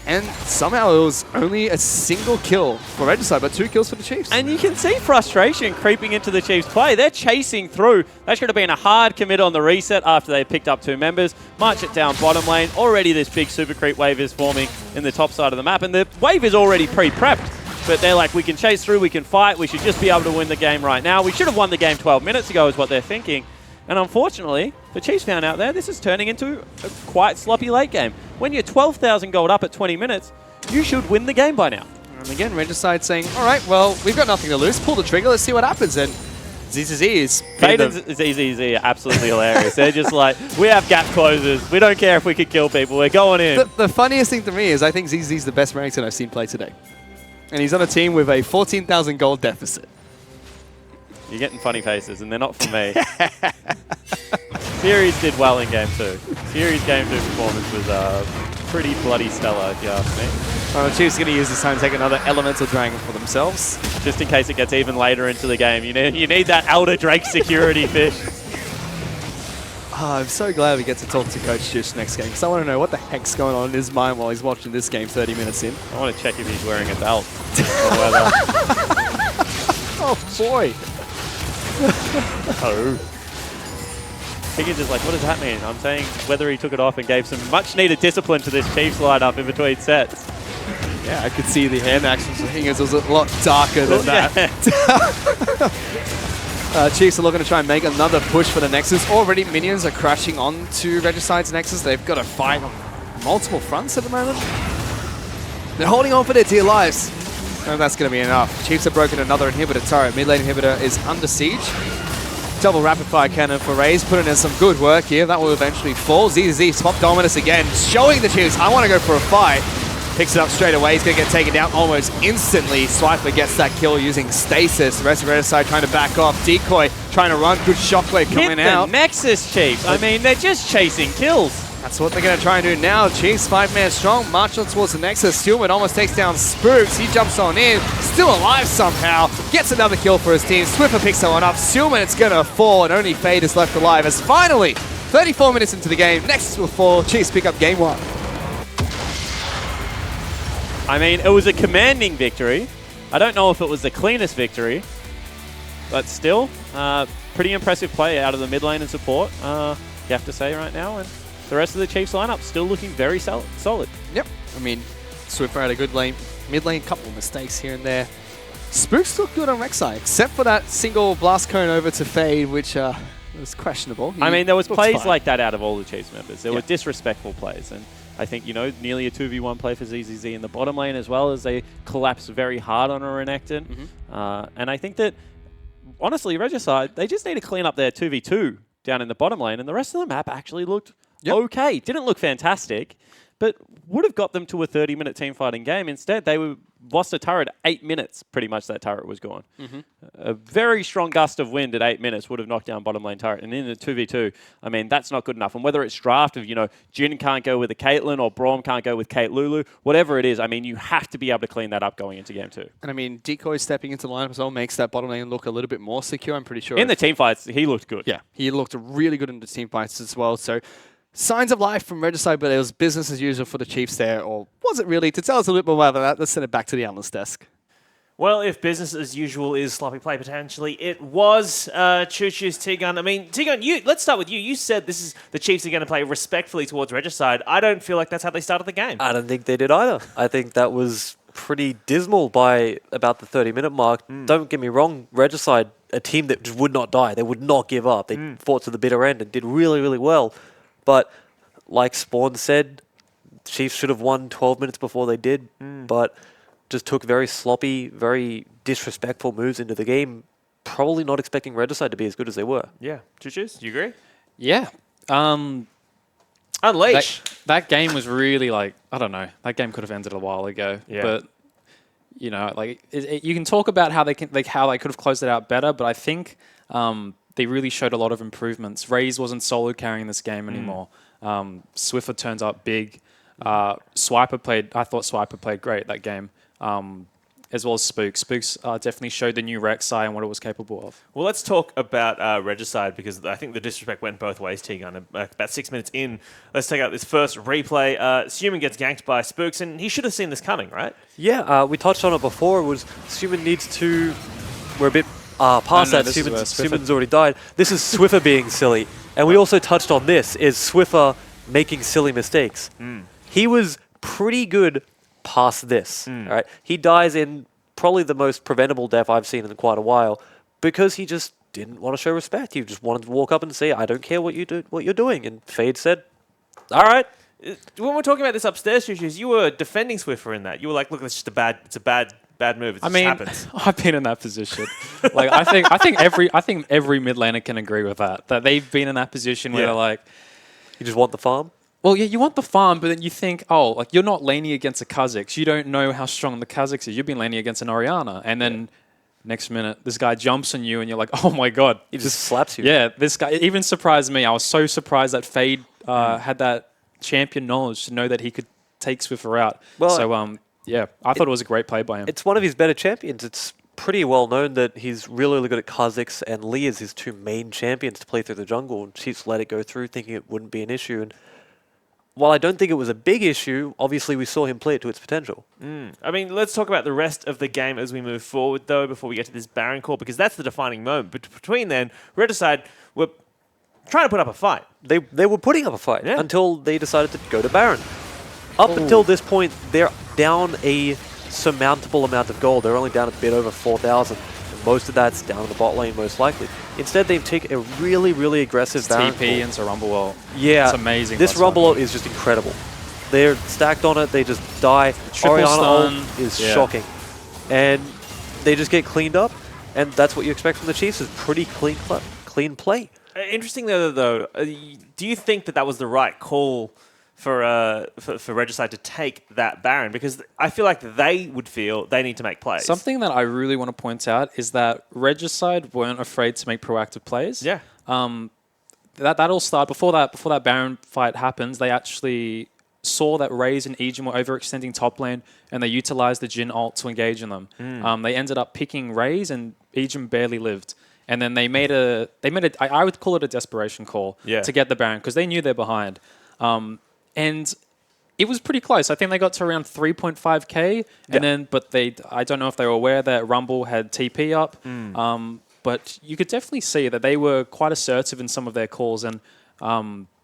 And somehow it was only a single kill for Regicide, but 2 kills for the Chiefs. And you can see frustration creeping into the Chiefs' play. They're chasing through. That should have been a hard commit on the reset after they picked up 2 members. March it down bottom lane. Already this big super creep wave is forming in the top side of the map. And the wave is already pre-prepped. But they're like, we can chase through, we can fight. We should just be able to win the game right now. We should have won the game 12 minutes ago is what they're thinking. And unfortunately, the Chiefs found out there, this is turning into a quite sloppy late game. When you're 12,000 gold up at 20 minutes, you should win the game by now. And again, Regicide saying, all right, well, we've got nothing to lose. Pull the trigger, let's see what happens. And ZZZ is... Faden's ZZZ are absolutely hilarious. They're just like, we have gap closers. We don't care if we can kill people. We're going in. The funniest thing to me is I think ZZZ is the best Remington I've seen play today. And he's on a team with a 14,000 gold deficit. You're getting funny faces, and they're not from me. Series did well in Game 2. Series Game 2 performance was pretty bloody stellar, if you ask me. Well, the Chiefs are going to use this time to take another Elemental Dragon for themselves. Just in case it gets even later into the game. You need that Elder Drake security fish. Oh, I'm so glad we get to talk to Coach Juice next game, because I want to know what the heck's going on in his mind while he's watching this game 30 minutes in. I want to check if he's wearing a belt. Oh, boy. Oh. Higgins is like, what does that mean? I'm saying whether he took it off and gave some much-needed discipline to this Chiefs lineup in between sets. Yeah, I could see the hand actions of Higgins was a lot darker than that. Chiefs are looking to try and make another push for the Nexus. Already minions are crashing onto Regicide's Nexus. They've got to fight on multiple fronts at the moment. They're holding on for their dear lives. And that's going to be enough. Chiefs have broken another inhibitor turret. Mid lane inhibitor is under siege. Double rapid fire cannon for Raze, putting in some good work here. That will eventually fall. ZZ swap dominance again, showing the Chiefs, I want to go for a fight. Picks it up straight away. He's going to get taken down almost instantly. Swiper gets that kill using stasis. The rest of Regicide trying to back off. Decoy trying to run. Good shockwave coming out. Hit the Nexus, Chiefs. I mean, they're just chasing kills. That's what they're going to try and do now. Chiefs 5-man strong, march on towards the Nexus. Stillman almost takes down Spooks. He jumps on in, still alive somehow. Gets another kill for his team. Swiffer picks that one up. Stillman, it's going to fall, and only Fade is left alive as finally, 34 minutes into the game, Nexus will fall. Chiefs pick up game 1. I mean, it was a commanding victory. I don't know if it was the cleanest victory, but still, pretty impressive play out of the mid lane and support, you have to say right now. And the rest of the Chiefs lineup still looking very solid. Yep. I mean, Swiffer had a good lane, mid lane, couple of mistakes here and there. Spooks looked good on Rek'Sai, except for that single blast cone over to Fade, which was questionable. I mean, there was plays fine. like that out of all the Chiefs members. There were disrespectful plays, and I think, nearly a 2v1 play for ZZZ in the bottom lane as well, as they collapse very hard on a Renekton. And I think that, honestly, Regicide, they just need to clean up their 2v2 down in the bottom lane, and the rest of the map actually looked okay. Didn't look fantastic, but would have got them to a 30-minute team fighting game. Instead, they lost a turret 8 minutes. Pretty much that turret was gone. A very strong gust of wind at 8 minutes would have knocked down bottom lane turret. And in the 2v2, I mean, that's not good enough. And whether it's draft of, Jhin can't go with a Caitlyn or Braum can't go with Kate Lulu, whatever it is, I mean, you have to be able to clean that up going into game 2. And I mean, Decoy stepping into the lineup as well makes that bottom lane look a little bit more secure, I'm pretty sure. In the team fights, he looked good. Yeah, he looked really good in the team fights as well. So signs of life from Regicide, but it was business as usual for the Chiefs there, or was it really? To tell us a little bit more about that, let's send it back to the analyst desk. Well, if business as usual is sloppy play potentially, it was Choo-Choo's T-Gun. I mean, T-Gun, let's start with you. You said the Chiefs are going to play respectfully towards Regicide. I don't feel like that's how they started the game. I don't think they did either. I think that was pretty dismal by about the 30-minute mark. Don't get me wrong, Regicide, a team that just would not die. They would not give up. They fought to the bitter end and did really, really well. But like Spawn said, Chiefs should have won 12 minutes before they did, but just took very sloppy, very disrespectful moves into the game, probably not expecting Regicide to be as good as they were. Yeah. Choo-Choos, do you agree? Yeah. Unleash. That game was really I don't know. That game could have ended a while ago. Yeah. But you can talk about how they could have closed it out better, but I think they really showed a lot of improvements. Raze wasn't solo carrying this game anymore. Swiffer turns up big. Swiper played. I thought Swiper played great that game, as well as Spook. Spooks definitely showed the new Rek'Sai and what it was capable of. Well, let's talk about Regicide, because I think the disrespect went both ways, Tegan. About 6 minutes in, let's take out this first replay. Suman gets ganked by Spooks, and he should have seen this coming, right? Yeah, we touched on it before. It was Suman needs to... We're a bit past that. Suman's already died. This is Swiffer being silly. And we also touched on this, is Swiffer making silly mistakes. He was pretty good past this. Right? He dies in probably the most preventable death I've seen in quite a while, because he just didn't want to show respect. He just wanted to walk up and say, I don't care what you're doing. And Fade said, all right. When we're talking about this upstairs issues, you were defending Swiffer in that. You were like, look, it's a bad move. It just happens. I've been in that position. Like I think every mid laner can agree with that. That they've been in that position where they're like, you just want the farm. Well, yeah, you want the farm, but then you think, oh, like you're not laning against a Kha'Zix. You don't know how strong the Kha'Zix is. You've been laning against an Orianna, and then next minute this guy jumps on you, and you're like, oh my god, he just slaps you. Yeah, this guy even surprised me. I was so surprised that Fade had that champion knowledge to know that he could take Swiffer out. Well, so yeah, I thought it was a great play by him. It's one of his better champions. It's pretty well known that he's really, really good at Kha'Zix and Lee as his two main champions to play through the jungle, and Chiefs let it go through thinking it wouldn't be an issue. And while I don't think it was a big issue, obviously we saw him play it to its potential. I mean, let's talk about the rest of the game as we move forward, though, before we get to this Baron call, because that's the defining moment. But between then, Regicide were trying to put up a fight. They were putting up a fight until they decided to go to Baron. Up until this point, they're down a surmountable amount of gold. They're only down a bit over 4,000. And most of that's down in the bot lane, most likely. Instead, they take a really, really aggressive Baron TP into Rumble ult. Yeah. It's amazing. This Rumble ult is just incredible. They're stacked on it. They just die. Orianna ult is shocking. And they just get cleaned up. And that's what you expect from the Chiefs, is pretty clean play. Interesting, though, do you think that was the right call for Regicide to take that Baron? Because I feel like they would feel they need to make plays. Something that I really want to point out is that Regicide weren't afraid to make proactive plays. Yeah. That all started before that Baron fight happens. They actually saw that Raze and Aegin were overextending top lane, and they utilized the Jhin ult to engage in them. They ended up picking Raze, and Aegin barely lived. And then they made I would call it a desperation call to get the Baron, because they knew they're behind. And it was pretty close. I think they got to around 3.5k, and then I don't know if they were aware that Rumble had TP up, but you could definitely see that they were quite assertive in some of their calls, and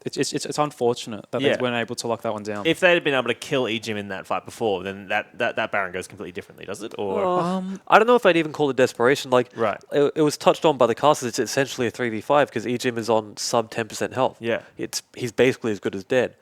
it's unfortunate that they weren't able to lock that one down. If they had been able to kill Aegin in that fight before, then that Baron goes completely differently, does it? Or I don't know if I'd even call it desperation. Like, it was touched on by the casters. It's essentially a 3v5 because Aegin is on sub 10% health. Yeah, he's basically as good as dead.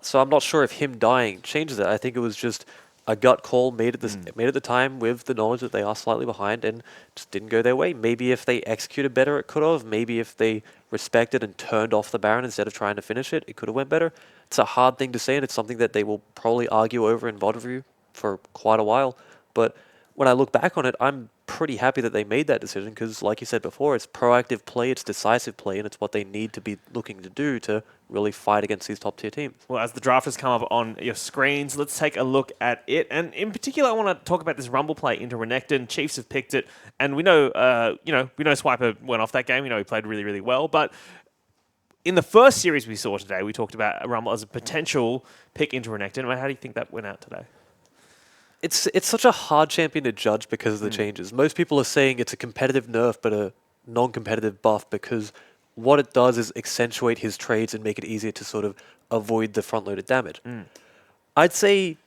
So I'm not sure if him dying changes it. I think it was just a gut call made at the time with the knowledge that they are slightly behind and just didn't go their way. Maybe if they executed better, it could have. Maybe if they respected and turned off the Baron instead of trying to finish it, it could have went better. It's a hard thing to say, and it's something that they will probably argue over in VOD review for quite a while. But when I look back on it, I'm pretty happy that they made that decision because, like you said before, it's proactive play, it's decisive play, and it's what they need to be looking to do to really fight against these top-tier teams. Well, as the draft has come up on your screens, let's take a look at it. And in particular, I want to talk about this Rumble play into Renekton. Chiefs have picked it, and we know, Swiper went off that game. We know he played really, really well, but in the first series we saw today, we talked about Rumble as a potential pick into Renekton. How do you think that went out today? It's such a hard champion to judge because of the changes. Most people are saying it's a competitive nerf, but a non-competitive buff because what it does is accentuate his trades and make it easier to sort of avoid the front-loaded damage. I'd say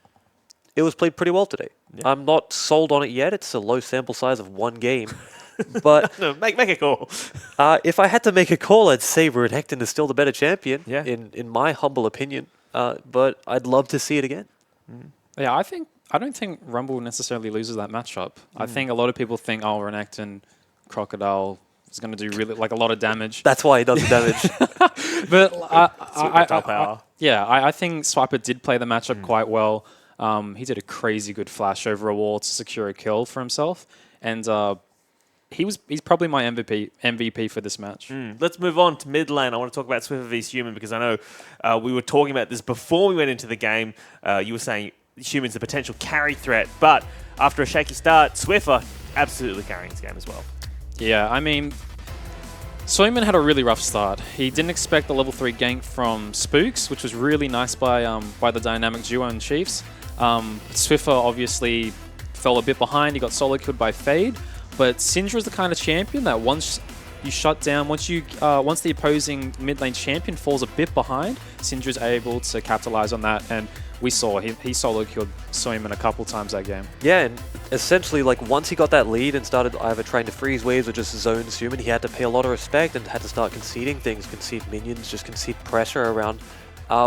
it was played pretty well today. Yeah. I'm not sold on it yet. It's a low sample size of one game. But no, make a call. If I had to make a call, I'd say Renekton is still the better champion, in my humble opinion. But I'd love to see it again. Yeah, I don't think Rumble necessarily loses that matchup. I think a lot of people think, Renekton, Crocodile is going to do really a lot of damage. That's why he does the damage. But I think Swiper did play the matchup quite well. He did a crazy good flash over a wall to secure a kill for himself. And he's probably my MVP for this match. Let's move on to mid lane. I want to talk about Swiffer vs Human because I know we were talking about this before we went into the game. You were saying Human's a potential carry threat, but after a shaky start, Swiffer absolutely carrying this game as well. Yeah, I mean, Soyman had a really rough start. He didn't expect the level 3 gank from Spooks, which was really nice by the dynamic duo and Chiefs. Swiffer obviously fell a bit behind. He got solo killed by Fade, but Syndra is the kind of champion that once you shut down, once the opposing mid lane champion falls a bit behind, Syndra is able to capitalize on that, and we saw he solo killed Soyman a couple times that game. Yeah, and essentially, like, once he got that lead and started either trying to freeze waves or just zone Human, he had to pay a lot of respect and had to start conceding things, concede minions, just concede pressure around.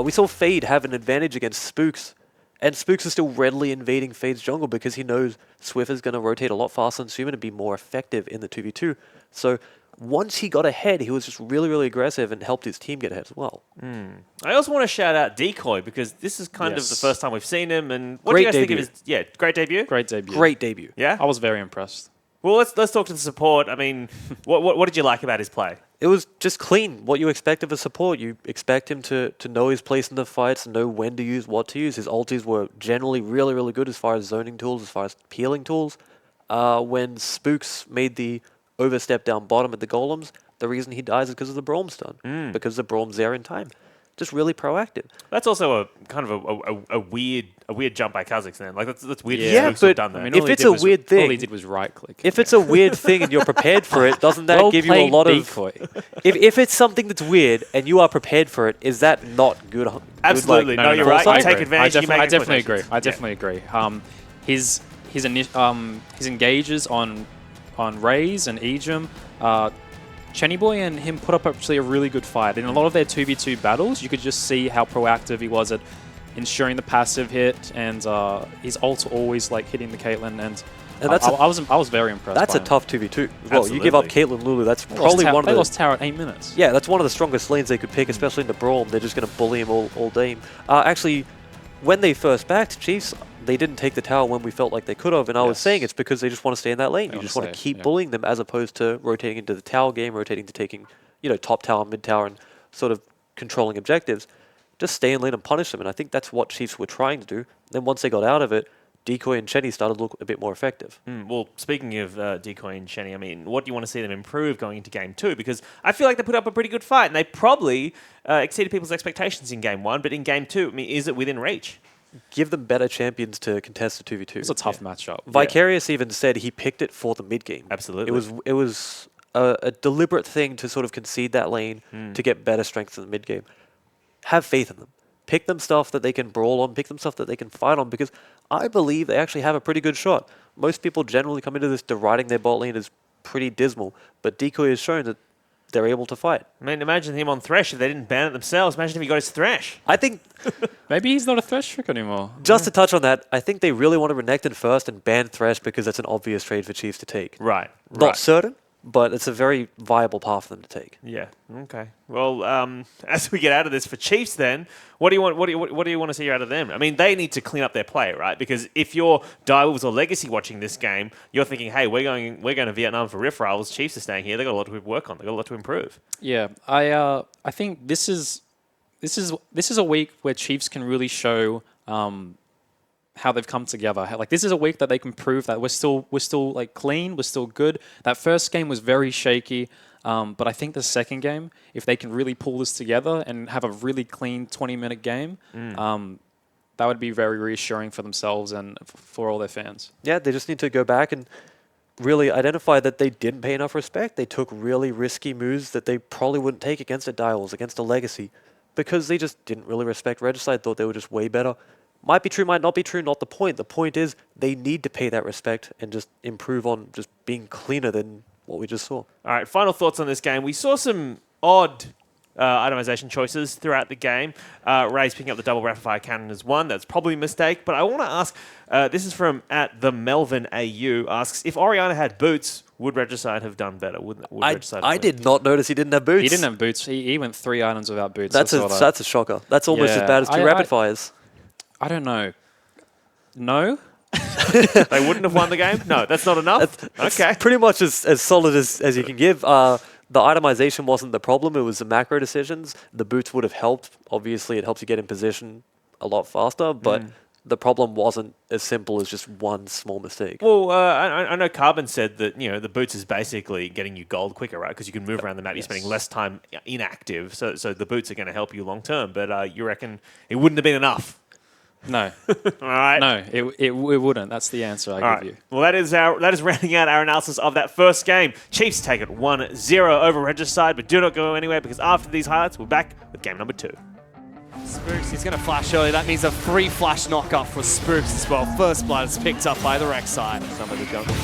We saw Fade have an advantage against Spooks, and Spooks is still readily invading Fade's jungle because he knows Swiffer's going to rotate a lot faster than Human and be more effective in the 2v2. So once he got ahead, he was just really, really aggressive and helped his team get ahead as well. I also want to shout out Decoy because this is kind of the first time we've seen him. And what do Great you guys think debut. of his? Yeah, great debut. Great debut. Great debut. Yeah. I was very impressed. Well, let's talk to the support. I mean, what did you like about his play? It was just clean. What you expect of a support. You expect him to know his place in the fights, know when to use, what to use. His ultis were generally really, really good as far as zoning tools, as far as peeling tools. When Spooks made the overstep down bottom at the golems, the reason he dies is because of the Braum stun. Because the Braum's there in time. Just really proactive. That's also a kind of a weird jump by Kazakhstan. Like that's weird. Yeah, Spooks have but done that. I mean, if all he it's did a was- weird all thing, he did was right click. if it's a weird thing and you're prepared for it, doesn't that Well give you a played, lot of... Decoy. If it's something that's weird and you are prepared for it, is that not good? Absolutely. Good, No, you're right. You I take agree. advantage. You make I definitely agree. exploitations. I definitely agree. His engages on Raze and Ejim, Chenny Boy and him put up actually a really good fight. In a lot of their 2v2 battles, you could just see how proactive he was at ensuring the passive hit, and his ult always like hitting the Caitlyn. And that's I was very impressed. That's by a him. tough 2v2 as well. You give up Caitlyn Lulu, that's probably one of They the... lost tower at 8 minutes. Yeah, that's one of the strongest lanes they could pick, especially in the Braum. They're just going to bully him all game. Actually, when they first backed Chiefs, they didn't take the tower when we felt like they could have, and I was saying it's because they just want to stay in that lane. You just want to keep bullying them as opposed to rotating into the tower game, rotating to taking, top tower, mid tower, and sort of controlling objectives. Just stay in lane and punish them, and I think that's what Chiefs were trying to do. Then once they got out of it, Decoy and Chenny started to look a bit more effective. Well, speaking of Decoy and Chenny, I mean, what do you want to see them improve going into Game 2? Because I feel like they put up a pretty good fight, and they probably exceeded people's expectations in Game 1, but in Game 2, I mean, is it within reach? Give them better champions to contest the 2v2. It was a tough matchup. Vicarious even said he picked it for the mid game. Absolutely. It was a deliberate thing to sort of concede that lane to get better strength in the mid game. Have faith in them. Pick them stuff that they can brawl on. Pick them stuff that they can fight on, because I believe they actually have a pretty good shot. Most people generally come into this deriding their bot lane as pretty dismal, but Decoy has shown that they're able to fight. I mean, imagine him on Thresh if they didn't ban it themselves. Imagine if he got his Thresh. I think, Maybe he's not a Thresh trick anymore. just to touch on that, I think they really want to Renekton first and ban Thresh because that's an obvious trade for Chiefs to take. Right. Not certain, but it's a very viable path for them to take. Yeah. Okay. Well, as we get out of this for Chiefs, then what do you want? What do you want to see out of them? I mean, they need to clean up their play, right? Because if you're Direwolves or Legacy watching this game, you're thinking, hey, we're going to Vietnam for Rift Rivals. Chiefs are staying here. They've got a lot to work on. They've got a lot to improve. Yeah, I think this is a week where Chiefs can really show how they've come together. Like, this is a week that they can prove that we're still like clean, we're still good. That first game was very shaky, but I think the second game, if they can really pull this together and have a really clean 20-minute game, that would be very reassuring for themselves and for all their fans. Yeah, they just need to go back and really identify that they didn't pay enough respect. They took really risky moves that they probably wouldn't take against a Direwolves, against a Legacy, because they just didn't really respect Regicide, thought they were just way better. Might be true, might not be true, not the point. The point is they need to pay that respect and just improve on just being cleaner than what we just saw. All right, final thoughts on this game. We saw some odd itemization choices throughout the game. Ray's picking up the double rapid fire cannon as one. That's probably a mistake. But I want to ask, this is from @the_Melvin_AU, asks, if Orianna had boots, would Regicide have done better? Would Regicide I did not notice he didn't have boots. He didn't have boots. He went 3 items without boots. That's a shocker. That's almost as bad as two rapid fires. I don't know. No? They wouldn't have won the game? No, that's not enough? Okay. Pretty much as solid as you can give. The itemization wasn't the problem. It was the macro decisions. The boots would have helped. Obviously, it helps you get in position a lot faster, but the problem wasn't as simple as just one small mistake. Well, I know Carbon said that, the boots is basically getting you gold quicker, right? Because you can move around the map. You're spending less time inactive. So the boots are going to help you long term. But you reckon it wouldn't have been enough? No. All right. No, it wouldn't. That's the answer I give you. Well, that is rounding out our analysis of that first game. Chiefs take it 1-0 over Regicide, but do not go anywhere because after these highlights, we're back with game number 2. Spooks, he's going to flash early. That means a free flash knockup for Spooks as well. First blood is picked up by the Regicide. Some of the jungle.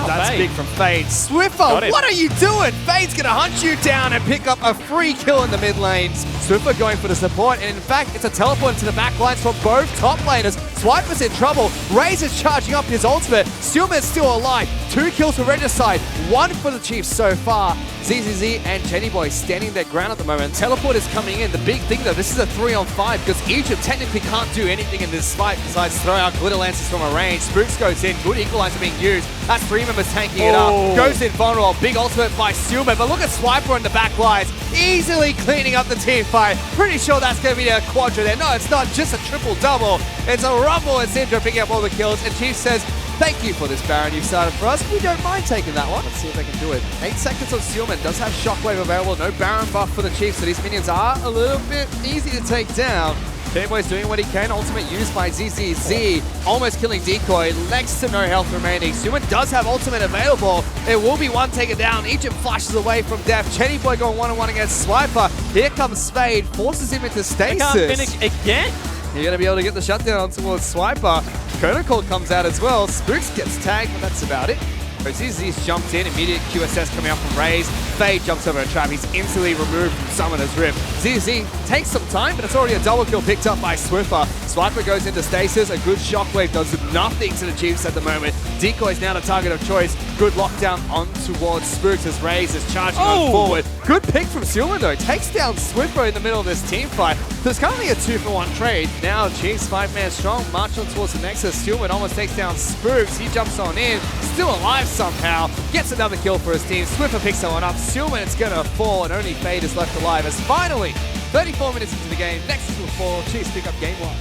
That's big from Fade. Swiffer, what are you doing? Fade's going to hunt you down and pick up a free kill in the mid lanes. Swiffer going for the support, and in fact, it's a teleport into the back lines for both top laners. Swiper's in trouble. Raze is charging up his ultimate. Stillman's still alive. 2 kills for Regicide, 1 for the Chiefs so far. ZZZ and Jenny Boy standing their ground at the moment. Teleport is coming in. The big thing though, this is a 3-on-5 because Egypt technically can't do anything in this fight besides throw out glitter lances from a range. Spooks goes in, good equalizer being used. That's 3 members tanking it up. Goes in vulnerable, big ultimate by Stillman, but look at Swiper in the back lines, easily cleaning up the team fight. Pretty sure that's going to be a quadra there. No, it's not just a triple-double. It's a Rumble and Syndra picking up all the kills, and Chief says, thank you for this Baron you've started for us. We don't mind taking that one. Let's see if they can do it. 8 seconds of Stillman does have Shockwave available. No Baron buff for the Chiefs, so these minions are a little bit easy to take down. Fanboy's doing what he can. Ultimate used by ZZZ. Almost killing Decoy. Next to no health remaining. Stillman does have ultimate available. It will be one taken down. Egypt flashes away from death. Chenny Boy going 1-on-1 against Swiper. Here comes Spade. Forces him into stasis. They can't finish again. You're going to be able to get the shutdown on towards Swiper. Kona Cold comes out as well. Spooks gets tagged, but that's about it. ZZ's jumped in, immediate QSS coming out from Raze. Fade jumps over a trap, he's instantly removed from Summoner's Rift. ZZ takes some time, but it's already a double kill picked up by Swiffer. Swiper goes into stasis, a good shockwave does nothing to the Chiefs at the moment. Decoy's now the target of choice. Good lockdown on towards Spooks as Raze is charging on forward. Good pick from Stillman though, takes down Swiffer in the middle of this team fight. There's currently a 2-for-1 trade. Now Chiefs 5-man strong, march on towards the Nexus. Stillman almost takes down Spooks, he jumps on in, still alive somehow, gets another kill for his team. Swiffer picks that one up, Stillman it's gonna fall and only Fade is left alive as finally, 34 minutes into the game, Nexus will fall, Chiefs pick up game 1.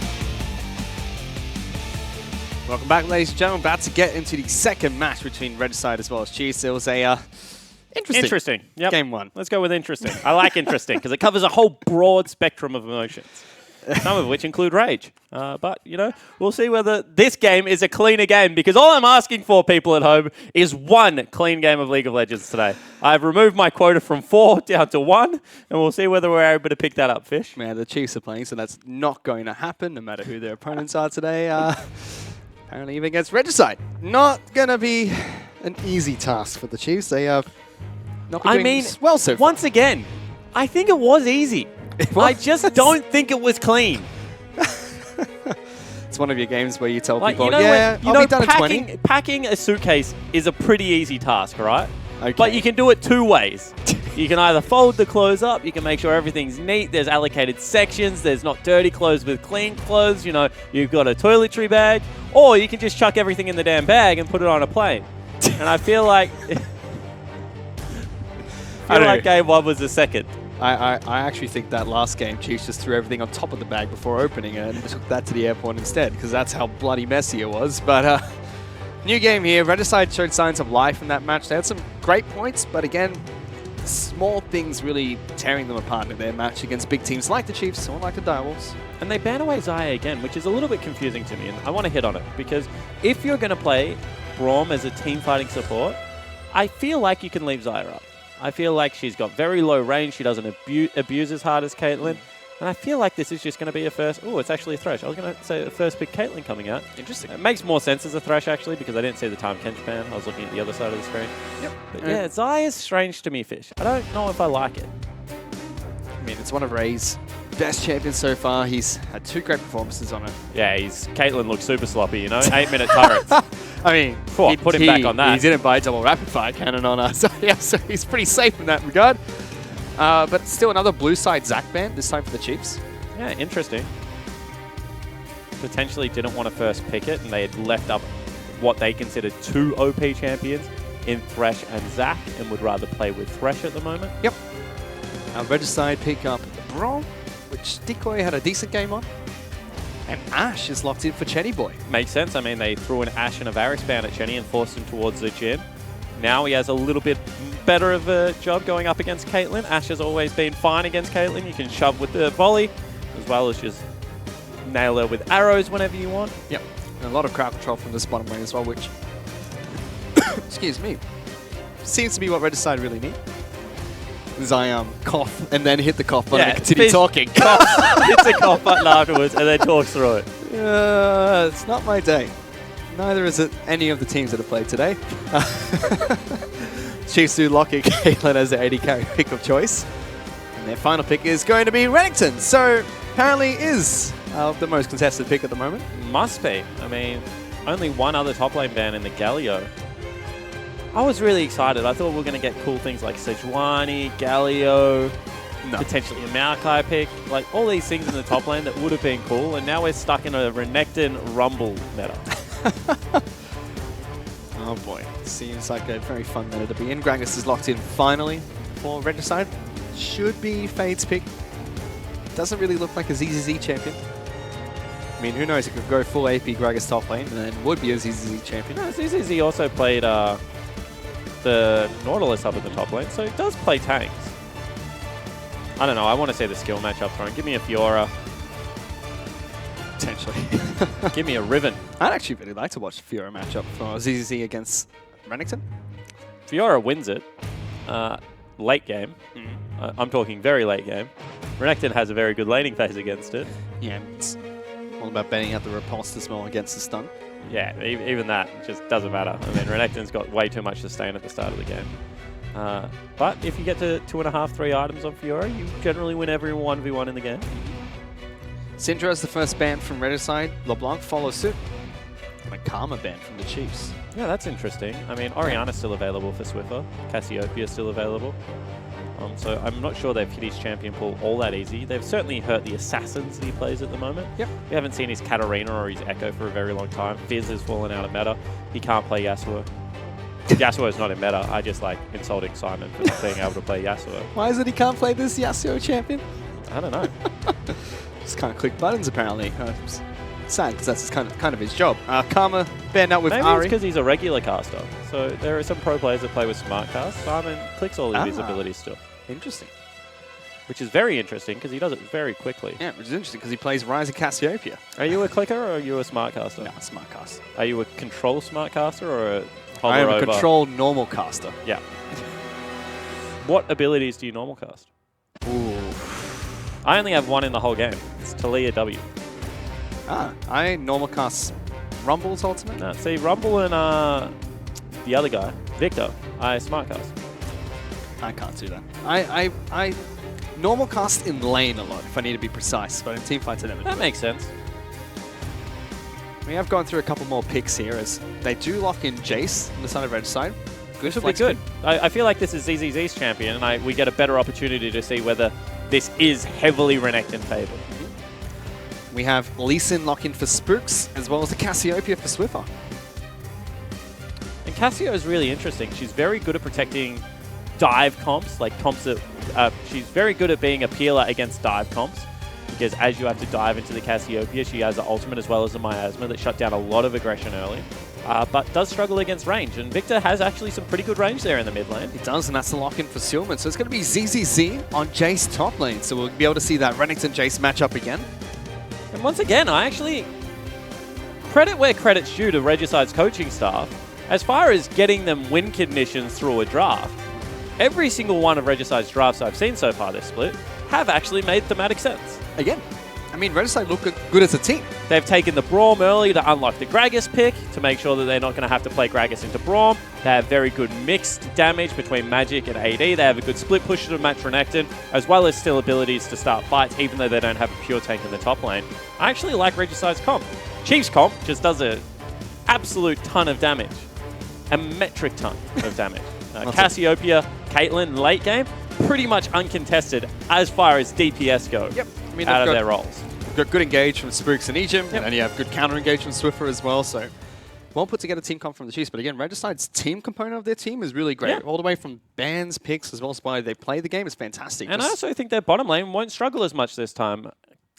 Welcome back, ladies and gentlemen. About to get into the second match between Regicide as well as Chiefs. It was a interesting. Yep. Game 1. Let's go with interesting. I like interesting because it covers a whole broad spectrum of emotions, some of which include rage. But, we'll see whether this game is a cleaner game because all I'm asking for, people at home, is one clean game of League of Legends today. I've removed my quota from 4 down to 1, and we'll see whether we're able to pick that up, Fish. Man, the Chiefs are playing, so that's not going to happen no matter who their opponents are today. Apparently even against Regicide. Not going to be an easy task for the Chiefs. They are not doing well so far. Once again, I think it was easy. I just don't think it was clean. It's one of your games where you tell people, I'll be done in 20. Packing a suitcase is a pretty easy task, right? Okay. But you can do it 2 ways. You can either fold the clothes up, you can make sure everything's neat, there's allocated sections, there's not dirty clothes with clean clothes, you've got a toiletry bag, or you can just chuck everything in the damn bag and put it on a plane. And I feel like game 1 was the second. I actually think that last game, Chiefs just threw everything on top of the bag before opening it and took that to the airport instead, because that's how bloody messy it was. But new game here. Regicide showed signs of life in that match. They had some great points, but again, small things really tearing them apart in their match against big teams like the Chiefs or like the Direwolves. And they ban away Xayah again, which is a little bit confusing to me, and I want to hit on it, because if you're going to play Braum as a team fighting support, I feel like you can leave Xayah up. I feel like she's got very low range, she doesn't abuse as hard as Caitlyn, and I feel like this is just going to be a first... Oh, it's actually a Thresh. I was going to say the first pick Caitlyn coming out. Interesting. It makes more sense as a Thresh, actually, because I didn't see the Time Kench ban. I was looking at the other side of the screen. Yep. But yeah, Xayah is strange to me, Fish. I don't know if I like it. I mean, it's one of Ray's best champions so far. He's had 2 great performances on it. Yeah, Caitlyn looks super sloppy, 8-minute turrets. I mean, put him back on that. He didn't buy a double rapid fire cannon on us. So he's pretty safe in that regard. But still another blue side Zac ban, this time for the Chiefs. Yeah, interesting. Potentially didn't want to first pick it, and they had left up what they consider 2 OP champions in Thresh and Zac, and would rather play with Thresh at the moment. Yep. Regicide pick up Braum, which Decoy had a decent game on. And Ash is locked in for Chenny Boy. Makes sense. I mean, they threw an Ash and a Varix ban at Chenny and forced him towards the Jhin. Now he has a little bit better of a job going up against Caitlyn. Ash has always been fine against Caitlyn. You can shove with the volley, as well as just nail her with arrows whenever you want. Yep. And a lot of crowd control from this bottom lane as well, which, excuse me, seems to be what Regicide really need. Zion cough and then hit the cough button and continue talking. Hits a cough button afterwards and then talks through it. It's not my day. Neither is it any of the teams that have played today. Chiefs do lock in Caitlyn as their AD carry pick of choice. And their final pick is going to be Renekton. So apparently is the most contested pick at the moment. Must be. I mean, only one other top lane ban in the Galio. I was really excited. I thought we were going to get cool things like Sejuani, Galio, potentially a Maokai pick. Like all these things in the top lane that would have been cool. And now we're stuck in a Renekton Rumble meta. Oh boy. Seems like a very fun meta to be in. Gragas is locked in finally for Regicide. Should be Fade's pick. Doesn't really look like a ZZZ champion. I mean, who knows? It could go full AP Gragas top lane and then would be a ZZZ champion. No, ZZZ also played the Nautilus up in the top lane, so it does play tanks. I don't know. I want to see the skill matchup thrown. Give me a Fiora. Potentially. Give me a Riven. I'd actually really like to watch the Fiora matchup for ZZZ against Renekton. Fiora wins it late game. I'm talking very late game. Renekton has a very good laning phase against it. Yeah, it's all about betting out the repulse as well against the stun. Yeah, even that just doesn't matter. I mean, Renekton's got way too much sustain at the start of the game. But if you get to 2.5, 3 items on Fiora, you generally win every 1v1 in the game. Syndra is the first ban from Regicide. LeBlanc follows suit. And a Karma ban from the Chiefs. Yeah, that's interesting. I mean, Oriana's still available for Swiffer. Cassiopea's still available. So I'm not sure they've hit his champion pool all that easy. They've certainly hurt the assassins that he plays at the moment. Yep. We haven't seen his Katarina or his Echo for a very long time. Fizz has fallen out of meta. He can't play Yasuo. Yasuo's not in meta. I just like insulting Simon for not being able to play Yasuo. Why is it he can't play this Yasuo champion? I don't know. Just can't click buttons apparently. Sad because that's kind of his job. Karma banned out with Maybe Ari. it's because he's a regular caster. So there are some pro players that play with smart cast. Simon clicks all of his abilities still. Interesting. Which is very interesting because he does it very quickly. Yeah, which is interesting because he plays Rise of Cassiopeia. Are you a clicker or are you a smart caster? No, smart caster. Are you a control smart caster or a hover I am a over? control normal caster. Yeah. What abilities do you normal cast? Ooh. I only have one in the whole game. It's Talia W. I normal cast Rumble's ultimate. No, see, Rumble and the other guy, Victor, I smart cast. I can't do that. I normal cast in lane a lot if I need to be precise, but in team fights I never do. That makes sense. We have gone through a couple more picks here as they do lock in Jace on the side of Regicide. This will be good. I feel like this is ZZZ's champion, and we get a better opportunity to see whether this is heavily Renekton favored. We have Lee Sin lock in for Spooks, as well as the Cassiopeia for Swiffer. And Cassio is really interesting. She's very good at protecting dive comps, like comps that she's very good at being a peeler against dive comps, because as you have to dive into the Cassiopeia, she has the ultimate as well as the miasma that shut down a lot of aggression early, but does struggle against range. And Victor has actually some pretty good range there in the mid lane. He does, and that's the lock in for Sealman. So it's going to be ZZZ on Jace top lane. So we'll be able to see that Renekton Jace matchup again. And once again, I actually credit where credit's due to Regicide's coaching staff. As far as getting them win conditions through a draft, every single one of Regicide's drafts I've seen so far this split have actually made thematic sense. Again, I mean, Regicide look good as a team. They've taken the Braum early to unlock the Gragas pick to make sure that they're not going to have to play Gragas into Braum. They have very good mixed damage between Magic and AD. They have a good split push to match Renekton, as well as still abilities to start fights, even though they don't have a pure tank in the top lane. I actually like Regicide's comp. Chief's comp just does an absolute ton of damage. A metric ton of damage. Cassiopeia, Caitlyn, late game, pretty much uncontested as far as DPS go. Yep. I mean, out of their roles. Got good engage from Spooks and Egypt, and then you have good counter engage from Swiffer as well. So well put together team comp from the Chiefs. But again, Regicide's team component of their team is really great. Yeah. All the way from bans, picks, as well as why they play the game is fantastic. And I also think their bottom lane won't struggle as much this time.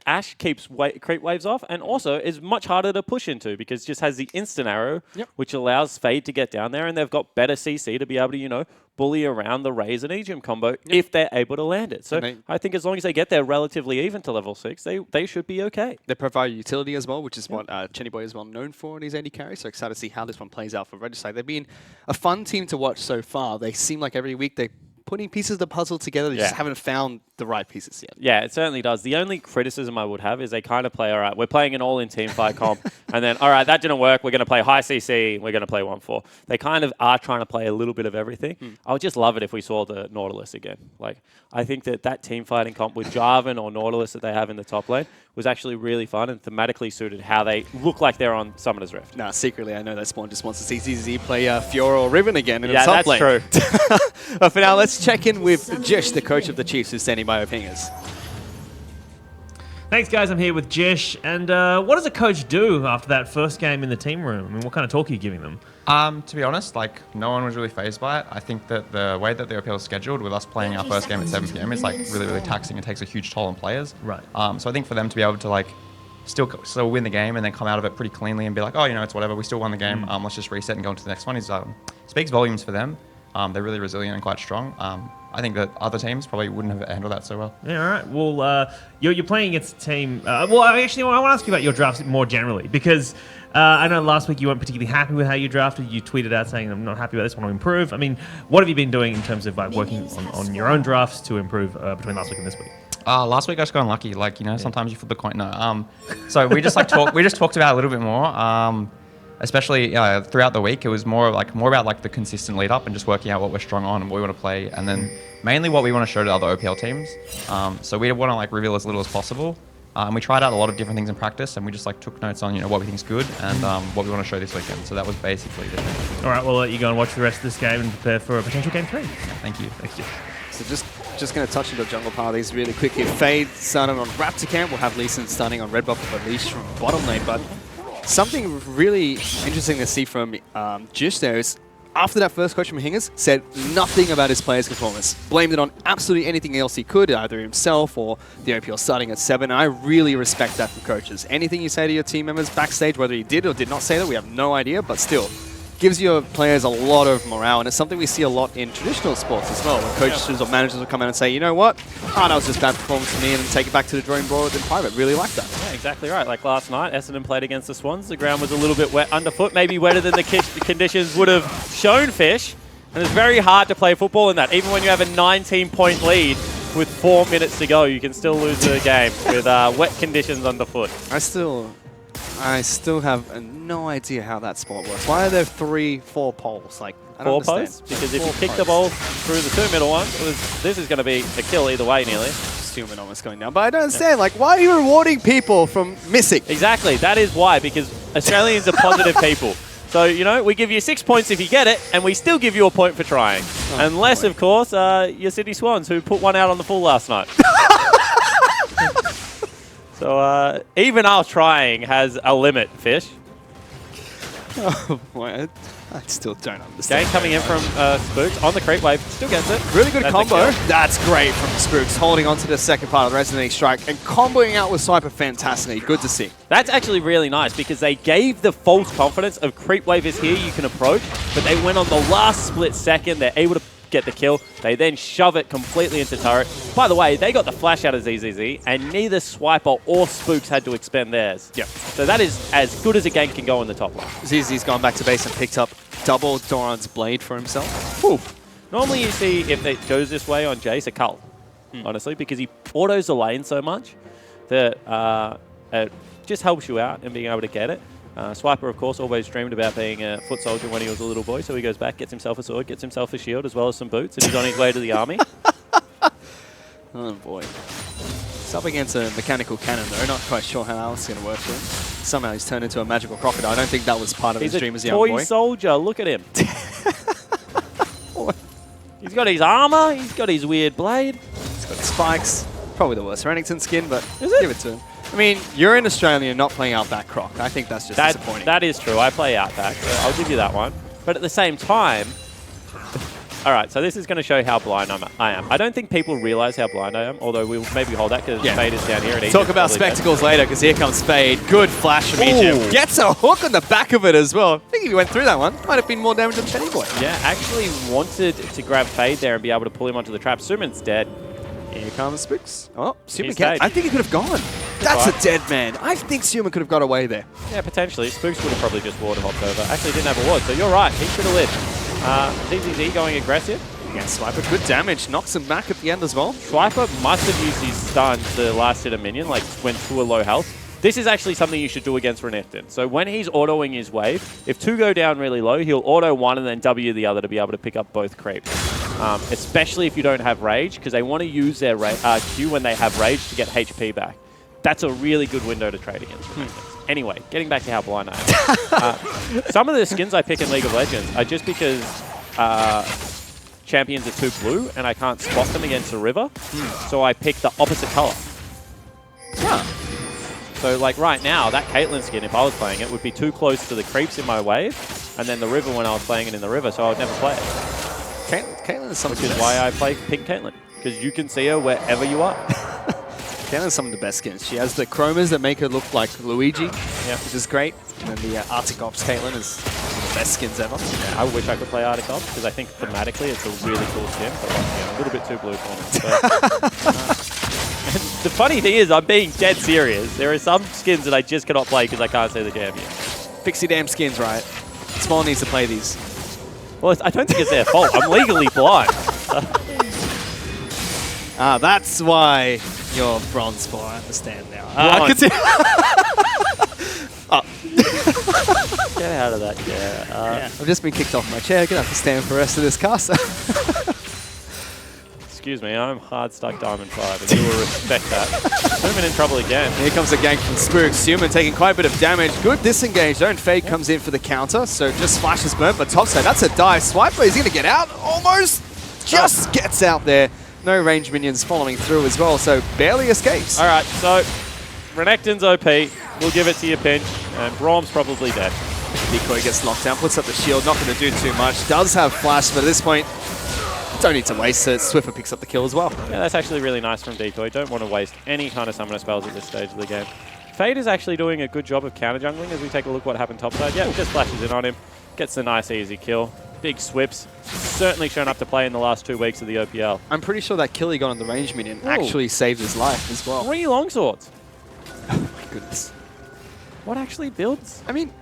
Ash keeps creep waves off and also is much harder to push into because it just has the instant arrow, which allows Fade to get down there, and they've got better CC to be able to, you know, bully around the Raze and Aegim combo if they're able to land it. So I think as long as they get there relatively even to level 6, they should be okay. They provide utility as well, which is what Chenny Boy is well known for in his AD carry. So excited to see how this one plays out for Regicide. They've been a fun team to watch so far. They seem like every week they're putting pieces of the puzzle together. They just haven't found the right pieces yet. Yeah, it certainly does. The only criticism I would have is they kind of play, all right, we're playing an all-in team fight comp, and then, all right, that didn't work. We're going to play high CC. We're going to play 1-4. They kind of are trying to play a little bit of everything. I would just love it if we saw the Nautilus again. Like, I think that team fighting comp with Jarvan or Nautilus that they have in the top lane was actually really fun and thematically suited how they look like they're on Summoner's Rift. Nah, secretly, I know that Spawn just wants to see ZZ play Fiora or Riven again in the top lane. Yeah, that's true. But for now, let's check in with Jish, the coach of the Chiefs, who's standing by with Hingers. Thanks, guys. I'm here with Jish. And what does a coach do after that first game in the team room? I mean, what kind of talk are you giving them? To be honest, like, no one was really fazed by it. I think that the way that the OPL is scheduled, with us playing our first game at 7 PM, is like really, really taxing. It takes a huge toll on players. Right. So I think for them to be able to like still win the game and then come out of it pretty cleanly and be like, oh, you know, it's whatever. We still won the game. Let's just reset and go on to the next one. Is speaks volumes for them. They're really resilient and quite strong. I think that other teams probably wouldn't have handled that so well. Yeah, all right. Well, you're playing against a team. Well, actually, I want to ask you about your drafts more generally because I know last week you weren't particularly happy with how you drafted. You tweeted out saying, I'm not happy about this, want to improve. I mean, what have you been doing in terms of like working on your own drafts to improve between last week and this week? Last week I just got unlucky. Like, you know, sometimes you flip the coin. No. So we just like we just talked about it a little bit more. Especially throughout the week, it was more about like the consistent lead up and just working out what we're strong on and what we want to play, and then mainly what we want to show to other OPL teams. So we want to like reveal as little as possible. And we tried out a lot of different things in practice, and we just like took notes on what we think is good and what we want to show this weekend. So that was basically the thing. All right, we'll let you go and watch the rest of this game and prepare for a potential game 3. Thank you. Thanks, Jeff. So just going to touch into jungle part of these really quick here. Fade starting on Raptor Camp. We'll have Lee Sin starting on red buff with a leash from bottom lane, but something really interesting to see from Jish there is after that first coach from Hingers said nothing about his players' performance. Blamed it on absolutely anything else he could, either himself or the OPL starting at 7. And I really respect that from coaches. Anything you say to your team members backstage, whether he did or did not say that, we have no idea, but still gives your players a lot of morale. And it's something we see a lot in traditional sports as well, where coaches or managers will come out and say, you know what, that was just bad performance for me, and then take it back to the drawing board in private. Really like that. Yeah, exactly right. Like last night, Essendon played against the Swans. The ground was a little bit wet underfoot, maybe wetter than the conditions would have shown Fish. And it's very hard to play football in that. Even when you have a 19-point lead with 4 minutes to go, you can still lose the game with wet conditions underfoot. I still have no idea how that sport works. Why are there 3-4 poles? Like, I don't Four understand. posts? Because if you kick the ball through the 2 middle ones, this is going to be a kill either way nearly. Stupid almost going down. But I don't understand, like, why are you rewarding people from missing? Exactly. That is why, because Australians are positive people. So, you know, we give you 6 points if you get it, and we still give you a point for trying. Unless, of course, your Sydney Swans, who put one out on the full last night. So even our trying has a limit, Fish. Oh boy, I still don't understand. Game coming in from Spooks on the creep wave, still gets it. Really good combo. That's great from Spooks, holding on to the second part of the Resonating Strike and comboing out with Swiper fantastically. Good to see. That's actually really nice because they gave the false confidence of creep wave is here, you can approach, but they went on the last split second, they're able to get the kill. They then shove it completely into turret. By the way, they got the flash out of ZZZ, and neither Swiper or Spooks had to expend theirs. Yep. So that is as good as a gank can go in the top lane. ZZ's gone back to base and picked up double Doran's blade for himself. Whew. Normally you see if it goes this way on Jace, a cull, honestly, because he autos the lane so much that it just helps you out and being able to get it. Swiper, of course, always dreamed about being a foot soldier when he was a little boy, so he goes back, gets himself a sword, gets himself a shield, as well as some boots, and he's on his way to the army. Oh, boy. It's up against a mechanical cannon, though. Not quite sure how else is going to work for him. Somehow he's turned into a magical crocodile. I don't think that was part of his dream as a young boy. He's a toy soldier. Look at him. He's got his armor. He's got his weird blade. He's got spikes. Probably the worst Renekton skin, but give it to him. I mean, you're in Australia and you're not playing Outback Croc. I think that's just disappointing. That is true. I play Outback, so I'll give you that one. But at the same time, all right, so this is going to show how blind I am. I don't think people realize how blind I am, although we'll maybe hold that because Fade is down here. Talk about spectacles later, because here comes Fade. Good flash from Egypt. Gets a hook on the back of it as well. I think if he went through that one, might have been more damage than Chenny Boy. Yeah, actually wanted to grab Fade there and be able to pull him onto the trap. Suman's dead. Here comes Spooks. Oh, Suman He's can't. dead. I think he could have gone. That's a dead man. I think Suman could have got away there. Yeah, potentially. Spooks would have probably just ward hopped over. Actually, didn't have a ward, so you're right. He should have lived. ZZZ going aggressive. Yeah, Swiper, good damage. Knocks him back at the end as well. Swiper must have used his stun to last hit a minion, like when to a low health. This is actually something you should do against Renekton. So when he's autoing his wave, if two go down really low, he'll auto one and then W the other to be able to pick up both creeps. Especially if you don't have Rage, because they want to use their Q when they have Rage to get HP back. That's a really good window to trade against Renekton. Anyway, getting back to how blind I am. Some of the skins I pick in League of Legends are just because champions are too blue and I can't spot them against a river. So I pick the opposite color. So like right now, that Caitlyn skin, if I was playing it, would be too close to the creeps in my wave, and then the river when I was playing it in the river, so I would never play it. Caitlyn is something. Which is why I play pink Caitlyn, because you can see her wherever you are. Caitlyn's some of the best skins. She has the chromas that make her look like Luigi, which is great. And then the Arctic Ops Caitlyn is one of the best skins ever. Yeah, I wish I could play Arctic Ops, because I think thematically it's a really cool skin, but a little bit too blue for me. The funny thing is, I'm being dead serious. There are some skins that I just cannot play because I can't see the damn yet. Fix your damn skins, right? Small needs to play these. Well, I don't think it's their fault. I'm legally blind. That's why you're bronze for. I understand now. Get out of that chair. I've just been kicked off my chair. Gonna have to stand for the rest of this cast. Excuse me, I'm hard stuck Diamond 5, and you will respect that. Suman in trouble again. Here comes a gank from Spooks. Suman taking quite a bit of damage. Good disengage though, and Fade comes in for the counter, so just flashes burnt, but topside, that's a dive. Swiper, he's gonna get out, almost. Just gets out there. No range minions following through as well, so barely escapes. All right, so Renekton's OP. We'll give it to you, Pinch, and Brom's probably dead. Decoy gets knocked down, puts up the shield, not going to do too much. Does have flash, but at this point, don't need to waste it. Swiffer picks up the kill as well. Yeah, that's actually really nice from Decoy. Don't want to waste any kind of summoner spells at this stage of the game. Fade is actually doing a good job of counter jungling as we take a look what happened topside. Yeah, just flashes in on him, gets the nice easy kill. Big swips. Certainly shown up to play in the last 2 weeks of the OPL. I'm pretty sure that kill he got on the range minion actually saved his life as well. 3 longswords. Oh my goodness. What actually builds? I mean,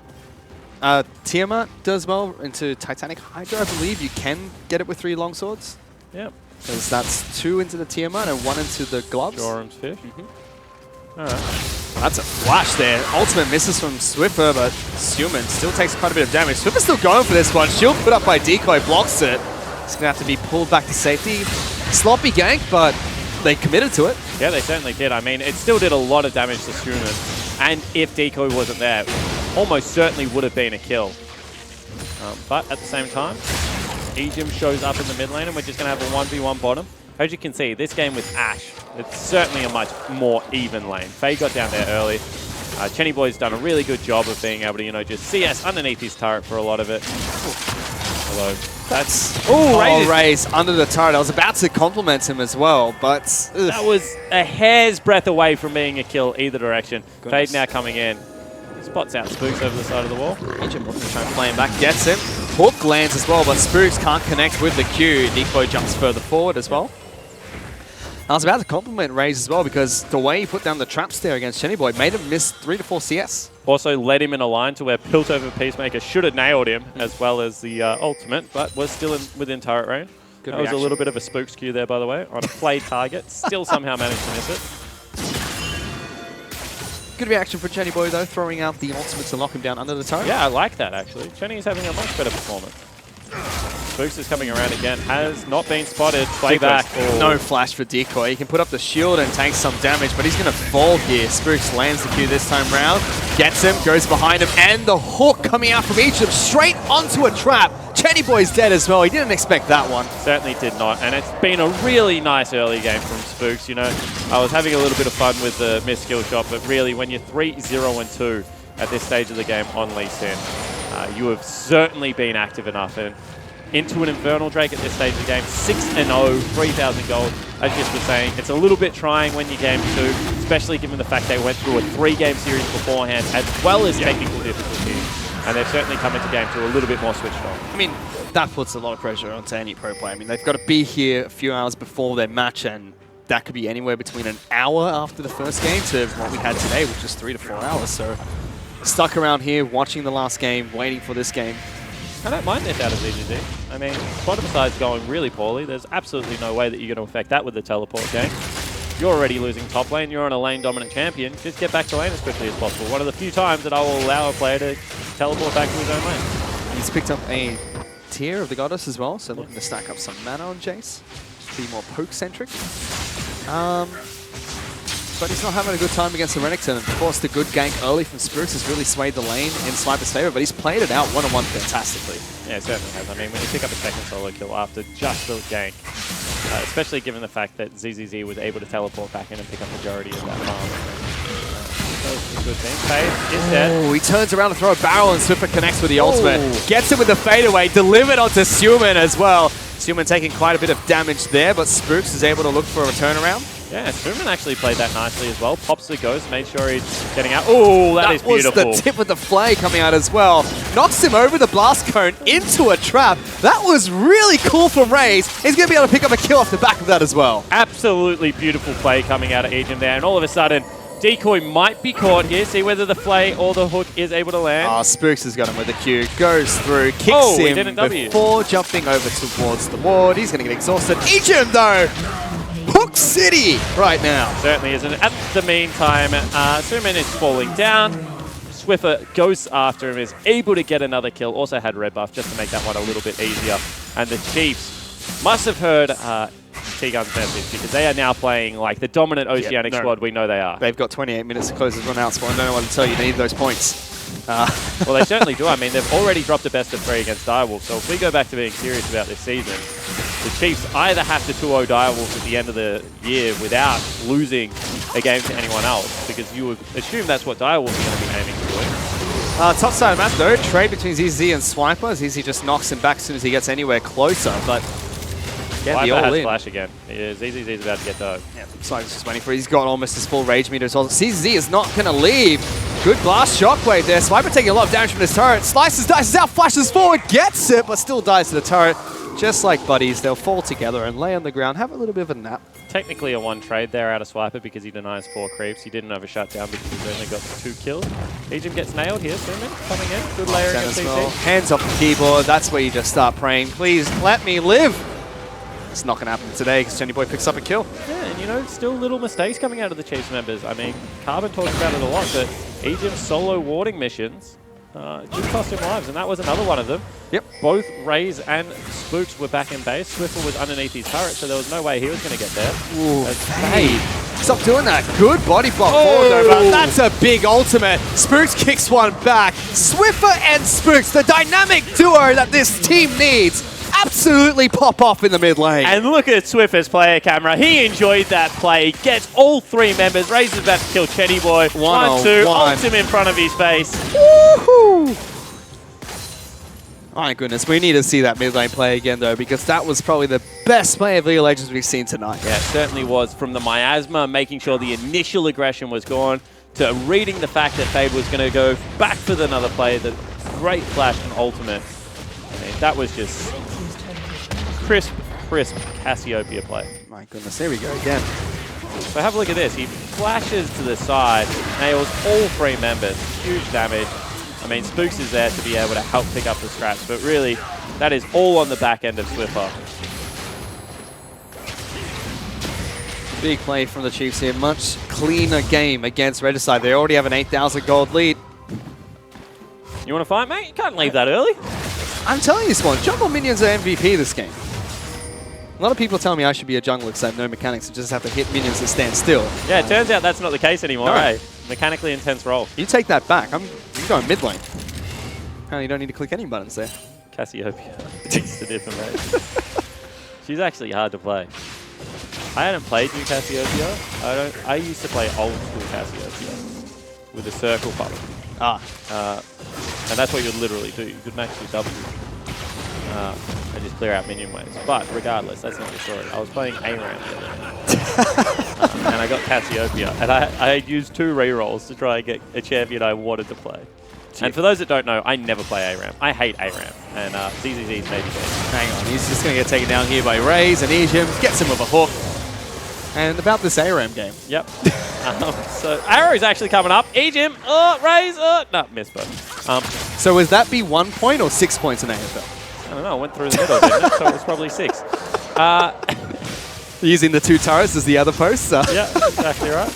Tiamat does well into Titanic Hydra. I believe you can get it with 3 longswords. Yep. Because that's 2 into the Tiamat and 1 into the gloves. Joram's fish. All right. That's a flash there. Ultimate misses from Swiffer, but Suman still takes quite a bit of damage. Swiffer's still going for this one. Shield put up by Decoy blocks it. It's going to have to be pulled back to safety. Sloppy gank, but they committed to it. Yeah, they certainly did. I mean, it still did a lot of damage to Suman. And if Decoy wasn't there, almost certainly would have been a kill. But at the same time, Ejim shows up in the mid lane, and we're just going to have a 1v1 bottom. As you can see, this game with Ashe, it's certainly a much more even lane. Faye got down there early. Chenny Boy's done a really good job of being able to, you know, just CS underneath his turret for a lot of it. Hello. That's... Oh, Raze under the turret. I was about to compliment him as well, but... That was a hair's breadth away from being a kill either direction. Fade now coming in. Spots out Spooks over the side of the wall. Ejim looking to try and play him back. Gets him. Hook lands as well, but Spooks can't connect with the Q. Decoy jumps further forward as well. I was about to compliment Raze as well because the way he put down the traps there against Chenny Boy made him miss 3 to 4 CS. Also led him in a line to where Piltover Peacemaker should have nailed him as well as the ultimate, but was still within turret range. That was a little bit of a spook skew there, by the way, on a play target. Still somehow managed to miss it. Good reaction for Chenny Boy, though, throwing out the ultimate to lock him down under the turret. Yeah, I like that, actually. Chenny is having a much better performance. Spooks is coming around again. Has not been spotted. Play back. No flash for Decoy. He can put up the shield and take some damage, but he's going to fall here. Spooks lands the Q this time round. Gets him, goes behind him, and the hook coming out from Egypt straight onto a trap. Chenny Boy's dead as well. He didn't expect that one. Certainly did not, and it's been a really nice early game from Spooks. You know, I was having a little bit of fun with the missed skill shot, but really when you're 3-0-2 at this stage of the game on Lee Sin, you have certainly been active enough. And into an Infernal Drake at this stage of the game, 6-0, 3,000 gold. As Jis was saying, it's a little bit trying when you game 2, especially given the fact they went through a 3-game series beforehand, as well as technical difficulty. And they've certainly come into game 2 a little bit more switched on. I mean, that puts a lot of pressure onto any pro player. I mean, they've got to be here a few hours before their match, and that could be anywhere between an hour after the first game to what we had today, which is 3 to 4 hours. So stuck around here, watching the last game, waiting for this game. I don't mind this out of ZGZ. I mean, bottom side's going really poorly. There's absolutely no way that you're going to affect that with the teleport game. You're already losing top lane. You're on a lane-dominant champion. Just get back to lane as quickly as possible. One of the few times that I will allow a player to teleport back to his own lane. He's picked up a tier of the Goddess as well, so looking to stack up some mana on Jace. Be more poke-centric. But he's not having a good time against the Renekton. Of course, the good gank early from Spirits has really swayed the lane in Swiper's favor, but he's played it out one-on-one fantastically. Yeah, it certainly has. I mean, when you pick up a second solo kill after just the gank, especially given the fact that ZZZ was able to teleport back in and pick up majority of that farm. That was a good thing. Fade is dead. Oh, he turns around to throw a barrel and Swiffer connects with the ultimate. Gets it with the fadeaway, delivered onto Suman as well. Suman taking quite a bit of damage there, but Spooks is able to look for a turnaround. Yeah, Suman actually played that nicely as well. Pops the ghost, made sure he's getting out. Oh, that is beautiful. That was the tip of the flay coming out as well. Knocks him over the blast cone into a trap. That was really cool from Raze. He's going to be able to pick up a kill off the back of that as well. Absolutely beautiful play coming out of Ejim there. And all of a sudden, Decoy might be caught here. See whether the flay or the hook is able to land. Oh, Spooks has got him with the Q. Goes through, kicks him before jumping over towards the ward. He's going to get exhausted. Ejim, though! Hook City right now. Certainly isn't. At the meantime, Suman is falling down. Swiffer goes after him, is able to get another kill. Also had red buff just to make that one a little bit easier. And the Chiefs must have heard T-Gun's message because they are now playing like the dominant Oceanic squad we know they are. They've got 28 minutes to close this run out, so I don't know what to tell you. They need those points. Well, they certainly do. I mean, they've already dropped a best of 3 against Direwolf. So if we go back to being serious about this season, the Chiefs either have to 2-0 Direwolf at the end of the year without losing a game to anyone else, because you would assume that's what Direwolf is going to be aiming to do. Top side of the map though, trade between ZZ and Swiper. ZZ just knocks him back as soon as he gets anywhere closer, but Swiper has flash again. Yeah, ZZ is about to get dug. Yeah, Swiper's just waiting for it. He's got almost his full rage meter as well. ZZ is not going to leave. Good blast shockwave there. Swiper taking a lot of damage from his turret. Slices, dices out, flashes forward, gets it, but still dies to the turret. Just like buddies, they'll fall together and lay on the ground, have a little bit of a nap. Technically a 1 trade there out of Swiper because he denies 4 creeps. He didn't have a shutdown because he's only got 2 kills. Ejim gets nailed here. Suman coming in. Good layer against CC. Well. Hands off the keyboard. That's where you just start praying. Please let me live. It's not going to happen today because Jenny Boy picks up a kill. Yeah, and you know, still little mistakes coming out of the Chiefs members. I mean, Carbon talks about it a lot, but Ejim's solo warding missions just cost him lives, and that was another one of them. Yep. Both Raze and Spooks were back in base. Swiffer was underneath his turret, so there was no way he was going to get there. Ooh, fade. Stop doing that. Good body block forward though, but that's a big ultimate. Spooks kicks one back. Swiffer and Spooks, the dynamic duo that this team needs, absolutely pop off in the mid lane. And look at Swiffer's player camera. He enjoyed that play. Gets all 3 members. Raze is about to kill Chenny Boy. 1-2. Ults him in front of his face. Woohoo! My goodness, we need to see that mid lane play again though, because that was probably the best play of League of Legends we've seen tonight. Yeah, it certainly was. From the miasma, making sure the initial aggression was gone, to reading the fact that Fade was going to go back for another play, the great flash and ultimate. I mean, that was just crisp Cassiopeia play. My goodness, there we go again. So have a look at this. He flashes to the side, nails all 3 members. Huge damage. I mean, Spooks is there to be able to help pick up the scraps, but really, that is all on the back end of Swiffer. Big play from the Chiefs here. Much cleaner game against Regicide. They already have an 8,000 gold lead. You want to fight, mate? You can't leave that early. I'm telling you, Spawn, jungle minions are MVP this game. A lot of people tell me I should be a jungler because I have no mechanics and just have to hit minions and stand still. Yeah, it turns out that's not the case anymore, right? Mechanically intense role. You take that back. You're going mid lane. You don't need to click any buttons there. Cassiopeia. It's a different race. She's actually hard to play. I hadn't played new Cassiopeia. I used to play old school Cassiopeia with a circle button. And that's what you'd literally do. You could max your W and just clear out minion waves. But regardless, that's not the story. I was playing ARAM the other day. And I got Cassiopeia. And I used 2 rerolls to try and get a champion I wanted to play. And for those that don't know, I never play ARAM. I hate ARAM. And ZZZ's maybe good. Hang on, he's just going to get taken down here by Raze and Ejim. Gets him with a hook. And about this ARAM game. Yep. So Arrow's actually coming up. Ejim, Raze, no, missed both. So would that be 1 point or 6 points in AFL? I don't know, it went through the middle, didn't it? So it was probably 6. Using the 2 turrets as the other posts. Yeah, exactly right.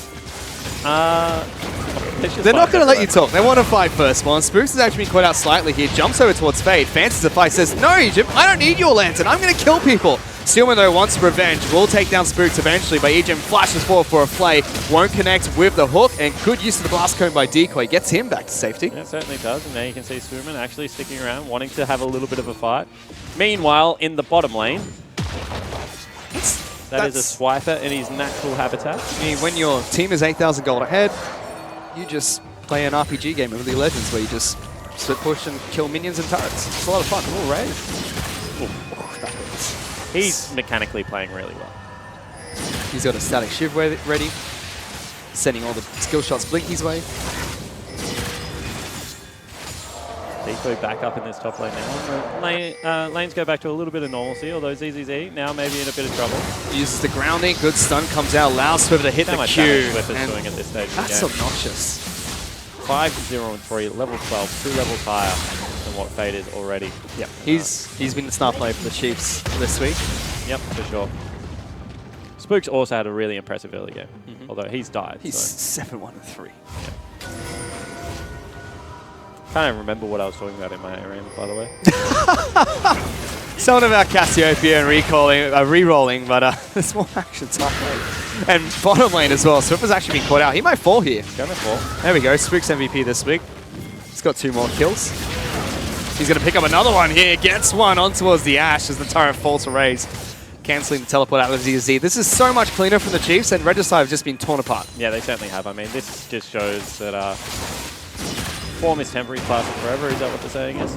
They're not going to let you talk. They want to fight first. Well, Spooks has actually been caught out slightly here. Jumps over towards Fade. Fancies a fight. Says, no, Ejim, I don't need your lantern. I'm going to kill people. Steelman, though, wants revenge. Will take down Spooks eventually, but Ejim flashes forward for a play. Won't connect with the hook, and good use of the blast cone by Decoy. Gets him back to safety. Yeah, it certainly does. And there you can see Steelman actually sticking around, wanting to have a little bit of a fight. Meanwhile, in the bottom lane, that is a swiper in his natural habitat. I mean, when your team is 8,000 gold ahead, you just play an RPG game of League of Legends where you just split push and kill minions and turrets. It's a lot of fun. Ooh, Raze. That hurts. He's mechanically playing really well. He's got a static shiv ready, sending all the skill shots Blinky's way. Decoy back up in this top lane now. Lanes go back to a little bit of normalcy, although ZZZ now maybe in a bit of trouble. Uses the grounding, good stun comes out, allows Swift to hit the Q. That's doing at this stage that's of the game. obnoxious. 5-0-3, level 12, 2 levels higher than what Fade is already. Yep. He's been the star player for the Chiefs this week. Yep, for sure. Spooks also had a really impressive early game, although he's died. He's so. 7-1-3. Yeah. Can't even remember what I was talking about in my ARAM, by the way. Something about Cassiopeia and re-rolling, but there's more action top lane. And bottom lane as well. Swift has actually been caught out. He might fall here. Gonna fall. There we go. Spooks MVP this week. He's got 2 more kills. He's going to pick up another one here. Gets one on towards the Ash as the turret falls to Raze. Cancelling the teleport out of ZZ. This is so much cleaner from the Chiefs, and Regicide have just been torn apart. Yeah, they certainly have. I mean, this just shows that form is temporary, class is forever. Is that what the saying is?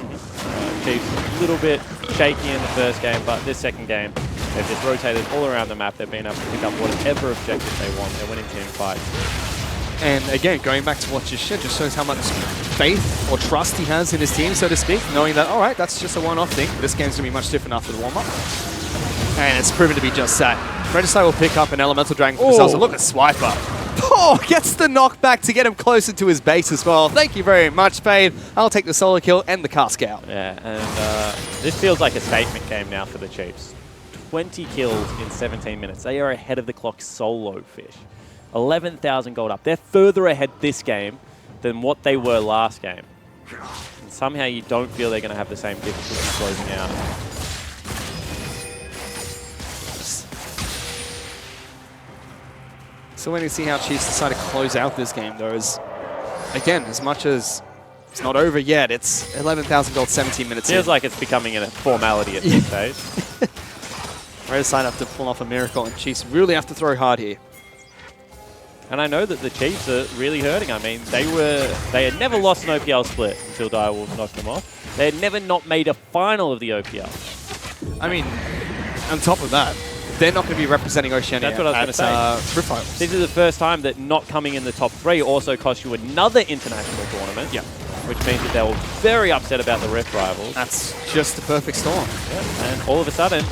Chiefs a little bit shaky in the first game, but this second game, they've just rotated all around the map. They've been able to pick up whatever objective they want. They're winning team fights. And again, going back to what just shows how much faith or trust he has in his team, so to speak, knowing that, all right, that's just a one-off thing. This game's going to be much different after the warm-up. And it's proven to be just that. Regicide will pick up an Elemental Dragon for themselves. And look at Swiper. Oh, gets the knockback to get him closer to his base as well. Thank you very much, Fade. I'll take the solo kill and the cast out. Yeah, and this feels like a statement game now for the Chiefs. 20 kills in 17 minutes. They are ahead of the clock solo fish. 11,000 gold up. They're further ahead this game than what they were last game. And somehow you don't feel they're going to have the same difficulty closing out. So when you see how Chiefs decide to close out this game, though, is, again, as much as it's not over yet, it's 11,000 gold, 17 minutes Feels in. like it's becoming a formality at this stage. Regicide have to pull off a miracle, and Chiefs really have to throw hard here. And I know that the Chiefs are really hurting. I mean, they had never lost an OPL split until Direwolves knocked them off. They had never not made a final of the OPL. I mean, on top of that, they're not going to be representing Oceania. That's what I was going to say. Rift Finals. This is the first time that not coming in the top 3 also cost you another international tournament. Yeah. Which means that they were very upset about the Rift rivals. That's just the perfect storm. Yeah. And all of a sudden,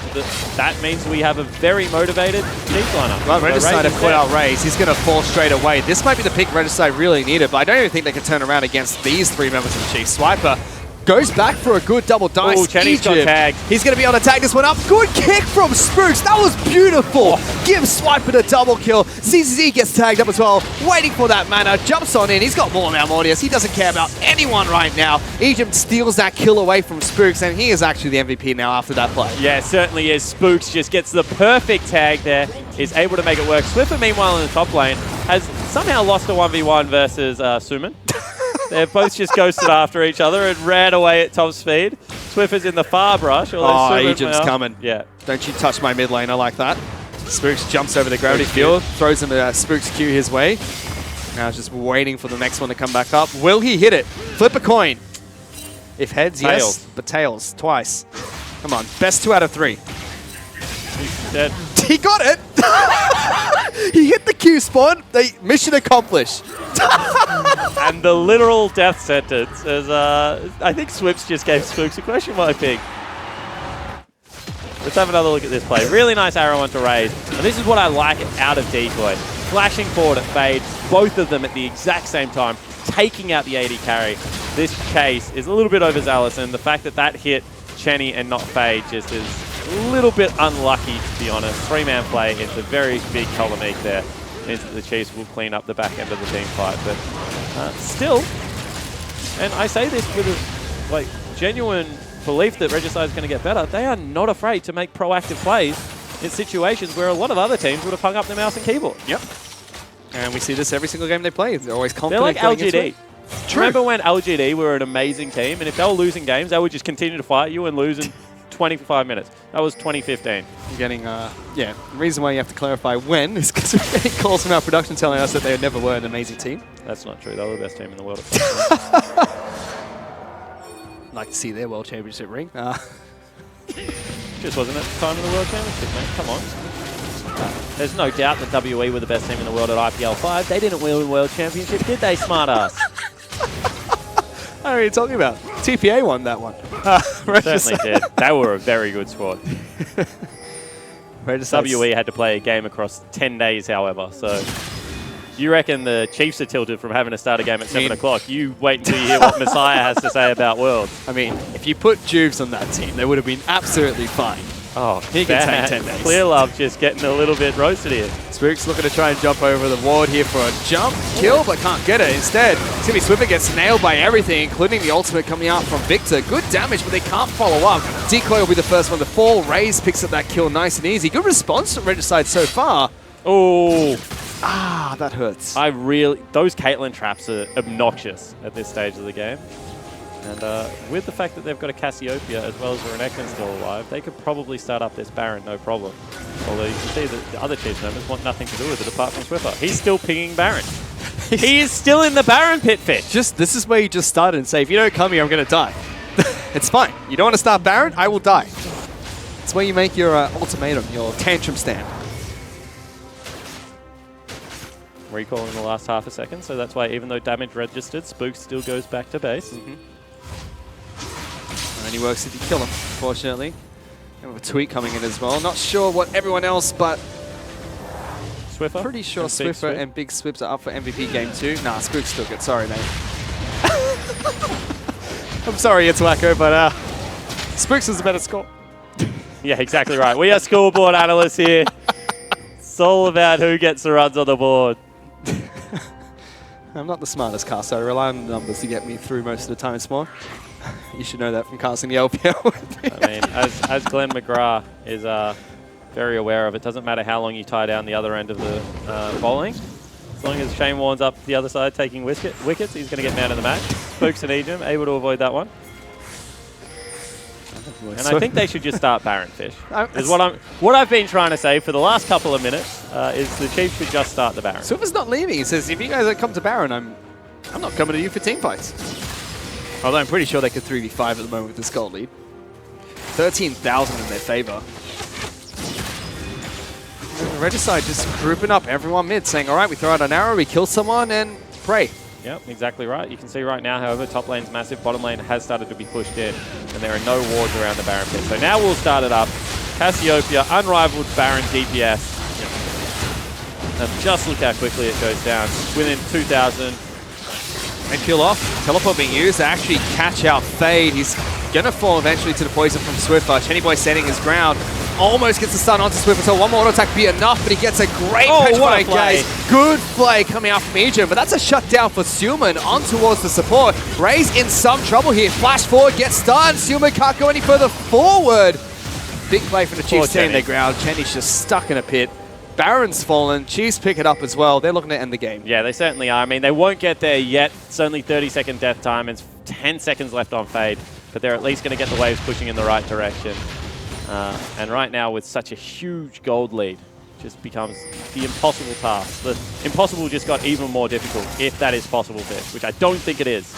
that means we have a very motivated Chiefs lineup. Well, Regicide have put out Raze. He's going to fall straight away. This might be the pick Regicide really needed, but I don't even think they can turn around against these 3 members of the Chiefs. Swiper goes back for a good double dice. Oh, Chenny's got tagged. He's going to be able to tag this one up. Good kick from Spooks. That was beautiful. Gives Swiper the double kill. ZZZ gets tagged up as well. Waiting for that mana. Jumps on in. He's got more now, Mordius. He doesn't care about anyone right now. Egypt steals that kill away from Spooks, and he is actually the MVP now after that play. Yeah, certainly is. Spooks just gets the perfect tag there. Is able to make it work. Swiffer, meanwhile, in the top lane, has somehow lost a 1v1 versus Suman. They're both just ghosted after each other and ran away at top speed. Swiffer's in the far brush. Oh, Egypt's coming. Yeah. Don't you touch my mid lane. I like that. Spooks jumps over the gravity field, throws him a Spooks Q his way. Now just waiting for the next one to come back up. Will he hit it? Flip a coin. If heads, yes, but tails, twice. Come on, best 2 out of 3. He's dead. He got it! He hit the Q spawn. Mission accomplished. And the literal death sentence is, I think Swips just gave Spooks a question mark pick. Let's have another look at this play. Really nice arrow onto Raze. And this is what I like out of Decoy. Flashing forward at Fade, both of them at the exact same time, taking out the AD carry. This chase is a little bit overzealous, and the fact that that hit Chenny and not Fade just is a little bit unlucky, to be honest. 3-man play, it's a very big column there. Means that the Chiefs will clean up the back end of the team fight. But still, and I say this with a genuine belief that Regicide is going to get better, they are not afraid to make proactive plays in situations where a lot of other teams would have hung up their mouse and keyboard. Yep. And we see this every single game they play. They're always confident. They're like LGD. Remember when LGD were an amazing team, and if they were losing games, they would just continue to fight you and lose in 25 minutes. That was 2015. You're getting, the reason why you have to clarify when is because we're getting calls from our production telling us that they never were an amazing team. That's not true. They were the best team in the world. I'd like to see their World Championship ring. Just wasn't at the time of the World Championship, mate. Come on. There's no doubt that WE were the best team in the world at IPL 5. They didn't win the World Championship, did they, smartass? What are you talking about? TPA won that one. Certainly did. They were a very good squad. WE had to play a game across 10 days, however, so you reckon the Chiefs are tilted from having to start a game at 7 o'clock. You wait until you hear what Messiah has to say about Worlds. I mean, if you put Juves on that team, they would have been absolutely fine. Oh, he can take 10 days. Clear Love just getting a little bit roasted here. Spooks looking to try and jump over the ward here for a jump kill, but can't get it. Instead, Timmy Swiffer gets nailed by everything, including the ultimate coming out from Victor. Good damage, but they can't follow up. Decoy will be the first one to fall. Raze picks up that kill nice and easy. Good response from Regicide so far. Oh, that hurts. Those Caitlyn traps are obnoxious at this stage of the game. And with the fact that they've got a Cassiopeia as well as a Renekton still alive, they could probably start up this Baron, no problem. Although you can see that the other Chiefs members want nothing to do with it apart from Swiffer. He's still pinging Baron. He is still in the Baron pit fish. This is where you just started and say, if you don't come here, I'm going to die. It's fine. You don't want to start Baron? I will die. It's where you make your ultimatum, your tantrum stand. Recall in the last half a second, so that's why even though damage registered, Spook still goes back to base. Only works if you kill him, unfortunately. And with a tweet coming in as well. Not sure what everyone else, but Swiffer? Pretty sure Swiffer and Big Swips are up for MVP Game 2. Nah, Spook's still good. Sorry, mate. I'm sorry, it's wacko, but Spooks is a better score. Yeah, exactly right. We are scoreboard analysts here. It's all about who gets the runs on the board. I'm not the smartest caster. I rely on the numbers to get me through most of the time, Small. You should know that from casting the LPL with me. I mean, as Glenn McGrath is very aware of, it doesn't matter how long you tie down the other end of the bowling. As long as Shane Warne's up the other side taking wickets, he's going to get man of the match. Spooks and Ejim able to avoid that one. And I think they should just start Baron Fish. Is what I've been trying to say for the last couple of minutes is the Chiefs should just start the Baron. Swiffer's not leaving. He says, if you guys don't come to Baron, I'm not coming to you for team fights. Although I'm pretty sure they could 3v5 at the moment with this gold lead. 13,000 in their favor. Regicide just grouping up everyone mid, saying, all right, we throw out an arrow, we kill someone, and pray. Yep, exactly right. You can see right now, however, top lane's massive, bottom lane has started to be pushed in, and there are no wards around the Baron pit. So now we'll start it up. Cassiopeia, unrivaled Baron DPS. And just look how quickly it goes down. Within 2,000. And kill off. Teleport being used to actually catch out Fade. He's going to fall eventually to the poison from Swiffer. Chenny Boy setting his ground. Almost gets the stun onto Swiffer, so one more auto attack be enough, but he gets a great petrifying gaze. Good play coming out from Ejim, but that's a shutdown for Suman on towards the support. Raze in some trouble here. Flash forward, gets stunned. Suman can't go any further forward. Big play from the Chiefs setting their ground. Chenny's just stuck in a pit. Baron's fallen. Chiefs pick it up as well. They're looking to end the game. Yeah, they certainly are. I mean, they won't get there yet. It's only 30-second death time. It's 10 seconds left on Fade. but they're at least going to get the waves pushing in the right direction. And right now, with such a huge gold lead, just becomes the impossible task. The impossible just got even more difficult, if that is possible, Fish, which I don't think it is.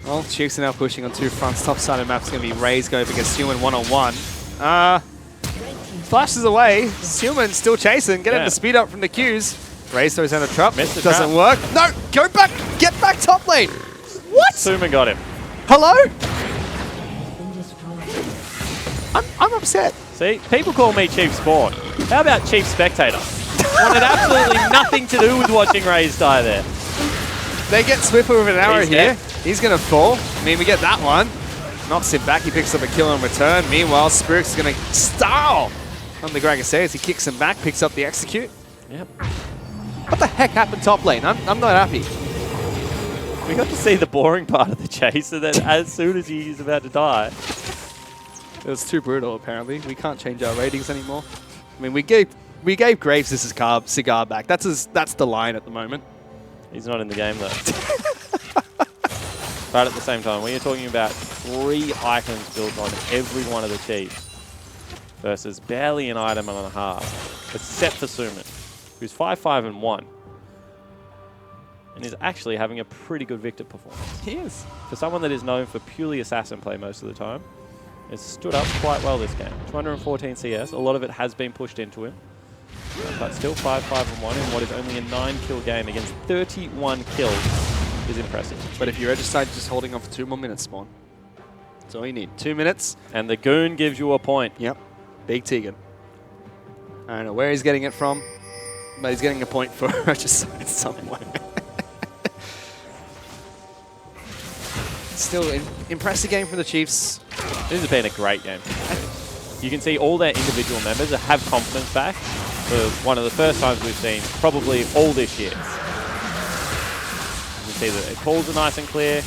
Well, Chiefs are now pushing on two fronts. Top side of the map's going to be Raze going up against Human one-on-one. Flashes away. Human still chasing. Getting the speed up from the Qs. Raze throws down a trap. Doesn't work. No, go back. Get back top lane. What? Suman got him. Hello? I'm upset. See, people call me Chief Spawn. How about Chief Spectator? Wanted absolutely nothing to do with watching Raze die there. They get Swiffer with an arrow here. He's going to fall. I mean, we get that one. Knocks him back. He picks up a kill in return. Meanwhile, Spirix is going to style on the Gragasea. He kicks him back, picks up the execute. Yep. What the heck happened top lane? I'm not happy. We got to see the boring part of the chase, and then as soon as he's about to die... It was too brutal, apparently. We can't change our ratings anymore. I mean, we gave Graves this cigar back. That's the line at the moment. He's not in the game, though. But at the same time, when you're talking about 3 items built on every one of the Chiefs versus barely an item and a half, except for Suman, who's 5-5-1, and is actually having a pretty good Victor performance. He is. For someone that is known for purely assassin play most of the time, has stood up quite well this game. 214 CS, a lot of it has been pushed into him. But still 5-5-1 in what is only a 9-kill game against 31 kills is impressive. But if you're Regicide, just holding on for 2 more minutes, Spawn. That's all you need. 2 minutes. And the goon gives you a point. Yep. Big Tegan. I don't know where he's getting it from, but he's getting a point for Regicide somewhere. Still, impressive game from the Chiefs. This has been a great game. You can see all their individual members have confidence back for one of the first times we've seen probably all this year. You can see that their calls are nice and clear.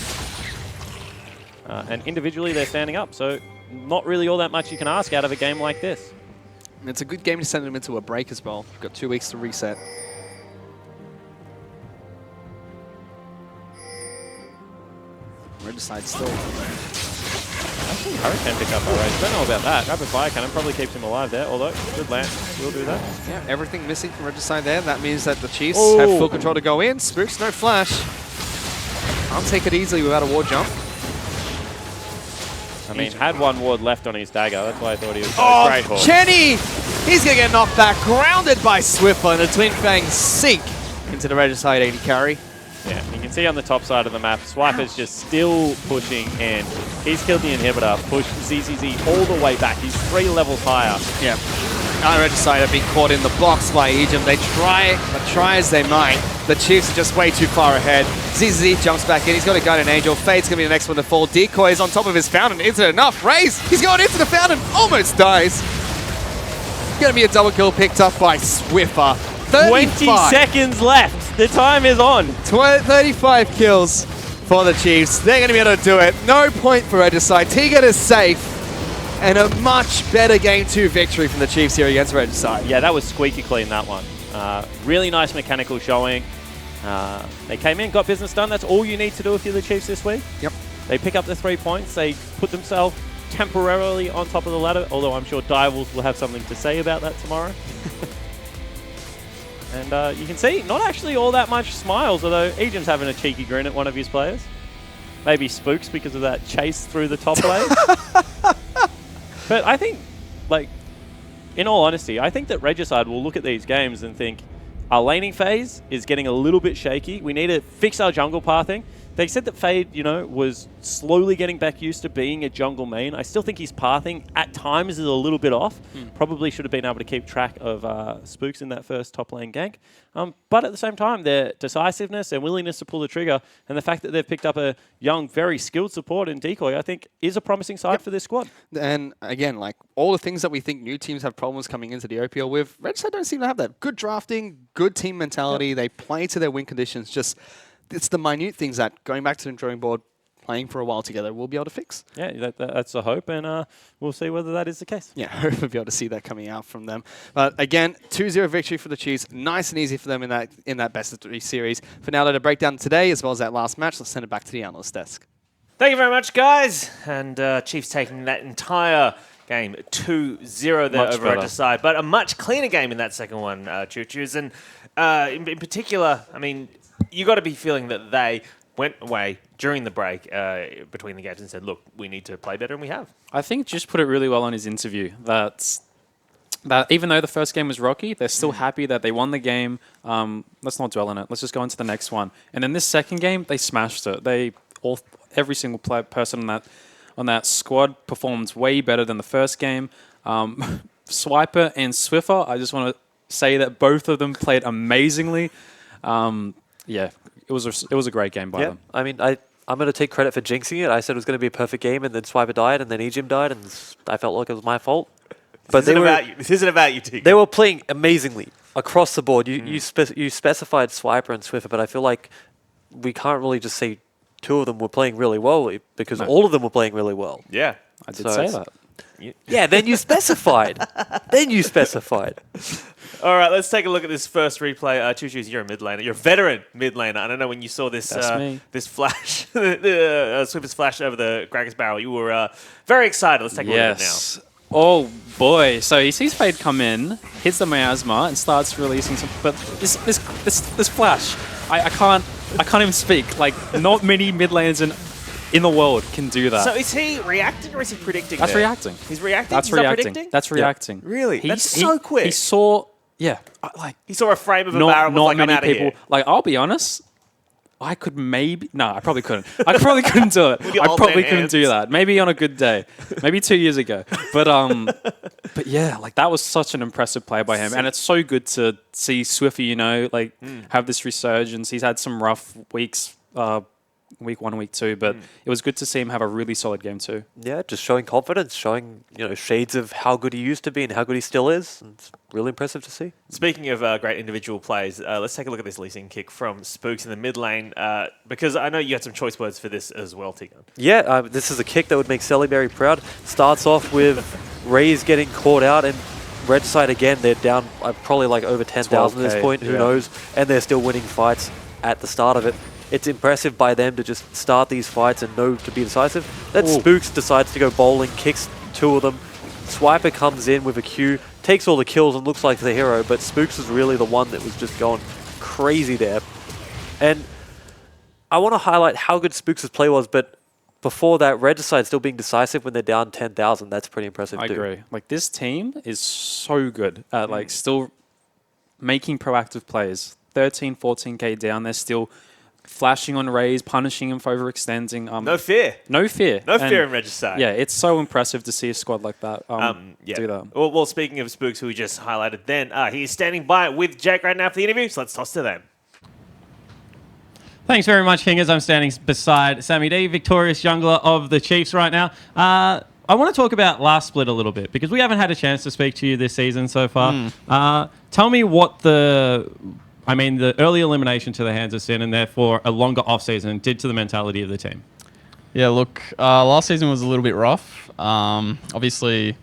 And individually they're standing up, so not really all that much you can ask out of a game like this. And it's a good game to send them into a break as well. You've got 2 weeks to reset. Regicide still. Actually, Hurricane pick up our race. Don't know about that. Rapid Fire Cannon probably keeps him alive there, although good land. We'll do that. Yeah, everything missing from Regicide there. That means that the Chiefs have full control to go in. Spooks, no flash. Can't take it easily without a ward jump. I mean, had 1 ward left on his dagger. That's why I thought he was a great horse. Chenny! He's going to get knocked back. Grounded by Swiffer, and the Twin Fangs sink into the Regicide 80 carry. Yeah, you can see on the top side of the map, Swiper's just still pushing in. He's killed the inhibitor, pushed ZZZ all the way back. He's 3 levels higher. Yeah. Now Regicide have been caught in the box by Egypt. They try as they might. The Chiefs are just way too far ahead. ZZZ jumps back in. He's got a Guardian Angel. Fade's going to be the next one to fall. Decoy is on top of his fountain. Is it enough? Raze! He's going into the fountain. Almost dies. Going to be a double kill picked up by Swiffer. 20 seconds left. The time is on. 35 kills for the Chiefs. They're going to be able to do it. No point for Regicide. Tegan is safe. And a much better Game 2 victory from the Chiefs here against Regicide. Yeah, that was squeaky clean, that one. Really nice mechanical showing. They came in, got business done. That's all you need to do if you're the Chiefs this week. Yep. They pick up the 3 points. They put themselves temporarily on top of the ladder, although I'm sure Direwolves will have something to say about that tomorrow. And you can see, not actually all that much smiles, although Ejim's having a cheeky grin at one of his players. Maybe Spooks because of that chase through the top lane. But I think, like, in all honesty, I think that Regicide will look at these games and think, our laning phase is getting a little bit shaky. We need to fix our jungle pathing. They said that Fade, was slowly getting back used to being a jungle main. I still think his pathing at times is a little bit off. Probably should have been able to keep track of Spooks in that first top lane gank. But at the same time, their decisiveness and willingness to pull the trigger and the fact that they've picked up a young, very skilled support in Decoy, I think, is a promising side for this squad. And again, like all the things that we think new teams have problems coming into the OPL with, Regicide don't seem to have that. Good drafting, good team mentality. They play to their win conditions. Just... it's the minute things that, going back to the drawing board, playing for a while together, we'll be able to fix. Yeah, that's the hope, and we'll see whether that is the case. Yeah, hope we'll be able to see that coming out from them. But again, 2-0 victory for the Chiefs. Nice and easy for them in that best of 3 series. For now, to break down today as well as that last match, let's send it back to the analyst desk. Thank you very much, guys. And Chiefs taking that entire game 2-0 there over Regicide, but a much cleaner game in that second one, Choo-Choos. And in particular, I mean, you got to be feeling that they went away during the break between the games and said, look, we need to play better, and we have. I think just put it really well on his interview that even though the first game was rocky, they're still happy that they won the game. Let's not dwell on it. Let's just go into the next one. And then this second game, they smashed it. Every single person on that squad performed way better than the first game. Swiper and Swiffer, I just want to say that both of them played amazingly. Yeah, it was a great game by them. I mean, I'm going to take credit for jinxing it. I said it was going to be a perfect game, and then Swiper died, and then Ejim died, and I felt like it was my fault. But this isn't about you, Tegan. They were playing amazingly across the board. You specified Swiper and Swiffer, but I feel like we can't really just say 2 of them were playing really well because all of them were playing really well. Yeah, I did say that. Yeah, then you specified. All right, let's take a look at this first replay. Choo-Choos, you're a mid laner. You're a veteran mid laner. I don't know when you saw this this flash, the Swiffer's flash over the Kraken's barrel. You were very excited. Let's take a look at it now. Oh boy! So he sees Fade come in, hits the miasma, and starts releasing some. But this flash, I can't even speak. Like, not many mid laners in the world can do that. So is he reacting or is he predicting? That's reacting. He's reacting. That's reacting. That's reacting. Yeah. Really? That's so quick. He saw. Yeah, he saw a frame of a barrel. Not like, many I'm people. Here. Like, I'll be honest. I could maybe... No, I probably couldn't. I probably couldn't do it. I probably couldn't do that. Maybe on a good day. Maybe 2 years ago. But yeah, like that was such an impressive play by him. And it's so good to see Swiffy, have this resurgence. He's had some rough weeks, week 1, week 2, but it was good to see him have a really solid game too. Yeah, just showing confidence, showing shades of how good he used to be and how good he still is. It's really impressive to see. Speaking of great individual plays, let's take a look at this leasing kick from Spooks in the mid lane, because I know you had some choice words for this as well, Tegan. Yeah, this is a kick that would make Selly very proud. Starts off with Raze getting caught out, and Regicide again, they're down probably like over 10,000 at this point, who knows, and they're still winning fights at the start of it. It's impressive by them to just start these fights and know to be decisive. Then Spooks decides to go bowling, kicks 2 of them. Swiper comes in with a Q, takes all the kills and looks like the hero, but Spooks is really the one that was just going crazy there. And I want to highlight how good Spooks' play was, but before that, Regicide still being decisive when they're down 10,000. That's pretty impressive too. I agree. Like, this team is so good at still making proactive plays. 13, 14k down, they're still flashing on Raze, punishing him for overextending. No fear. No fear. No fear in Regicide. Yeah, it's so impressive to see a squad like that do that. Well, speaking of Spooks, who we just highlighted then, he's standing by with Jake right now for the interview, so let's toss to them. Thanks very much, Kingers. I'm standing beside Sammy D, victorious jungler of the Chiefs right now. I want to talk about last split a little bit because we haven't had a chance to speak to you this season so far. Tell me what the early elimination to the hands of Sin and therefore a longer off-season did to the mentality of the team. Yeah, look, last season was a little bit rough. Obviously,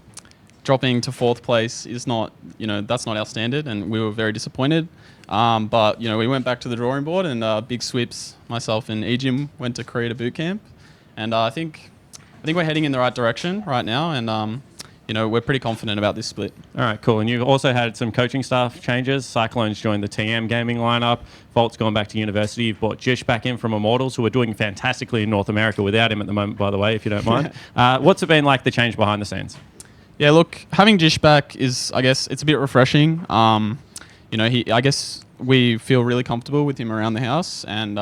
dropping to 4th place is not, that's not our standard, and we were very disappointed. But, we went back to the drawing board, and big sweeps, myself and Ejim went to create a boot camp. And I think we're heading in the right direction right now, and we're pretty confident about this split. All right, cool. And you've also had some coaching staff changes. Cyclone's joined the TM gaming lineup. Volt's gone back to university. You've brought Jish back in from Immortals, who are doing fantastically in North America without him at the moment, by the way, if you don't mind. What's it been like, the change behind the scenes? Yeah, look, having Jish back is, I guess, it's a bit refreshing. I guess we feel really comfortable with him around the house, and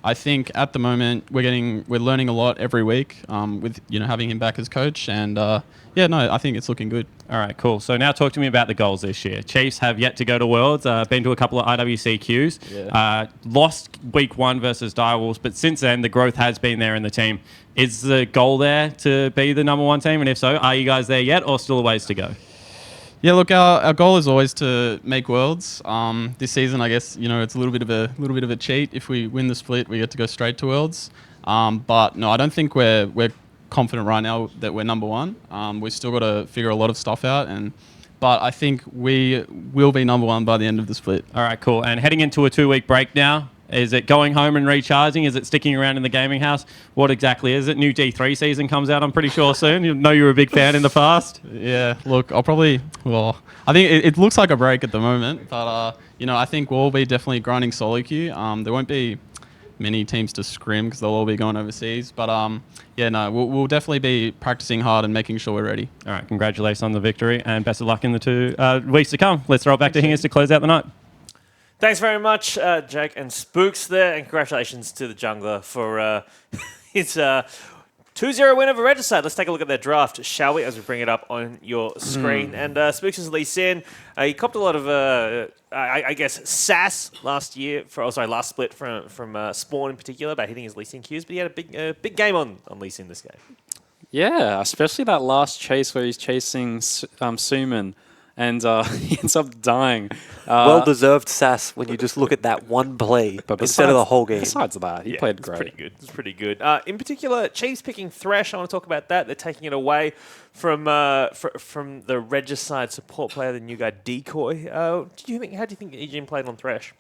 I think at the moment we're learning a lot every week with having him back as coach, and I think it's looking good. All right, cool. So now talk to me about the goals this year. Chiefs have yet to go to Worlds, been to a couple of IWCQs, lost week 1 versus Direwolves, but since then the growth has been there in the team. Is the goal there to be the #1 team, and if so, are you guys there yet or still a ways to go? Yeah, look, our goal is always to make Worlds. This season, I guess it's a little bit of a cheat. If we win the split, we get to go straight to Worlds. But no, I don't think we're confident right now that we're number one. We've still got to figure a lot of stuff out, but I think we will be number one by the end of the split. All right, cool. And heading into a 2-week break now, is it going home and recharging? Is it sticking around in the gaming house? What exactly is it? New G3 season comes out, I'm pretty sure, soon. You know you were a big fan in the past. Yeah, look, I think it looks like a break at the moment, but I think we'll be definitely grinding solo queue. There won't be many teams to scrim because they'll all be going overseas. But we'll definitely be practicing hard and making sure we're ready. All right, congratulations on the victory and best of luck in the 2 weeks to come. Let's throw it back to Hingers to close out the night. Thanks very much, Jake and Spooks there, and congratulations to the jungler for his 2-0 win over Regicide. Let's take a look at their draft, shall we, as we bring it up on your screen. And Spooks is Lee Sin. He copped a lot of, I guess, sass last split from Spawn in particular about hitting his Lee Sin Qs, but he had a big game on Lee Sin this game. Yeah, especially that last chase where he's chasing Suman. And he ends up dying. Well-deserved sass when you just look at that one play instead of the whole game. Besides that, he played great. It's pretty good. In particular, Chiefs picking Thresh. I want to talk about that. They're taking it away from the Regicide support player, the new guy Decoy. How do you think EGM played on Thresh?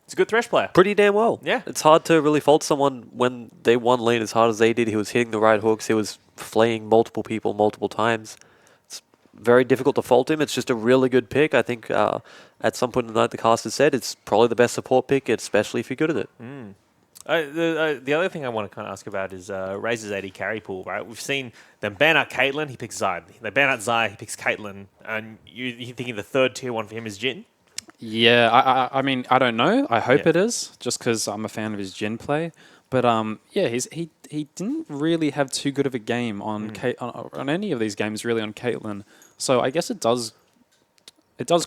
He's a good Thresh player. Pretty damn well. Yeah. It's hard to really fault someone when they won lane as hard as they did. He was hitting the right hooks. He was flaying multiple people multiple times. Very difficult to fault him. It's just a really good pick. I think at some point in the night, the caster said it's probably the best support pick, especially if you're good at it. The other thing I want to kind of ask about is Razor's AD carry pool, right? We've seen them ban out Caitlyn, he picks Zai. They ban out Zai, he picks Caitlyn. And you're thinking the third tier one for him is Jhin? Yeah, I mean, I don't know. I hope it is, just because I'm a fan of his Jhin play. But he didn't really have too good of a game on any of these games, really, on Caitlyn. So I guess it does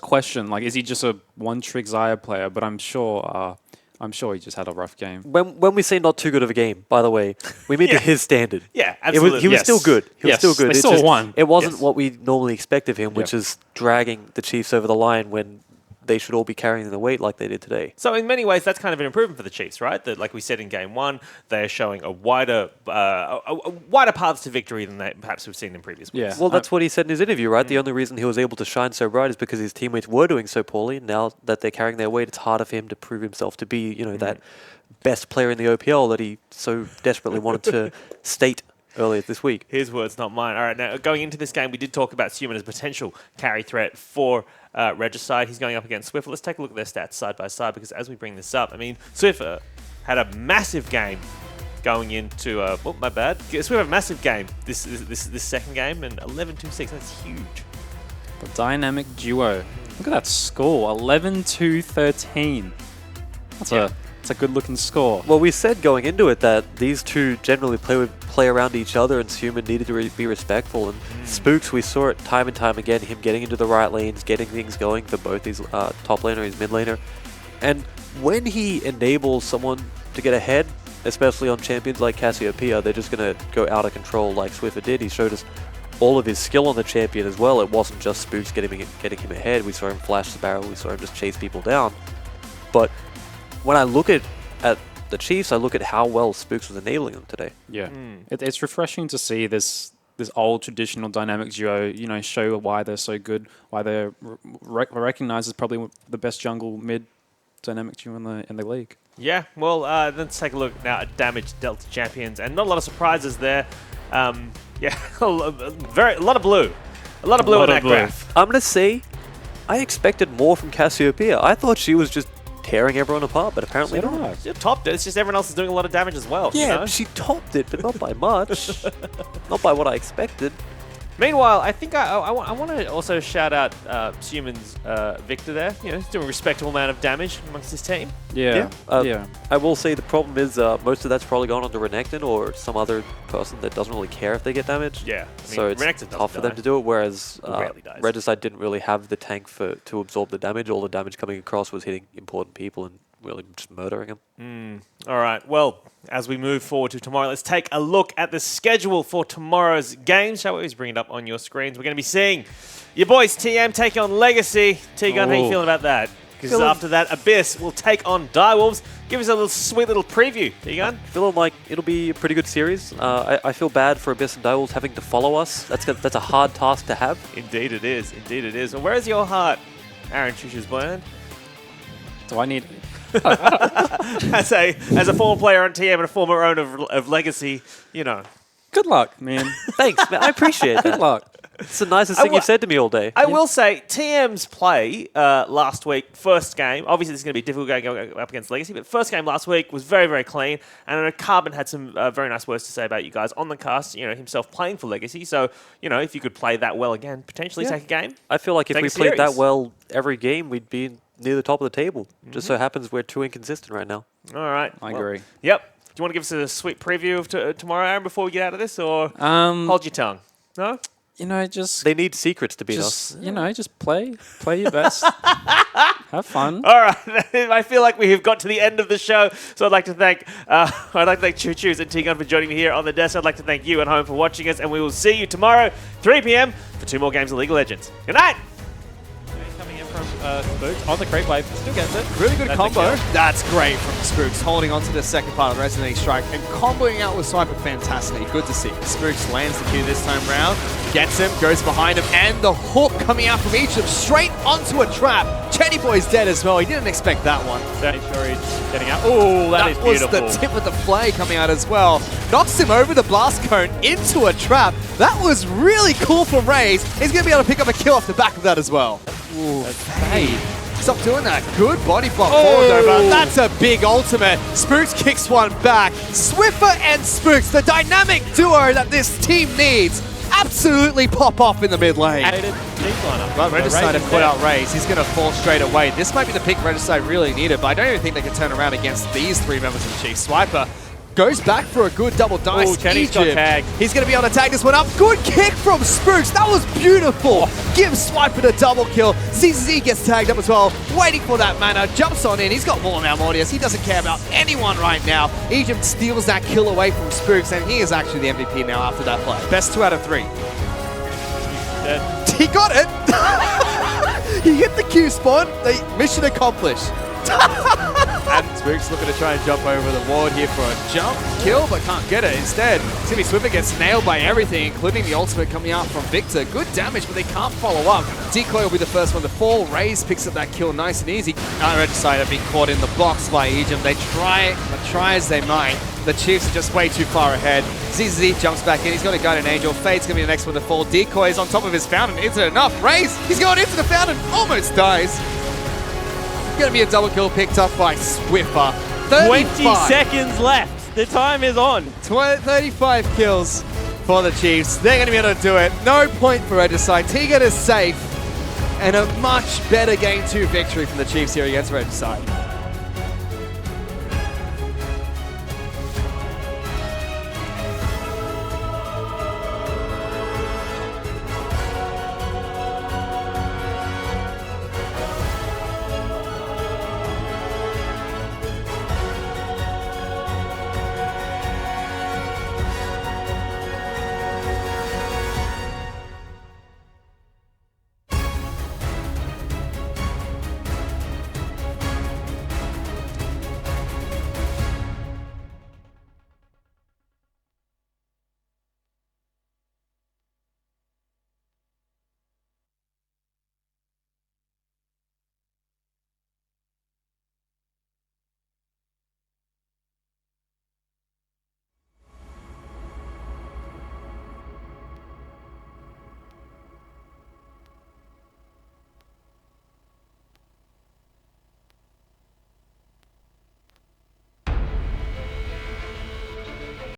question, like, is he just a one-trick Xayah player? But I'm sure he just had a rough game. When we say not too good of a game, by the way, we mean to his standard. Yeah, absolutely. He was still good. He was still good. They still won. It wasn't what we normally expect of him, which is dragging the Chiefs over the line when they should all be carrying the weight like they did today. So in many ways, that's kind of an improvement for the Chiefs, right? That, like we said in game one, they're showing a wider paths to victory than they perhaps we've seen in previous weeks. Yeah. Well, that's what he said in his interview, right? The only reason he was able to shine so bright is because his teammates were doing so poorly. Now that they're carrying their weight, it's harder for him to prove himself to be, that best player in the OPL that he so desperately wanted to state earlier this week. His words, not mine. All right, now going into this game, we did talk about Suman as a potential carry threat for Regicide. He's going up against Swiffer. Let's take a look at their stats side by side, because as we bring this up, I mean, Swiffer had a massive game going into... my bad. Swiffer had a massive game this second game, and 11-2-6. That's huge. The dynamic duo. Look at that score, 11-13. That's a good-looking score. Well, we said going into it that these two generally play around each other, and Suman needed to be respectful. And Spooks, we saw it time and time again, him getting into the right lanes, getting things going for both his top laner and his mid laner. And when he enables someone to get ahead, especially on champions like Cassiopeia, they're just going to go out of control like Swiffer did. He showed us all of his skill on the champion as well. It wasn't just Spooks getting him ahead. We saw him flash the barrel. We saw him just chase people down. But when I look at the Chiefs, I look at how well Spooks was enabling them today. Yeah, it's refreshing to see this old traditional dynamic duo, show why they're so good, why they're recognized as probably the best jungle mid dynamic duo in the league. Yeah, well, let's take a look now at damage dealt to champions, and not a lot of surprises there. A lot of blue. A lot of blue on that graph. I'm going to say, I expected more from Cassiopeia. I thought she was just tearing everyone apart, but apparently not. She topped it. It's just everyone else is doing a lot of damage as well. Yeah, she topped it, but not by much. Not by what I expected. Meanwhile, I think I want to also shout out Suman's Victor there. He's doing a respectable amount of damage amongst his team. Yeah. I will say the problem is most of that's probably gone on to Renekton or some other person that doesn't really care if they get damaged. Yeah. So it's tough for them to do it, whereas Regicide didn't really have the tank to absorb the damage. All the damage coming across was hitting important people and really just murdering them. All right. Well, as we move forward to tomorrow, let's take a look at the schedule for tomorrow's games. Shall we always bring it up on your screens? We're going to be seeing your boys TM take on Legacy. Tegan, how are you feeling about that? Because after that, Abyss will take on Direwolves. Give us a little sweet little preview. Egon? Feeling like it'll be a pretty good series. I feel bad for Abyss and Direwolves having to follow us. That's a hard task to have. Indeed it is. Indeed it is. Well, where's your heart, Aaron Chushu's Bland? Do I need... as a former player on TM and a former owner of Legacy, you know. Good luck, man. Thanks, man. I appreciate that. Good luck. It's the nicest thing you've said to me all day. I will say, TM's play last week, first game, obviously this is going to be a difficult game going up against Legacy, but first game last week was very, very clean. And I know Carbon had some very nice words to say about you guys on the cast, himself playing for Legacy. So, if you could play that well again, potentially take a game. I feel like if we played that well every game, we'd be near the top of the table. Just so happens we're too inconsistent right now. All right. I agree. Yep. Do you want to give us a sweet preview of tomorrow, Aaron, before we get out of this, or hold your tongue? No? Just... They need secrets to beat us. Just play your best. Have fun. All right. I feel like we have got to the end of the show, so I'd like to thank Choo Choos and T-Gun for joining me here on the desk. I'd like to thank you at home for watching us, and we will see you tomorrow, 3 p.m. for 2 more games of League of Legends. Good night. Coming in from Spooks on the creep wave, still gets it. Really good That's combo. a kill. That's great from Spooks, holding on to the second part of the Resonating Strike and comboing out with Swiper fantastically. Good to see. Spooks lands the Q this time round, gets him, goes behind him, and the hook coming out from each of them straight onto a trap. Chetty Boy's dead as well. He didn't expect that one. Make sure he's getting out. Oh, that is beautiful. That was the tip of the play coming out as well. Knocks him over the blast cone into a trap. That was really cool for Raze. He's going to be able to pick up a kill off the back of that as well. Ooh, fade. Stop doing that. Good body block forward over. That's a big ultimate. Spooks kicks one back. Swiffer and Spooks, the dynamic duo that this team needs, absolutely pop off in the mid lane. But Regicide have put out Raze. He's going to fall straight away. This might be the pick Regicide really needed, but I don't even think they can turn around against these 3 members of the Chief. Swiper goes back for a good double dice. Oh, Chenny's got tagged. He's going to be able to tag this one up. Good kick from Spooks. That was beautiful. Gives Swiper the double kill. ZZ gets tagged up as well. Waiting for that mana. Jumps on in. He's got more now, Mordius. He doesn't care about anyone right now. Egypt steals that kill away from Spooks, and he is actually the MVP now after that play. Best 2 out of 3. He got it. He hit the Q spawn. Mission accomplished. And Spooks looking to try and jump over the ward here for a jump kill, but can't get it. Instead, Timmy Swiffer gets nailed by everything, including the ultimate coming out from Victor. Good damage, but they can't follow up. Decoy will be the first one to fall. Raze picks up that kill nice and easy. Regicide have been caught in the box by Egypt. They try as they might. The Chiefs are just way too far ahead. ZZ jumps back in. He's got a Guardian Angel. Fade's going to be the next one to fall. Decoy is on top of his fountain. Is it enough? Raze, he's going into the fountain. Almost dies. Going to be a double kill picked up by Swiffer. 20 seconds left. The time is on. 35 kills for the Chiefs. They're going to be able to do it. No point for Regicide. Tegan is safe. And a much better Game 2 victory from the Chiefs here against Regicide.